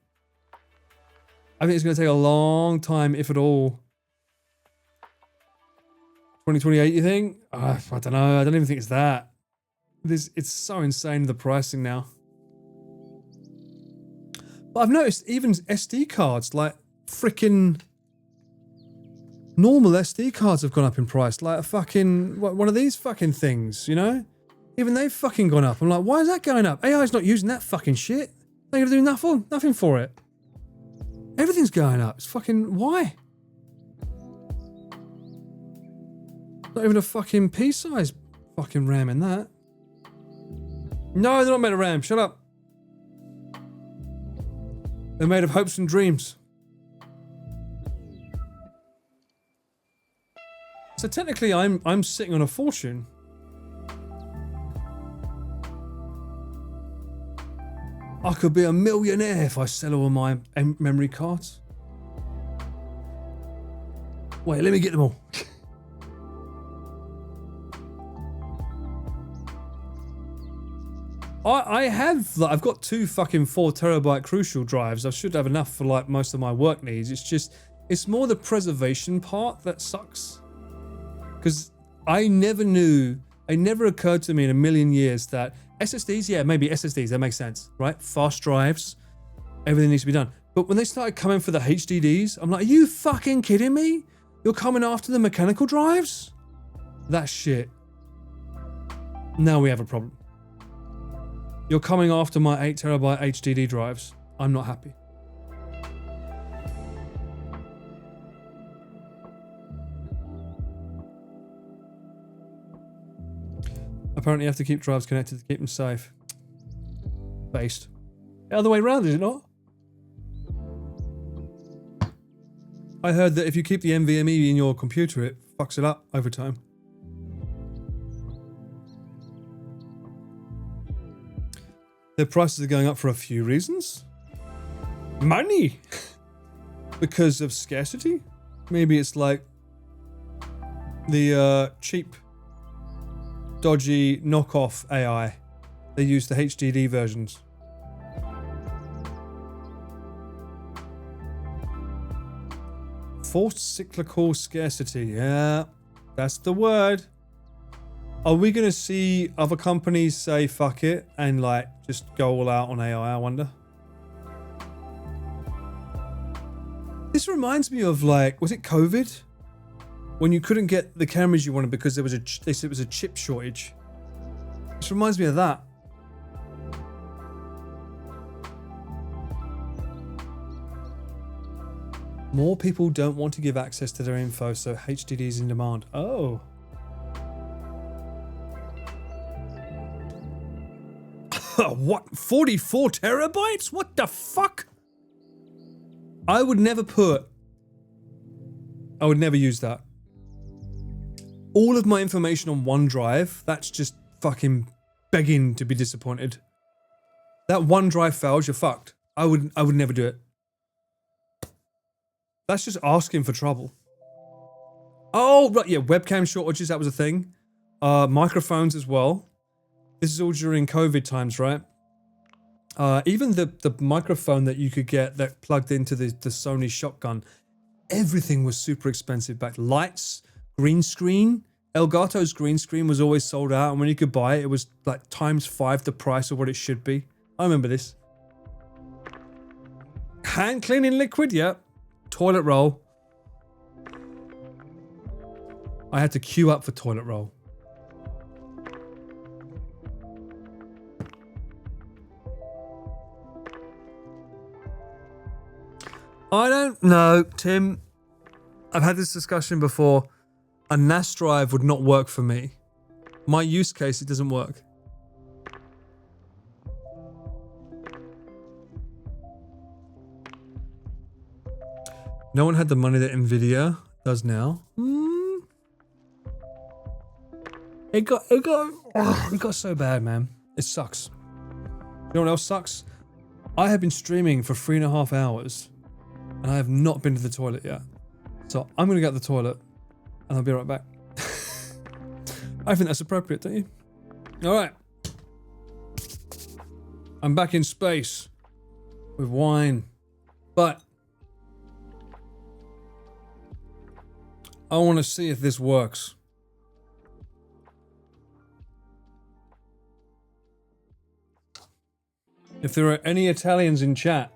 S1: I think it's going to take a long time, if at all. 2028, you think? I don't know. I don't even think it's that. It's so insane, the pricing now. But I've noticed even SD cards, like freaking normal SD cards have gone up in price. Like a fucking, one of these fucking things, you know? Even they've fucking gone up. I'm like, why is that going up? AI's not using that fucking shit. They're going to do nothing for it. Everything's going up. It's fucking, why? Not even a fucking pea-size fucking RAM in that. No, they're not made of RAM. Shut up. They're made of hopes and dreams. So technically, I'm sitting on a fortune. I could be a millionaire if I sell all my memory cards. Wait, let me get them all. I've got 2 fucking 4 terabyte Crucial drives. I should have enough for like most of my work needs. It's more the preservation part that sucks. Because it never occurred to me in a million years that SSDs, yeah, maybe SSDs, that makes sense, right? Fast drives, everything needs to be done. But when they started coming for the HDDs, I'm like, are you fucking kidding me? You're coming after the mechanical drives? That's shit. Now we have a problem. You're coming after my 8 terabyte HDD drives. I'm not happy. Apparently you have to keep drives connected to keep them safe. Based. The other way around, is it not? I heard that if you keep the NVMe in your computer, it fucks it up over time. Their prices are going up for a few reasons. Money! Because of scarcity? Maybe it's like the cheap, dodgy knockoff AI. They use the HDD versions. Forced cyclical scarcity. Yeah, that's the word. Are we going to see other companies say fuck it and like just go all out on AI, I wonder? This reminds me of like, was it COVID? When you couldn't get the cameras you wanted because they said it was a chip shortage. This reminds me of that. More people don't want to give access to their info, so HDD is in demand. Oh. What? 44 terabytes? What the fuck? I would never use that. All of my information on OneDrive, that's just fucking begging to be disappointed. That OneDrive fails, you're fucked. I would never do it. That's just asking for trouble. Oh, right, yeah, webcam shortages, that was a thing. Microphones as well. This is all during COVID times, right? Even the microphone that you could get that plugged into the Sony shotgun, everything was super expensive back. Lights, green screen. Elgato's green screen was always sold out, and when you could buy it, it was like ×5 the price of what it should be. I remember this. Hand cleaning liquid, yeah. Toilet roll. I had to queue up for toilet roll. I don't know, Tim. I've had this discussion before. a NAS drive would not work for me. My use case, it doesn't work. No one had the money that Nvidia does now. It got so bad, man. It sucks. You know what else sucks? I have been streaming for 3.5 hours and I have not been to the toilet yet. So I'm gonna get to the toilet and I'll be right back. I think that's appropriate, don't you? Alright. I'm back in space with wine. But I want to see if this works. If there are any Italians in chat,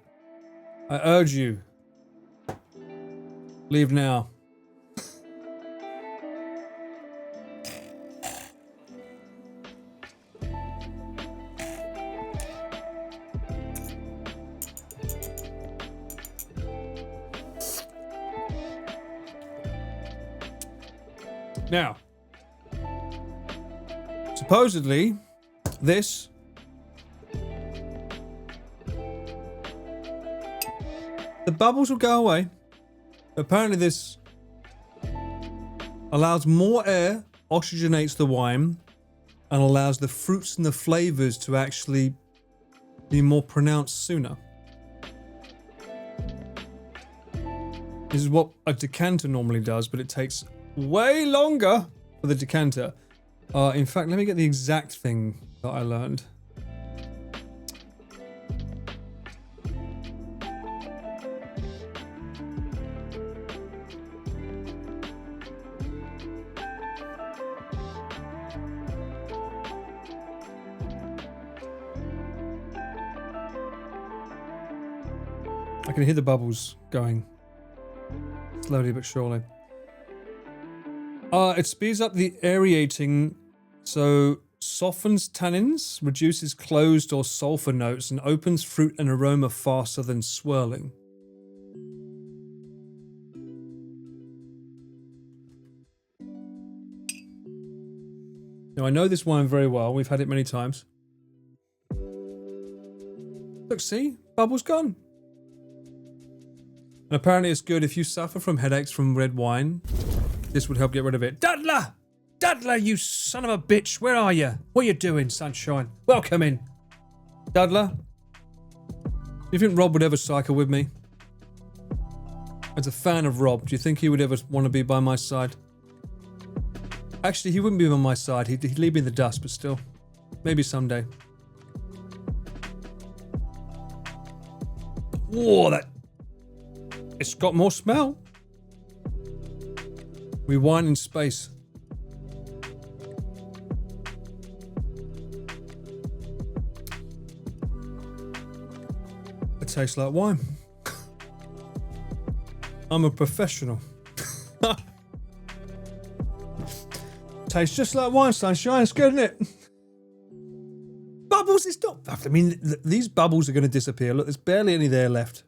S1: I urge you, leave now. Now, supposedly, this the bubbles will go away. Apparently this allows more air, oxygenates the wine, and allows the fruits and the flavors to actually be more pronounced sooner. This is what a decanter normally does, but it takes way longer for the decanter. In fact, let me get the exact thing that I learned. I can hear the bubbles going slowly but surely. It speeds up the aerating, so softens tannins, reduces closed or sulfur notes, and opens fruit and aroma faster than swirling. Now I know this wine very well. We've had it many times. Look, see? Bubbles gone. And apparently it's good if you suffer from headaches from red wine. This would help get rid of it. Dudler! Dudler, you son of a bitch! Where are you? What are you doing, sunshine? Welcome in. Dudler? Do you think Rob would ever cycle with me? As a fan of Rob, do you think he would ever want to be by my side? Actually, he wouldn't be by my side. He'd leave me in the dust, but still. Maybe someday. Whoa, that... It's got more smell. We wine in space. It tastes like wine. I'm a professional. Tastes just like wine, sunshine. It's good, isn't it? Bubbles, it's not... I mean, these bubbles are going to disappear. Look, there's barely any there left.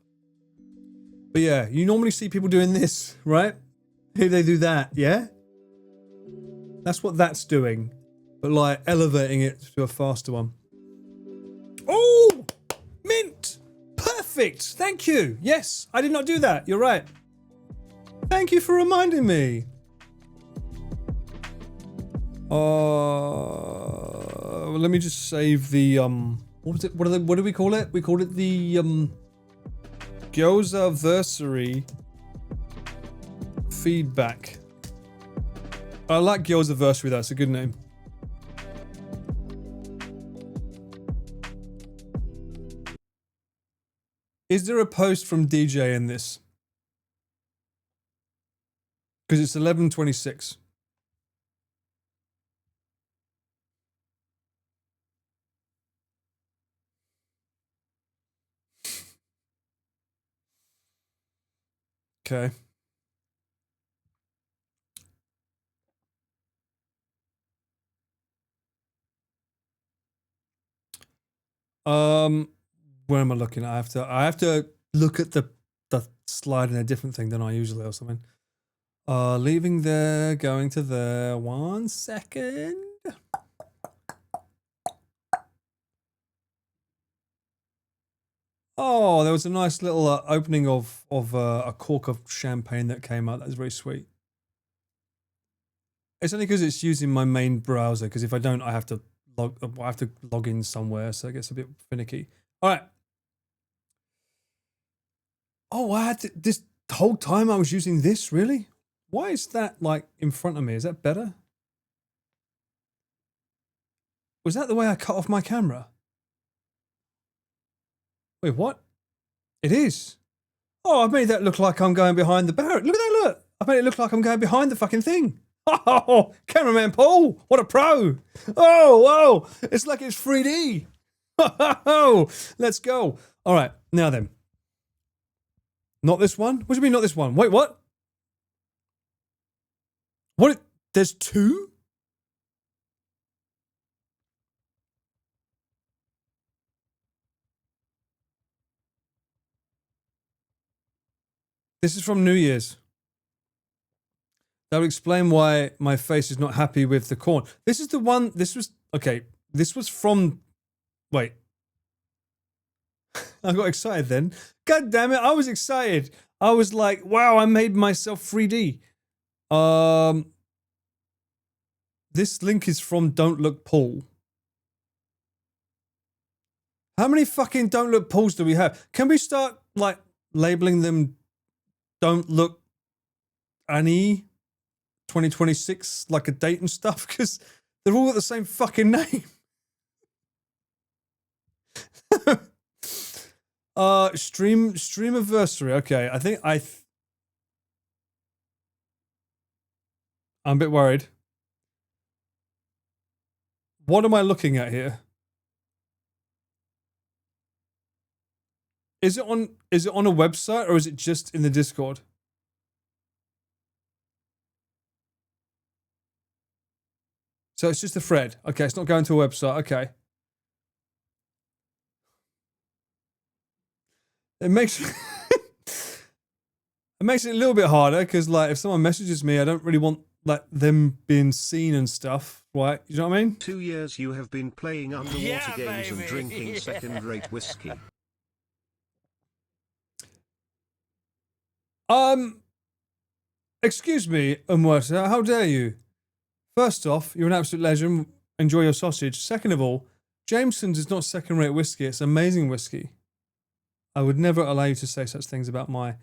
S1: But yeah, you normally see people doing this, right? Here they do that, yeah? That's what that's doing. But like elevating it to a faster one. Oh! Mint! Perfect! Thank you! Yes, I did not do that. You're right. Thank you for reminding me. Let me just save the what was it? What do we call it? We called it the Gyozaversary feedback. I like Gyozaversary, that's a good name. Is there a post from DJ in this? Because it's 11:26. Okay. Where am I looking at? I have to look at the slide in a different thing than I usually or something. Leaving there, going to there. 1 second. Oh, there was a nice little opening of a cork of champagne that came out. That was very sweet. It's only because it's using my main browser. Because if I don't, I have to log in somewhere, so it gets a bit finicky. All right. Oh, I had to, this whole time I was using this. Really? Why is that like in front of me? Is that better? Was that the way I cut off my camera? Wait, what? It is. Oh, I've made that look like I'm going behind the barrel. Look at that, look. I've made it look like I'm going behind the fucking thing. Oh, cameraman Paul, what a pro. Oh, whoa. It's like it's 3D. Oh, let's go. All right, now then. Not this one? What do you mean not this one? Wait, what? What? There's two? This is from New Year's. That would explain why my face is not happy with the corn. This is the one, this was, okay, this was from, wait. I got excited then. God damn it, I was excited. I was like, wow, I made myself 3D. This link is from Don't Look Paul. How many fucking Don't Look Pauls do we have? Can we start, like, labeling them Don't Look Annie 2026, like a date and stuff? Because they're all got the same fucking name. Streamiversary. Okay, I think I'm a bit worried. What am I looking at here? Is it on a website or is it just in the Discord? So it's just a thread. Okay, it's not going to a website. Okay. It makes it makes it a little bit harder because, like, if someone messages me, I don't really want like them being seen and stuff, right? You know what I mean?
S2: 2 years you have been playing underwater games and drinking second-rate whiskey.
S1: Excuse me, Umwerta, how dare you? First off, you're an absolute legend. Enjoy your sausage. Second of all, Jameson's is not second-rate whiskey. It's amazing whiskey. I would never allow you to say such things about my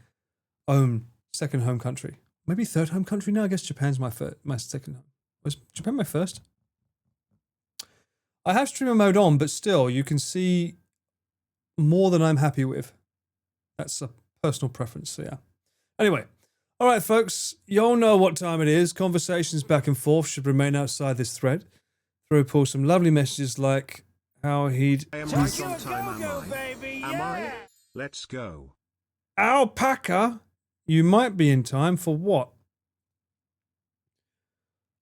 S1: own second home country. Maybe third home country now. I guess Japan's my second home. Was Japan my first? I have streamer mode on, but still, you can see more than I'm happy with. That's a personal preference, so yeah. Anyway, all right, folks, y'all know what time it is. Conversations back and forth should remain outside this thread. Throw Paul some lovely messages like how he'd...
S2: I am right on time, am I? Am I? Let's go.
S1: Alpaca, you might be in time for what?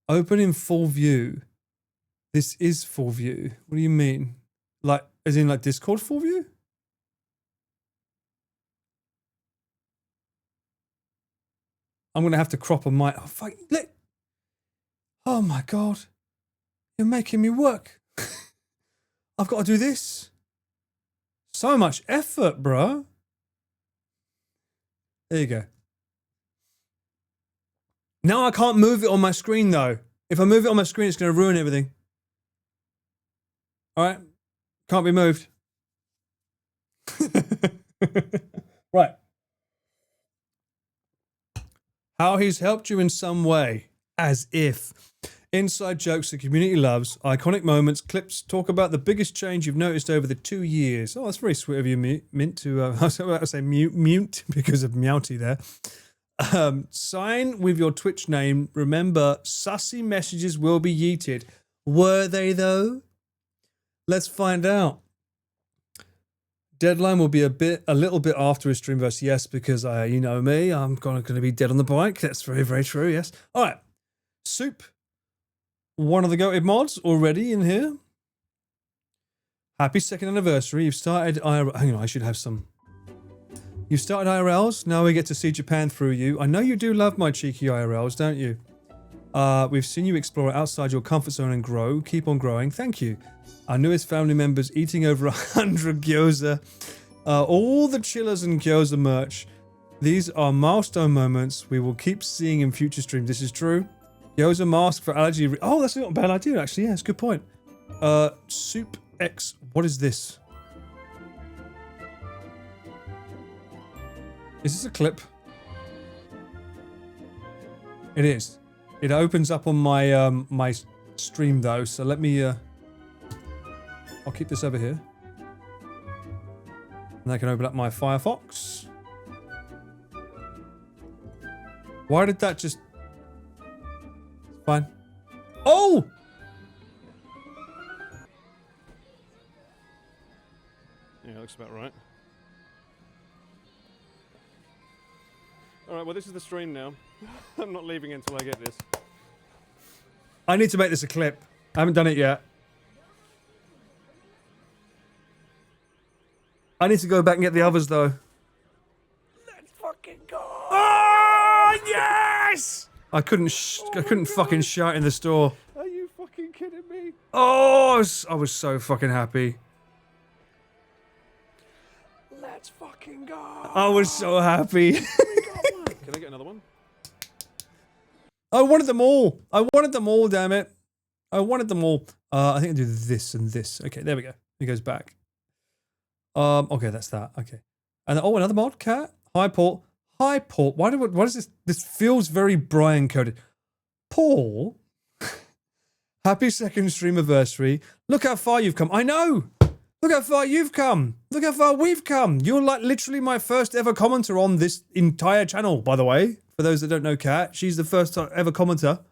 S1: Open in full view. This is full view. What do you mean? Like, as in like Discord full view? I'm going to have to crop a mic. Oh, fuck. Oh my God. You're making me work. I've got to do this. So much effort, bro. There you go. Now I can't move it on my screen, though. If I move it on my screen, it's going to ruin everything. All right. Can't be moved. Right. How he's helped you in some way. As if. Inside jokes the community loves, iconic moments, clips, talk about the biggest change you've noticed over the 2 years. Oh, that's very sweet of you, Mint, to, I was about to say mute because of Meowty there. Sign with your Twitch name. Remember, sussy messages will be yeeted. Were they, though? Let's find out. Deadline will be a little bit after his Streamverse, yes, because you know me, I'm going to be dead on the bike. That's very, very true, yes. All right. Soup. One of the goated mods already in here. Happy second anniversary. You've started... Hang on, I should have some... You started IRLs, now we get to see Japan through you. I know you do love my cheeky IRLs, don't you? We've seen you explore outside your comfort zone and grow. Keep on growing. Thank you. Our newest family members eating over 100 gyoza. All the chillers and gyoza merch. These are milestone moments we will keep seeing in future streams. This is true. Gyoza mask for allergy. Oh, that's not a bad idea, actually. Yeah, that's a good point. Soup X. What is this? Is this a clip? It is. It opens up on my my stream though, so let me I'll keep this over here. And I can open up my Firefox. Why did that just... Fine. Oh! Yeah, looks about right. Alright, well this is the stream now. I'm not leaving until I get this. I need to make this a clip. I haven't done it yet. I need to go back and get the others though. Let's fucking go! Oh yes! I couldn't fucking shout in the store. Are you fucking kidding me? Oh, I was so fucking happy. Let's fucking go! I was so happy. Can I get another one? I wanted them all. I wanted them all, damn it. I wanted them all. I think I do this and this. Okay, there we go. It goes back. Okay, that's that. Okay. And oh, another mod, cat. Hi, Paul. Hi, Paul. What is this? This feels very Brian coded. Paul. Happy second streamiversary. Look how far you've come. I know. Look how far you've come. Look how far we've come. You're like literally my first ever commenter on this entire channel, by the way. For those that don't know Kat, she's the first ever commenter.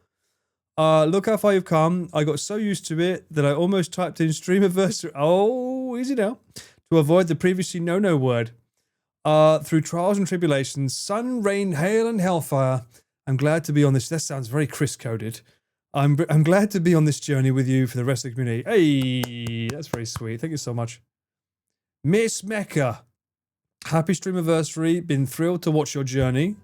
S1: Look how far you've come. I got so used to it that I almost typed in streamiversary. Oh, easy now. To avoid the previously no-no word. Through trials and tribulations, sun, rain, hail, and hellfire, I'm glad to be on this. That sounds very Chris-coded. I'm glad to be on this journey with you for the rest of the community. Hey, that's very sweet. Thank you so much. Miss Mecca. Happy streamiversary. Been thrilled to watch your journey.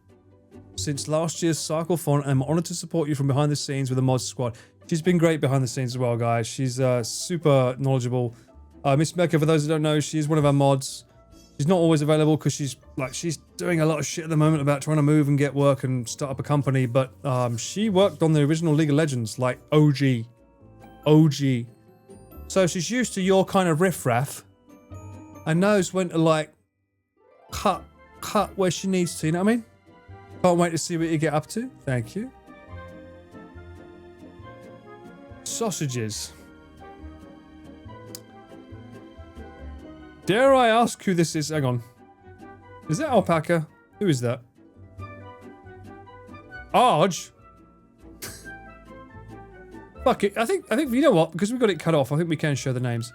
S1: Since last year's Cyclephone, I'm honored to support you from behind the scenes with the mods squad. She's been great behind the scenes as well, guys. She's super knowledgeable. Miss Mecca, for those that don't know, she's one of our mods. She's not always available because she's doing a lot of shit at the moment about trying to move and get work and start up a company. But she worked on the original League of Legends, like OG. So she's used to your kind of riffraff and knows when to like cut where she needs to. You know what I mean? Can't wait to see what you get up to. Thank you. Sausages. Dare I ask who this is? Hang on. Is that Alpaca? Who is that? Arj? Fuck it. I think you know what? Because we got it cut off, I think we can show the names.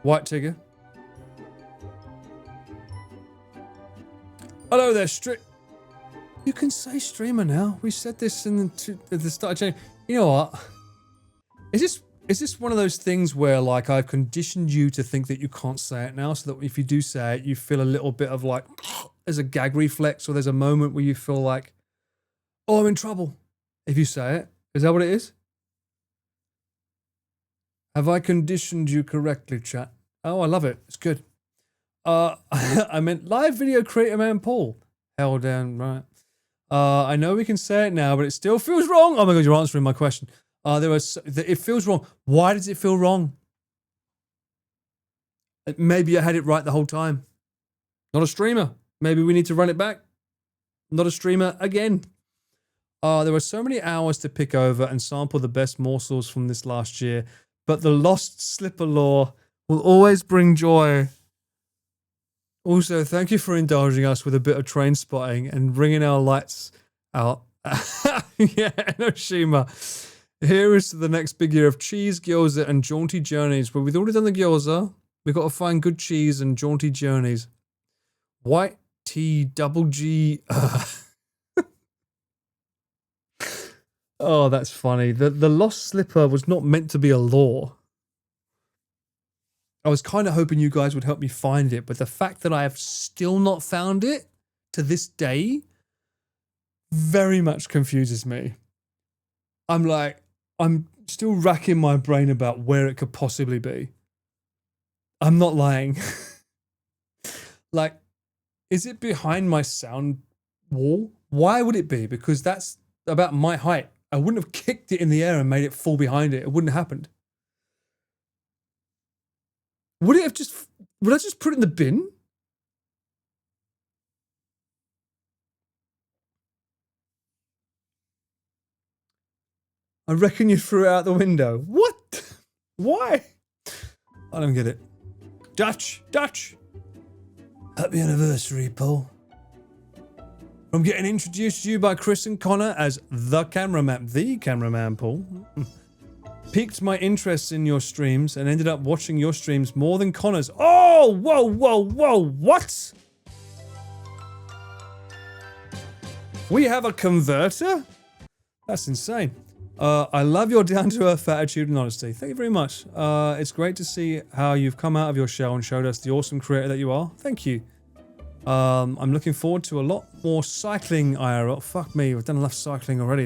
S1: White Tigger. Hello there, You can say streamer now. We said this at the start of channel. You know what? Is this one of those things where like I've conditioned you to think that you can't say it now, so that if you do say it, you feel a little bit of like there's a gag reflex, or there's a moment where you feel like, oh, I'm in trouble if you say it. Is that what it is? Have I conditioned you correctly, chat? Oh, I love it. It's good. I meant live video creator man Paul. Hell down, right. I know we can say it now, but it still feels wrong. Oh my god, you're answering my question. It feels wrong. Why does it feel wrong? Maybe I had it right the whole time. Not a streamer. Maybe we need to run it back. Not a streamer again. There were so many hours to pick over and sample the best morsels from this last year, but the lost slipper lore will always bring joy. Also, thank you for indulging us with a bit of train spotting and bringing our lights out. Yeah, Enoshima. Here is the next big year of cheese, gyoza, and jaunty journeys. But we've already done the gyoza. We've got to find good cheese and jaunty journeys. White T double G. Oh, that's funny. The lost slipper was not meant to be a lore. I was kind of hoping you guys would help me find it, but the fact that I have still not found it to this day very much confuses me. I'm still racking my brain about where it could possibly be. I'm not lying. Like, is it behind my sound wall? Why would it be? Because that's about my height. I wouldn't have kicked it in the air and made it fall behind it. It wouldn't have happened. Would I just put it in the bin? I reckon you threw it out the window. What? Why? I don't get it. Dutch. Happy anniversary, Paul. From getting introduced to you by Chris and Connor as the cameraman, Paul. Piqued my interest in your streams and ended up watching your streams more than Connor's. Oh, whoa, what? We have a converter? That's insane. I love your down-to-earth attitude and honesty. Thank you very much. It's great to see how you've come out of your shell and showed us the awesome creator that you are. Thank you. I'm looking forward to a lot more cycling IRL. Fuck me, we've done enough cycling already.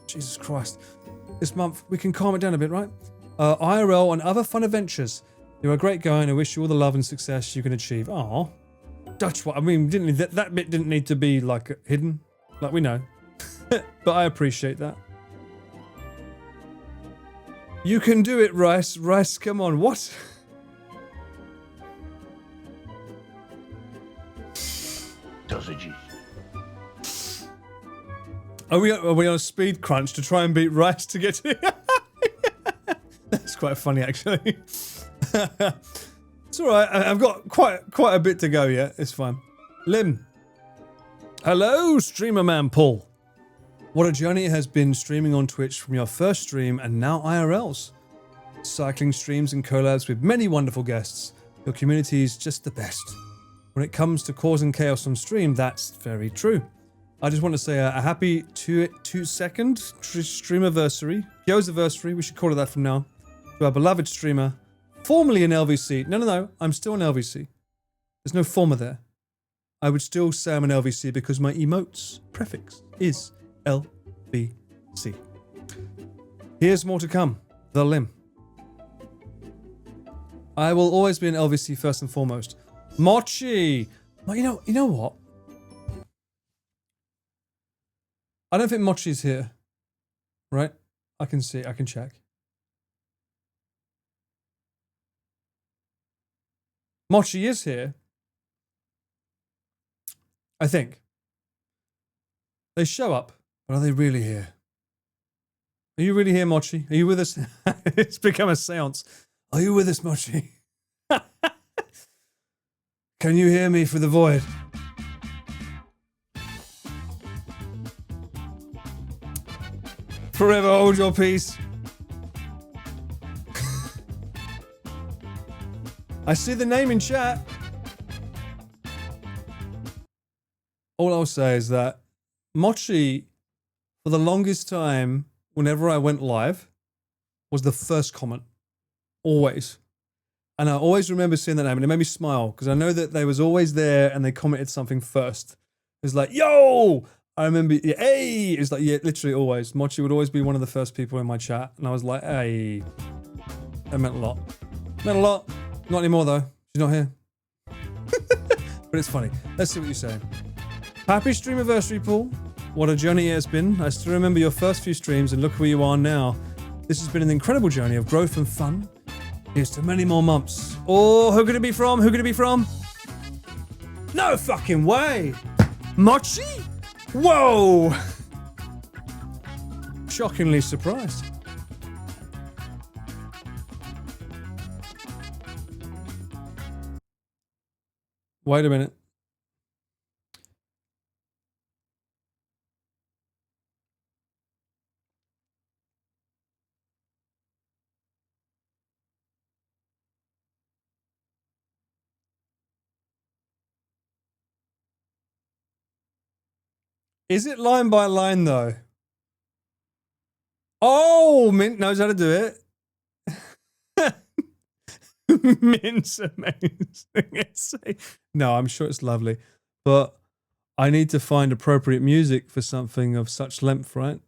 S1: Jesus Christ. This month, we can calm it down a bit, right? IRL and other fun adventures. You're a great guy and I wish you all the love and success you can achieve. Aw. Dutch, I mean, that bit didn't need to be, like, hidden. Like, we know. But I appreciate that. You can do it, Rice. Rice, come on. What?
S3: Dosages.
S1: Are we on a speed crunch to try and beat Rice to get to? That's quite funny, actually. It's all right. I've got quite a bit to go yet. It's fine. Lim. Hello, streamer man Paul. What a journey it has been streaming on Twitch from your first stream and now IRLs. Cycling streams and collabs with many wonderful guests. Your community is just the best. When it comes to causing chaos on stream, that's very true. I just want to say a happy 2-second streamiversary, Gyozaversary, we should call it that from now, to our beloved streamer, formerly an LVC. No, I'm still an LVC. There's no former there. I would still say I'm an LVC because my emotes prefix is LVC. Here's more to come. The Lim. I will always be an LVC first and foremost. Mochi! Well, you know what? I don't think Mochi's here. Right? I can see, I can check. Mochi is here. I think. They show up, but are they really here? Are you really here, Mochi? Are you with us? It's become a seance. Are you with us, Mochi? Can you hear me through the void? Forever hold your peace. I see the name in chat. All I'll say is that Mochi, for the longest time, whenever I went live, was the first comment. Always. And I always remember seeing that name and it made me smile because I know that they was always there and they commented something first. It was like, yo! I remember, yeah, hey! It was like, yeah, literally always. Mochi would always be one of the first people in my chat. And I was like, hey. That meant a lot. Meant a lot. Not anymore though. She's not here. But it's funny. Let's see what you're saying. Happy streamiversary, Paul. What a journey it has been. I still remember your first few streams and look where you are now. This has been an incredible journey of growth and fun. Here's to many more months. Oh, who could it be from? Who could it be from? No fucking way! Mochi? Whoa! Shockingly surprised. Wait a minute. Is it line by line though? Oh, Mint knows how to do it. Mint's amazing essay. No, I'm sure it's lovely. But I need to find appropriate music for something of such length, right?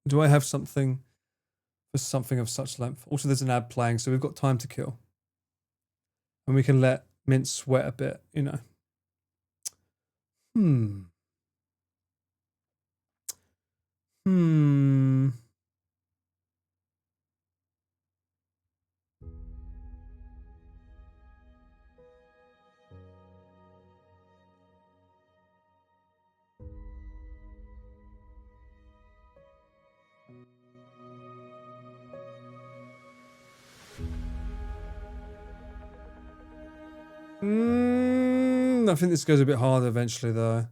S1: Do I have something for something of such length? Also, there's an ad playing, so we've got time to kill. And we can let Mint sweat a bit, you know. I think this goes a bit harder eventually, though.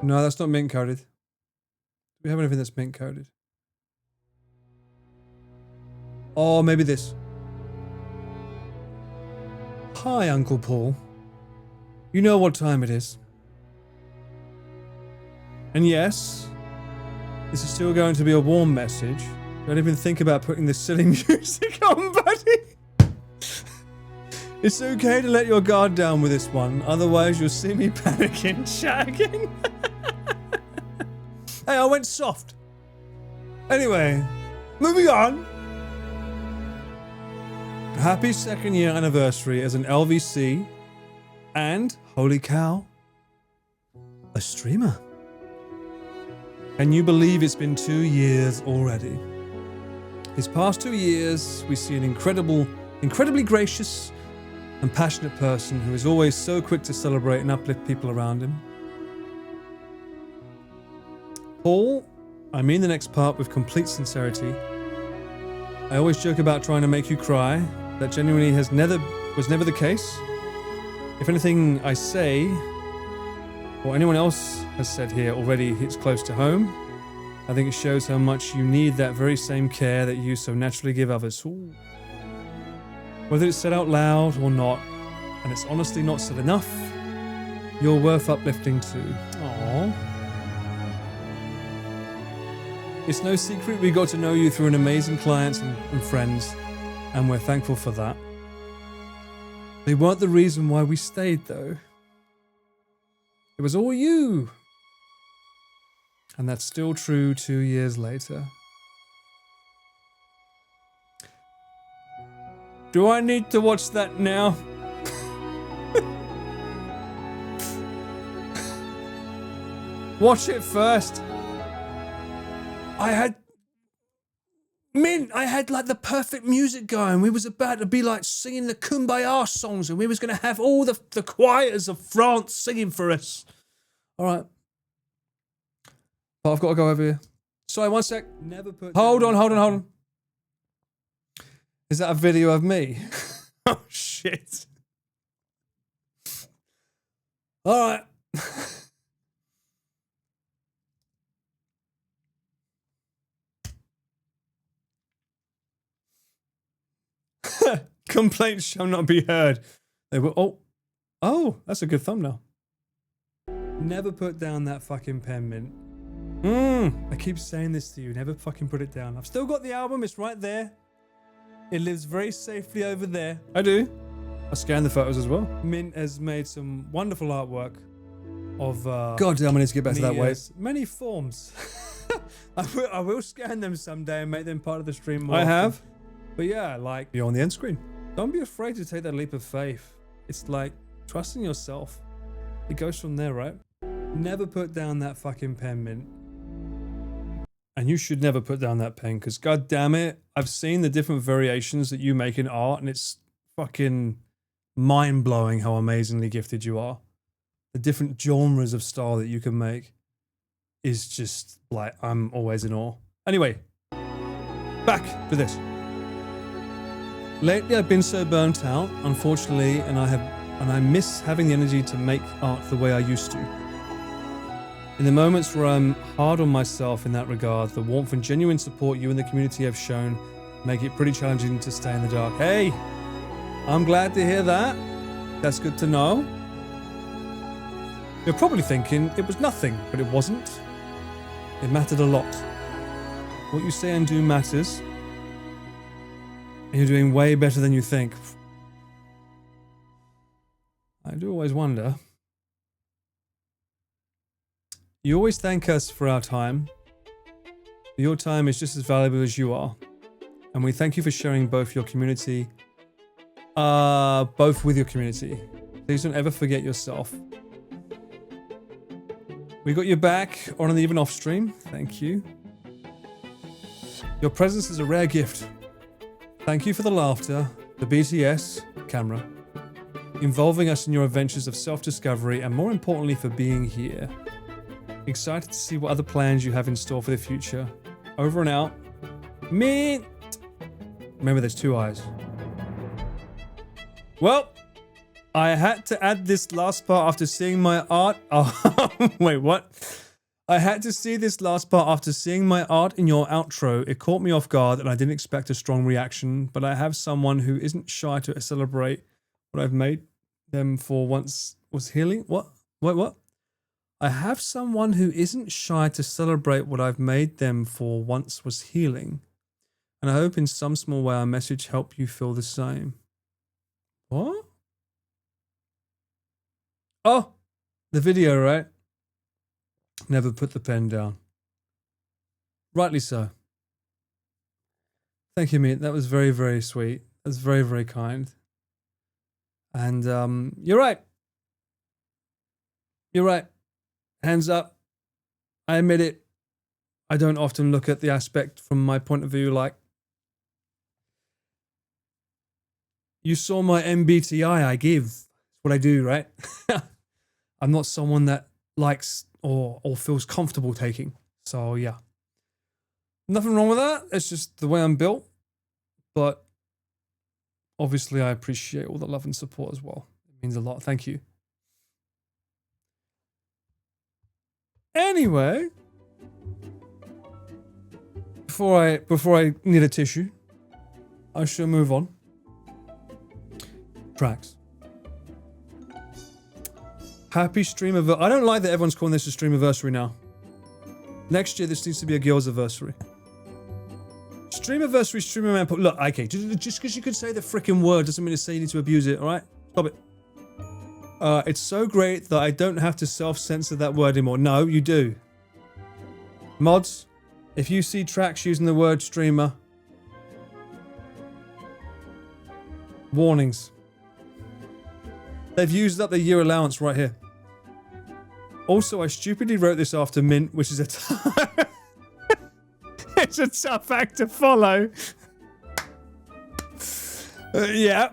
S1: No, that's not mint coded. Do we have anything that's mint coded? Oh, maybe this. Hi, Uncle Paul. You know what time it is. And yes, this is still going to be a warm message. Don't even think about putting this silly music on, buddy. It's okay to let your guard down with this one, otherwise you'll see me panic in chat again. Hey, I went soft. Anyway, moving on. Happy 2nd year anniversary as an LVC and, holy cow, a streamer. Can you believe it's been 2 years already? These past 2 years, we see an incredibly gracious and passionate person who is always so quick to celebrate and uplift people around him. Paul, I mean the next part with complete sincerity. I always joke about trying to make you cry. That genuinely was never the case. If anything I say, or anyone else has said here already hits close to home, I think it shows how much you need that very same care that you so naturally give others. Ooh. Whether it's said out loud or not, and it's honestly not said enough, you're worth uplifting too. Aww. It's no secret we got to know you through an amazing clients and friends, and we're thankful for that. They weren't the reason why we stayed, though. It was all you. And that's still true 2 years later. Do I need to watch that now? Watch it first. I had like the perfect music going. We was about to be like singing the Kumbaya songs, and we was going to have all the choirs of France singing for us. All right. But I've got to go over here. Sorry, one sec. Never put. Hold on. Is that a video of me? Oh shit. All right. Complaints shall not be heard. They were. Oh, that's a good thumbnail. Never put down that fucking pen, Mint. I keep saying this to you. Never fucking put it down. I've still got the album. It's right there. It lives very safely over there. I do. I scanned the photos as well. Mint has made some wonderful artwork of. God damn, I need to get back to that way. Many forms. I will scan them someday and make them part of the stream more. I have. But yeah, like you're on the end screen. Don't be afraid to take that leap of faith. It's like trusting yourself. It goes from there, right? Never put down that fucking pen, Mint. And you should never put down that pen, because god damn it, I've seen the different variations that you make in art, and it's fucking mind-blowing how amazingly gifted you are. The different genres of style that you can make is just like, I'm always in awe. Anyway, back to this. Lately I've been so burnt out, unfortunately, and I miss having the energy to make art the way I used to. In the moments where I'm hard on myself in that regard, the warmth and genuine support you and the community have shown make it pretty challenging to stay in the dark. Hey, I'm glad to hear that. That's good to know. You're probably thinking it was nothing, but it wasn't. It mattered a lot. What you say and do matters, And you're doing way better than you think. I do always wonder. You always thank us for our time. Your time is just as valuable as you are. And we thank you for sharing both your community, both with your community. Please don't ever forget yourself. We got your back on and even off stream. Thank you. Your presence is a rare gift. Thank you for the laughter, the BTS camera, involving us in your adventures of self-discovery, and more importantly for being here. Excited to see what other plans you have in store for the future. Over and out. Me. Remember, there's two eyes. Well, I had to add this last part after seeing my art. Oh, wait, what? I had to see this last part after seeing my art in your outro. It caught me off guard and I didn't expect a strong reaction, but I have someone who isn't shy to celebrate what I've made them for once was healing. What? Wait, what? I have someone who isn't shy to celebrate what I've made them for once was healing. And I hope in some small way our message helped you feel the same. What? Oh, the video, right? Never put the pen down. Rightly so. Thank you, mate. That was very, very sweet. That's very, very kind. And you're right. You're right. Hands up. I admit it. I don't often look at the aspect from my point of view like, you saw my MBTI I give. That's what I do, right? I'm not someone that likes or feels comfortable taking. So yeah. Nothing wrong with that. It's just the way I'm built. But obviously I appreciate all the love and support as well. It means a lot. Thank you. Anyway, before I need a tissue, I shall move on. Tracks. Happy streamiversary. I don't like that everyone's calling this a streamiversary now. Next year, this needs to be a Gyozaversary. Streamiversary, streamer. Look, okay, just because you could say the freaking word doesn't mean to say you need to abuse it, alright? Stop it. It's so great that I don't have to self-censor that word anymore. No, you do. Mods, if you see tracks using the word streamer, warnings. They've used up their year allowance right here. Also, I stupidly wrote this after Mint, which is it's a tough act to follow. Yeah.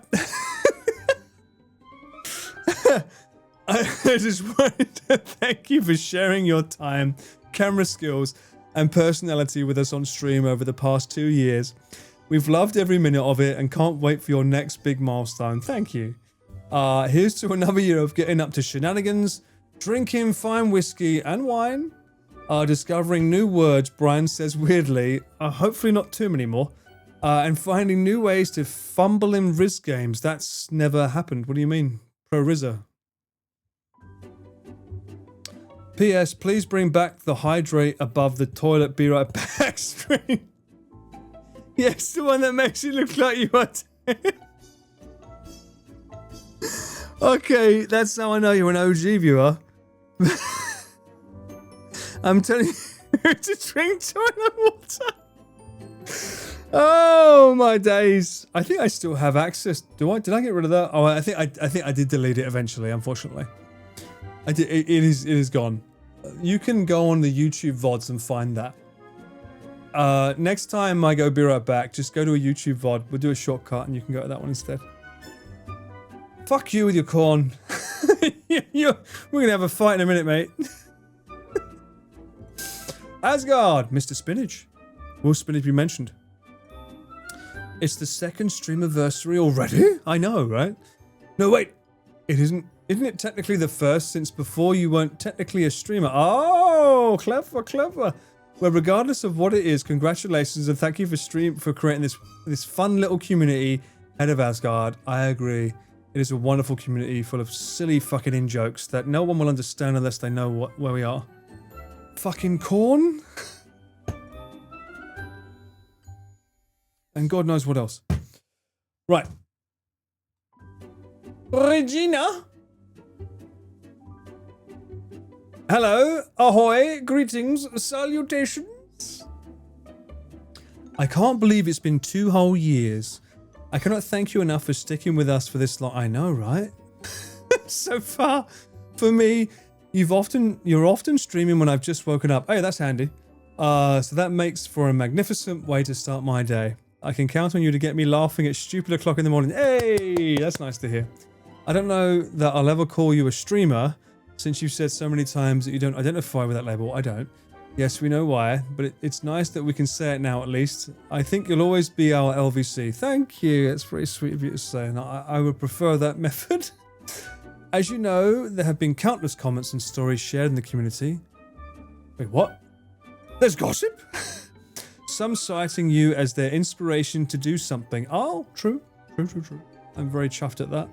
S1: I just wanted to thank you for sharing your time, camera skills, and personality with us on stream over the past 2 years. We've loved every minute of it and can't wait for your next big milestone. Thank you. Here's to another year of getting up to shenanigans, drinking fine whiskey and wine, discovering new words Brian says weirdly, hopefully not too many more, and finding new ways to fumble in Riz games. That's never happened. What do you mean? Pro Rizzer. P.S. Please bring back the hydrate above the toilet be right back screen. Yes, the one that makes it look like you are Okay, that's how I know you're an OG viewer. I'm telling you to drink toilet water. Oh my days! I think I still have access. Do I? Did I get rid of that? Oh, I think I did delete it eventually. Unfortunately, I did. It is gone. You can go on the YouTube VODs and find that. Next time I go be right back, just go to a YouTube VOD. We'll do a shortcut and you can go to that one instead. Fuck you with your corn. We're gonna have a fight in a minute, mate. Asgard, Mr. Spinach. Will Spinach be mentioned? It's the second streamiversary already? I know, right? No, wait. It isn't. Isn't it technically the first since before you weren't technically a streamer? Oh, clever, clever. Well, regardless of what it is, congratulations and thank you for creating this fun little community head of Asgard. I agree. It is a wonderful community full of silly fucking in-jokes that no one will understand unless they know where we are. Fucking corn? And God knows what else. Right. Regina? Hello, ahoy, greetings, salutations. I can't believe it's been 2 whole years. I cannot thank you enough for sticking with us for this long. I know, right? So far, for me, you're often streaming when I've just woken up. Hey, that's handy. So that makes for a magnificent way to start my day. I can count on you to get me laughing at stupid o'clock in the morning. Hey, that's nice to hear. I don't know that I'll ever call you a streamer, since you've said so many times that you don't identify with that label. I don't. Yes, we know why, but it's nice that we can say it now at least. I think you'll always be our LVC. Thank you. That's very sweet of you to say, and I would prefer that method. As you know, there have been countless comments and stories shared in the community. Wait, what? There's gossip? Some citing you as their inspiration to do something. Oh, true. True. I'm very chuffed at that.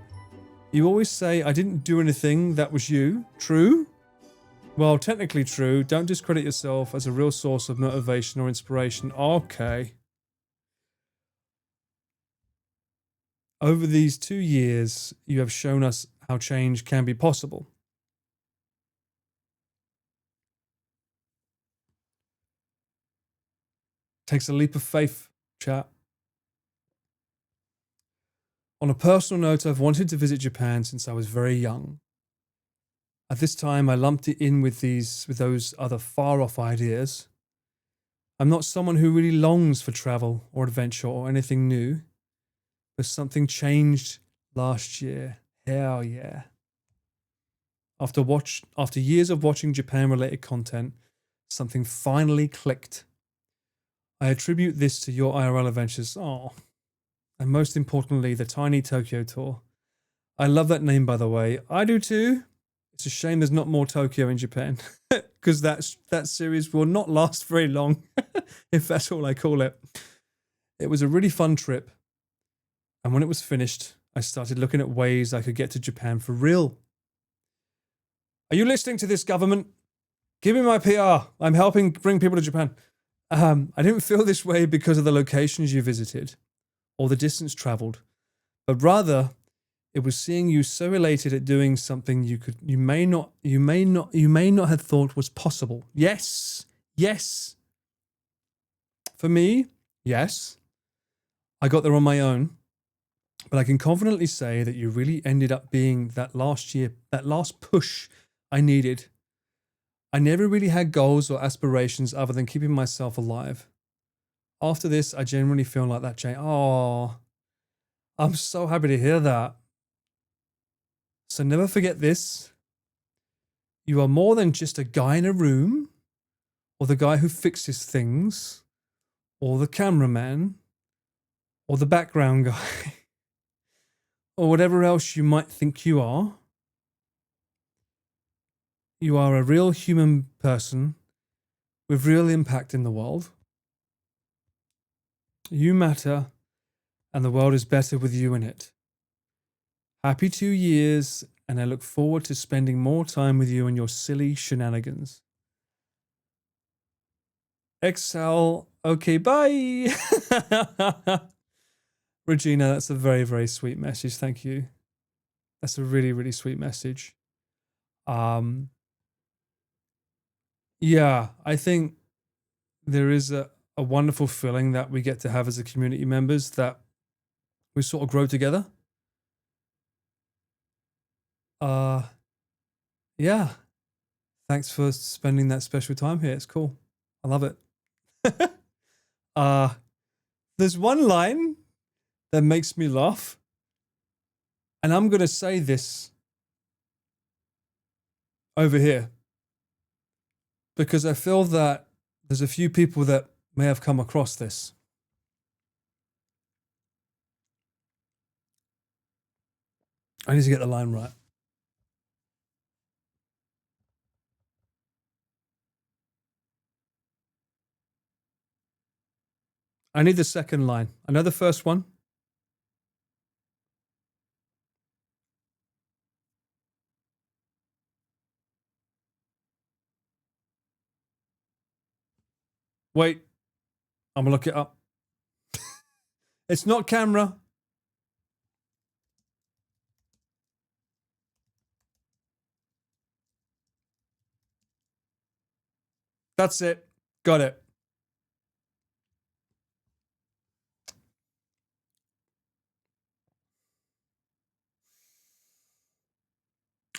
S1: You always say, I didn't do anything, that was you. True? Well, technically true. Don't discredit yourself as a real source of motivation or inspiration. Okay. Over these 2 years, you have shown us how change can be possible. Takes a leap of faith, chat. On a personal note, I've wanted to visit Japan since I was very young. At this time, I lumped it in with those other far-off ideas. I'm not someone who really longs for travel or adventure or anything new, but something changed last year. Hell yeah. After years of watching Japan-related content, something finally clicked. I attribute this to your IRL adventures. Oh, and most importantly, the Tiny Tokyo Tour. I love that name, by the way. I do too. It's a shame there's not more Tokyo in Japan, because that series will not last very long, if that's all I call it. It was a really fun trip, and when it was finished, I started looking at ways I could get to Japan for real. Are you listening to this, government? Give me my PR. I'm helping bring people to Japan. I didn't feel this way because of the locations you visited or the distance traveled, but rather it was seeing you so elated at doing something you may not have thought was possible. Yes. For me, yes. I got there on my own, but I can confidently say that you really ended up being that last push I needed. I never really had goals or aspirations other than keeping myself alive. After this, I genuinely feel like that change. Oh, I'm so happy to hear that. So never forget this. You are more than just a guy in a room, or the guy who fixes things, or the cameraman, or the background guy, or whatever else you might think you are. You are a real human person with real impact in the world. You matter, and the world is better with you in it. Happy 2 years, and I look forward to spending more time with you and your silly shenanigans. Excel, okay, bye. Regina, that's a very, very sweet message. Thank you. That's a really, really sweet message. Yeah, I think there is a wonderful feeling that we get to have as a community members, that we sort of grow together. Yeah. Thanks for spending that special time here. It's cool. I love it. There's one line that makes me laugh, and I'm going to say this over here because I feel that there's a few people that may have come across this. I need to get the line right. I need the second line. I know the first one. Wait, I'm going to look it up. It's not camera. That's it. Got it.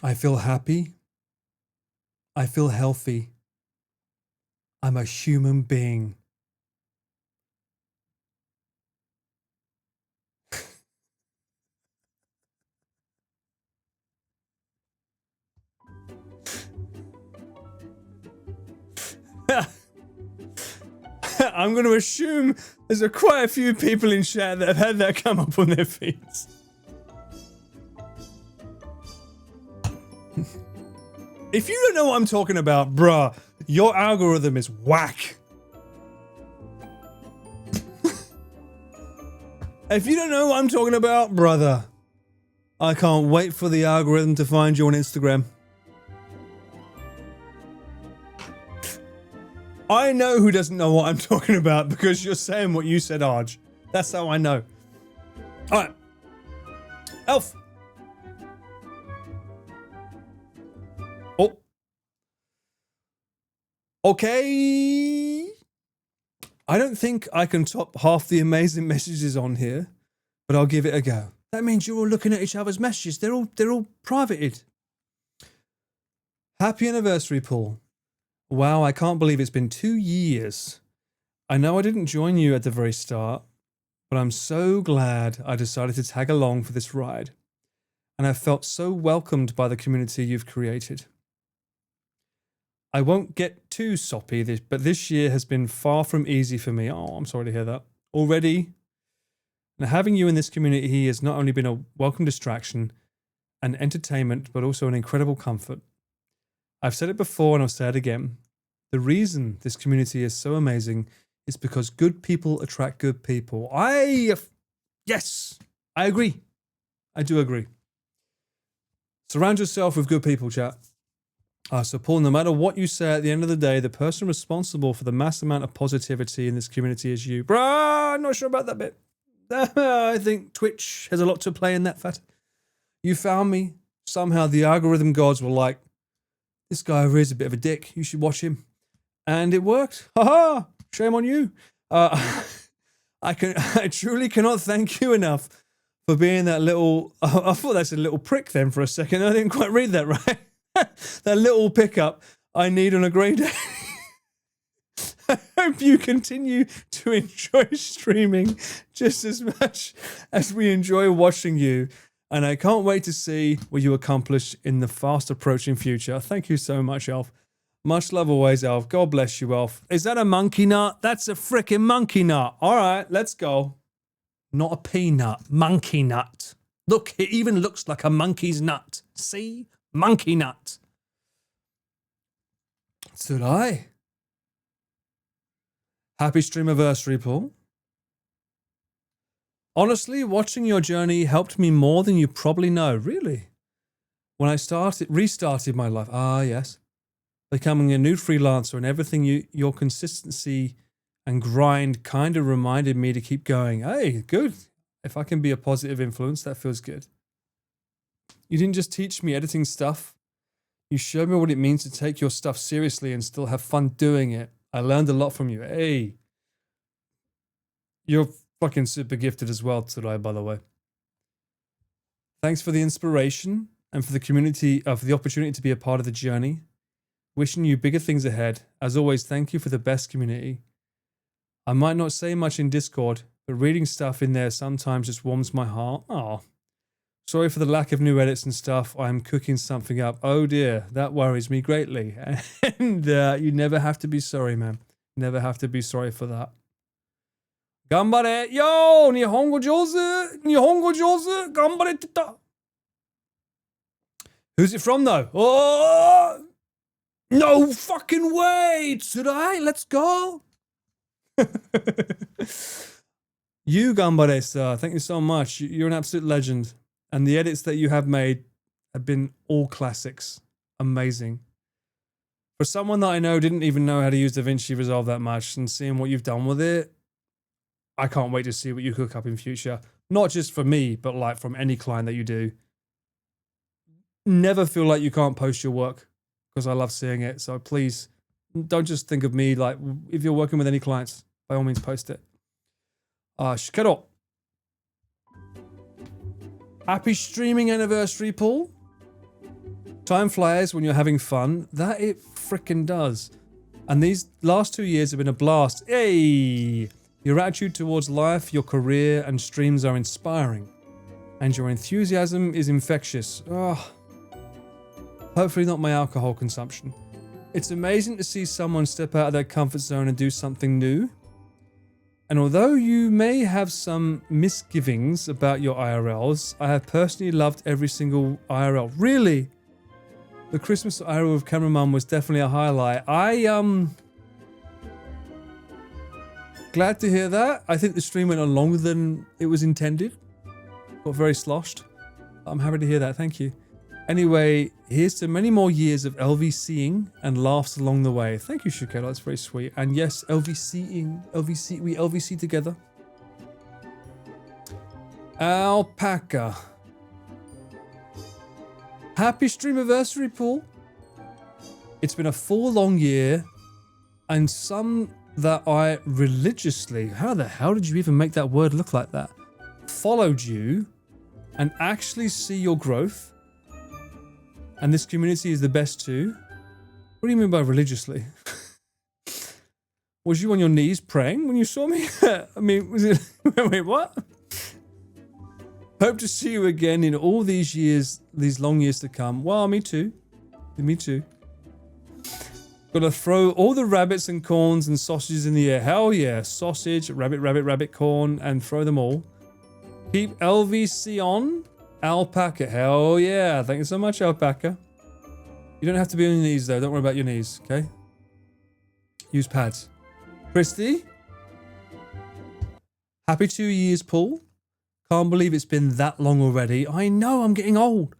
S1: I feel happy. I feel healthy. I'm a human being. I'm going to assume there's quite a few people in chat that have had that come up on their feeds. If you don't know what I'm talking about, bruh, your algorithm is whack. If you don't know what I'm talking about, brother, I can't wait for the algorithm to find you on Instagram. I know who doesn't know what I'm talking about because you're saying what you said, Arj. That's how I know. All right. Elf. Oh. Okay. I don't think I can top half the amazing messages on here, but I'll give it a go. That means you're all looking at each other's messages. They're all privated. Happy anniversary, Paul. Wow, I can't believe it's been 2 years. I know I didn't join you at the very start, but I'm so glad I decided to tag along for this ride. And I felt so welcomed by the community you've created. I won't get too soppy, but this year has been far from easy for me. Oh, I'm sorry to hear that. Already. Now, having you in this community has not only been a welcome distraction and entertainment, but also an incredible comfort. I've said it before and I'll say it again. The reason this community is so amazing is because good people attract good people. Yes, I agree. I do agree. Surround yourself with good people, chat. So Paul, no matter what you say, at the end of the day, the person responsible for the mass amount of positivity in this community is you. Bruh, I'm not sure about that bit. I think Twitch has a lot to play in that fact. You found me. Somehow the algorithm gods were like, this guy over here is a bit of a dick. You should watch him. And it worked. Haha! Shame on you. I truly cannot thank you enough for being that little... I thought that's a little prick then for a second. I didn't quite read that right. That little pickup I need on a grey day. I hope you continue to enjoy streaming just as much as we enjoy watching you. And I can't wait to see what you accomplish in the fast approaching future. Thank you so much, Elf. Much love always, Elf. God bless you, Elf. Is that a monkey nut? That's a freaking monkey nut. All right, let's go. Not a peanut. Monkey nut. Look, it even looks like a monkey's nut. See? Monkey nut. So did I. Happy streamiversary, Paul. Honestly, watching your journey helped me more than you probably know. Really? When I restarted my life. Ah, yes. Becoming a new freelancer and everything, your consistency and grind kind of reminded me to keep going. Hey, good. If I can be a positive influence, that feels good. You didn't just teach me editing stuff. You showed me what it means to take your stuff seriously and still have fun doing it. I learned a lot from you. Hey. You're fucking super gifted as well today, by the way. Thanks for the inspiration and for the community, for the opportunity to be a part of the journey. Wishing you bigger things ahead. As always, thank you for the best community. I might not say much in Discord, but reading stuff in there sometimes just warms my heart. Oh, sorry for the lack of new edits and stuff. I'm cooking something up. Oh dear, that worries me greatly. And you never have to be sorry, man. Never have to be sorry for that. Gambare, yo, Nihongo Jozu, gambare tita. Who's it from though? Oh, no fucking way, Tsurai, let's go. You, Gambare-san, thank you so much. You're an absolute legend. And the edits that you have made have been all classics. Amazing. For someone that I know didn't even know how to use DaVinci Resolve that much, and seeing what you've done with it, I can't wait to see what you cook up in future. Not just for me, but like from any client that you do. Never feel like you can't post your work, because I love seeing it. So please Don't just think of me like, if you're working with any clients, by all means post it. Shikaro. Happy streaming anniversary, Paul. Time flies when you're having fun. That it frickin' does. And these last 2 years have been a blast. Hey! Your attitude towards life, your career, and streams are inspiring. And your enthusiasm is infectious. Oh. Hopefully not my alcohol consumption. It's amazing to see someone step out of their comfort zone and do something new. And although you may have some misgivings about your IRLs, I have personally loved every single IRL. Really? The Christmas IRL with Camera Mum was definitely a highlight. Glad to hear that. I think the stream went on longer than it was intended. Got very sloshed. I'm happy to hear that. Thank you. Anyway, here's to many more years of LVCing and laughs along the way. Thank you, Shikelo. That's very sweet. And yes, LVCing. We LVC together. Alpaca. Happy streamiversary, Paul. It's been a 4 long year and some that I religiously, how the hell did you even make that word look like that? Followed you and actually see your growth. And this community is the best too. What do you mean by religiously? Was you on your knees praying when you saw me? I mean, was it, wait, what? Hope to see you again in all these years, these long years to come. Well, me too. Me too. Gonna throw all the rabbits and corns and sausages in the air. Hell yeah. Sausage, rabbit, corn, and throw them all. Keep LVC on. Alpaca. Hell yeah. Thank you so much, Alpaca. You don't have to be on your knees, though. Don't worry about your knees, okay? Use pads. Christy. Happy 2 years, Paul. Can't believe it's been that long already. I know, I'm getting old.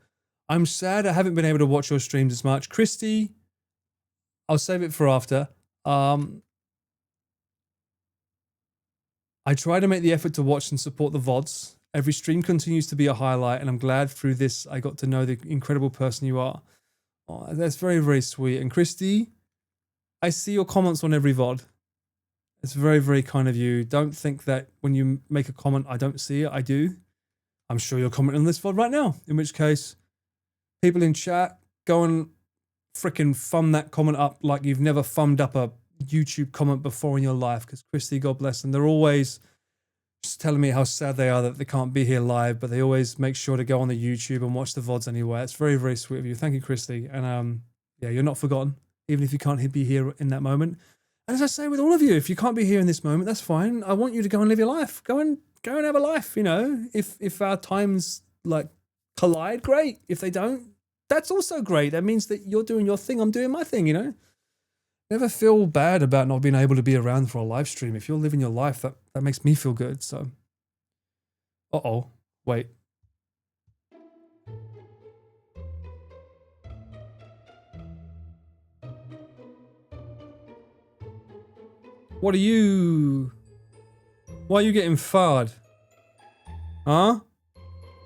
S1: I'm sad I haven't been able to watch your streams as much. Christy, I'll save it for after. I try to make the effort to watch and support the VODs. Every stream continues to be a highlight, and I'm glad through this I got to know the incredible person you are. Oh, that's very, very sweet. And Christy, I see your comments on every VOD. It's very, very kind of you. Don't think that when you make a comment, I don't see it. I do. I'm sure you're commenting on this VOD right now. In which case, people in chat, go and frickin' thumb that comment up like you've never thumbed up a YouTube comment before in your life. Because Christy, God bless them. They're always just telling me how sad they are that they can't be here live, but they always make sure to go on the YouTube and watch the VODs anyway. It's very, very sweet of you. Thank you, Christy. And yeah, you're not forgotten, even if you can't be here in that moment. And as I say with all of you, if you can't be here in this moment, that's fine. I want you to go and live your life. Go and have a life, you know. If our times like collide, great. If they don't, that's also great. That means that you're doing your thing, I'm doing my thing, you know. Never feel bad about not being able to be around for a live stream. If you're living your life, that makes me feel good. So, wait. Why are you getting farred? Huh?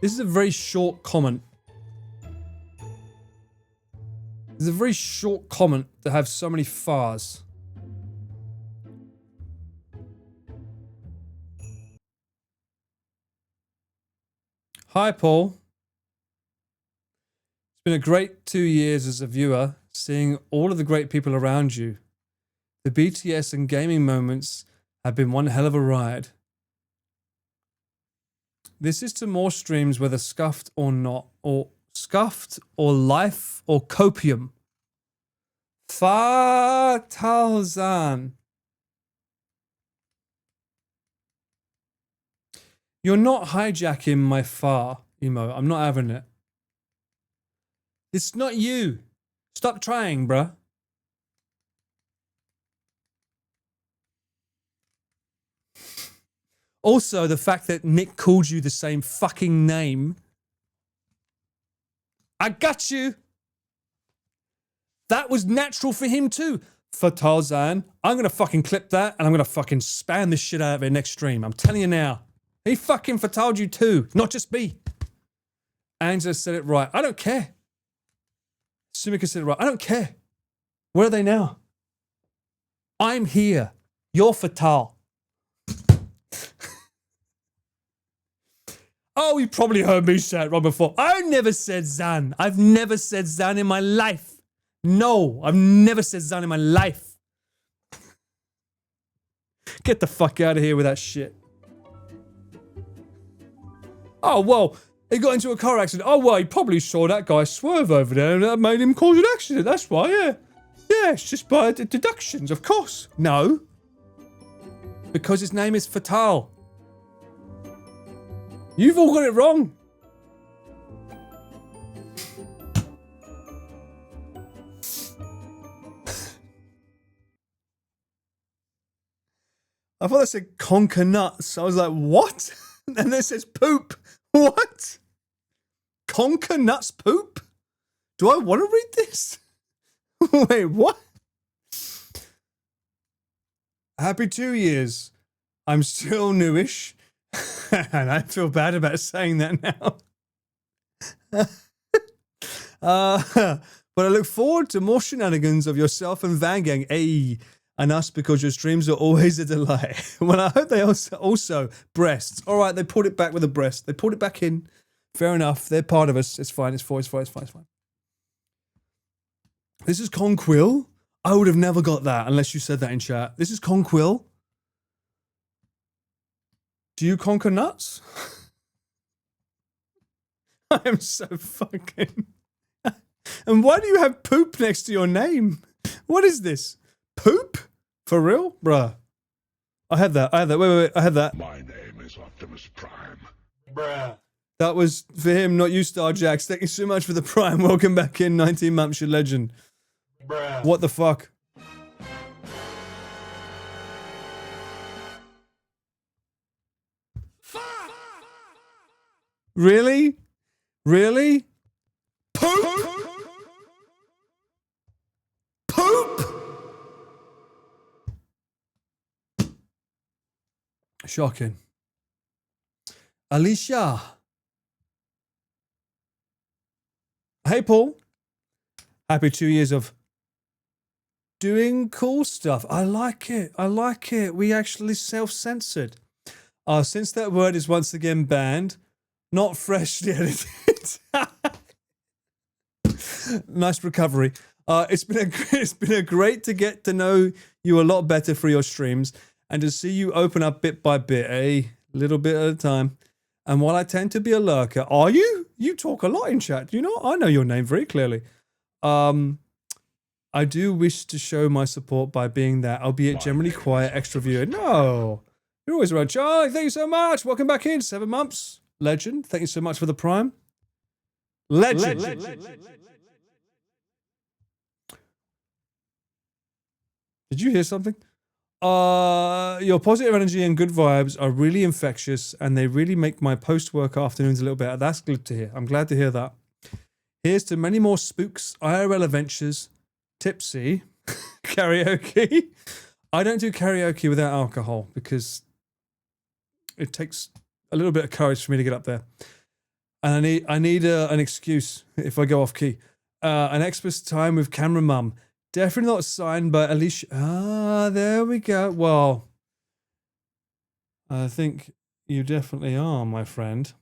S1: This is a very short comment. This is a very short comment to have so many fars. Hi, Paul. It's been a great 2 years as a viewer, seeing all of the great people around you. The BTS and gaming moments have been one hell of a ride. This is to more streams, whether scuffed or not, or scuffed or life or copium. Fatalzan. You're not hijacking my far, emo. I'm not having it. It's not you. Stop trying, bruh. Also, the fact that Nick called you the same fucking name. I got you. That was natural for him too. For Tarzan, I'm going to fucking clip that and I'm going to fucking spam the shit out of it next stream. I'm telling you now. He fucking fataled you too, not just me. Angela said it right. I don't care. Sumika said it right. I don't care. Where are they now? I'm here. You're fatal. Oh, you probably heard me say it wrong before. I never said Zan. I've never said Zan in my life. No, I've never said Zan in my life. Get the fuck out of here with that shit. Oh, well, he got into a car accident. Oh, well, he probably saw that guy swerve over there and that made him cause an accident. That's why, yeah. Yeah, it's just by deductions, of course. No. Because his name is Fatal. You've all got it wrong. I thought I said conker nuts. I was like, what? And then it says poop. What? Conker nuts poop? Do I want to read this? Wait, what? Happy 2 years. I'm still newish. And I feel bad about saying that now. But I look forward to more shenanigans of yourself and Van Gang, and us, because your streams are always a delight. Well, I hope they also breasts. All right, they pulled it back with a breast. They pulled it back in. Fair enough. They're part of us. It's fine. It's fine. This is Conquill. I would have never got that unless you said that in chat. This is Conquill. Do you conquer nuts? I am so fucking... And why do you have poop next to your name? What is this? Poop? For real? Bruh. I had that. Wait. I had that.
S3: My name is Optimus Prime.
S1: Bruh. That was for him, not you, Starjax. Thank you so much for the Prime. Welcome back in, 19 months, your legend. Bruh. What the fuck? Really? Really? Poop? Poop? Shocking. Alicia. Hey, Paul. Happy 2 years of doing cool stuff. I like it. We actually self-censored. Since that word is once again banned, not freshly edited. Nice recovery. It's been a great to get to know you a lot better for your streams and to see you open up bit by bit, a little bit at a time. And while I tend to be a lurker, are you? You talk a lot in chat. Do you know? I know your name very clearly. I do wish to show my support by being that, albeit generally quiet, extroverted. No, you're always around. Charlie, thank you so much. Welcome back in. 7 months. Legend. Thank you so much for the Prime. Legend. Did you hear something? Your positive energy and good vibes are really infectious, and they really make my post-work afternoons a little better. That's good to hear. I'm glad to hear that. Here's to many more spooks, IRL adventures, tipsy, karaoke. I don't do karaoke without alcohol because it takes a little bit of courage for me to get up there. And I need an excuse if I go off key. An Xmas time with camera mum. Definitely not signed by Alicia. There we go. Well, I think you definitely are, my friend.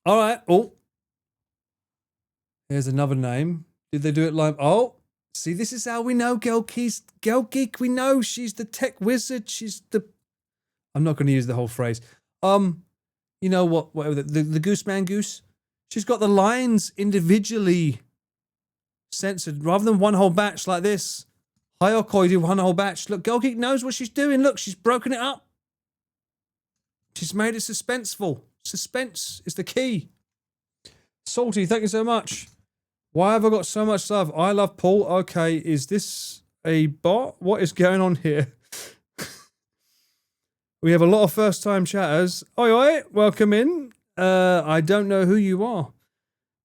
S1: All right. Oh, here's another name. Did they do it live? Oh, see, this is how we know Girl Geek. We know she's the tech wizard. She's the... I'm not going to use the whole phrase. You know what? Whatever, the Goose Man Goose. She's got the lines individually censored rather than one whole batch like this. Hayokoi do one whole batch. Look, Girl Geek knows what she's doing. Look, she's broken it up. She's made it suspenseful. Suspense is the key. Salty, thank you so much. Why have I got so much love? I love Paul. Okay, is this a bot? What is going on here? We have a lot of first-time chatters. Oi, welcome in. I don't know who you are.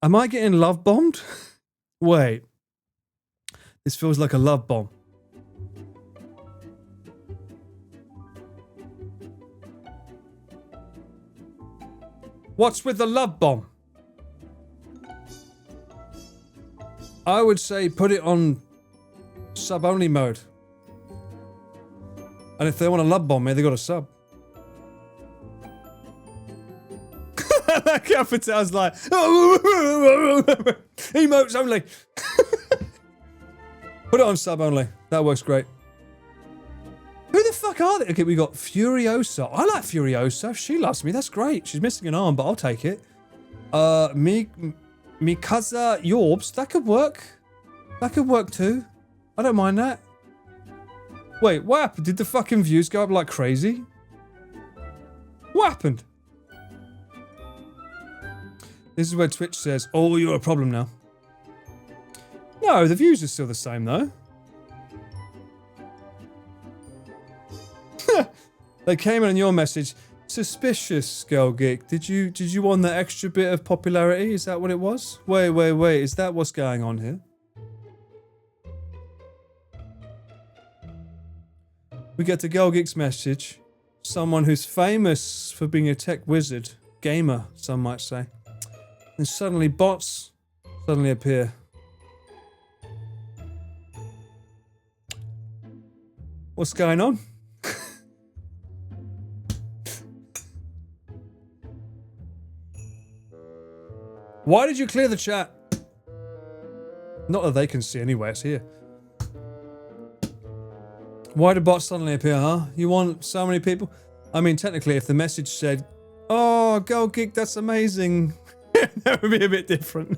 S1: Am I getting love bombed? Wait. This feels like a love bomb. What's with the love bomb? I would say put it on sub-only mode. And if they want to love bomb me, they got to sub. That Capital's like, emotes only. Put it on sub only. That works great. Who the fuck are they? Okay, we got Furiosa. I like Furiosa. She loves me. That's great. She's missing an arm, but I'll take it. Mikaza Yorbs. That could work. That could work too. I don't mind that. Wait, what happened? Did the fucking views go up like crazy? What happened? This is where Twitch says, oh, you're a problem now. No, the views are still the same though. They came in on your message. Suspicious, Girl Geek. Did you want that extra bit of popularity? Is that what it was? Wait. Is that what's going on here? We get to Girl Geek's message. Someone who's famous for being a tech wizard. Gamer, some might say. And suddenly bots suddenly appear. What's going on? Why did you clear the chat? Not that they can see anyway, it's here. Why did bots suddenly appear, huh? You want so many people? I mean, technically, if the message said, oh, Girl Geek, that's amazing, that would be a bit different.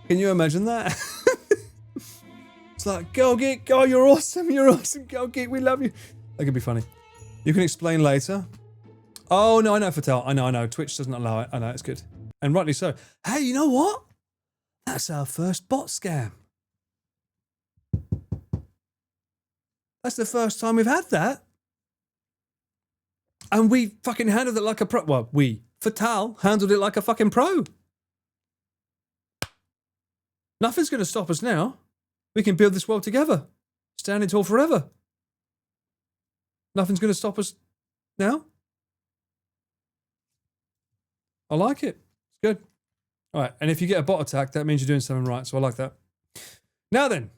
S1: Can you imagine that? It's like, Girl Geek, oh, you're awesome, Girl Geek, we love you. That could be funny. You can explain later. Oh, no, I know, Fatal. I know. Twitch doesn't allow it. I know, it's good. And rightly so. Hey, you know what? That's our first bot scam. That's the first time we've had that. And we fucking handled it like a pro. Well, Fatal handled it like a fucking pro. Nothing's going to stop us now. We can build this world together. Standing tall forever. Nothing's going to stop us now. I like it. It's good. All right. And if you get a bot attack, that means you're doing something right. So I like that. Now then.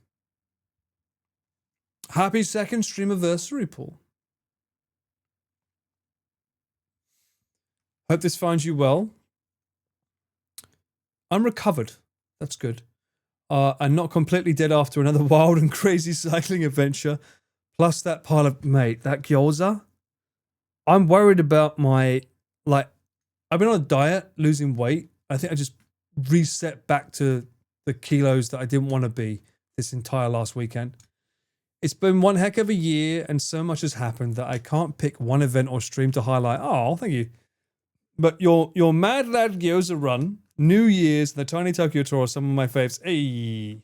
S1: Happy second streamiversary, Paul. Hope this finds you well. I'm recovered. That's good. And not completely dead after another wild and crazy cycling adventure. Plus that pile of, mate, that gyoza. I'm worried about my, I've been on a diet, losing weight. I think I just reset back to the kilos that I didn't want to be this entire last weekend. It's been one heck of a year and so much has happened that I can't pick one event or stream to highlight. Oh, thank you. But your Mad Lad Gyoza run, New Year's, the Tiny Tokyo Tour are some of my faves. Hey.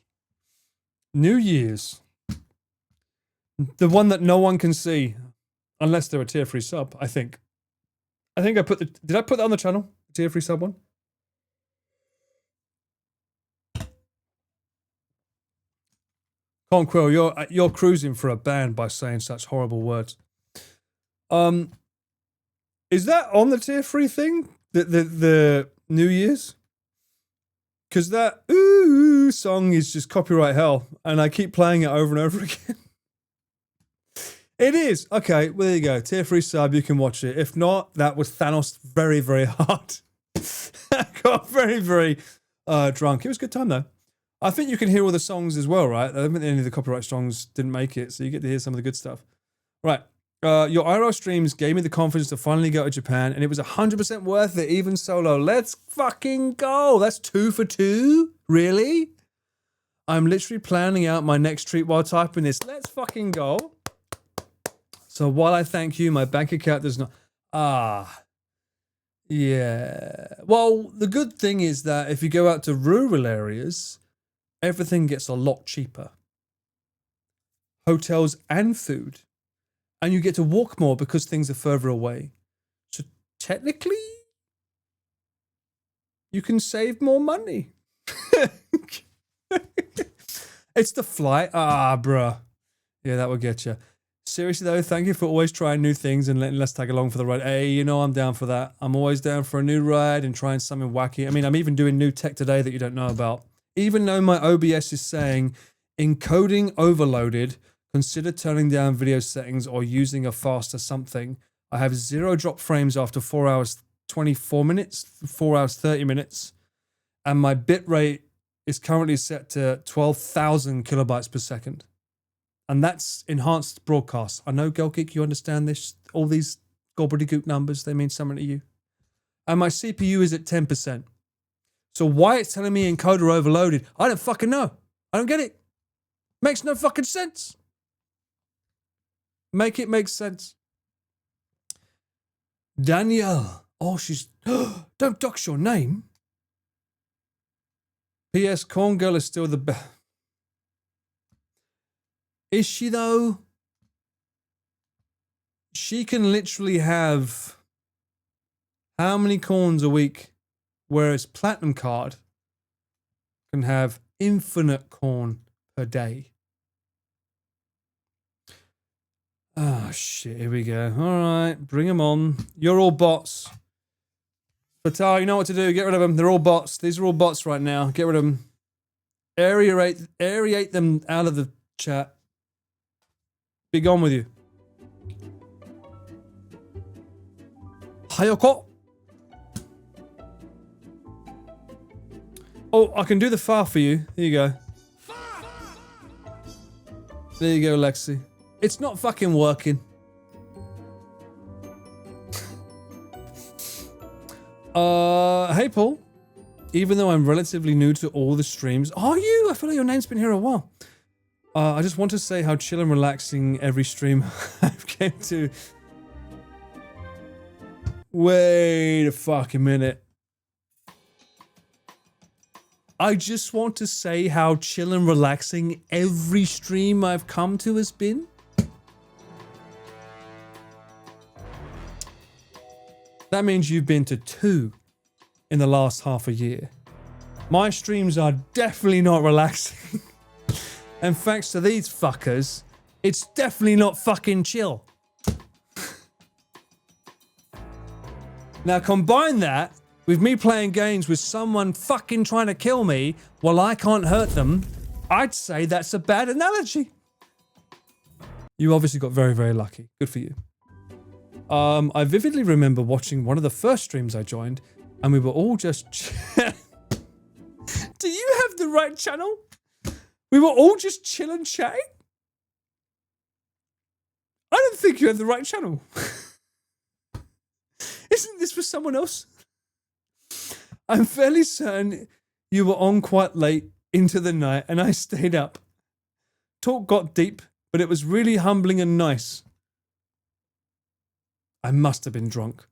S1: New Year's. The one that no one can see. Unless they're a tier 3 sub, I think. I think I put the... Did I put that on the channel? Tier 3 sub one? Conquill, you're cruising for a ban by saying such horrible words. Is that on the tier 3 thing? The New Year's? Because that ooh song is just copyright hell, and I keep playing it over and over again. It is. Okay, well, there you go. Tier 3 sub, you can watch it. If not, that was Thanos very, very hard. I got very, very drunk. It was a good time, though. I think you can hear all the songs as well, right? I don't think any of the copyright songs didn't make it, so you get to hear some of the good stuff. Right. Your IRL streams gave me the confidence to finally go to Japan, and it was 100% worth it, even solo. Let's fucking go. That's 2 for 2? Really? I'm literally planning out my next treat while typing this. Let's fucking go. So while I thank you, my bank account does not... Yeah. Well, the good thing is that if you go out to rural areas, everything gets a lot cheaper. Hotels and food. And you get to walk more because things are further away. So technically, you can save more money. It's the flight. Bruh. Yeah, that will get you. Seriously though, thank you for always trying new things and letting us tag along for the ride. Hey, you know I'm down for that. I'm always down for a new ride and trying something wacky. I mean, I'm even doing new tech today that you don't know about. Even though my OBS is saying encoding overloaded Consider turning down video settings or using a faster something. I have 0 drop frames after 4 hours 24 minutes, 4 hours 30 minutes, and my bitrate is currently set to 12,000 kilobytes per second. And that's enhanced broadcast. I know, Girl Geek, you understand this. All these gobbledygook numbers, they mean something to you. And my CPU is at 10%. So why it's telling me encoder overloaded, I don't fucking know. I don't get it. Makes no fucking sense. Make it make sense. Danielle. Oh, she's... Don't dox your name. P.S. Corn Girl is still the best. Is she, though? She can literally have... How many corns a week? Whereas Platinum Card can have infinite corn per day. Oh, shit. Here we go. All right. Bring them on. You're all bots. Fatal, you know what to do. Get rid of them. They're all bots. These are all bots right now. Get rid of them. Aerate them out of the chat. Be gone with you. Hayoko. Oh, I can do the far for you. There you go. There you go, Lexi. It's not fucking working. Hey, Paul. Even though I'm relatively new to all the streams... Are you? I feel like your name's been here a while. I just want to say how chill and relaxing every stream I've came to... Wait a fucking minute. I just want to say how chill and relaxing every stream I've come to has been. That means you've been to 2 in the last half a year. My streams are definitely not relaxing. And thanks to these fuckers, it's definitely not fucking chill. Now combine that with me playing games with someone fucking trying to kill me while I can't hurt them, I'd say that's a bad analogy. You obviously got very, very lucky. Good for you. I vividly remember watching one of the first streams I joined, and we were all just... Do you have the right channel? We were all just chill and chatting? I don't think you have the right channel. Isn't this for someone else? I'm fairly certain you were on quite late into the night, and I stayed up. Talk got deep, but it was really humbling and nice. I must have been drunk.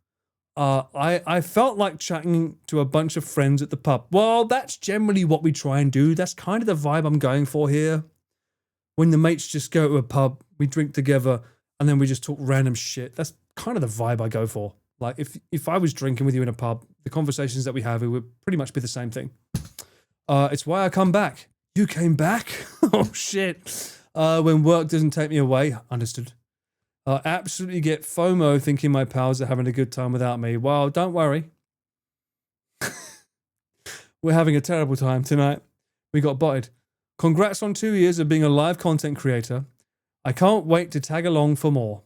S1: I felt like chatting to a bunch of friends at the pub. Well, that's generally what we try and do. That's kind of the vibe I'm going for here. When the mates just go to a pub, we drink together, and then we just talk random shit. That's kind of the vibe I go for. Like, if I was drinking with you in a pub, the conversations that we have, it would pretty much be the same thing. It's why I come back. You came back? Oh, shit. When work doesn't take me away. Understood. Absolutely get FOMO thinking my pals are having a good time without me. Well, don't worry. We're having a terrible time tonight. We got botted. Congrats on 2 years of being a live content creator. I can't wait to tag along for more.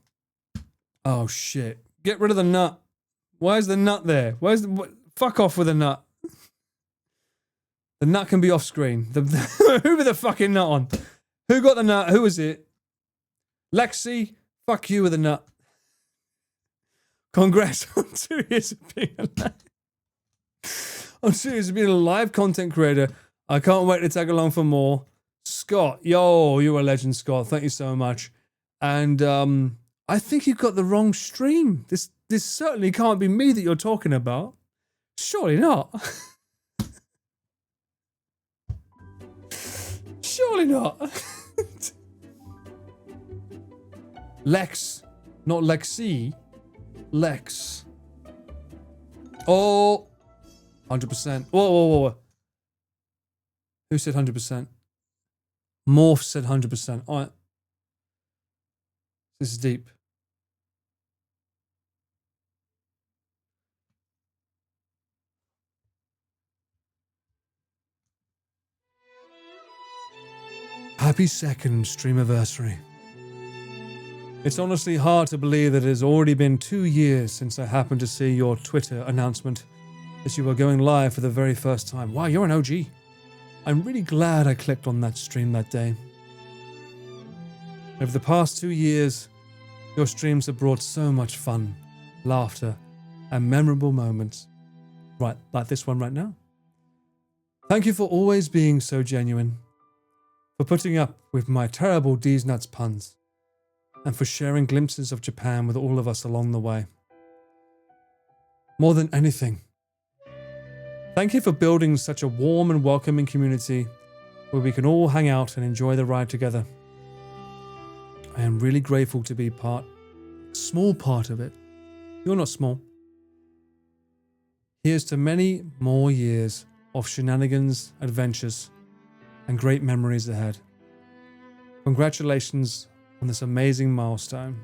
S1: Oh, shit. Get rid of the nut. Why is the nut there? Fuck off with the nut. The nut can be off screen. Who with the fucking nut on? Who got the nut? Who was it? Lexi? Fuck you with a nut. Congrats on 2 years of being alive. I'm serious, being a live content creator. I can't wait to tag along for more. Scott, yo, you're a legend, Scott. Thank you so much. And I think you've got the wrong stream. This certainly can't be me that you're talking about. Surely not. Surely not. Lex, not Lexi. Lex. Oh, 100%. Whoa. Who said 100%? Morph said 100%. All right. This is deep. Happy second streamiversary. It's honestly hard to believe that it has already been 2 years since I happened to see your Twitter announcement that you were going live for the very first time. Wow, you're an OG. I'm really glad I clicked on that stream that day. Over the past 2 years, your streams have brought so much fun, laughter, and memorable moments. Right, like this one right now. Thank you for always being so genuine, for putting up with my terrible D's Nuts puns, and for sharing glimpses of Japan with all of us along the way. More than anything, thank you for building such a warm and welcoming community where we can all hang out and enjoy the ride together. I am really grateful to be small part of it. You're not small. Here's to many more years of shenanigans, adventures, and great memories ahead. Congratulations on this amazing milestone.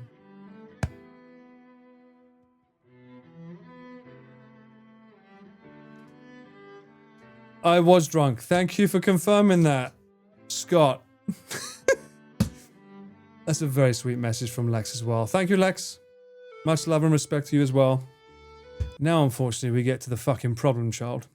S1: I was drunk. Thank you for confirming that, Scott. That's a very sweet message from Lex as well. Thank you, Lex. Much love and respect to you as well. Now, unfortunately, we get to the fucking problem child.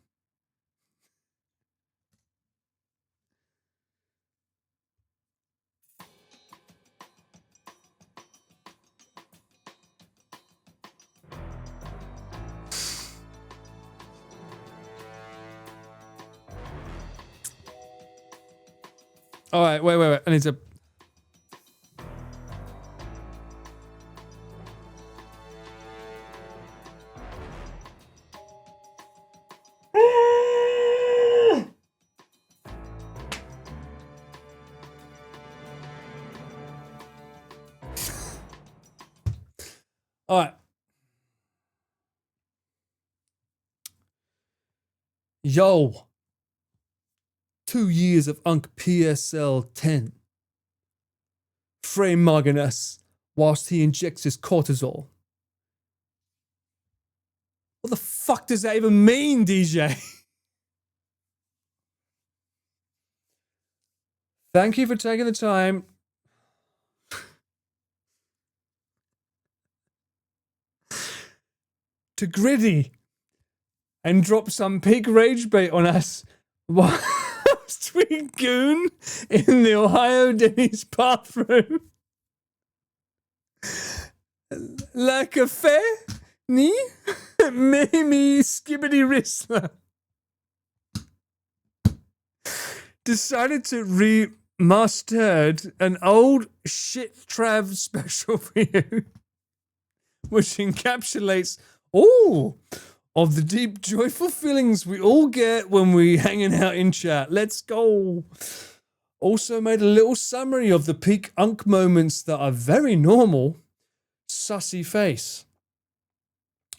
S1: All right, wait. I need to... All right. Yo. 2 years of Unk PSL 10. Frame mugging us whilst he injects his cortisol. What the fuck does that even mean, DJ? Thank you for taking the time. To Gritty and drop some peak rage bait on us whilst we goon in the Ohio Denny's bathroom. La Cafe Ni Mimi Skibbity Ristler decided to remastered an old shit trav special for you, which encapsulates all of the deep, joyful feelings we all get when we hanging out in chat. Let's go. Also made a little summary of the peak Unk moments that are very normal. Sussy face.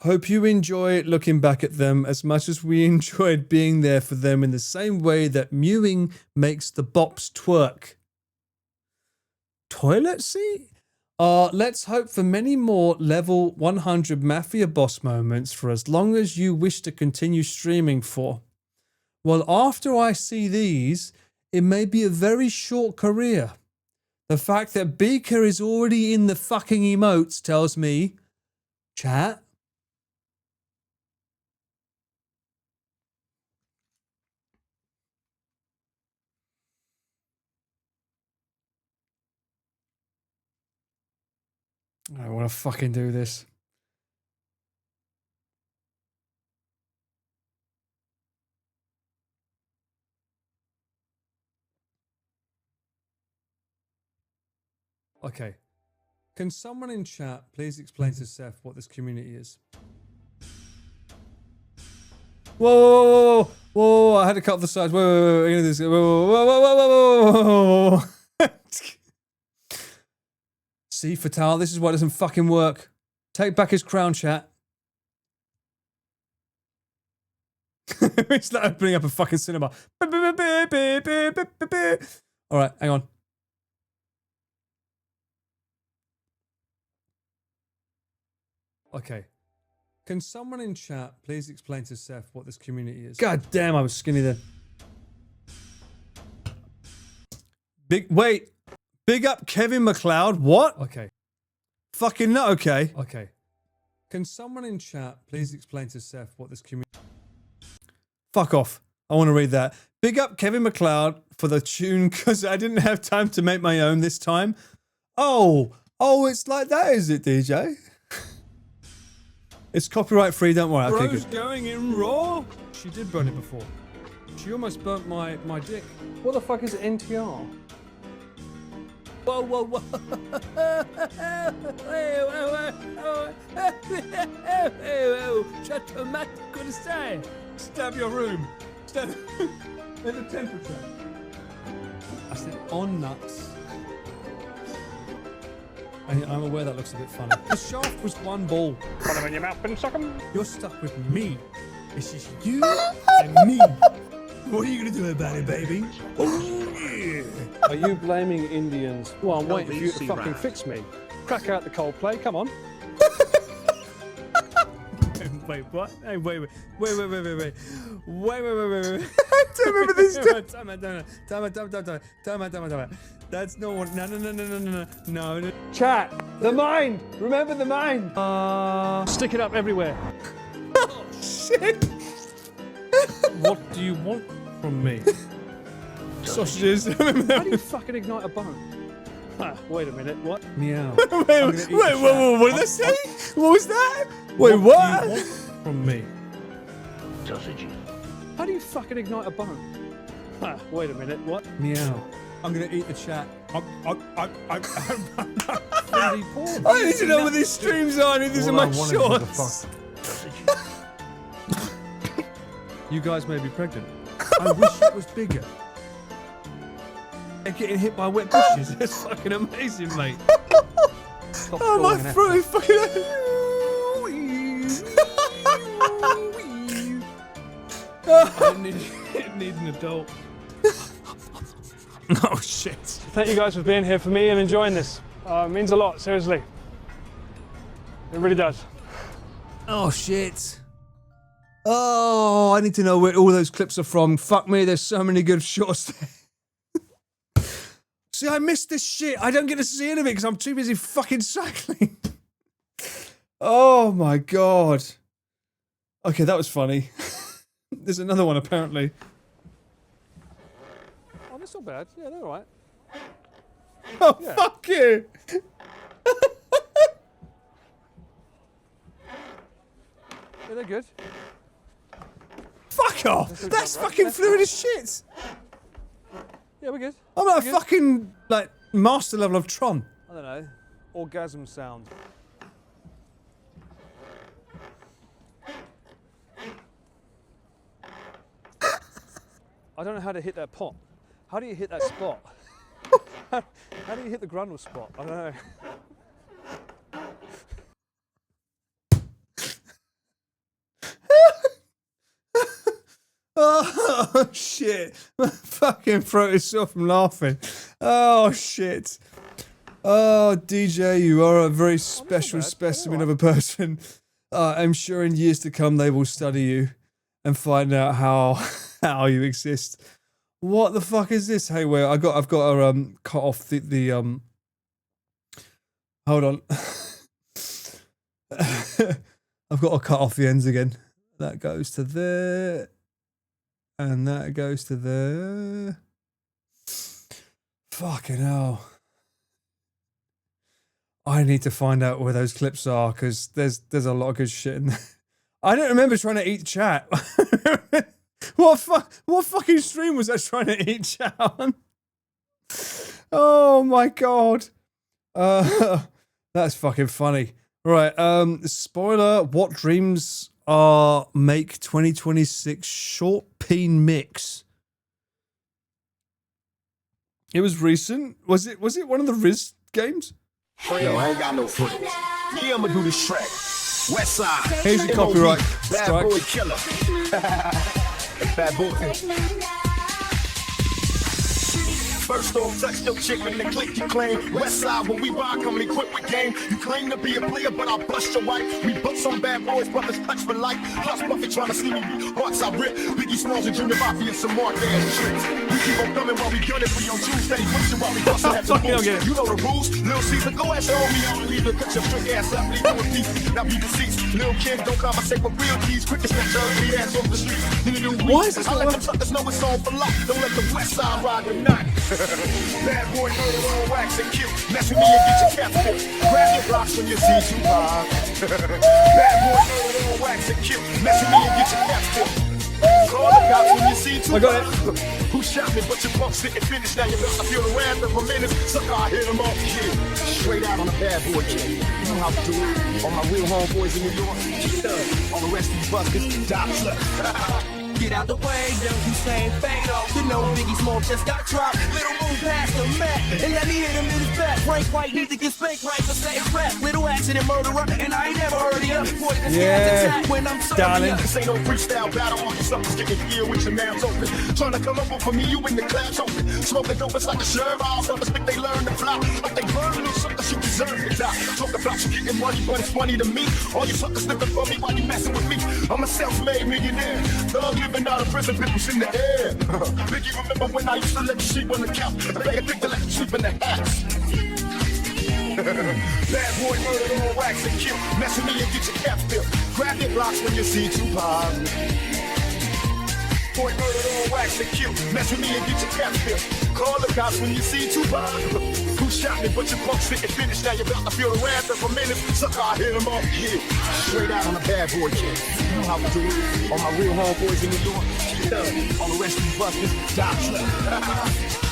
S1: Hope you enjoy looking back at them as much as we enjoyed being there for them in the same way that mewing makes the bops twerk. Toilet seat? Let's hope for many more level 100 Mafia boss moments for as long as you wish to continue streaming for. Well, after I see these, it may be a very short career. The fact that Beaker is already in the fucking emotes tells me, chat. I want to fucking do this. Okay. Can someone in chat please explain to Seth what this community is? Whoa, I had to cut off the sides. Whoa. See, Fatal, this is why it doesn't fucking work. Take back his crown, chat. It's like opening up a fucking cinema. Alright, hang on. Okay. Can someone in chat please explain to Seth what this community is? God damn, I was skinny then. Big up Kevin McLeod. What? Okay. Fucking no. Okay. Okay. Can someone in chat please explain to Seth what this community... Fuck off. I want to read that. Big up Kevin MacLeod for the tune because I didn't have time to make my own this time. Oh, it's like that, is it, DJ? It's copyright free, don't worry. Okay, good. Going in raw? She did burn it before. She almost burnt my dick. What the fuck is NTR? Whoa, whoa, whoa. Shut your mouth, good say. Stab your room. Stab at the temperature. I said on nuts. I'm aware that looks a bit funny. The shaft was one ball.
S4: Put them in your mouth and suck them.
S1: You're stuck with me. It's just you and me. What are you gonna do about it, baby? Oh yeah.
S4: Are you blaming Indians? Well, I'm waiting for you to fucking fix me. Crack out the Coldplay, come on.
S1: Wait, what? Hey, wait. I don't remember this. Time out. That's no one. No.
S4: Chat, the mind. Remember the mind. Stick it up everywhere.
S1: Oh shit.
S4: What do you want from me?
S1: Sausages.
S4: How do you fucking ignite a bone? Wait a minute, what?
S1: Meow. Wait, what did I say? What was that? Wait, what?
S4: What do you want from me?
S3: Sausages.
S4: How do you fucking ignite a bone? Wait a minute, what?
S1: Meow. I'm gonna eat the chat.
S4: I
S1: I need to know what these streams are. I need these in my shorts.
S4: You guys may be pregnant.
S1: I wish it was bigger. And getting hit by wet bushes. That's fucking amazing, mate. Oh, my throat is fucking...
S4: I need an adult.
S1: Oh, shit.
S4: Thank you guys for being here for me and enjoying this. It means a lot, seriously. It really does.
S1: Oh, shit. Oh, I need to know where all those clips are from. Fuck me, there's so many good shorts there. See, I missed this shit. I don't get to see any of it because I'm too busy fucking cycling. Oh my god. Okay, that was funny. There's another one apparently.
S4: Oh, that's not bad. Yeah, they're alright.
S1: Oh,
S4: yeah.
S1: Fuck you.
S4: Yeah, they're good.
S1: Fuck off. That's fucking fluid as shit.
S4: Yeah, we're good.
S1: I'm like a fucking, like, master level of Tron.
S4: I don't know. Orgasm sound. I don't know how to hit that pot. How do you hit that spot? How do you hit the grundle spot? I don't know.
S1: Oh shit! My fucking throat is sore from laughing. Oh shit! Oh DJ, you are a very special specimen of a person. I'm sure in years to come they will study you and find out how you exist. What the fuck is this? Hey, wait, I've got to cut off the Hold on. I've got to cut off the ends again. That goes to there. And that goes to there. Fucking hell. I need to find out where those clips are because there's a lot of good shit in there. I don't remember trying to eat chat. What fucking stream was I trying to eat chat on? Oh my god. That's fucking funny. Right, spoiler, what dreams are make 2026 short peen mix? It was recent. Was it one of the Riz games?
S5: Yo, I ain't got no footage. Yeah, I'ma do this track. West side.
S1: Here's your copyright
S5: Bad
S1: strike.
S5: boy killer. Bad boy. First off, touch your chick and then click your claim. West side, when we ride, come equipped with game. You claim to be a player, but I'll bust your wife. We book some bad boys, brothers touch for life. Plus, Buffy trying to see me beat hearts I rip. Biggie Smalls and Junior Mafia and some more ass tricks. We keep on coming while we gun it for your Tuesday. Pushing while we bustin' at the boots. You know the rules. Lil Caesar, go ask your homie, I don't leave it. Cut your trick ass up, leave you in peace. Now be deceased. Lil Kim, don't conversate with real keys. Quick to snatch your ugly ass off the streets.
S1: Why is this
S5: I let them suckers know it's on for life. Don't let the West Side ride tonight. Bad boy, murder on wax and kill. Mess with me and get your cap filled. Grab your blocks when you see too high. Bad boy, murder on wax and kill. Mess with me and get your cap filled. Call the cops when you see too high. Who shot me, but your punks didn't finish. Now you better feel the wrath of a minute. Sucker, I hit him off. Yeah. Straight out on a bad boy kid. You know how to do it. All my real homeboys in New York. All the rest of these buskers, die sluts.
S6: Get out the way, young Hussein Fado. You know Biggie Smalls just got dropped. Little move past the mat, and let me hit him in his back. Frank White need to get spanked right for saying rap. Little accident murderer, and I ain't never heard of you. Poison attack when I'm
S1: darling.
S5: This ain't no freestyle battle. All you suckers getting killed with your mouths open. Trying to come up for me, you in the class open. Smoking dope, it's like a sherb. All suckers think they learn to fly. Like they burn little suckers, you deserve to die. Talk about you getting money, but it's funny to me. All you suckers looking for me while you messing with me. I'm a self-made millionaire. Thug living out of prison, pimples in the air. Biggie, remember when I used to let you sleep on the couch? I beg a dick to let you sleep in the house. Bad boy, murder on wax and kill. Mess with me and get your cap filled. Grab your blocks when you see Tupac. Boy, murder on wax and kill. Mess with me and get your cap filled. Call the cops when you see Tupac. Who shot me, but your punks didn't finish. Now you're about to feel the wrath of a minute. Sucker, I hit him off. Yeah. Straight out on a bad boy kid. You know how we do it. All my real homeboys in New York. All the rest of these busters, die sluts.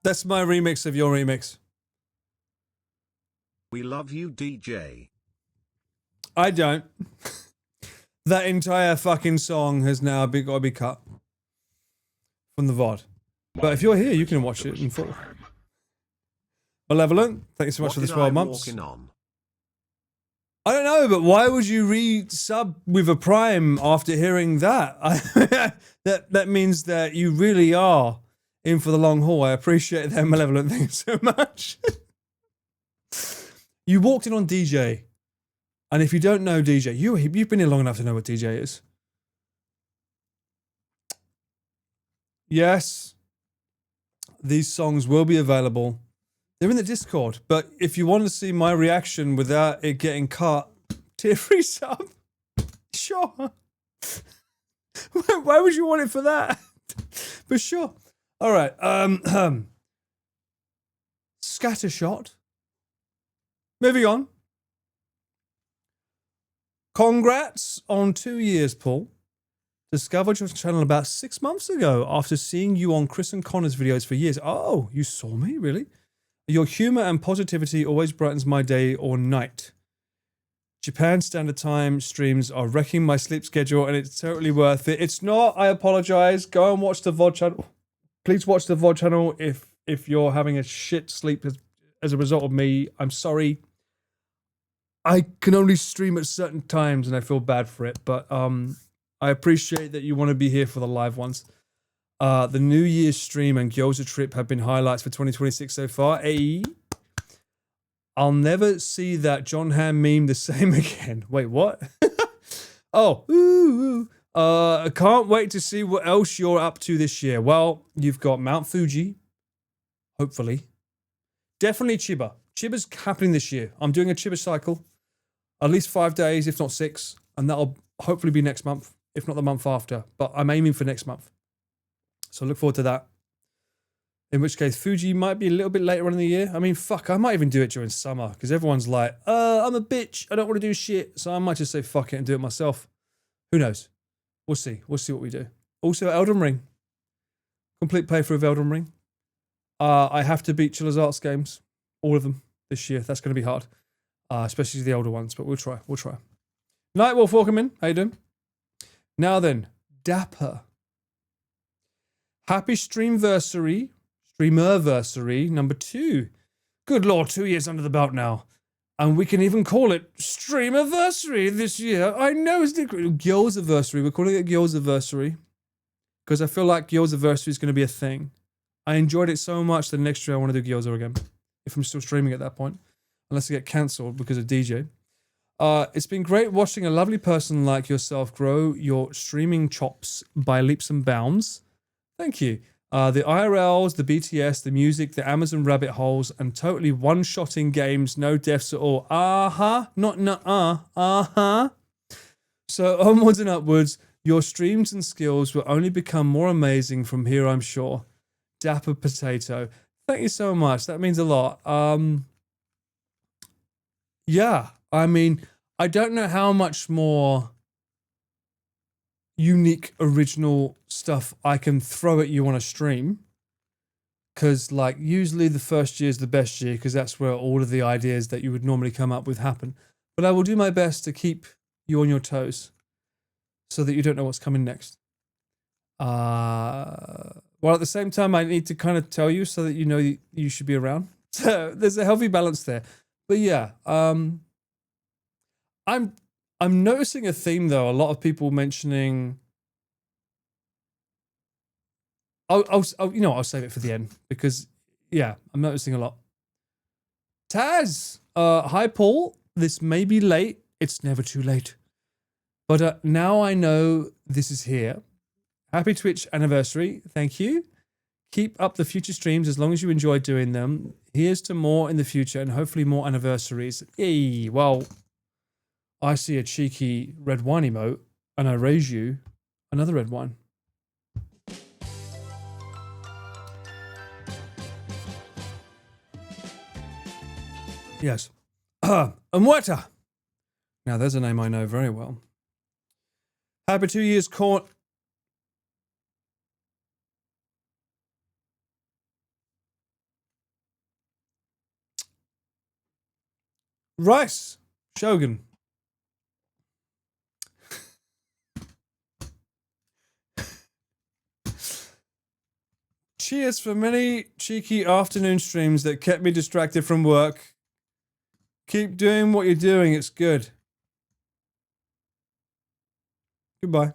S1: That's my remix of your remix.
S2: We love you, DJ.
S1: I don't. That entire fucking song has now got to be cut from the VOD. But if you're here, you can watch it in full. Malevolent, thank you so much for the 12 months. I don't know, but why would you re-sub with a Prime after hearing that? That means that you really are in for the long haul. I appreciate that, Malevolent. Thank you so much. You walked in on DJ. And if you don't know DJ, you've been here long enough to know what DJ is. Yes, these songs will be available. They're in the Discord, but if you want to see my reaction without it getting cut, tier 3 sub. Sure. Why would you want it for that? But sure. All right. Scattershot. Moving on. Congrats on 2 years, Paul. Discovered your channel about 6 months ago after seeing you on Chris and Connor's videos for years. Oh, you saw me? Really? Your humor and positivity always brightens my day or night. Japan Standard Time streams are wrecking my sleep schedule and it's totally worth it. It's not. I apologize. Go and watch the VOD channel. Please watch the VOD channel if you're having a shit sleep as a result of me. I'm sorry. I can only stream at certain times and I feel bad for it, but I appreciate that you want to be here for the live ones. The New Year's stream and Gyoza trip have been highlights for 2026 so far. Hey, I'll never see that John Hamm meme the same again. Wait, what? I can't wait to see what else you're up to this year. Well, you've got Mount Fuji, hopefully. Definitely Chiba. Chiba's happening this year. I'm doing a Chiba cycle. At least 5 days, if not 6. And that'll hopefully be next month, if not the month after. But I'm aiming for next month. So look forward to that. In which case, Fuji might be a little bit later on in the year. I mean, fuck, I might even do it during summer. Because everyone's like, I'm a bitch. I don't want to do shit. So I might just say fuck it and do it myself. Who knows? We'll see. We'll see what we do. Also, Elden Ring. Complete playthrough of Elden Ring. I have to beat Chilla's Arts games. All of them this year. That's going to be hard. Especially the older ones. But we'll try. We'll try. Nightwolf, welcome in. How you doing? Now then, Dapper. Happy Streamversary. Streamerversary number 2. Good lord, 2 years under the belt now. And we can even call it Streamerversary this year. I know it's different. Gyozaversary. We're calling it Gyozaversary. Because I feel like Gyozaversary is going to be a thing. I enjoyed it so much that next year I want to do Gyoza again. If I'm still streaming at that point. Unless I get cancelled because of DJ. It's been great watching a lovely person like yourself grow your streaming chops by leaps and bounds. Thank you. The IRLs, the BTS, the music, the Amazon rabbit holes, and totally one-shotting games, no deaths at all. Not nuh-uh. So onwards and upwards, your streams and skills will only become more amazing from here, I'm sure. Dapper Potato. Thank you so much. That means a lot. Yeah, I mean, I don't know how much more unique, original stuff I can throw at you on a stream. Because, like, usually the first year is the best year because that's where all of the ideas that you would normally come up with happen. But I will do my best to keep you on your toes so that you don't know what's coming next. While at the same time, I need to kind of tell you so that you know you should be around. So there's a healthy balance there. But yeah, I'm noticing a theme though. A lot of people mentioning. I'll save it for the end because yeah, I'm noticing a lot. Taz, hi Paul. This may be late. It's never too late. But now I know this is here. Happy Twitch anniversary. Thank you. Keep up the future streams as long as you enjoy doing them. Here's to more in the future and hopefully more anniversaries. Yay. Well, I see a cheeky red wine emote and I raise you another red wine. Yes. Umweta. Now there's a name I know very well. Happy 2 years corn. Rice, Shogun. Cheers for many cheeky afternoon streams that kept me distracted from work. Keep doing what you're doing, it's good. Goodbye.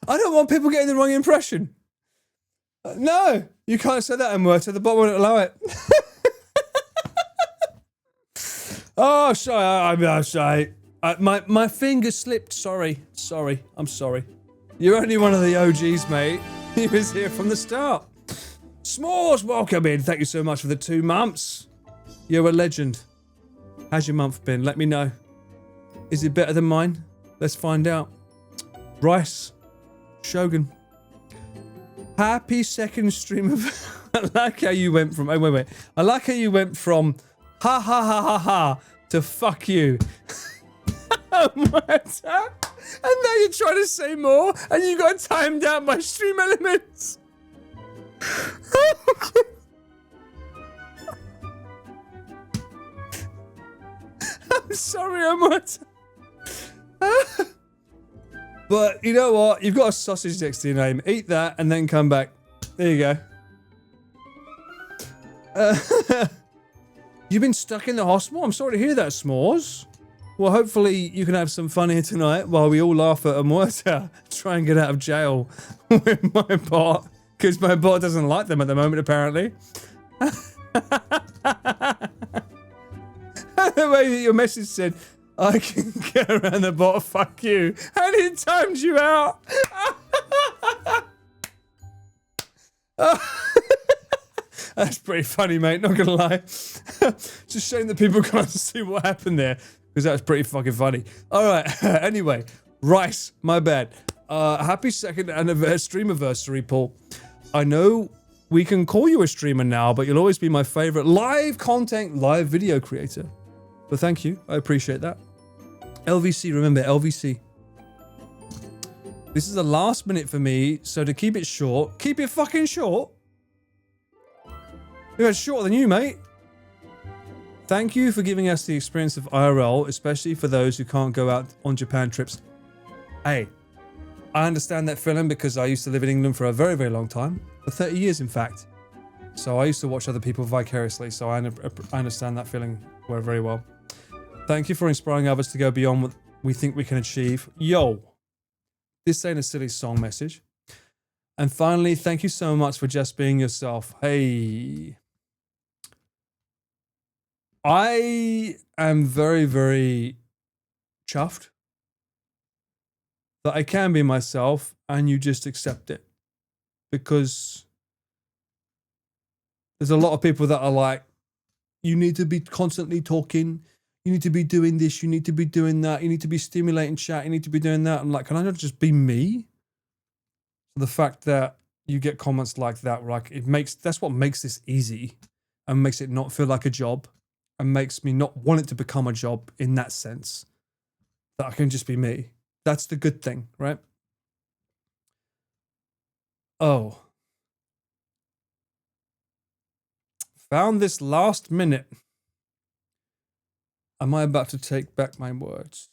S1: I don't want people getting the wrong impression. No, you can't say that in words. The bot won't allow it. Oh, sorry. I'm sorry. My finger slipped. Sorry. I'm sorry. You're only one of the OGs, mate. He was here from the start. S'mores, welcome in. Thank you so much for the 2 months. You're a legend. How's your month been? Let me know. Is it better than mine? Let's find out. Rice. Shogun. Happy second stream of... I like how you went from... Oh, wait. I like how you went from ha ha ha ha ha to fuck you. And now you're trying to say more and you got timed out my stream elements. I'm sorry, Amata. But you know what? You've got a sausage next to your name. Eat that and then come back. There you go. You've been stuck in the hospital? I'm sorry to hear that, S'mores. Well, hopefully you can have some fun here tonight while we all laugh at Amorta. Try and get out of jail with my bot. Because my bot doesn't like them at the moment, apparently. The way that your message said, I can get around the bot, fuck you. And it timed you out. That's pretty funny, mate, not gonna lie. It's a shame that people can't see what happened there, because that was pretty fucking funny. Alright, anyway, Rice, my bad. Happy second streamiversary, Paul. I know we can call you a streamer now, but you'll always be my favorite live content, live video creator. But thank you, I appreciate that. LVC, remember, LVC. This is the last minute for me, so to keep it short, keep it fucking short. We're shorter than you, mate. Thank you for giving us the experience of IRL, especially for those who can't go out on Japan trips. Hey, I understand that feeling because I used to live in England for a very, very long time. For 30 years, in fact. So I used to watch other people vicariously, so I understand that feeling very well. Thank you for inspiring others to go beyond what we think we can achieve. Yo, this ain't a silly song message. And finally, thank you so much for just being yourself. Hey. I am very, very chuffed that I can be myself and you just accept it. Because there's a lot of people that are like, you need to be constantly talking. You need to be doing this. You need to be doing that. You need to be stimulating chat. You need to be doing that. I'm like, can I not just be me? So the fact that you get comments like that, like that's what makes this easy and makes it not feel like a job and makes me not want it to become a job in that sense. That I can just be me. That's the good thing, right? Oh. Found this last minute. Am I about to take back my words?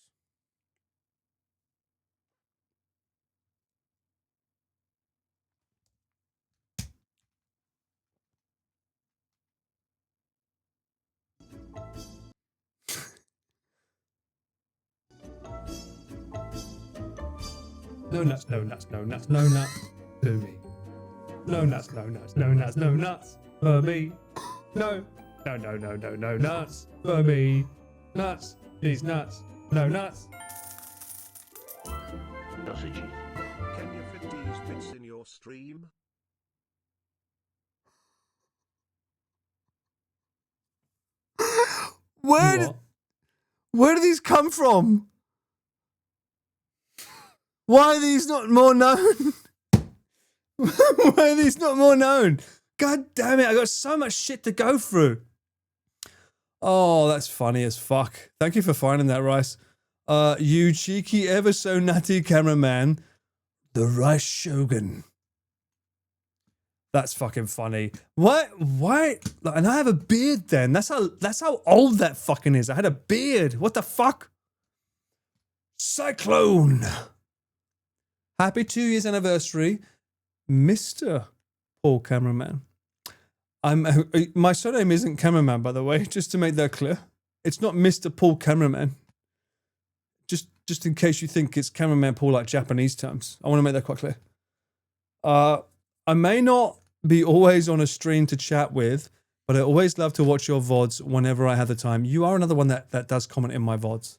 S1: No nuts, no nuts, no nuts, no nuts to me. No nuts, no nuts, no nuts, no nuts for me. No, no, no, no, no, no nuts for me. Nuts, these nuts, no nuts.
S3: Sausages.
S2: Can you fit these bits in your stream?
S1: Where do these come from? Why are these not more known? Why are these not more known? God damn it, I got so much shit to go through. Oh, that's funny as fuck. Thank you for finding that, Rice. You cheeky, ever so nutty cameraman, the Rice Shogun. That's fucking funny. What? Why? And I have a beard then. That's how old that fucking is. I had a beard. What the fuck? Cyclone. Happy 2 years anniversary, Mr. Paul Cameraman. My surname isn't Cameraman, by the way, just to make that clear. It's not Mr. Paul Cameraman. Just in case you think it's Cameraman Paul like Japanese terms. I want to make that quite clear. I may not be always on a stream to chat with, but I always love to watch your VODs whenever I have the time. You are another one that does comment in my VODs.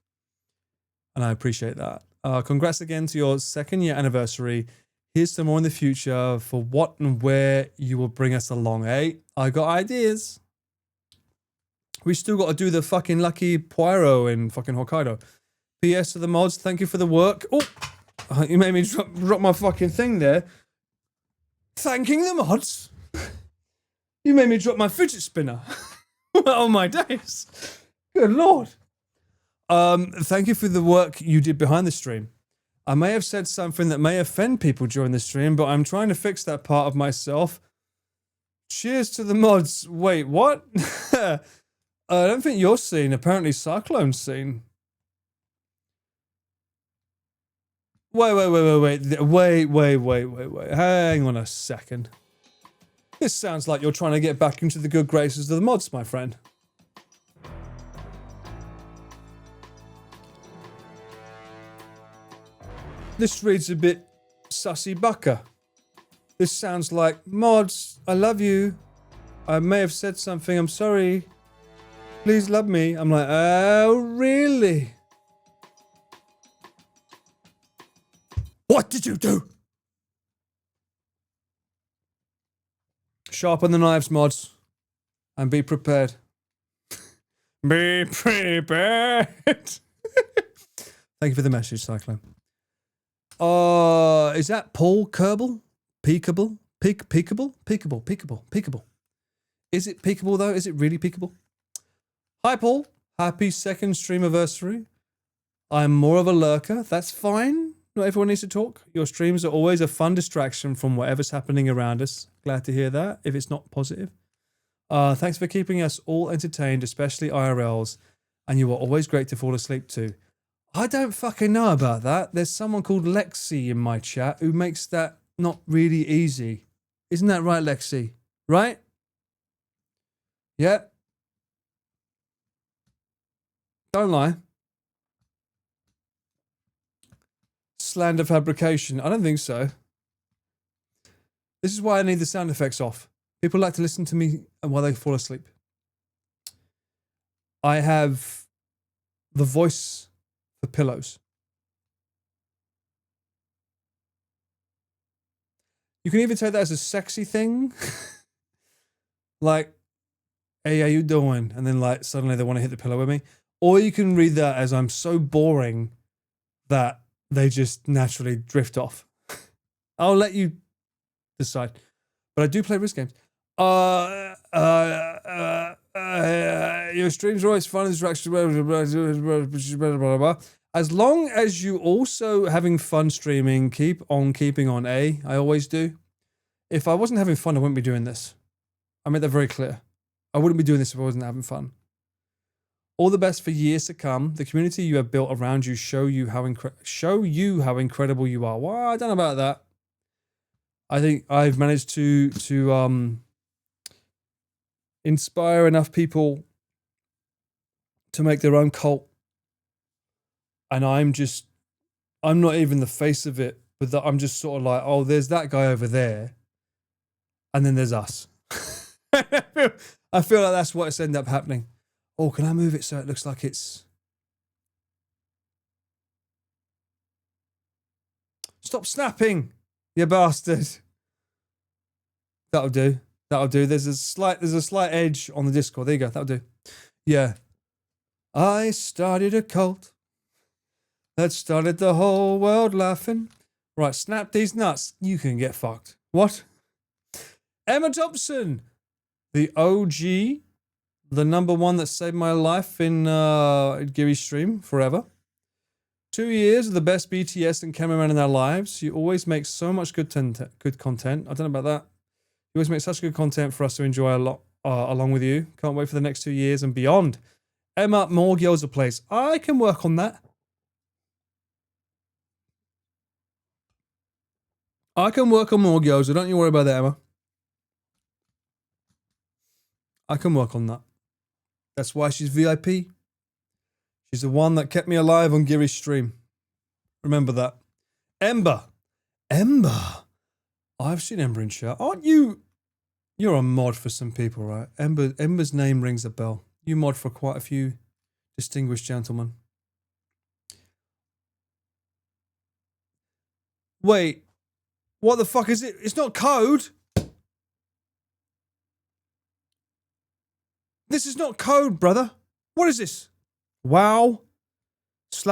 S1: And I appreciate that. Congrats again to your 2nd year anniversary. Here's some more in the future for what and where you will bring us along, eh? I got ideas. We still got to do the fucking Lucky Poirot in fucking Hokkaido. PS to the mods, thank you for the work. Oh, you made me drop my fucking thing there. Thanking the mods? You made me drop my fidget spinner. Oh my days. Good lord. Thank you for the work you did behind the stream. I may have said something that may offend people during the stream, but I'm trying to fix that part of myself. Cheers to the mods. Wait, what? I don't think you're seen. Apparently Cyclone's seen. Wait. Hang on a second. This sounds like you're trying to get back into the good graces of the mods, my friend. This reads a bit sussy bucker. This sounds like, mods, I love you. I may have said something, I'm sorry. Please love me. I'm like, oh, really? What did you do? Sharpen the knives, mods. And be prepared. Be prepared. Thank you for the message, Cyclone. Is that Paul Kerbal? Peekable? Peekable. Is it peekable though? Is it really peekable? Hi Paul. Happy 2nd stream anniversary. I'm more of a lurker. That's fine. Not everyone needs to talk. Your streams are always a fun distraction from whatever's happening around us. Glad to hear that, if it's not positive. Thanks for keeping us all entertained, especially IRLs, and you are always great to fall asleep to. I don't fucking know about that. There's someone called Lexi in my chat who makes that not really easy. Isn't that right, Lexi? Right? Yeah. Don't lie. Slander fabrication. I don't think so. This is why I need the sound effects off. People like to listen to me while they fall asleep. I have the voice for pillows. You can even take that as a sexy thing. Like, hey, how you doing? And then like suddenly they want to hit the pillow with me. Or you can read that as I'm so boring that they just naturally drift off. I'll let you decide. But I do play risk games. Your streams are always fun. As long as you also having fun streaming, keep on keeping on, I always do. If I wasn't having fun, I wouldn't be doing this. I made that very clear. I wouldn't be doing this if I wasn't having fun. All the best for years to come. The community you have built around you show you how incredible you are. Well, I don't know about that. I think I've managed to inspire enough people to make their own cult. And I'm not even the face of it, but I'm just sort of like, oh, there's that guy over there. And then there's us. I feel like that's what's ended up happening. Oh, can I move it so it looks like it's... Stop snapping, you bastard. That'll do. That'll do. There's a slight edge on the Discord. There you go. That'll do. Yeah. I started a cult that started the whole world laughing. Right, snap these nuts. You can get fucked. What? Emma Thompson, the OG, the number one that saved my life in Geary's stream forever. 2 years of the best BTS and cameraman in our lives. You always make so much good content. I don't know about that. You always make such good content for us to enjoy a lot along with you. Can't wait for the next 2 years and beyond. Emma, more Gyoza plays. I can work on that. I can work on more Gyoza. Don't you worry about that, Emma. I can work on that. That's why she's VIP. She's the one that kept me alive on Geary's stream. Remember that. Ember. I've seen Ember in chat. Aren't you? You're a mod for some people, right? Ember's name rings a bell. You mod for quite a few distinguished gentlemen. Wait. What the fuck is it? It's not code. This is not code, brother. What is this? Wow. /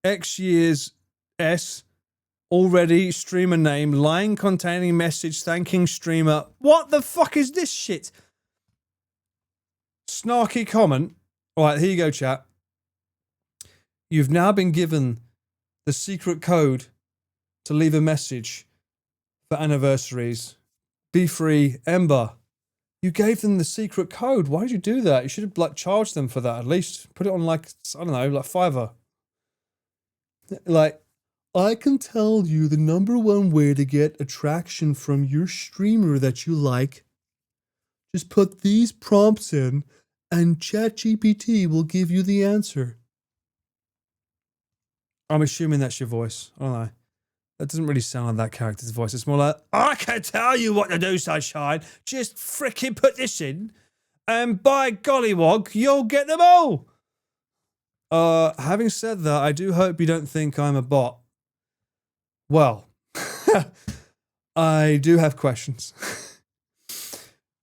S1: X years S. Already streamer name. Line containing message thanking streamer. What the fuck is this shit? Snarky comment. All right, here you go, chat. You've now been given the secret code to leave a message for anniversaries. Be free, Ember. You gave them the secret code. Why did you do that? You should have like charged them for that at least. Put it on like, I don't know, like Fiverr. Like, I can tell you the #1 way to get attraction from your streamer that you like. Just put these prompts in and ChatGPT will give you the answer. I'm assuming that's your voice. I don't know. That doesn't really sound like that character's voice. It's more like, I can tell you what to do, sunshine. Just fricking put this in, and by gollywog, you'll get them all. Having said that, I do hope you don't think I'm a bot. Well, I do have questions.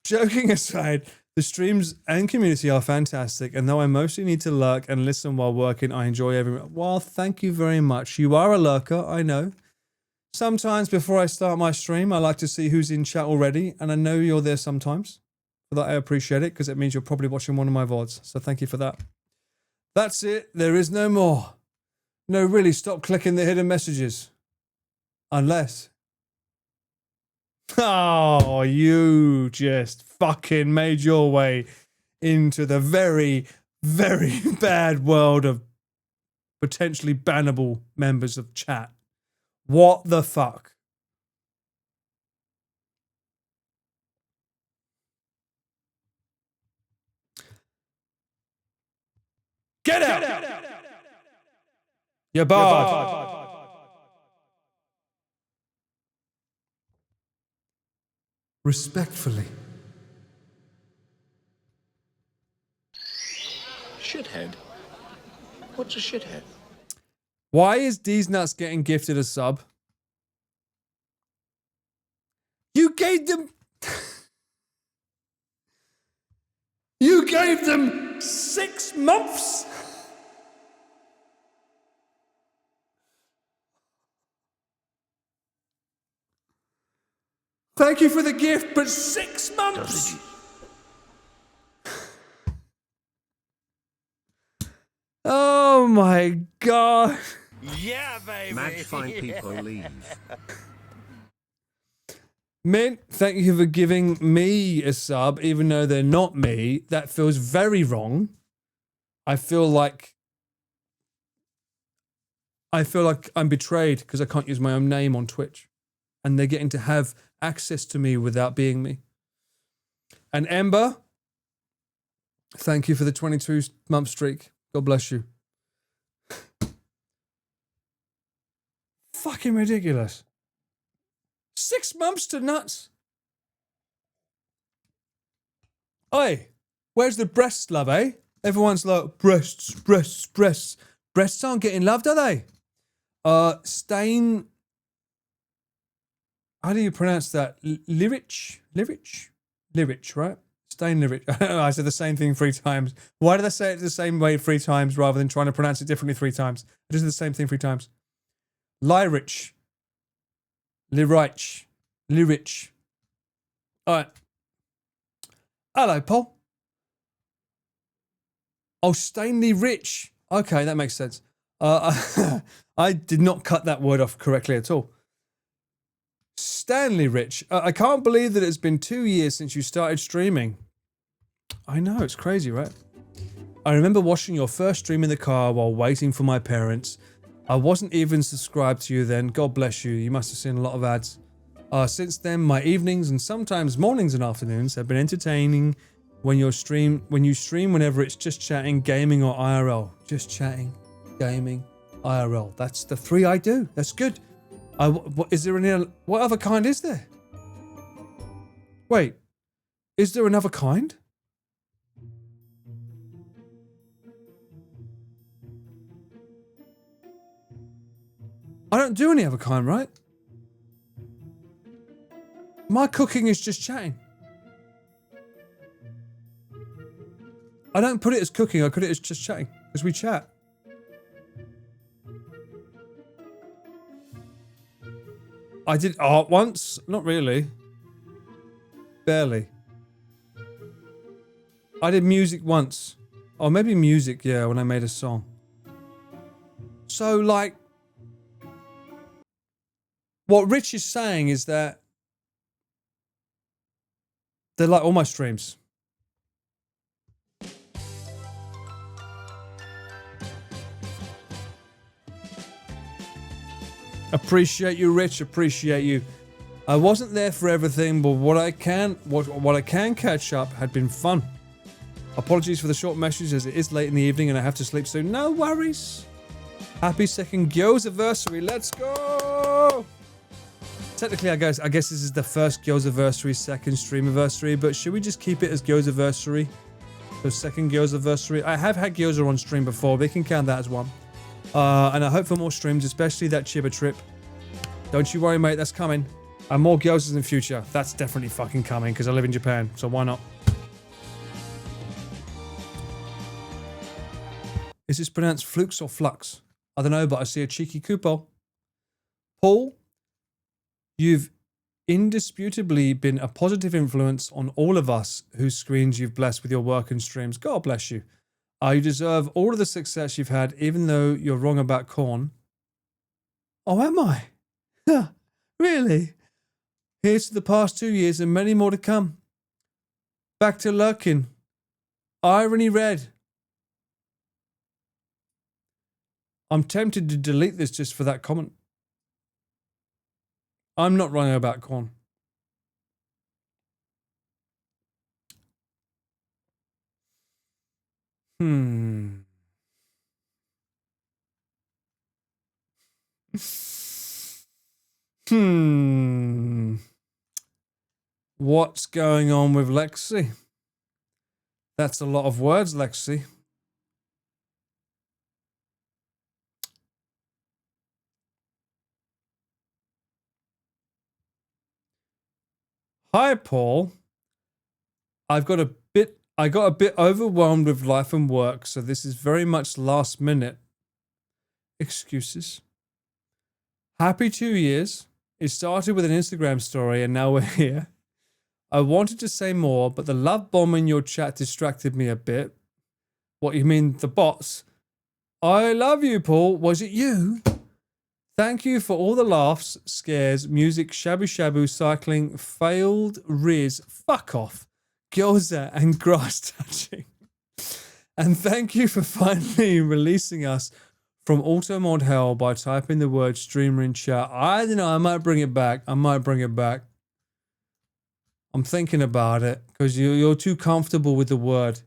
S1: Joking aside, the streams and community are fantastic, and though I mostly need to lurk and listen while working, I enjoy every... Well, thank you very much. You are a lurker, I know. Sometimes before I start my stream, I like to see who's in chat already, and I know you're there sometimes. For that, I appreciate it, because it means you're probably watching one of my VODs, so thank you for that. That's it. There is no more. No, really, stop clicking the hidden messages. Unless Oh, you just fucking made your way into the very, very bad world of potentially bannable members of chat. What the fuck? Get out! You're barred. Respectfully.
S3: Shithead? What's a shithead?
S1: Why is D's Nuts getting gifted a sub? You gave them... You gave them 6 months? Thank you for the gift, but 6 months? Oh my god.
S6: Yeah, baby.
S2: Mad fine people leave.
S1: Mint, thank you for giving me a sub, even though they're not me. That feels very wrong. I feel like I'm betrayed because I can't use my own name on Twitch. And they're getting to have access to me without being me. And Ember, thank you for the 22-month streak. God bless you. Fucking ridiculous. 6 months to nuts. Oi, where's the breasts, love, eh? Everyone's like, breasts, breasts, breasts. Breasts aren't getting loved, are they? Stain... How do you pronounce that? Lyrich, right? Stain Lyrich. I said the same thing 3 times. Why did I say it the same way 3 times rather than trying to pronounce it differently 3 times? I just did the same thing 3 times. Lyrich. Lyrich. Lyrich. All right. Hello, Paul. Oh, Stainly Rich. Okay, that makes sense. I did not cut that word off correctly at all. Stanley Rich, I can't believe that it's been 2 years since you started streaming. I know, it's crazy, right? I remember watching your first stream in the car while waiting for my parents. I wasn't even subscribed to you then. God bless you. You must have seen a lot of ads. Since then, my evenings and sometimes mornings and afternoons have been entertaining when you stream whenever it's just chatting, gaming, or IRL. Just chatting, gaming, IRL. That's the 3 I do. That's good. Is there any? What other kind is there? Wait, is there another kind? I don't do any other kind, right? My cooking is just chatting. I don't put it as cooking, I put it as just chatting, because we chat. I did art once, not really. Barely. I did music once. Or maybe music, yeah, when I made a song. So, like, what Rich is saying is that they're like all my streams. Appreciate you, Rich. Appreciate you. I wasn't there for everything, but what I can catch up had been fun. Apologies for the short message as it is late in the evening and I have to sleep soon. No worries. Happy second Gyozaversary. Let's go. Technically, I guess this is the first Gyozaversary, second streamiversary, but should we just keep it as Gyozaversary? So second Gyozaversary. I have had Gyoza on stream before, we can count that as one. And I hope for more streams, especially that Chiba trip. Don't you worry, mate, that's coming. And more gyozas in the future. That's definitely fucking coming, because I live in Japan, so why not? Is this pronounced flukes or flux? I don't know, but I see a cheeky Koopo. Paul, you've indisputably been a positive influence on all of us whose screens you've blessed with your work and streams. God bless you. You deserve all of the success you've had, even though you're wrong about corn. Oh, am I? Really? Here's to the past 2 years and many more to come. Back to lurking. Irony red. I'm tempted to delete this just for that comment. I'm not wrong about corn. What's going on with Lexi? That's a lot of words, Lexi. Hi, Paul. I got a bit overwhelmed with life and work, so this is very much last minute. Excuses. Happy 2 years. It started with an Instagram story and now we're here. I wanted to say more, but the love bomb in your chat distracted me a bit. What, you mean the bots? I love you, Paul. Was it you? Thank you for all the laughs, scares, music, shabu cycling, failed riz, fuck off, gyoza and grass touching. And thank you for finally releasing us from auto mod hell by typing the word streamer in chat. I don't know, I might bring it back. I'm thinking about it because you're too comfortable with the word.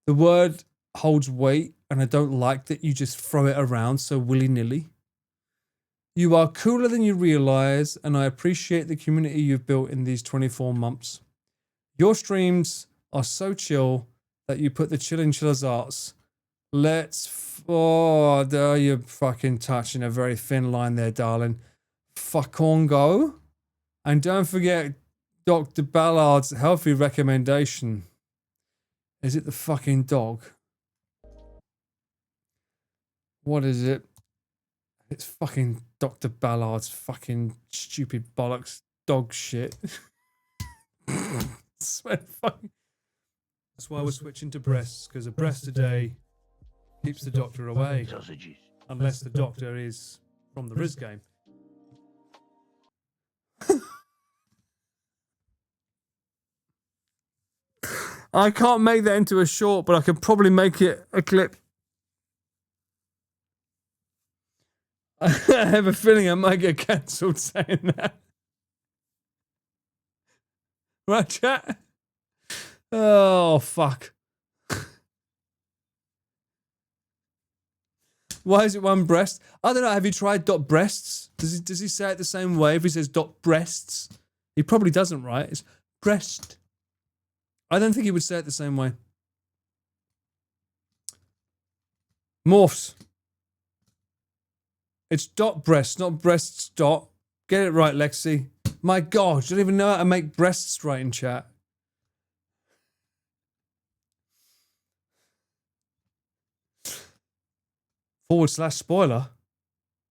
S1: The word holds weight and I don't like that you just throw it around so willy-nilly. You are cooler than you realize, and I appreciate the community you've built in these 24 months. Your streams are so chill that you put the chill in chiller's arts. There you're fucking touching a very thin line there, darling. Fuck on go. And don't forget Dr. Ballard's healthy recommendation. Is it the fucking dog? What is it? It's fucking Dr. Ballard's fucking stupid bollocks dog shit. That's why we're switching to breasts, because a breast a day keeps the doctor away.
S3: Sausages.
S1: Unless the doctor is from the Riz game. I can't make that into a short, but I could probably make it a clip. I have a feeling I might get cancelled saying that. Right, chat? Oh, fuck. Why is it one breast? I don't know. Have you tried dot breasts? Does he say it the same way if he says dot breasts? He probably doesn't, right? It's breast. I don't think he would say it the same way. Morphs. It's dot breasts, not breasts dot. Get it right, Lexi. My God, you don't even know how to make breasts right in chat. / spoiler.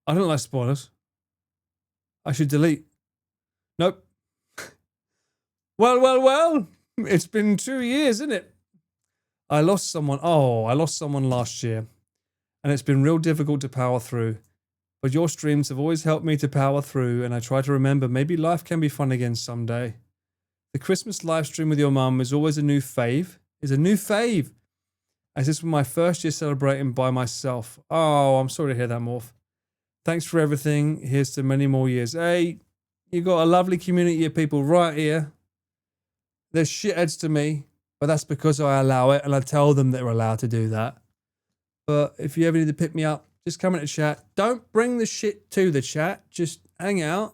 S1: I don't like spoilers. I should delete. Nope. Well. It's been 2 years, isn't it? I lost someone last year. And it's been real difficult to power through. But your streams have always helped me to power through, and I try to remember maybe life can be fun again someday. The Christmas live stream with your mum is always a new fave. As this was my first year celebrating by myself. Oh, I'm sorry to hear that, Morph. Thanks for everything. Here's to many more years. Hey, you got a lovely community of people right here. They're shitheads to me, but that's because I allow it and I tell them they're allowed to do that. But if you ever need to pick me up, just come into chat. Don't bring the shit to the chat. Just hang out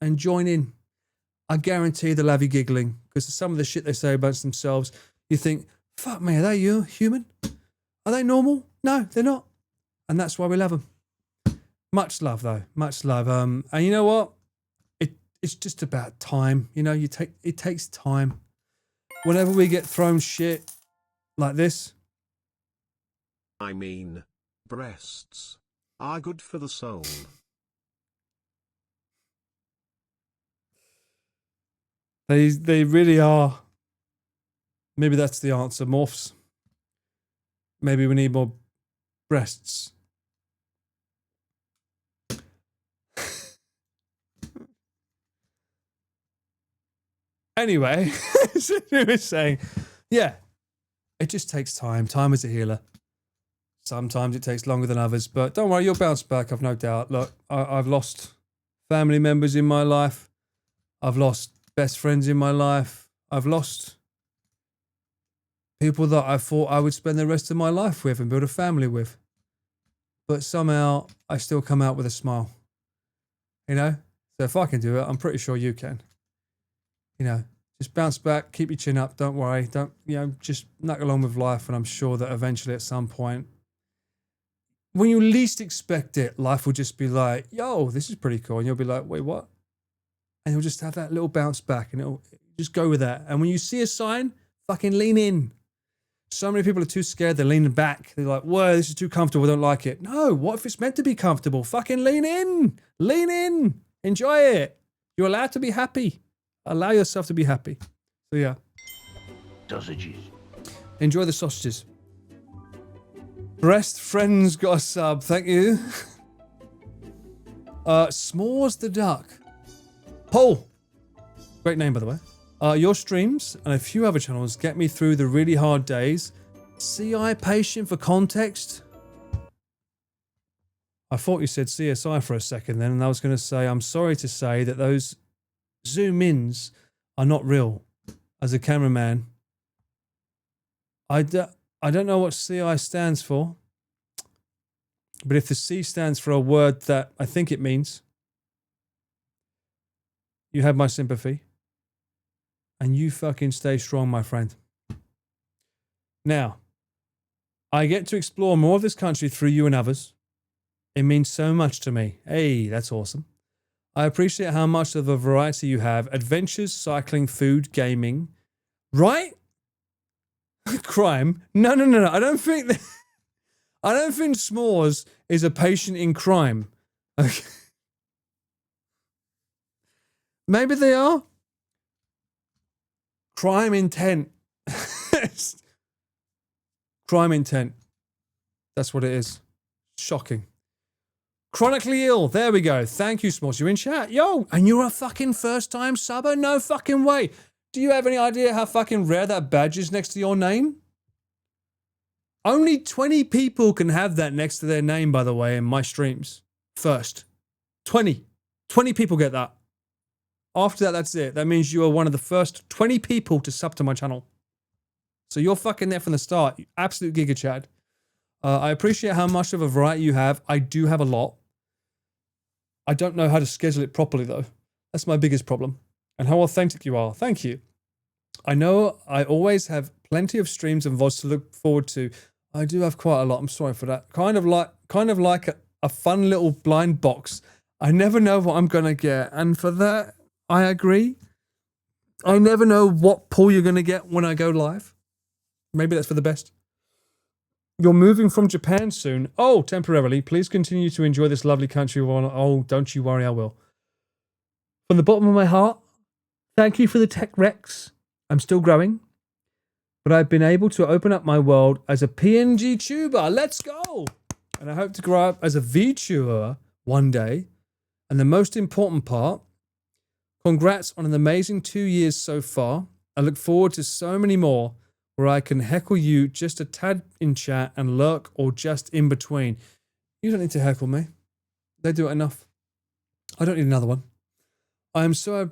S1: and join in. I guarantee they'll have you giggling because some of the shit they say about themselves, you think, fuck me, are they human? Are they normal? No, they're not. And that's why we love them. Much love, though. Much love. And you know what? It's just about time. You know, it takes time. Whenever we get thrown shit like this.
S2: I mean, breasts are good for the soul.
S1: They really are. Maybe that's the answer, Morphs. Maybe we need more breasts. Anyway, so he was saying, yeah, it just takes time. Time is a healer. Sometimes it takes longer than others, but don't worry, you'll bounce back, I've no doubt. Look, I've lost family members in my life. I've lost best friends in my life. I've lost people that I thought I would spend the rest of my life with and build a family with. But somehow I still come out with a smile. You know? So if I can do it, I'm pretty sure you can. You know, just bounce back, keep your chin up, don't worry. Don't, you know, just knuckle along with life, and I'm sure that eventually at some point, when you least expect it, life will just be like, yo, this is pretty cool. And you'll be like, wait, what? And you'll just have that little bounce back, and it'll just go with that. And when you see a sign, fucking lean in. So many people are too scared, they're leaning back. They're like, whoa, this is too comfortable, I don't like it. No, what if it's meant to be comfortable? Fucking lean in. Lean in. Enjoy it. You're allowed to be happy. Allow yourself to be happy. So yeah.
S3: Sausages.
S1: Enjoy the sausages. Breast Friends got a sub, thank you. S'mores the Duck. Paul. Great name, by the way. Your streams and a few other channels get me through the really hard days. CI patient for context. I thought you said CSI for a second then, and I was going to say, I'm sorry to say that those zoom-ins are not real. As a cameraman, I don't know what CI stands for, but if the C stands for a word that I think it means, you have my sympathy. And you fucking stay strong, my friend. Now, I get to explore more of this country through you and others. It means so much to me. Hey, that's awesome. I appreciate how much of a variety you have. Adventures, cycling, food, gaming. Right? Crime? No. I don't think s'mores is a patient in crime. Okay. Maybe they are. Crime intent. Crime intent. That's what it is. Shocking. Chronically ill. There we go. Thank you, S'mores. You're in chat. Yo, and you're a fucking first time subber? No fucking way. Do you have any idea how fucking rare that badge is next to your name? Only 20 people can have that next to their name, by the way, in my streams. First. 20. 20 people get that. After that, that's it. That means you are one of the first 20 people to sub to my channel. So you're fucking there from the start. Absolute Giga Chad. I appreciate how much of a variety you have. I do have a lot. I don't know how to schedule it properly, though. That's my biggest problem. And how authentic you are. Thank you. I know I always have plenty of streams and VODs to look forward to. I do have quite a lot. I'm sorry for that. Kind of like a fun little blind box. I never know what I'm going to get. And for that, I agree. I never know what pull you're going to get when I go live. Maybe that's for the best. You're moving from Japan soon. Oh, temporarily. Please continue to enjoy this lovely country. Oh, don't you worry, I will. From the bottom of my heart, thank you for the tech Rex. I'm still growing, but I've been able to open up my world as a PNG tuber. Let's go. And I hope to grow up as a VTuber one day. And the most important part, congrats on an amazing 2 years so far. I look forward to so many more where I can heckle you just a tad in chat and lurk or just in between. You don't need to heckle me. They do it enough. I don't need another one. I am so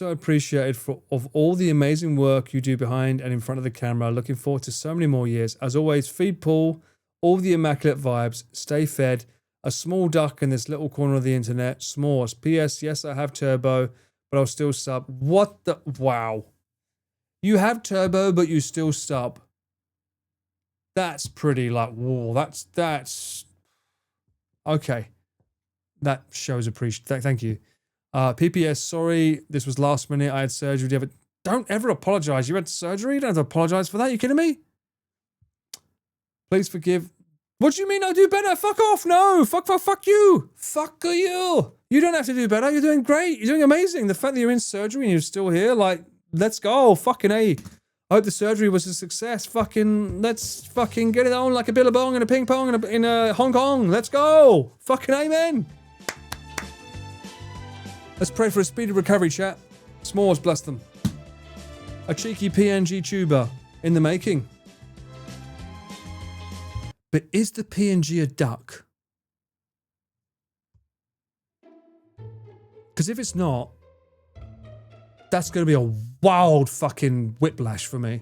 S1: appreciated of all the amazing work you do behind and in front of the camera. Looking forward to so many more years. As always, feed Paul, all the immaculate vibes, stay fed, a small duck in this little corner of the internet, s'mores. P.S. Yes, I have turbo, but I'll still sub. What the? Wow. You have turbo, but you still sub. That's pretty like, whoa, that's okay. That shows appreciation. Thank you. PPS, sorry, this was last minute. I had surgery. Don't ever apologize. You had surgery? You don't have to apologize for that. You kidding me? Please forgive. What do you mean I do better? Fuck off. No. Fuck you. Fuck you. You don't have to do better. You're doing great. You're doing amazing. The fact that you're in surgery and you're still here, like, let's go. Fucking A. I hope the surgery was a success. Let's fucking get it on like a billabong and a ping pong in Hong Kong. Let's go. Fucking amen. Let's pray for a speedy recovery, chat. S'mores, bless them. A cheeky PNG tuber in the making. But is the PNG a duck? Because if it's not, that's going to be a wild fucking whiplash for me.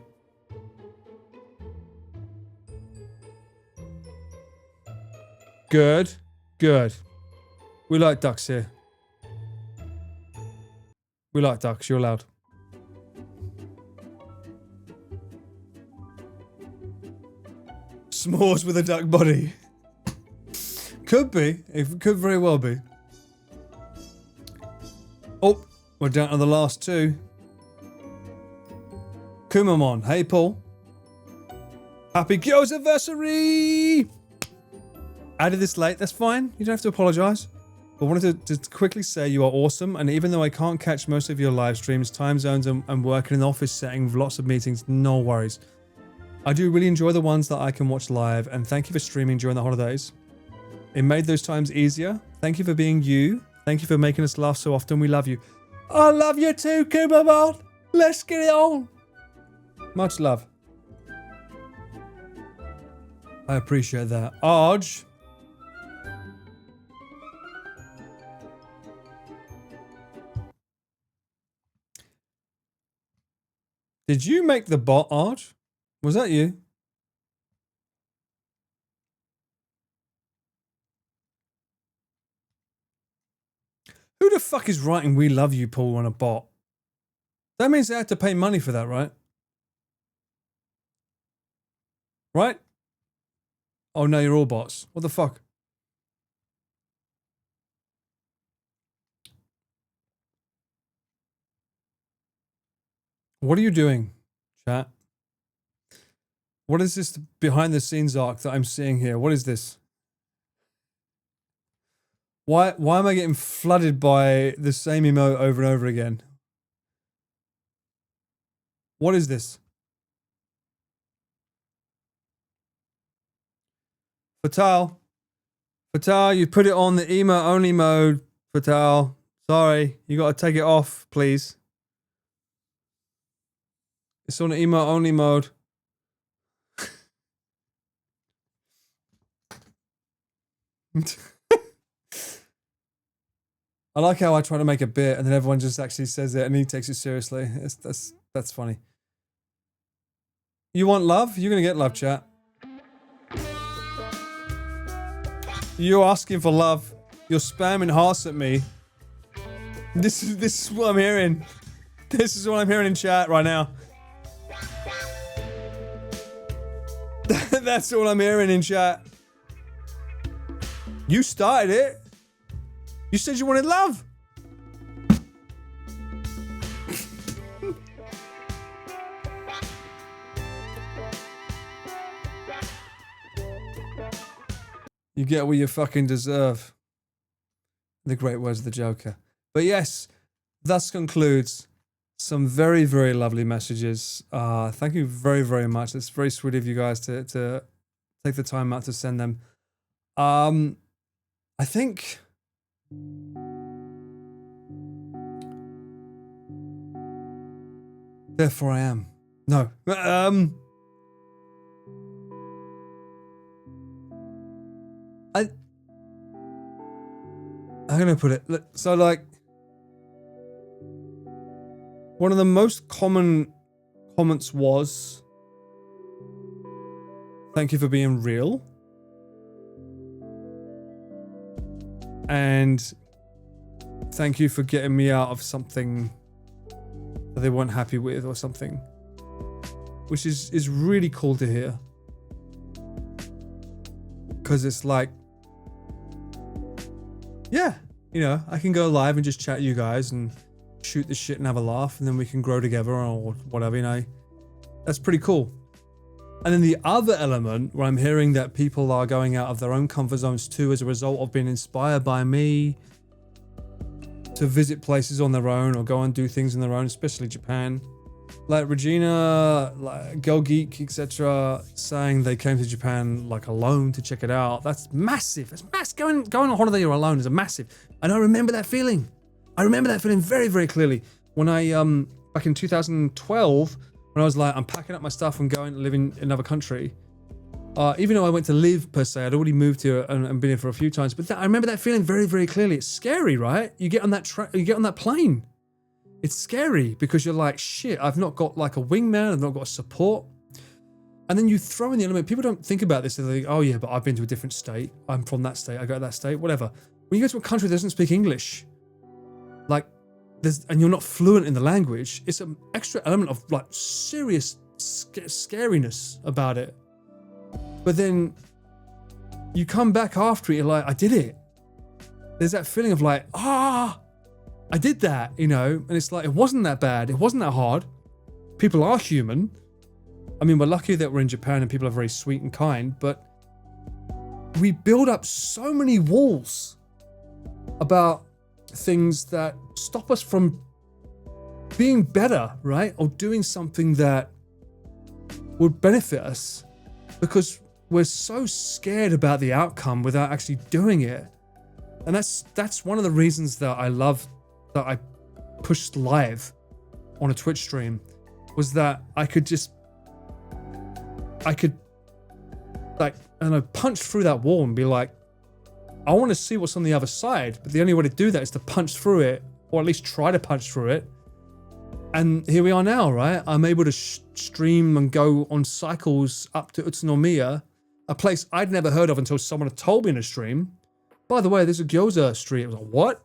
S1: Good. Good. We like ducks here. We like ducks. You're allowed. S'mores with a duck body. Could be. It could very well be. Oh, we're down to the last two. Kumamon. Hey, Paul. Happy Gyozaversary! Added this late. That's fine. You don't have to apologize. But I wanted to quickly say you are awesome. And even though I can't catch most of your live streams, time zones, and working in an office setting with lots of meetings, no worries. I do really enjoy the ones that I can watch live. And thank you for streaming during the holidays. It made those times easier. Thank you for being you. Thank you for making us laugh so often. We love you. I love you too, Kumamon. Let's get it on. Much love. I appreciate that. Arj. Did you make the bot, Arj? Was that you? Who the fuck is writing "We love you, Paul" on a bot? That means they have to pay money for that, right? Right? Oh no, you're all bots. What the fuck? What are you doing, chat? What is this behind the scenes arc that I'm seeing here? What is this? Why am I getting flooded by the same emote over and over again? What is this? Fatal. Fatal, you put it on the emote only mode. Fatal. Sorry, you gotta take it off, please. It's on the emote only mode. I like how I try to make a bit and then everyone just actually says it and he takes it seriously. That's funny. You want love? You're gonna get love, chat. You're asking for love. You're spamming hearts at me. This is what I'm hearing. This is what I'm hearing in chat right now. That's all I'm hearing in chat. You started it. You said you wanted love. You get what you fucking deserve. The great words of the Joker. But yes, thus concludes some very, very lovely messages. Thank you very, very much. It's very sweet of you guys to take the time out to send them. I think... Therefore I am. No. I'm gonna put it so, like, one of the most common comments was, thank you for being real, and thank you for getting me out of something that they weren't happy with or something, which is really cool to hear, because it's like, yeah, you know, I can go live and just chat to you guys and shoot the shit and have a laugh, and then we can grow together or whatever, you know. That's pretty cool. And then the other element where I'm hearing that people are going out of their own comfort zones too as a result of being inspired by me to visit places on their own or go and do things on their own, especially Japan. Like Regina, like Girl Geek, etc., saying they came to Japan like alone to check it out. That's massive. That's massive. Going on holiday or alone is a massive. And I remember that feeling. I remember that feeling very, very clearly when I back back in 2012, when I was like, I'm packing up my stuff and going to live in another country. Even though I went to live per se, I'd already moved here and been here for a few times. But I remember that feeling very, very clearly. It's scary, right? You get on that plane. It's scary because you're like, shit, I've not got like a wingman. I've not got a support. And then you throw in the element. People don't think about this. They think, oh yeah, but I've been to a different state. I'm from that state. I go to that state, whatever. When you go to a country that doesn't speak English, like, and you're not fluent in the language, it's an extra element of like serious scariness about it. But then you come back after it, you're like, I did it. There's that feeling of like, I did that, you know? And it's like, it wasn't that bad. It wasn't that hard. People are human. I mean, we're lucky that we're in Japan and people are very sweet and kind, but we build up so many walls about things that stop us from being better, right? Or doing something that would benefit us because we're so scared about the outcome without actually doing it. And that's one of the reasons that I love that I pushed live on a Twitch stream, was that I could like, and I punch through that wall and be like, I want to see what's on the other side. But the only way to do that is to punch through it, or at least try to punch through it. And here we are now, right? I'm able to stream and go on cycles up to Utsunomiya, a place I'd never heard of until someone had told me in a stream. By the way, there's a Gyoza street. I was like, what?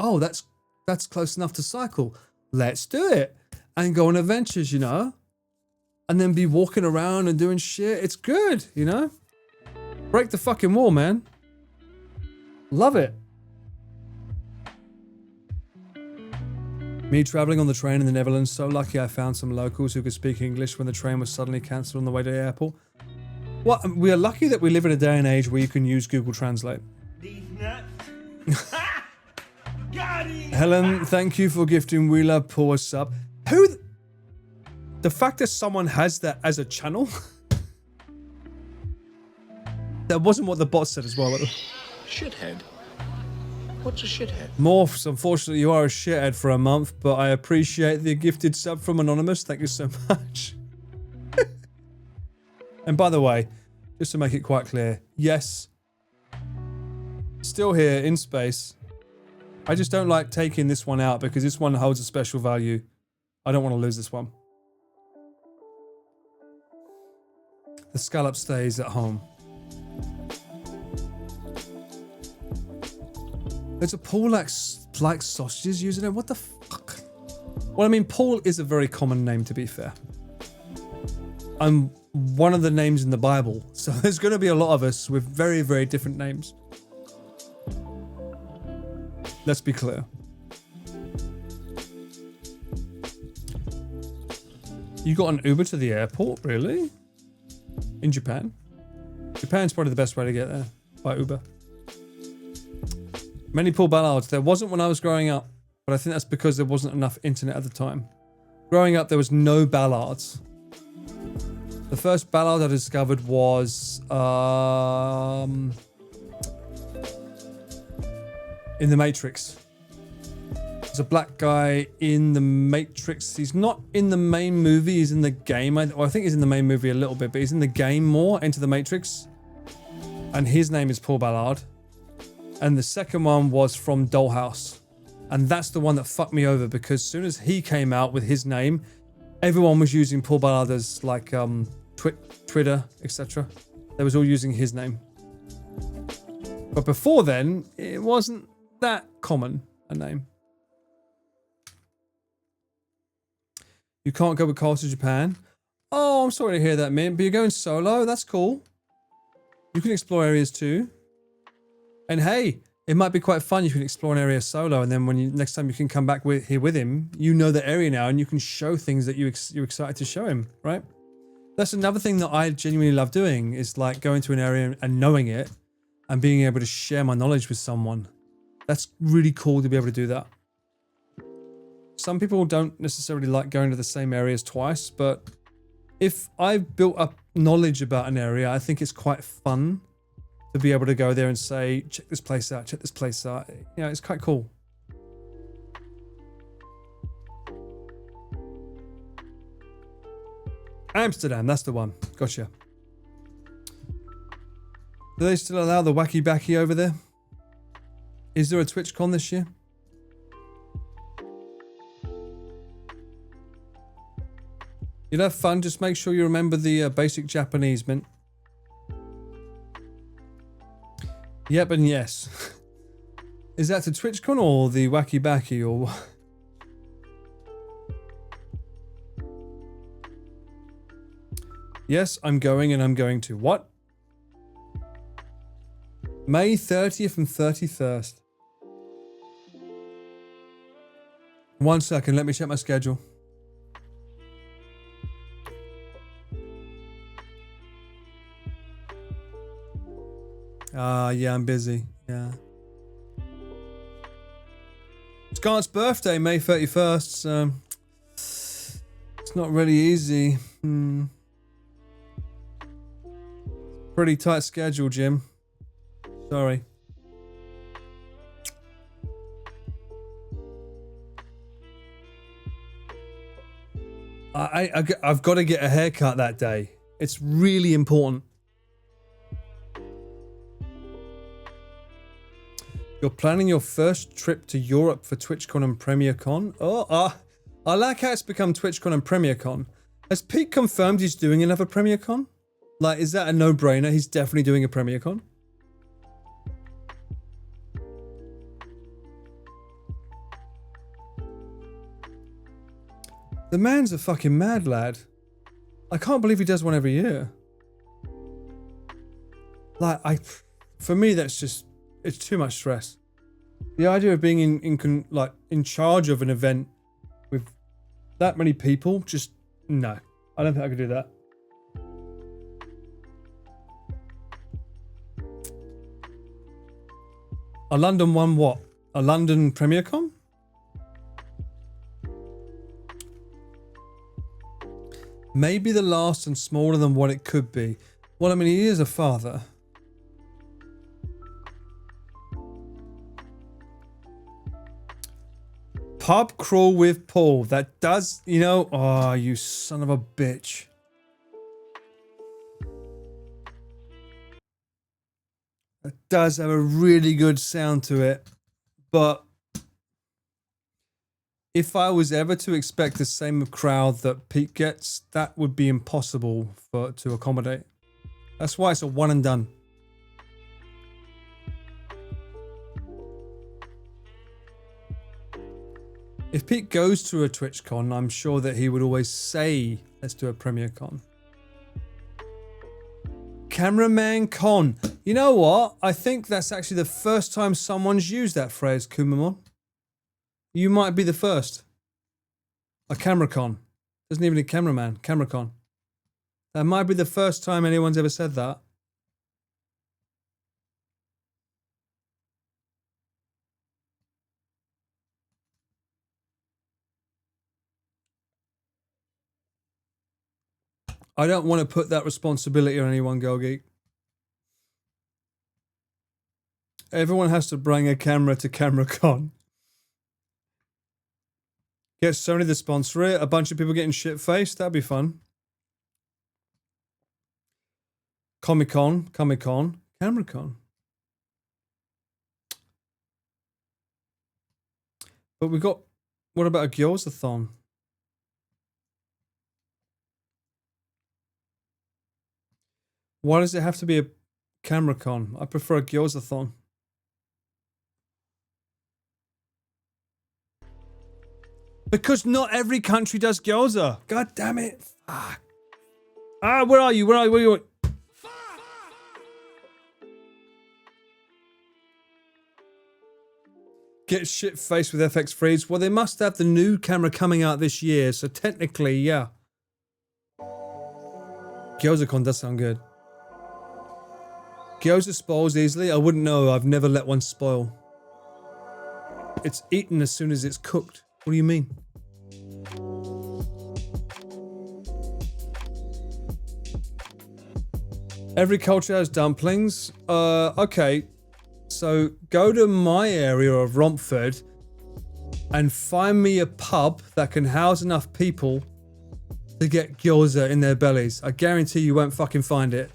S1: Oh, that's close enough to cycle. Let's do it. And go on adventures, you know? And then be walking around and doing shit. It's good, you know? Break the fucking wall, man. Love it. Me traveling on the train in the Netherlands, so lucky I found some locals who could speak English when the train was suddenly cancelled on the way to the airport. Well, we are lucky that we live in a day and age where you can use Google Translate.
S6: These nuts. Got him.
S1: Helen, thank you for gifting We Love Poor sub. The fact that someone has that as a channel, that wasn't what the bot said as well.
S3: Shithead. What's a shithead?
S1: Morphs, unfortunately you are a shithead for a month, but I appreciate the gifted sub from Anonymous. Thank you so much. And by the way, just to make it quite clear, yes, still here in space. I just don't like taking this one out because this one holds a special value. I don't want to lose this one. The scallop stays at home. There's a Paul likes sausages using it. What the fuck? Well, I mean, Paul is a very common name, to be fair. I'm one of the names in the Bible, so there's going to be a lot of us with very, very different names. Let's be clear. You got an Uber to the airport, really? In Japan? Japan's probably the best way to get there, by Uber. Many Paul Ballards. There wasn't when I was growing up, but I think that's because there wasn't enough internet at the time. Growing up, there was no Ballards. The first Ballard I discovered was in The Matrix. There's a black guy in The Matrix. He's not in the main movie, he's in the game. I think he's in the main movie a little bit, but he's in the game more, Enter the Matrix. And his name is Paul Ballard. And the second one was from Dollhouse. And that's the one that fucked me over because as soon as he came out with his name, everyone was using Paul Ballard as like Twitter, etc. They was all using his name. But before then, it wasn't that common a name. You can't go with Carl to Japan. Oh, I'm sorry to hear that, Mint, but you're going solo? That's cool. You can explore areas too. And hey, it might be quite fun. You can explore an area solo, and then when next time you can come back here with him, you know the area now, and you can show things that you're excited to show him, right? That's another thing that I genuinely love doing is like going to an area and knowing it, and being able to share my knowledge with someone. That's really cool to be able to do that. Some people don't necessarily like going to the same areas twice, but if I've built up knowledge about an area, I think it's quite fun to be able to go there and say, check this place out, check this place out. You know, it's quite cool. Amsterdam, that's the one. Gotcha. Do they still allow the wacky backy over there? Is there a TwitchCon this year? You'll have fun, just make sure you remember the basic Japanese, mint. Yep and yes. Is that to TwitchCon or the wacky backy or what? Yes, I'm going and I'm going to. What? May 30th and 31st. 1 second, let me check my schedule. Yeah, I'm busy. Yeah. Scarlett's birthday, May 31st, so it's not really easy. Pretty tight schedule, Jim. Sorry. I've got to get a haircut that day. It's really important. You're planning your first trip to Europe for TwitchCon and PremierCon? Oh, I like how it's become TwitchCon and PremierCon. Has Pete confirmed he's doing another PremierCon? Like, is that a no-brainer? He's definitely doing a PremierCon? The man's a fucking mad lad. I can't believe he does one every year. Like, for me, that's just, it's too much stress. The idea of being in charge of an event with that many people, just, no. I don't think I could do that. A London one what? A London PremierCon? Maybe the last and smaller than what it could be. Well, I mean, he is a father. Pub crawl with Paul. That does, you know, oh, you son of a bitch. It does have a really good sound to it, but if I was ever to expect the same crowd that Pete gets, that would be impossible to accommodate. That's why it's a one and done. If Pete goes to a TwitchCon, I'm sure that he would always say, let's do a PremierCon. Cameraman con. You know what? I think that's actually the first time someone's used that phrase, Kumamon. You might be the first. A camera con. Doesn't even need cameraman. Camera con. That might be the first time anyone's ever said that. I don't want to put that responsibility on anyone, Girl Geek. Everyone has to bring a camera to CameraCon. Get Sony to sponsor it. A bunch of people getting shit-faced. That'd be fun. Comic-Con, CameraCon. But we got... What about a Gyozathon? Why does it have to be a CameraCon? I prefer a Gyozathon. Because not every country does gyoza. God damn it. Fuck. Ah, where are you? Where are you? Where are you? Get shit-faced with FX Freeze. Well, they must have the new camera coming out this year, so technically, yeah. GyozaCon does sound good. Gyoza spoils easily. I wouldn't know. I've never let one spoil. It's eaten as soon as it's cooked. What do you mean? Every culture has dumplings. Okay. So go to my area of Romford and find me a pub that can house enough people to get gyoza in their bellies. I guarantee you won't fucking find it.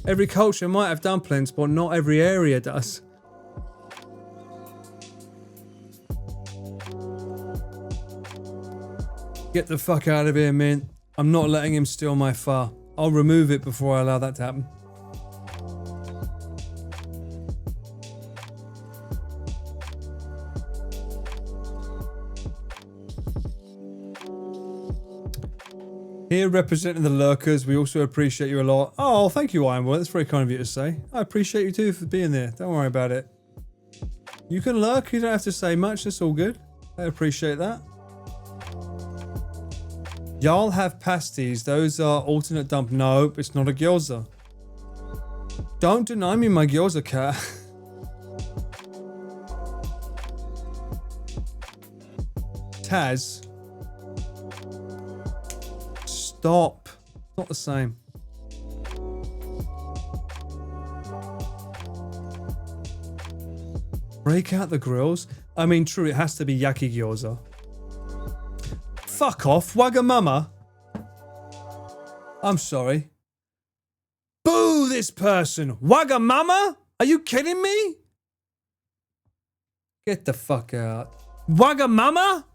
S1: Every culture might have dumplings, but not every area does. Get the fuck out of here, Mint. I'm not letting him steal my pho. I'll remove it before I allow that to happen. Here representing the lurkers, we also appreciate you a lot. Oh, thank you, Ironwood. That's very kind of you to say. I appreciate you too for being there. Don't worry about it. You can lurk, you don't have to say much, that's all good. I appreciate that. Y'all have pasties, those are alternate dump. Nope, it's not a gyoza. Don't deny me my gyoza, cat. Taz. Stop. It's not the same. Break out the grills. I mean, true, it has to be yaki gyoza. Fuck off, Wagamama. I'm sorry. Boo this person. Wagamama? Are you kidding me? Get the fuck out. Wagamama?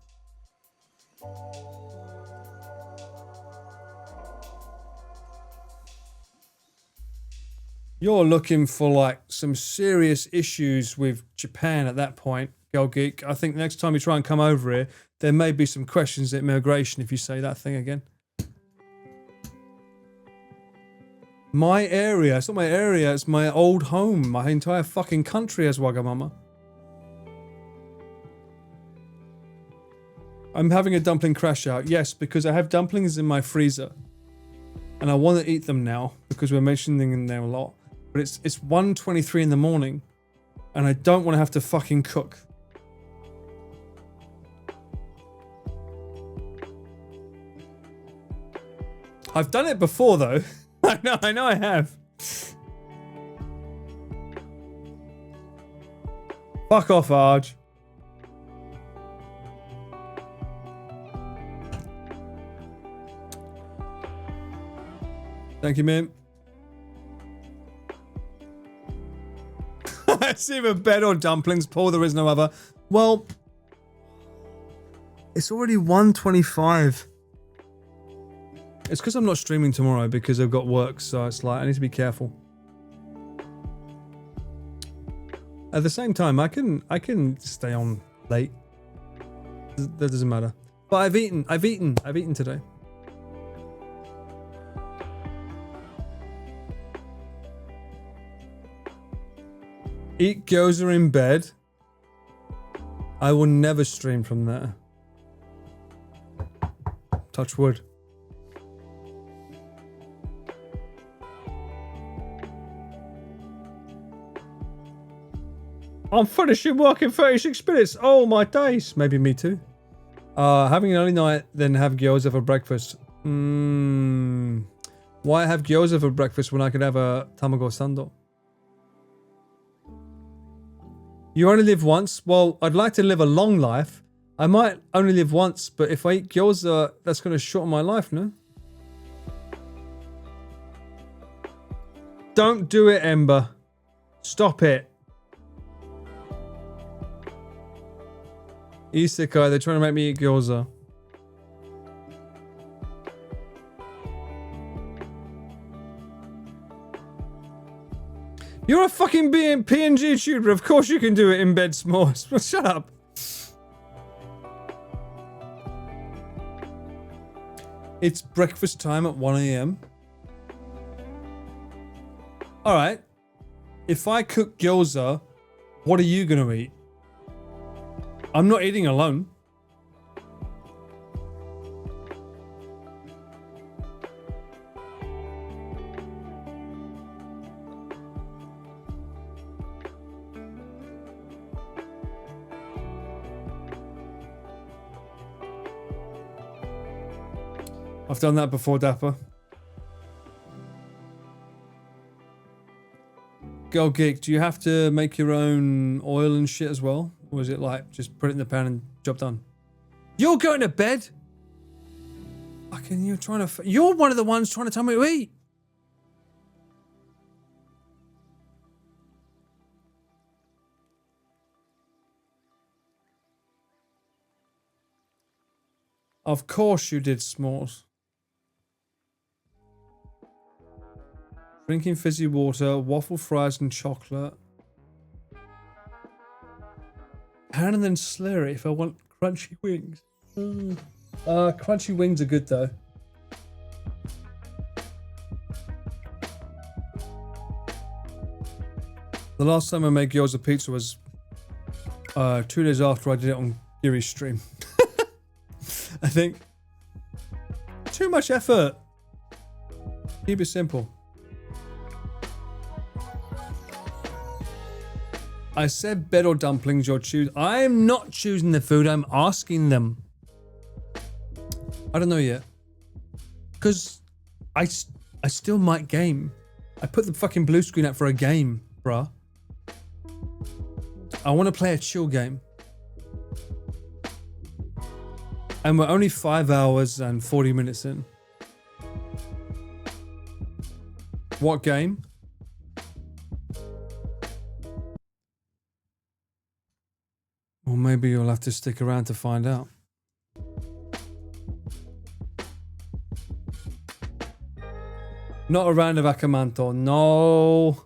S1: You're looking for like some serious issues with Japan at that point, Girl Geek. I think next time you try and come over here, there may be some questions at immigration if you say that thing again. My area. It's not my area, it's my old home. My entire fucking country has Wagamama. I'm having a dumpling crash out. Yes, because I have dumplings in my freezer. And I want to eat them now because we're mentioning them a lot. But it's 1:23 in the morning and I don't want to have to fucking cook. I've done it before though. I know I have. Fuck off, Arj. Thank you, man. It's either bed or dumplings, Paul. There is no other. Well, it's already 1:25. It's because I'm not streaming tomorrow because I've got work, so it's like I need to be careful. At the same time, I can stay on late. That doesn't matter. But I've eaten today. Eat gyoza in bed. I will never stream from there. Touch wood. I'm finishing work in 36 minutes. Oh my days. Maybe me too. Having an early night, then have gyoza for breakfast. Why have gyoza for breakfast when I could have a tamago sando? You only live once? Well, I'd like to live a long life. I might only live once, but if I eat gyoza, that's going to shorten my life, no? Don't do it, Ember. Stop it. Isekai, they're trying to make me eat gyoza. You're a fucking PNG tutor. Of course you can do it in bed, s'mores. Shut up. It's breakfast time at 1 AM. Alright. If I cook gyoza, what are you going to eat? I'm not eating alone. I've done that before, Dapper. Girl Geek, do you have to make your own oil and shit as well? Or is it like, just put it in the pan and job done? You're going to bed? Fucking, you're trying to. You're one of the ones trying to tell me to eat. Of course you did, s'mores. Drinking fizzy water, waffle fries and chocolate. And then slur it if I want crunchy wings. Crunchy wings are good though. The last time I made gyoza pizza was 2 days after I did it on Giri's stream. I think too much effort. Keep it simple. I said bed or dumplings, you're choosing. I'm not choosing the food, I'm asking them. I don't know yet. Because I still might game. I put the fucking blue screen up for a game, bruh. I want to play a chill game. And we're only 5 hours and 40 minutes in. What game? Well, maybe you'll have to stick around to find out. Not a round of Akamanto, no.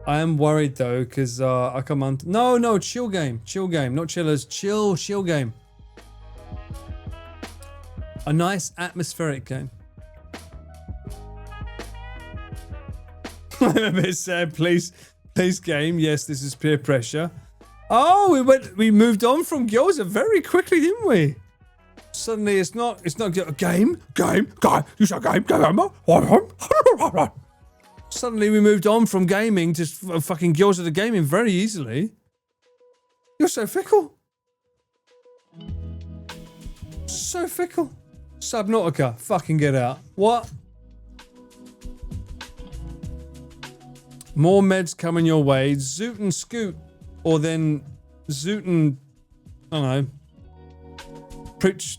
S1: I am worried though, because Akamanto... No, chill game, not chillers, chill game. A nice atmospheric game. I'm a bit sad, please game. Yes, this is peer pressure. Oh, we moved on from Gyoza very quickly, didn't we? Suddenly it's not game. You said game. Suddenly we moved on from gaming to fucking Gyoza to gaming very easily. You're so fickle. So fickle. Subnautica, fucking get out. What? More meds coming your way. Zoot and scoot. Or then zoot and, I don't know, preach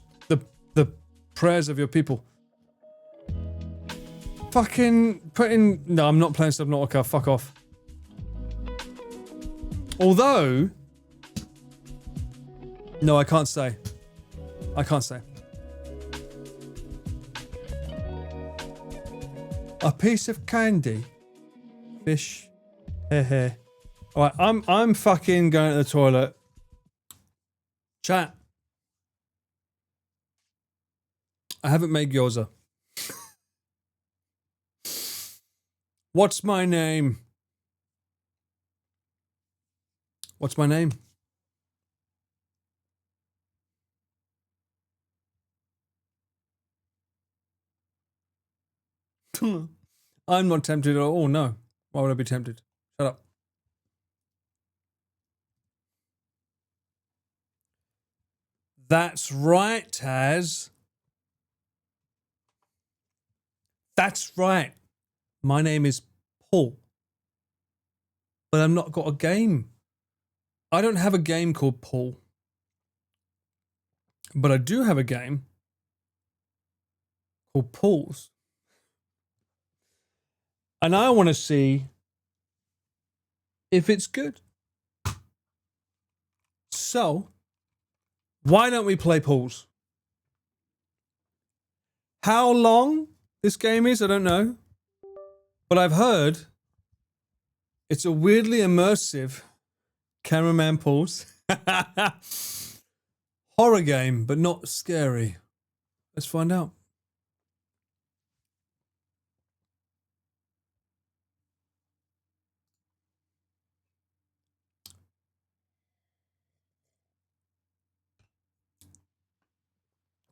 S1: the prayers of your people. Fucking putting... No, I'm not playing Subnautica. Fuck off. Although... No, I can't say. A piece of candy. Fish. Heh. Alright, I'm fucking going to the toilet. Chat. I haven't made gyoza. What's my name? What's my name? I'm not tempted at all, no. Why would I be tempted? Shut up. That's right, Taz. That's right. My name is Paul. But I've not got a game. I don't have a game called Paul. But I do have a game called Paul's. And I want to see if it's good. So, why don't we play Paul's? How long this game is, I don't know. But I've heard it's a weirdly immersive cameraman Paul's horror game, but not scary. Let's find out.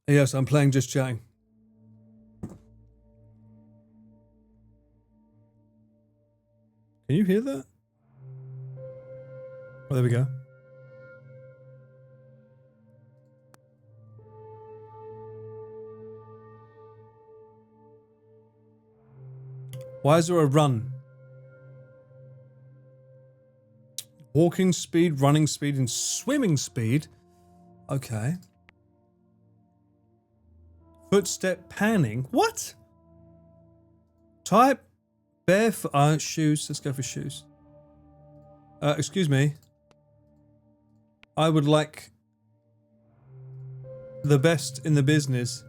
S1: Yes, I'm playing Just Chatting. Can you hear that? Oh, there we go. Why is there a run? Walking speed, running speed, and swimming speed. Okay. Footstep panning. What? Type barefoot. Shoes. Let's go for shoes. Excuse me. I would like the best in the business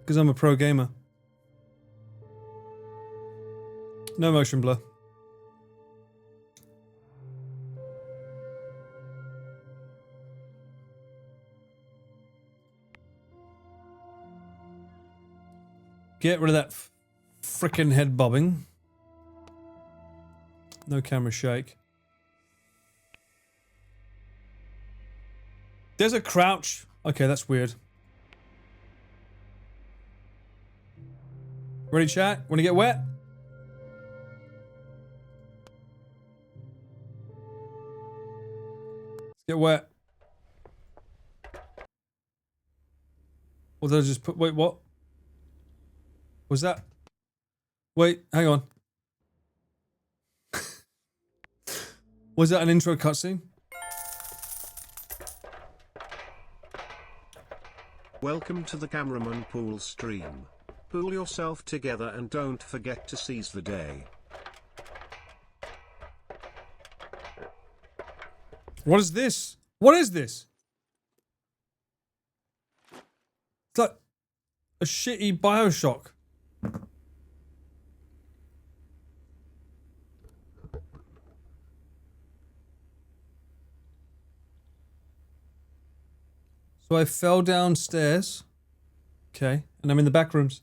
S1: because I'm a pro gamer. No motion blur. Get rid of that frickin' head bobbing. No camera shake. There's a crouch. Okay, that's weird. Ready, chat? Want to get wet? Let's get wet. Or did I just put... Wait, what? Was that... Wait, hang on. Was that an intro cutscene?
S2: Welcome to the Cameraman Pool stream. Pull yourself together and don't forget to seize the day.
S1: What is this? What is this? It's like a shitty Bioshock. So I fell downstairs. Okay. And I'm in the back rooms.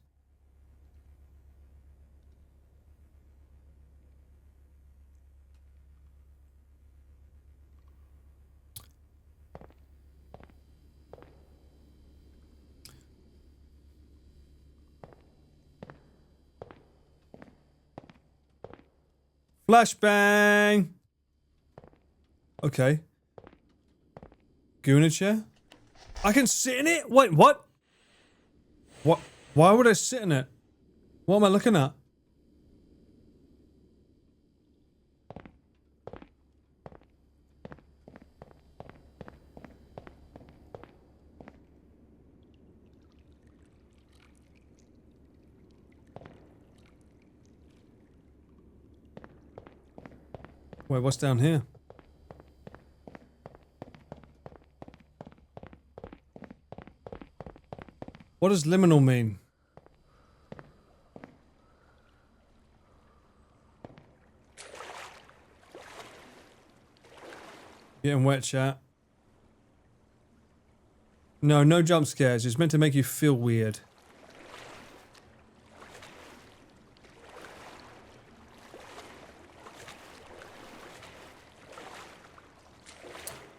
S1: Flashbang! Okay. Goo in a chair? I can sit in it? Wait, what? What? Why would I sit in it? What am I looking at? Wait, what's down here? What does liminal mean? Getting wet, chat. No, no jump scares. It's meant to make you feel weird.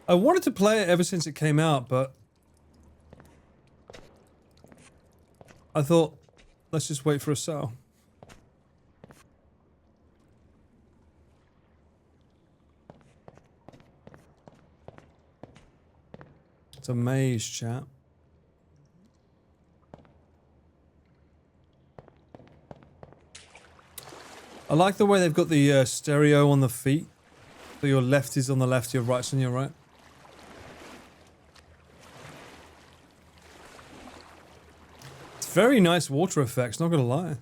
S1: I wanted to play it ever since it came out, but I thought, let's just wait for a sale. It's a maze, chat. I like the way they've got the stereo on the feet. So your left is on the left, your right's on your right. Very nice water effects, not gonna lie.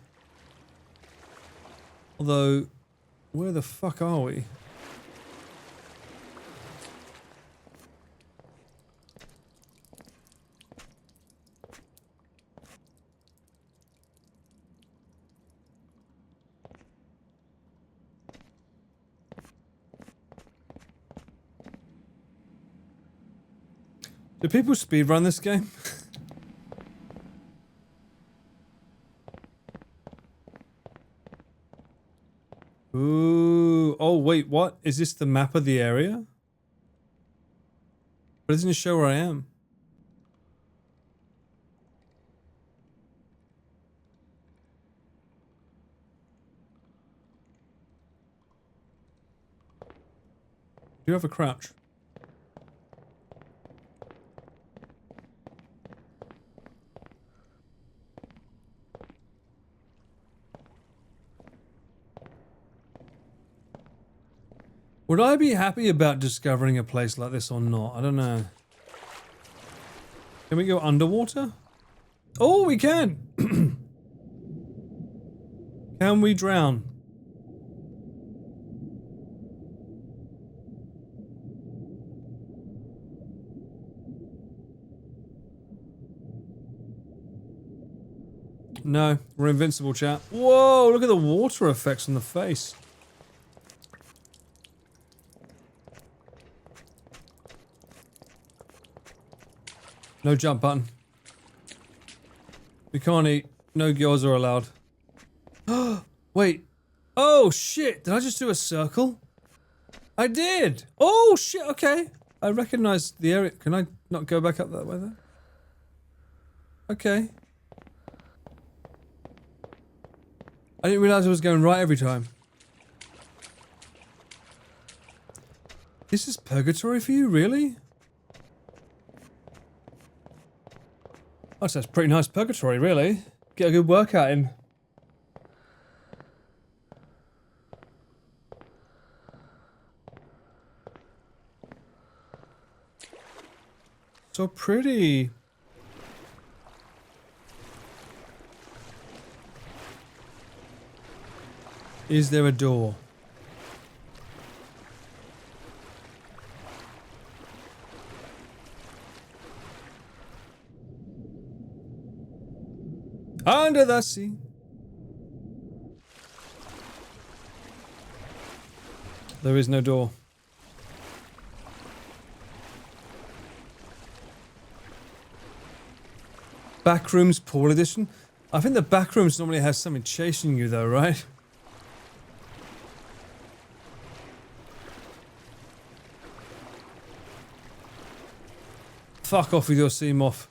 S1: Although, where the fuck are we? Do people speedrun this game? Ooh, oh wait, what? Is this the map of the area? But it doesn't show where I am. Do you have a crouch? Would I be happy about discovering a place like this or not? I don't know. Can we go underwater? Oh, we can. Can we drown? No, we're invincible, chat. Whoa, look at the water effects on the face. No jump button. We can't eat. No gyoza are allowed. Wait. Oh, shit. Did I just do a circle? I did. Oh, shit. Okay. I recognize the area. Can I not go back up that way then? Okay. I didn't realize I was going right every time. This is purgatory for you, really? Oh, so that's pretty nice purgatory, really. Get a good workout in. So pretty. Is there a door? Under the sea. There is no door. Backrooms Pool Edition? I think the backrooms normally has something chasing you though, right? Fuck off with your sea moth.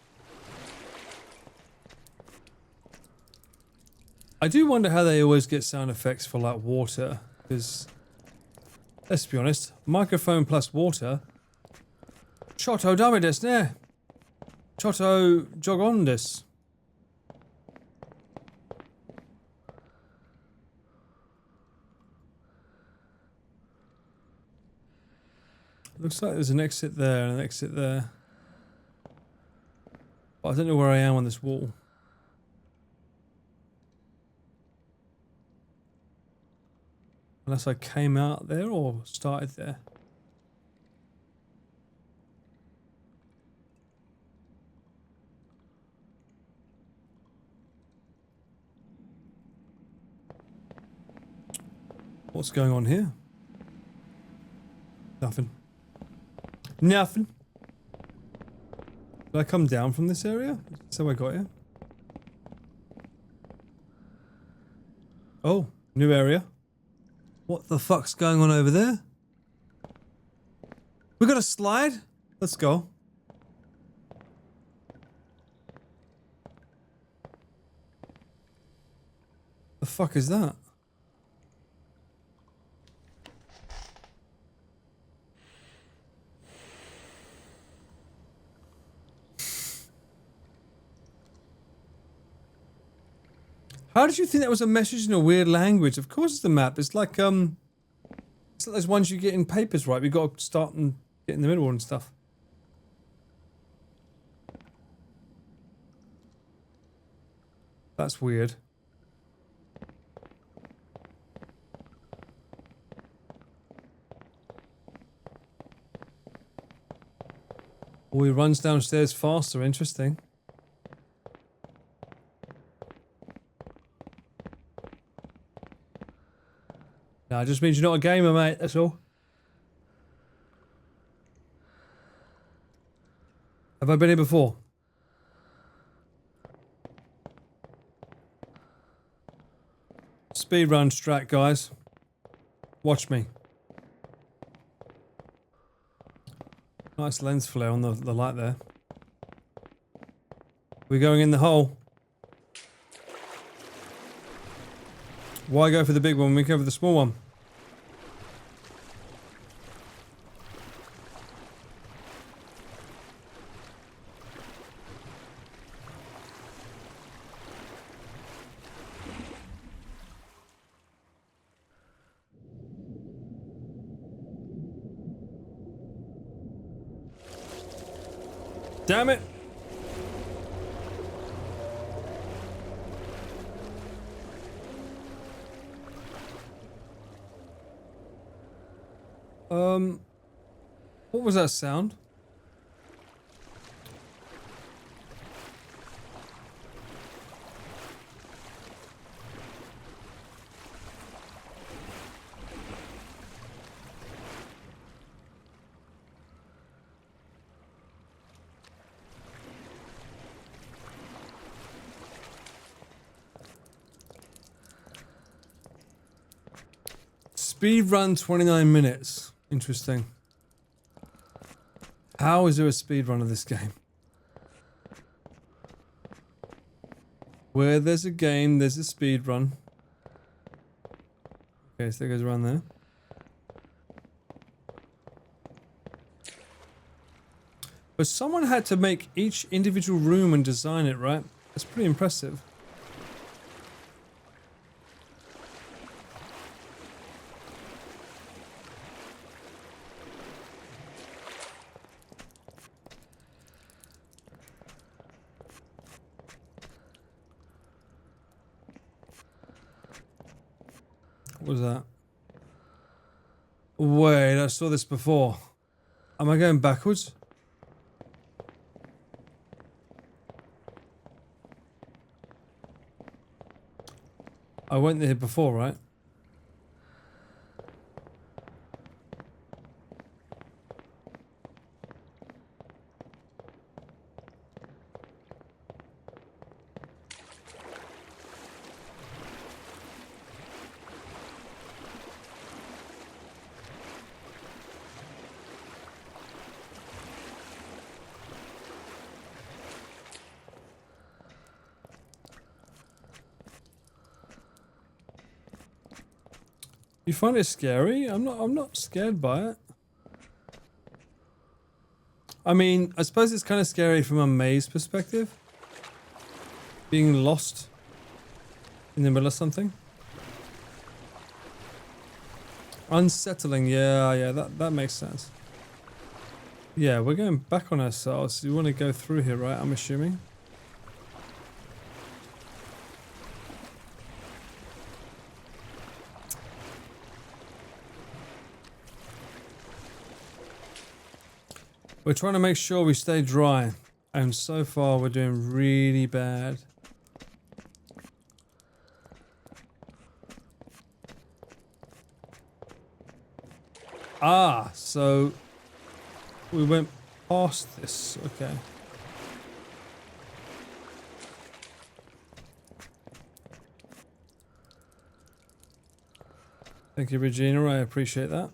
S1: I do wonder how they always get sound effects for like water, because let's be honest, microphone plus water. Choto dame desu ne. Choto jogon desu. Looks like there's an exit there and an exit there. But I don't know where I am on this wall. Unless I came out there or started there. What's going on here? Nothing. Nothing. Did I come down from this area? Is that how I got here? Oh, new area. What the fuck's going on over there? We got a slide? Let's go. The fuck is that? How did you think that was a message in a weird language? Of course it's the map. It's like those ones you get in papers, right? We've got to start and get in the middle and stuff. That's weird. Oh, he runs downstairs faster. Interesting. No, it just means you're not a gamer, mate, that's all. Have I been here before? Speedrun strat, guys. Watch me. Nice lens flare on the light there. We're going in the hole. Why go for the big one when we go for the small one? Damn it! What was that sound? Speed run 29 minutes. Interesting. How is there a speed run of this game? Where there's a game, there's a speed run. Okay, so that goes around there. But someone had to make each individual room and design it, right? That's pretty impressive. What was that? Wait, I saw this before. Am I going backwards? I went there before, right? You find it scary? I'm not scared by it. I mean, I suppose it's kind of scary from a maze perspective. Being lost in the middle of something. Unsettling, yeah, that makes sense. Yeah, we're going back on ourselves. You want to go through here, right? I'm assuming. We're trying to make sure we stay dry, and so far we're doing really bad. Ah, so we went past this, okay. Thank you, Regina, I appreciate that.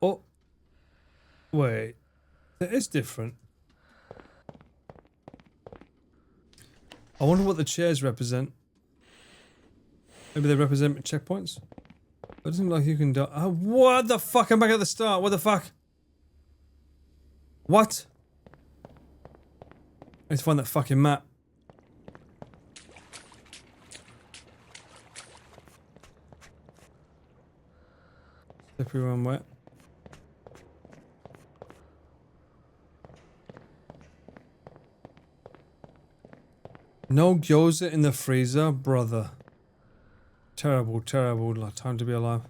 S1: Oh, wait, that is different. I wonder what the chairs represent. Maybe they represent checkpoints? It doesn't look like you can die. Oh, what the fuck? I'm back at the start. What the fuck? What? I need to find that fucking map. Everyone wet. No gyoza in the freezer, brother. Terrible, terrible. Like, time to be alive.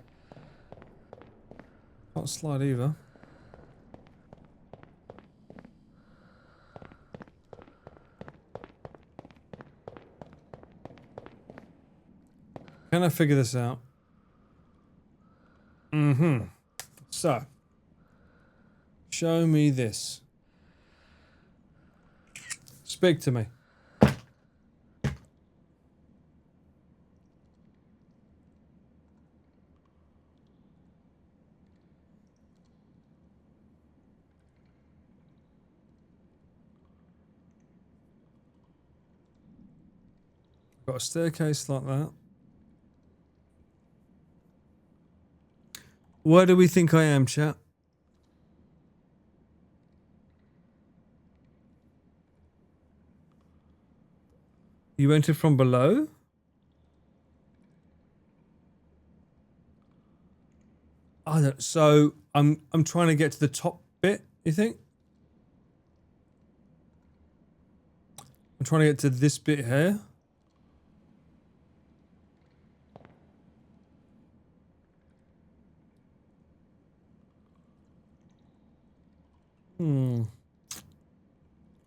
S1: Can't slide either. Can I figure this out? Mm-hmm. So, show me this. Speak to me. Got a staircase like that. Where do we think I am, chat? You entered from below? I don't, so I'm trying to get to the top bit, you think? I'm trying to get to this bit here.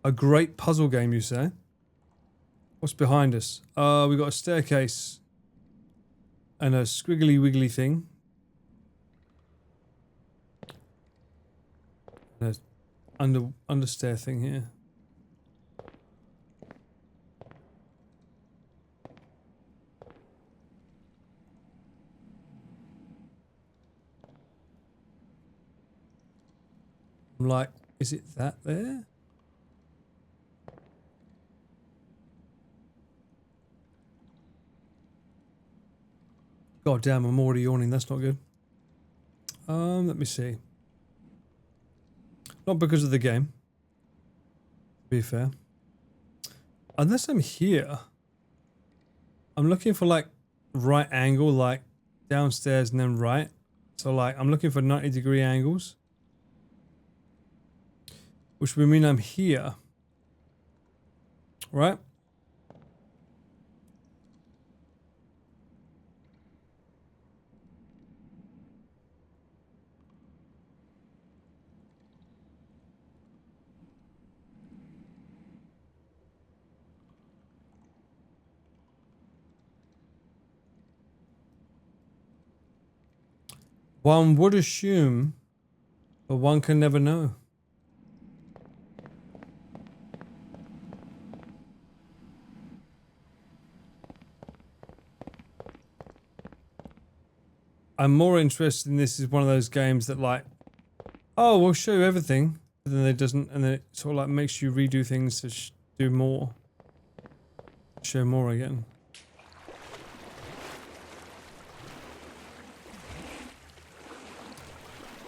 S1: A great puzzle game, you say? What's behind us? We got a staircase and a squiggly wiggly thing. And a understair thing here. I'm like, is it that there? God damn, I'm already yawning. That's not good. Let me see. Not because of the game, to be fair. Unless I'm here. I'm looking for like right angle, like downstairs and then right. So like I'm looking for 90-degree angles. Which would mean I'm here. Right? One would assume, but one can never know. I'm more interested in this as one of those games that like, oh, we'll show you everything, but then it doesn't, and then it sort of like makes you redo things to do more. Show more again.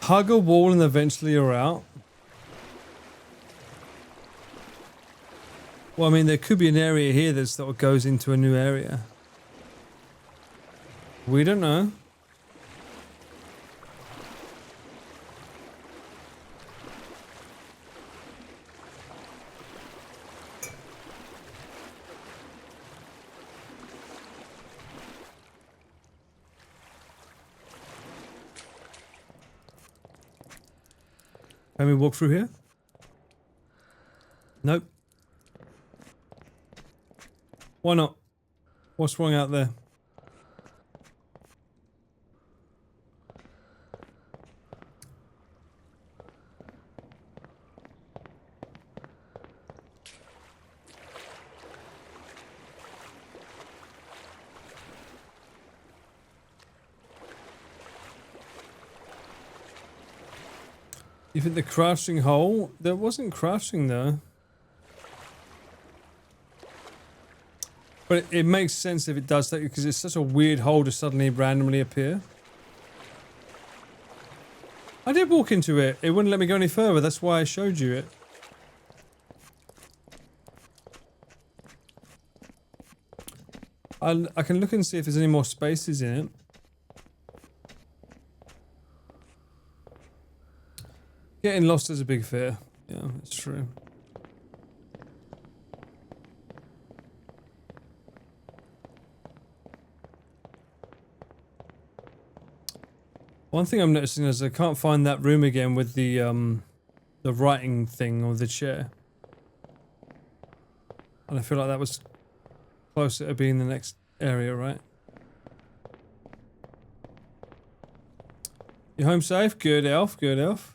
S1: Hug a wall and eventually you're out. Well, I mean, there could be an area here that sort of goes into a new area. We don't know. Can we walk through here? Nope. Why not? What's wrong out there? You think the crafting hole? There wasn't crafting though. But it makes sense if it does that because it's such a weird hole to suddenly randomly appear. I did walk into it. It wouldn't let me go any further. That's why I showed you it. I can look and see if there's any more spaces in it. Getting lost is a big fear. Yeah, it's true. One thing I'm noticing is I can't find that room again with the writing thing or the chair. And I feel like that was closer to being the next area, right? You home safe? Good elf, good elf.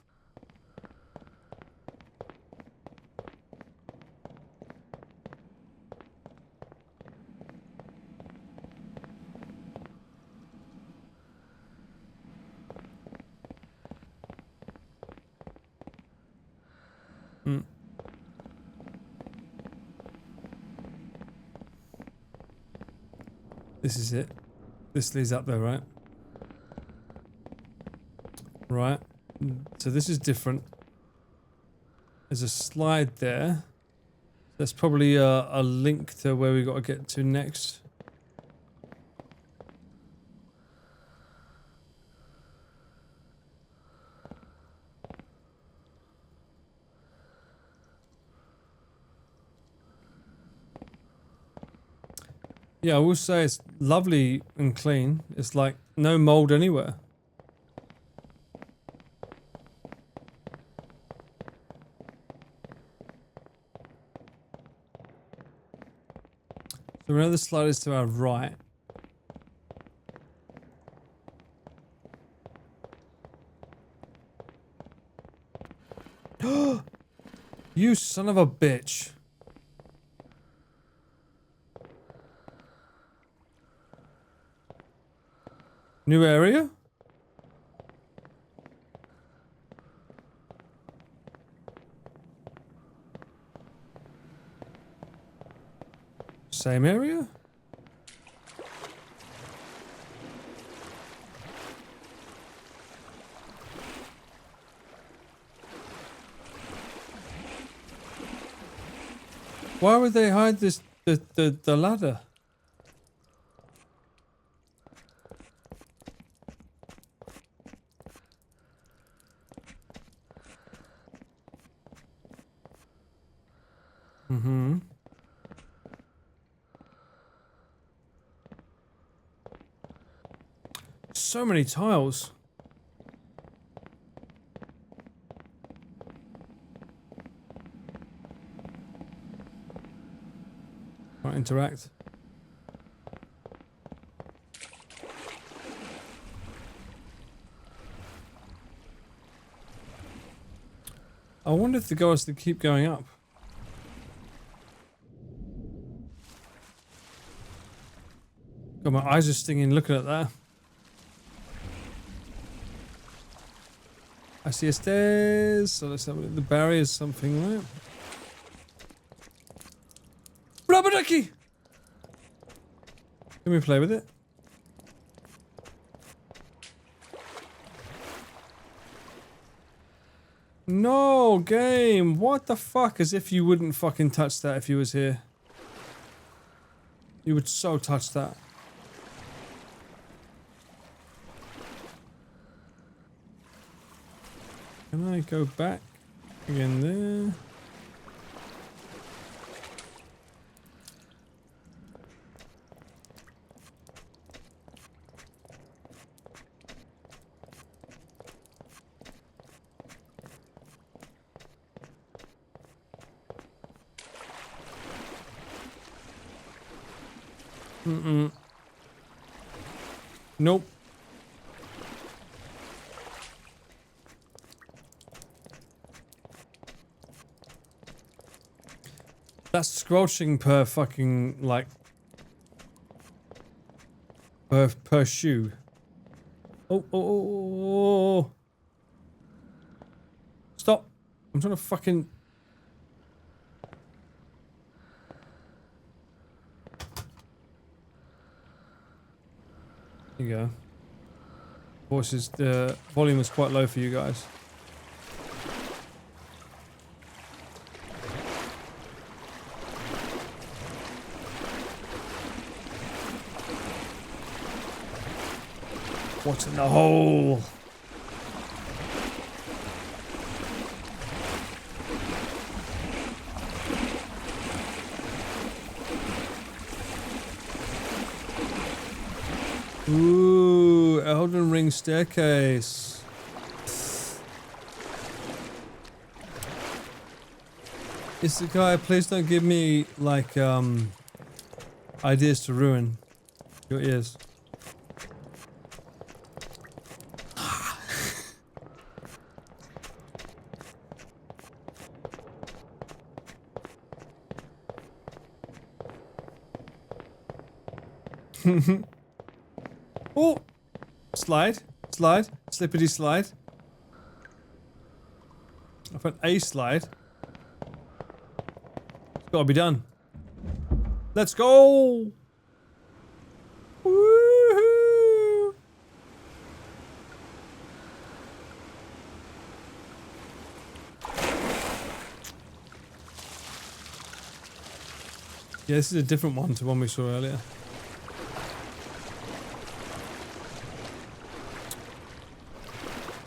S1: This is it. This leads up there, right? Right. So this is different. There's a slide there. There's probably a link to where we got to get to next. Yeah, I will say it's lovely and clean. It's like no mold anywhere. So we know the slide is to our right. You son of a bitch. New area? Same area? Why would they hide this the ladder? Mm-hmm. So many tiles. Can't interact. I wonder if the goal is to keep going up. God, my eyes are stinging looking at that. I see a stairs, so let's have a look. The barrier is something, right? Rubber ducky! Can we play with it? No, game! What the fuck? As if you wouldn't fucking touch that if you was here. You would so touch that. Can I go back again there? Mm-mm. Nope. That's squelching per fucking, like, per shoe. Oh. Stop. I'm trying to fucking... There you go. Voices, the volume is quite low for you guys. What's in the hole? Ooh, Elden Ring staircase. Isekai, please don't give me, like, ideas to ruin your ears. Oh! Slide, slippity slide. I found a slide. It's gotta be done. Let's go! Woohoo! Yeah, this is a different one to one we saw earlier.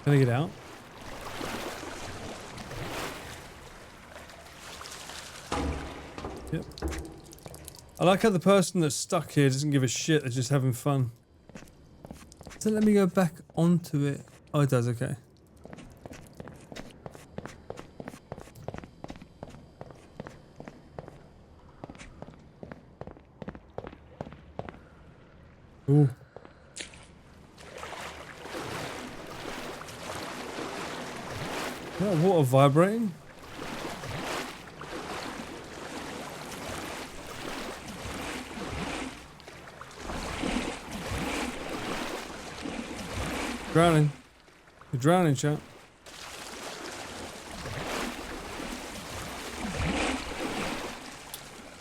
S1: Can I get out? Yep. I like how the person that's stuck here doesn't give a shit, they're just having fun. Does it let me go back onto it? Oh, it does, okay. Ooh. Is that water vibrating? Drowning. You're drowning, chat.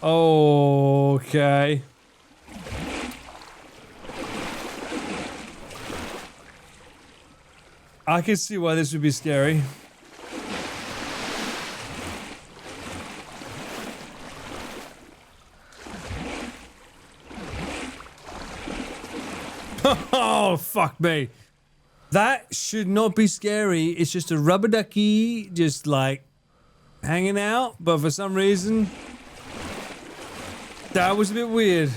S1: Okay. I can see why this would be scary. Oh, fuck me. That should not be scary. It's just a rubber ducky just like hanging out, but for some reason that was a bit weird.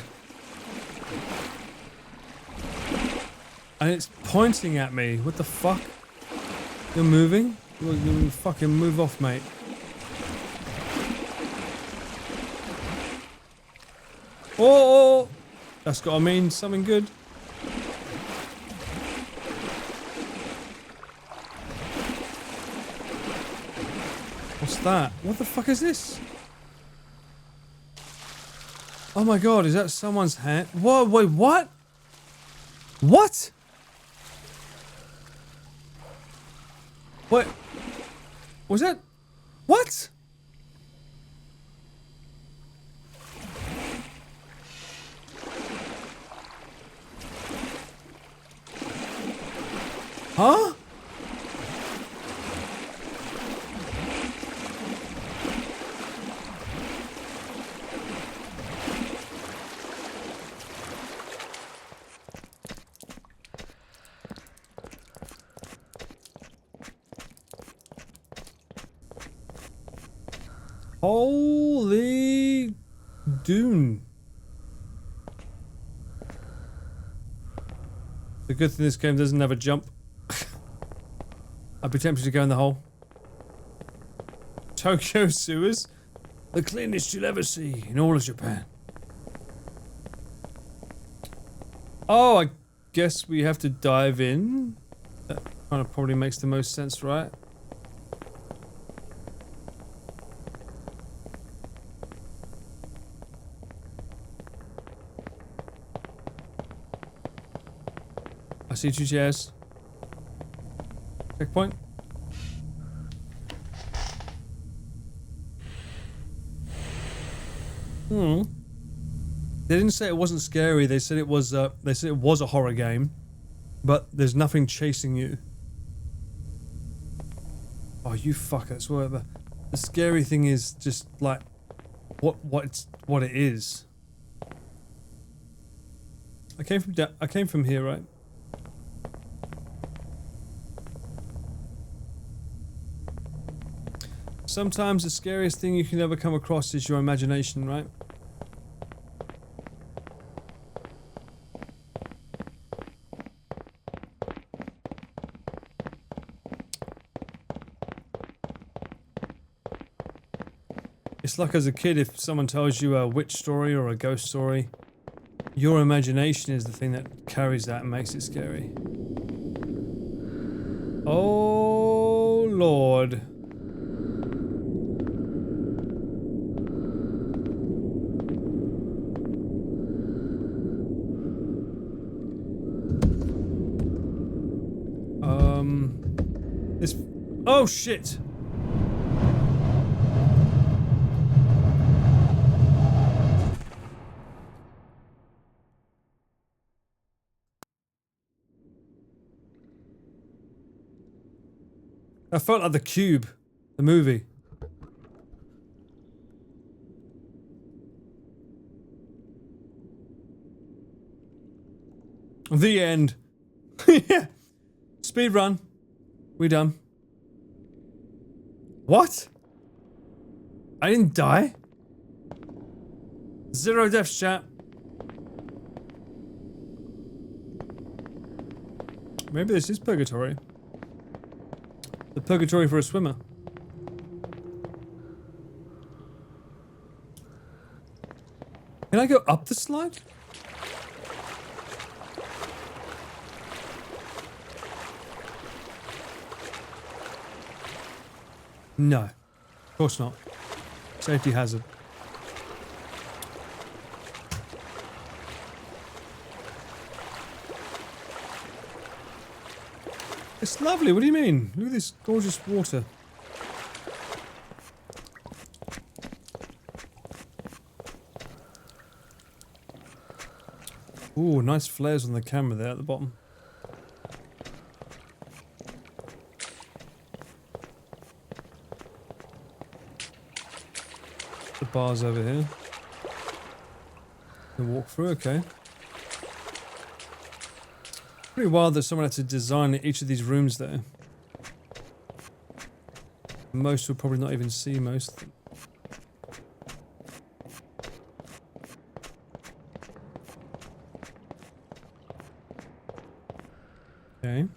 S1: And it's pointing at me. What the fuck? You're moving? You fucking move off, mate. Oh! That's gotta mean something good. What's that? What the fuck is this? Oh my god, is that someone's hand? Whoa, wait, what? What? What? Was that? What? Huh? Holy Dune. The good thing this game doesn't have a jump. I'd be tempted to go in the hole. Tokyo sewers? The cleanest you'll ever see in all of Japan. Oh, I guess we have to dive in. That kind of probably makes the most sense, right? I see 2 chairs. Checkpoint. They didn't say it wasn't scary. They said it was. They said it was a horror game, but there's nothing chasing you. Oh, you fuckers! Whatever. The scary thing is just like what it is. I came from here, right? Sometimes the scariest thing you can ever come across is your imagination, right? It's like as a kid, if someone tells you a witch story or a ghost story, your imagination is the thing that carries that and makes it scary. Oh, Lord. This... Oh, shit! I felt like The Cube, the movie. The end. Yeah. Speed run. We done. What? I didn't die? 0 deaths, chat. Maybe this is purgatory. The purgatory for a swimmer. Can I go up the slide? No. Of course not. Safety hazard. It's lovely, what do you mean? Look at this gorgeous water. Ooh, nice flares on the camera there at the bottom. The bars over here. Can walk through, okay. Pretty wild that someone had to design each of these rooms there. Most will probably not even see most of them. Okay.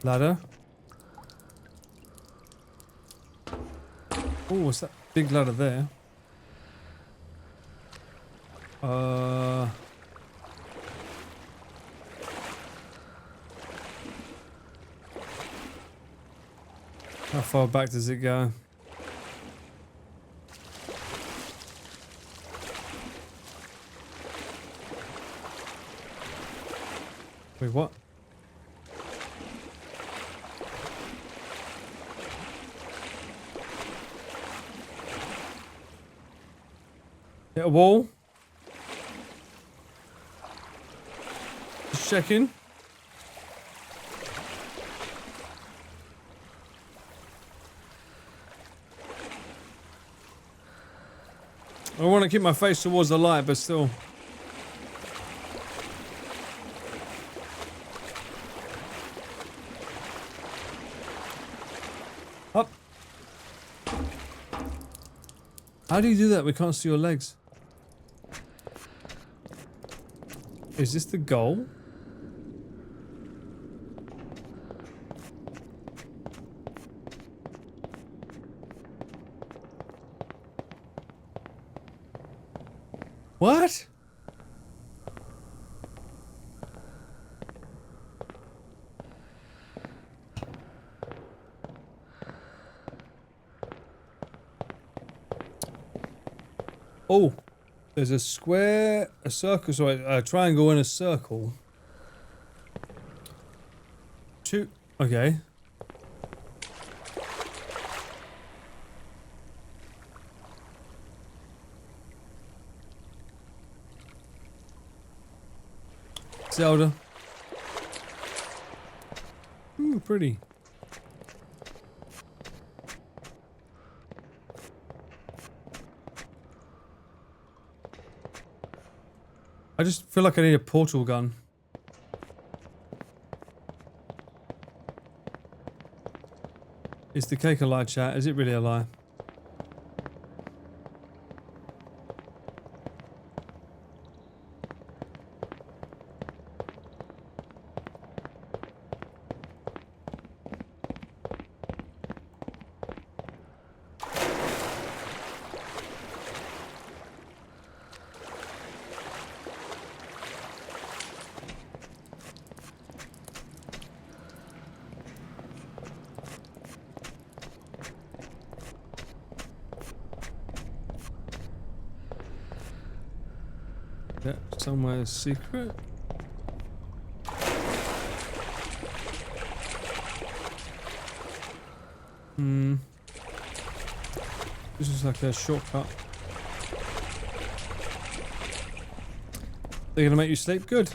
S1: Ladder. Oh, what's that big ladder there? How far back does it go? Wait, what? Hit a wall. Just checking. I want to keep my face towards the light, but still. Up. How do you do that? We can't see your legs. Is this the goal? What? Oh, there's a square, a circle, sorry, a triangle and a circle. Two, okay. Zelda. Ooh, pretty. I just feel like I need a portal gun. Is the cake a lie, chat? Is it really a lie? Somewhere secret. This is like a shortcut. They're gonna make you sleep? Good.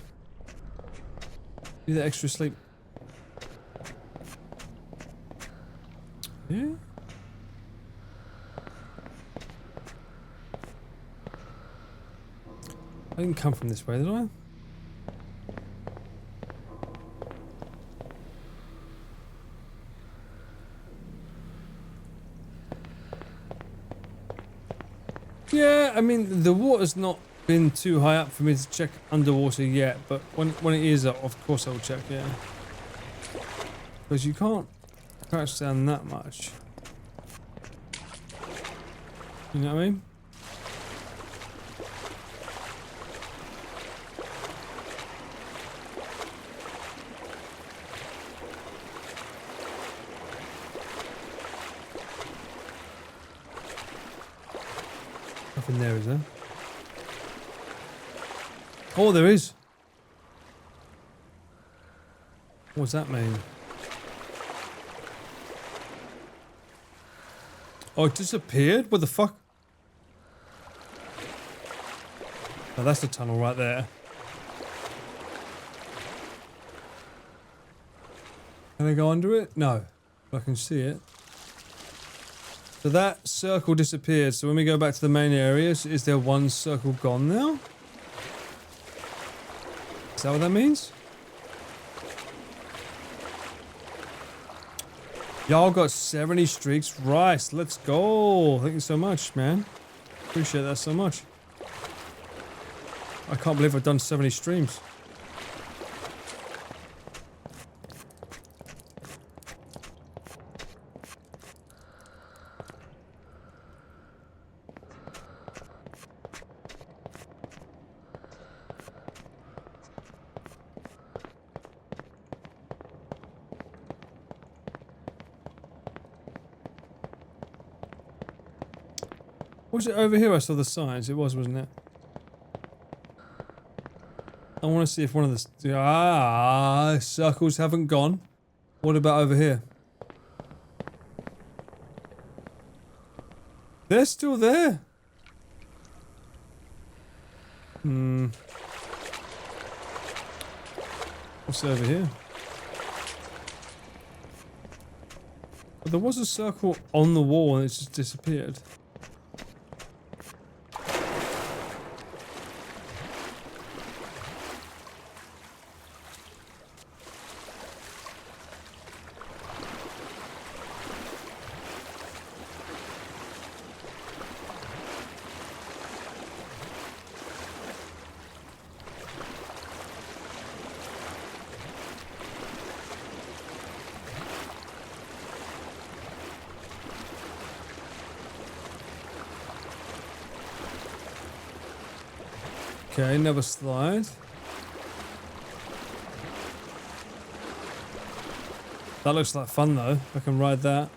S1: Need that extra sleep. Yeah. I didn't come from this way, did I? Yeah, I mean, the water's not been too high up for me to check underwater yet, but when it is up, of course I'll check, yeah. Because you can't crouch down that much. You know what I mean? Nothing there, is there? Oh, there is. What does that mean? Oh, it disappeared? What the fuck? Oh, that's the tunnel right there. Can I go under it? No. I can see it. So that circle disappeared. So when we go back to the main areas, is there one circle gone now? Is that what that means? Y'all got 70 streaks. Right, let's go. Thank you so much, man. Appreciate that so much. I can't believe I've done 70 streams. Was it over here I saw the signs? It was, wasn't it? I want to see if one of the... circles haven't gone. What about over here? They're still there. What's over here? But there was a circle on the wall and it's just disappeared. Okay, never slide. That looks like fun though. I can ride that.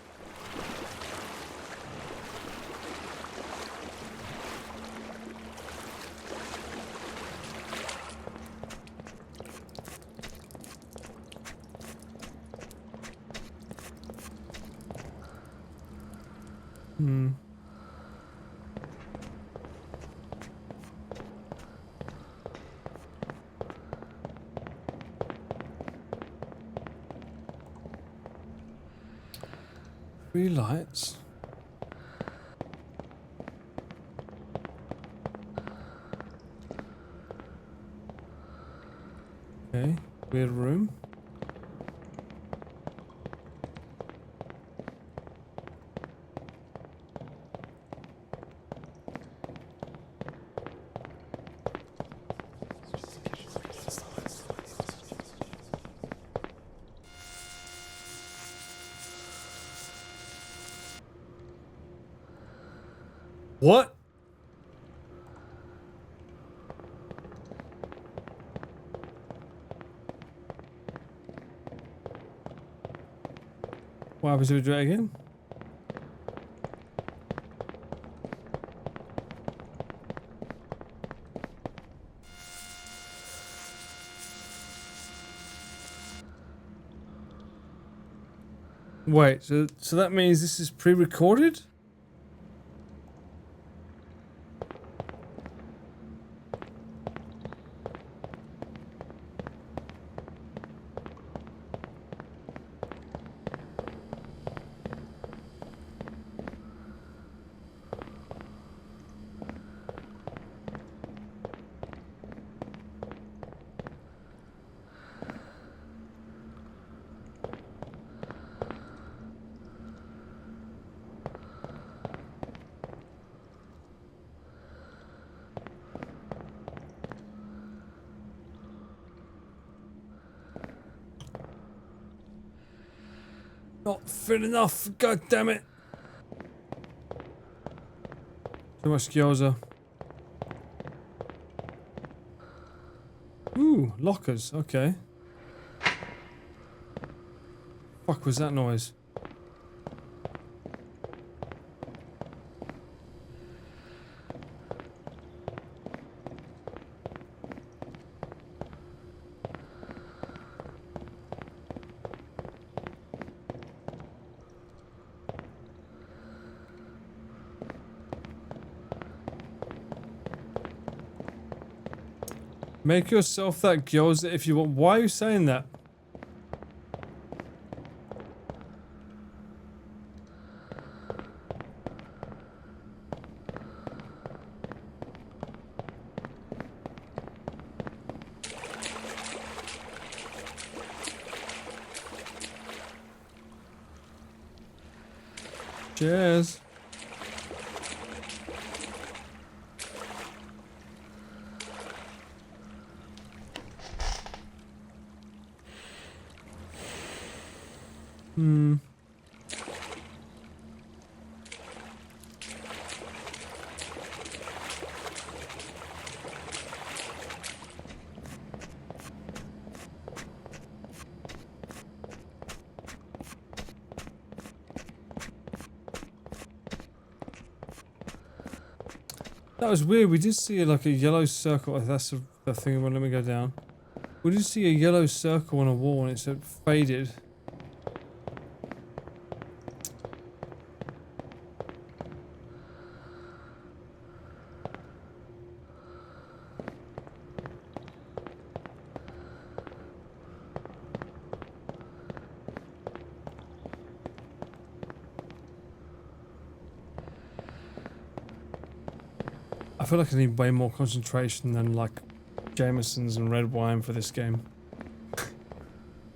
S1: Three lights. Okay, weird room. What? What happens to a dragon? Wait, so that means this is pre-recorded? Not fit enough. God damn it. Too much gyoza. Ooh, lockers. Okay. Fuck was that noise? Make yourself that gyoza if you want. Why are you saying that? Cheers. That was weird. We did see like a yellow circle. That's the thing. Well, let me go down. We did see a yellow circle on a wall and it said faded. I feel like I need way more concentration than like Jameson's and red wine for this game.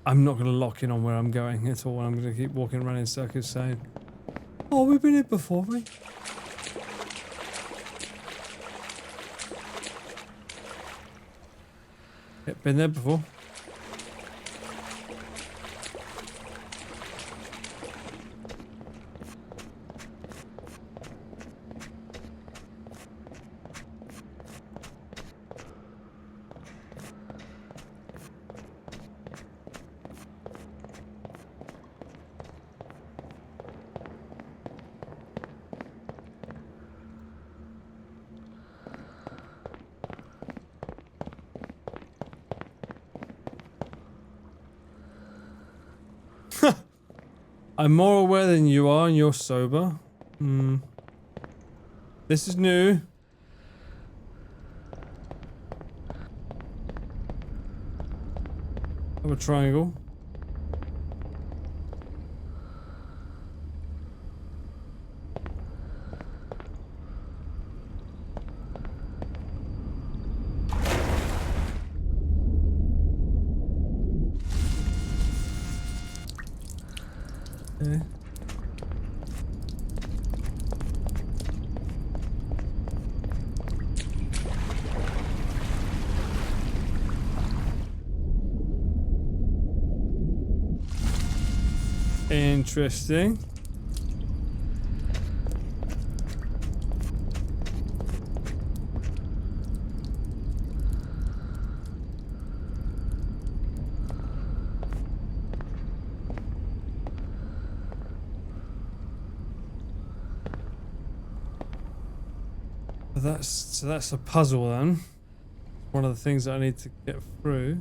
S1: I'm not going to lock in on where I'm going at all. I'm going to keep walking around in circles saying, oh, we've been here before, right? Yep, been there before. I'm more aware than you are and you're sober. This is new. Have a triangle. Okay. Interesting. So that's a puzzle then. One of the things that I need to get through.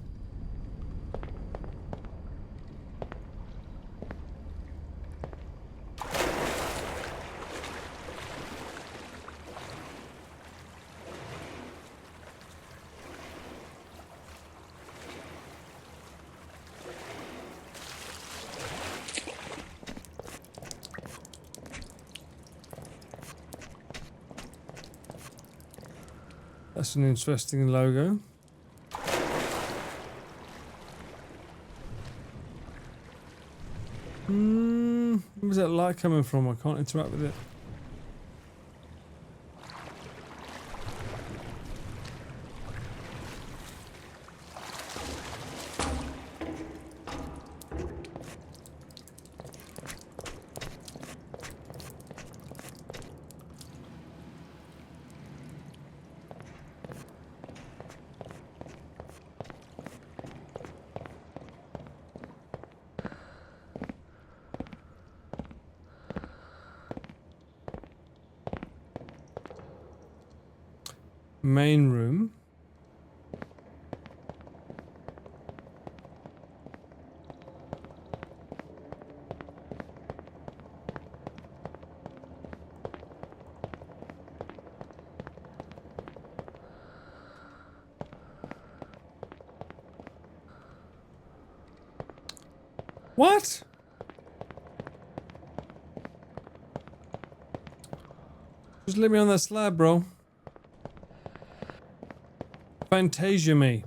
S1: That's an interesting logo. Where's that light coming from? I can't interact with it. Main room. What? Just let me on that slab, bro. Fantasia me.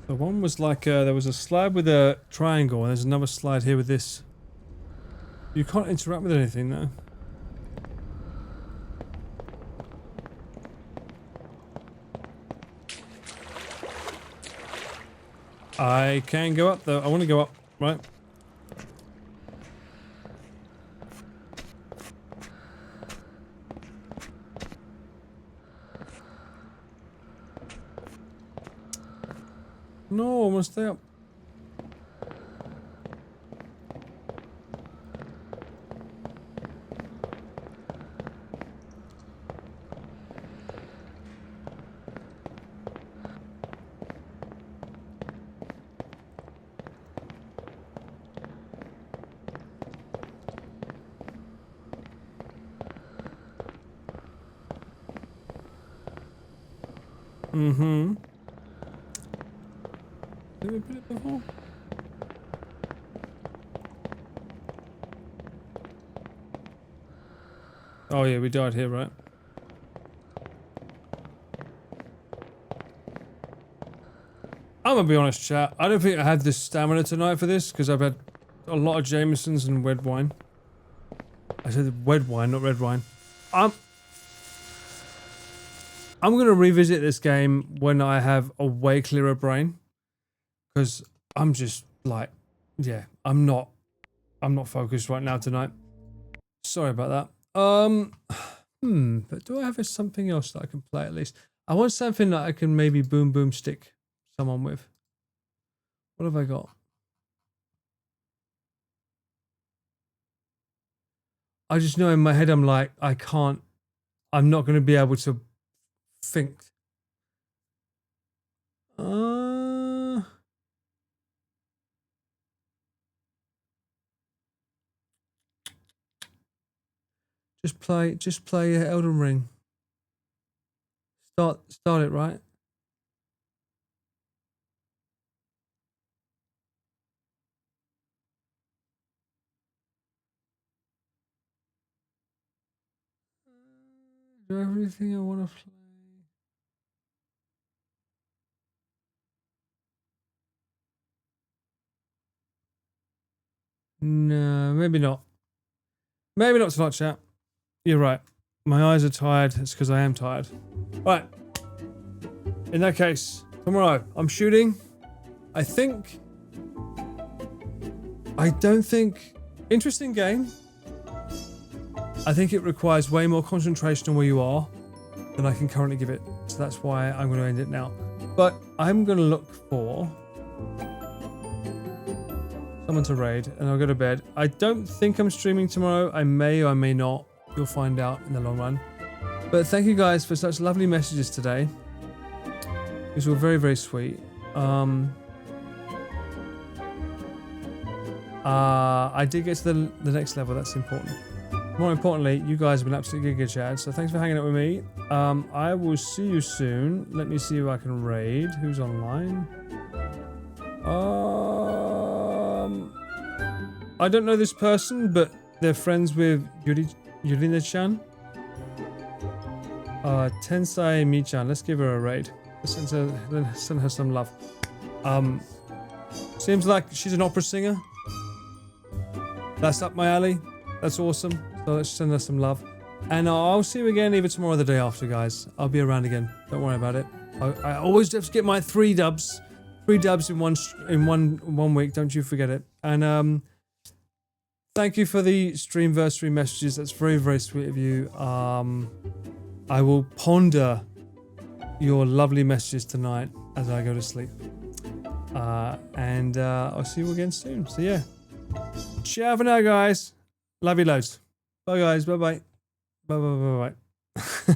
S1: The one was like there was a slide with a triangle, and there's another slide here with this. You can't interact with anything though. I can go up though. I want to go up, right? No, I want to stay up. Mm-hmm. Did we put it before? Oh yeah, we died here, right? I'm gonna be honest, chat. I don't think I had the stamina tonight for this because I've had a lot of Jamesons and red wine. I said red wine, not red wine. I'm gonna revisit this game when I have a way clearer brain, because I'm just like, yeah, I'm not focused right now tonight. Sorry about that. But do I have something else that I can play at least? I want something that I can maybe boom boom stick someone with. What have I got? I just know in my head I'm like, I'm not going to be able to think. Just play Elden Ring. Start it, right? Do everything I want to play. No, maybe not. Maybe not tonight, chat. You're right. My eyes are tired. It's because I am tired. Right. In that case, tomorrow I'm shooting. I don't think... Interesting game. I think it requires way more concentration on where you are than I can currently give it. So that's why I'm going to end it now. But I'm going to look for someone to raid and I'll go to bed. I don't think I'm streaming tomorrow. I may or I may not. You'll find out in the long run. But thank you guys for such lovely messages today. These were very, very sweet. I did get to the next level. That's important. More importantly, you guys have been absolutely good, Chad. So thanks for hanging out with me. I will see you soon. Let me see who I can raid. Who's online? I don't know this person, but they're friends with Yurina-chan. Tensai Mi-chan. Let's give her a raid. Let's send her some love. Seems like she's an opera singer. That's up my alley. That's awesome. So let's send her some love. And I'll see you again either tomorrow or the day after, guys. I'll be around again. Don't worry about it. I always have to get my 3 dubs. 3 dubs in one week. Don't you forget it. And thank you for the Streamversary messages. That's very, very sweet of you. I will ponder your lovely messages tonight as I go to sleep. And I'll see you again soon. So yeah. Ciao for now, guys. Love you loads. Bye, guys. Bye-bye. Bye-bye. Bye-bye.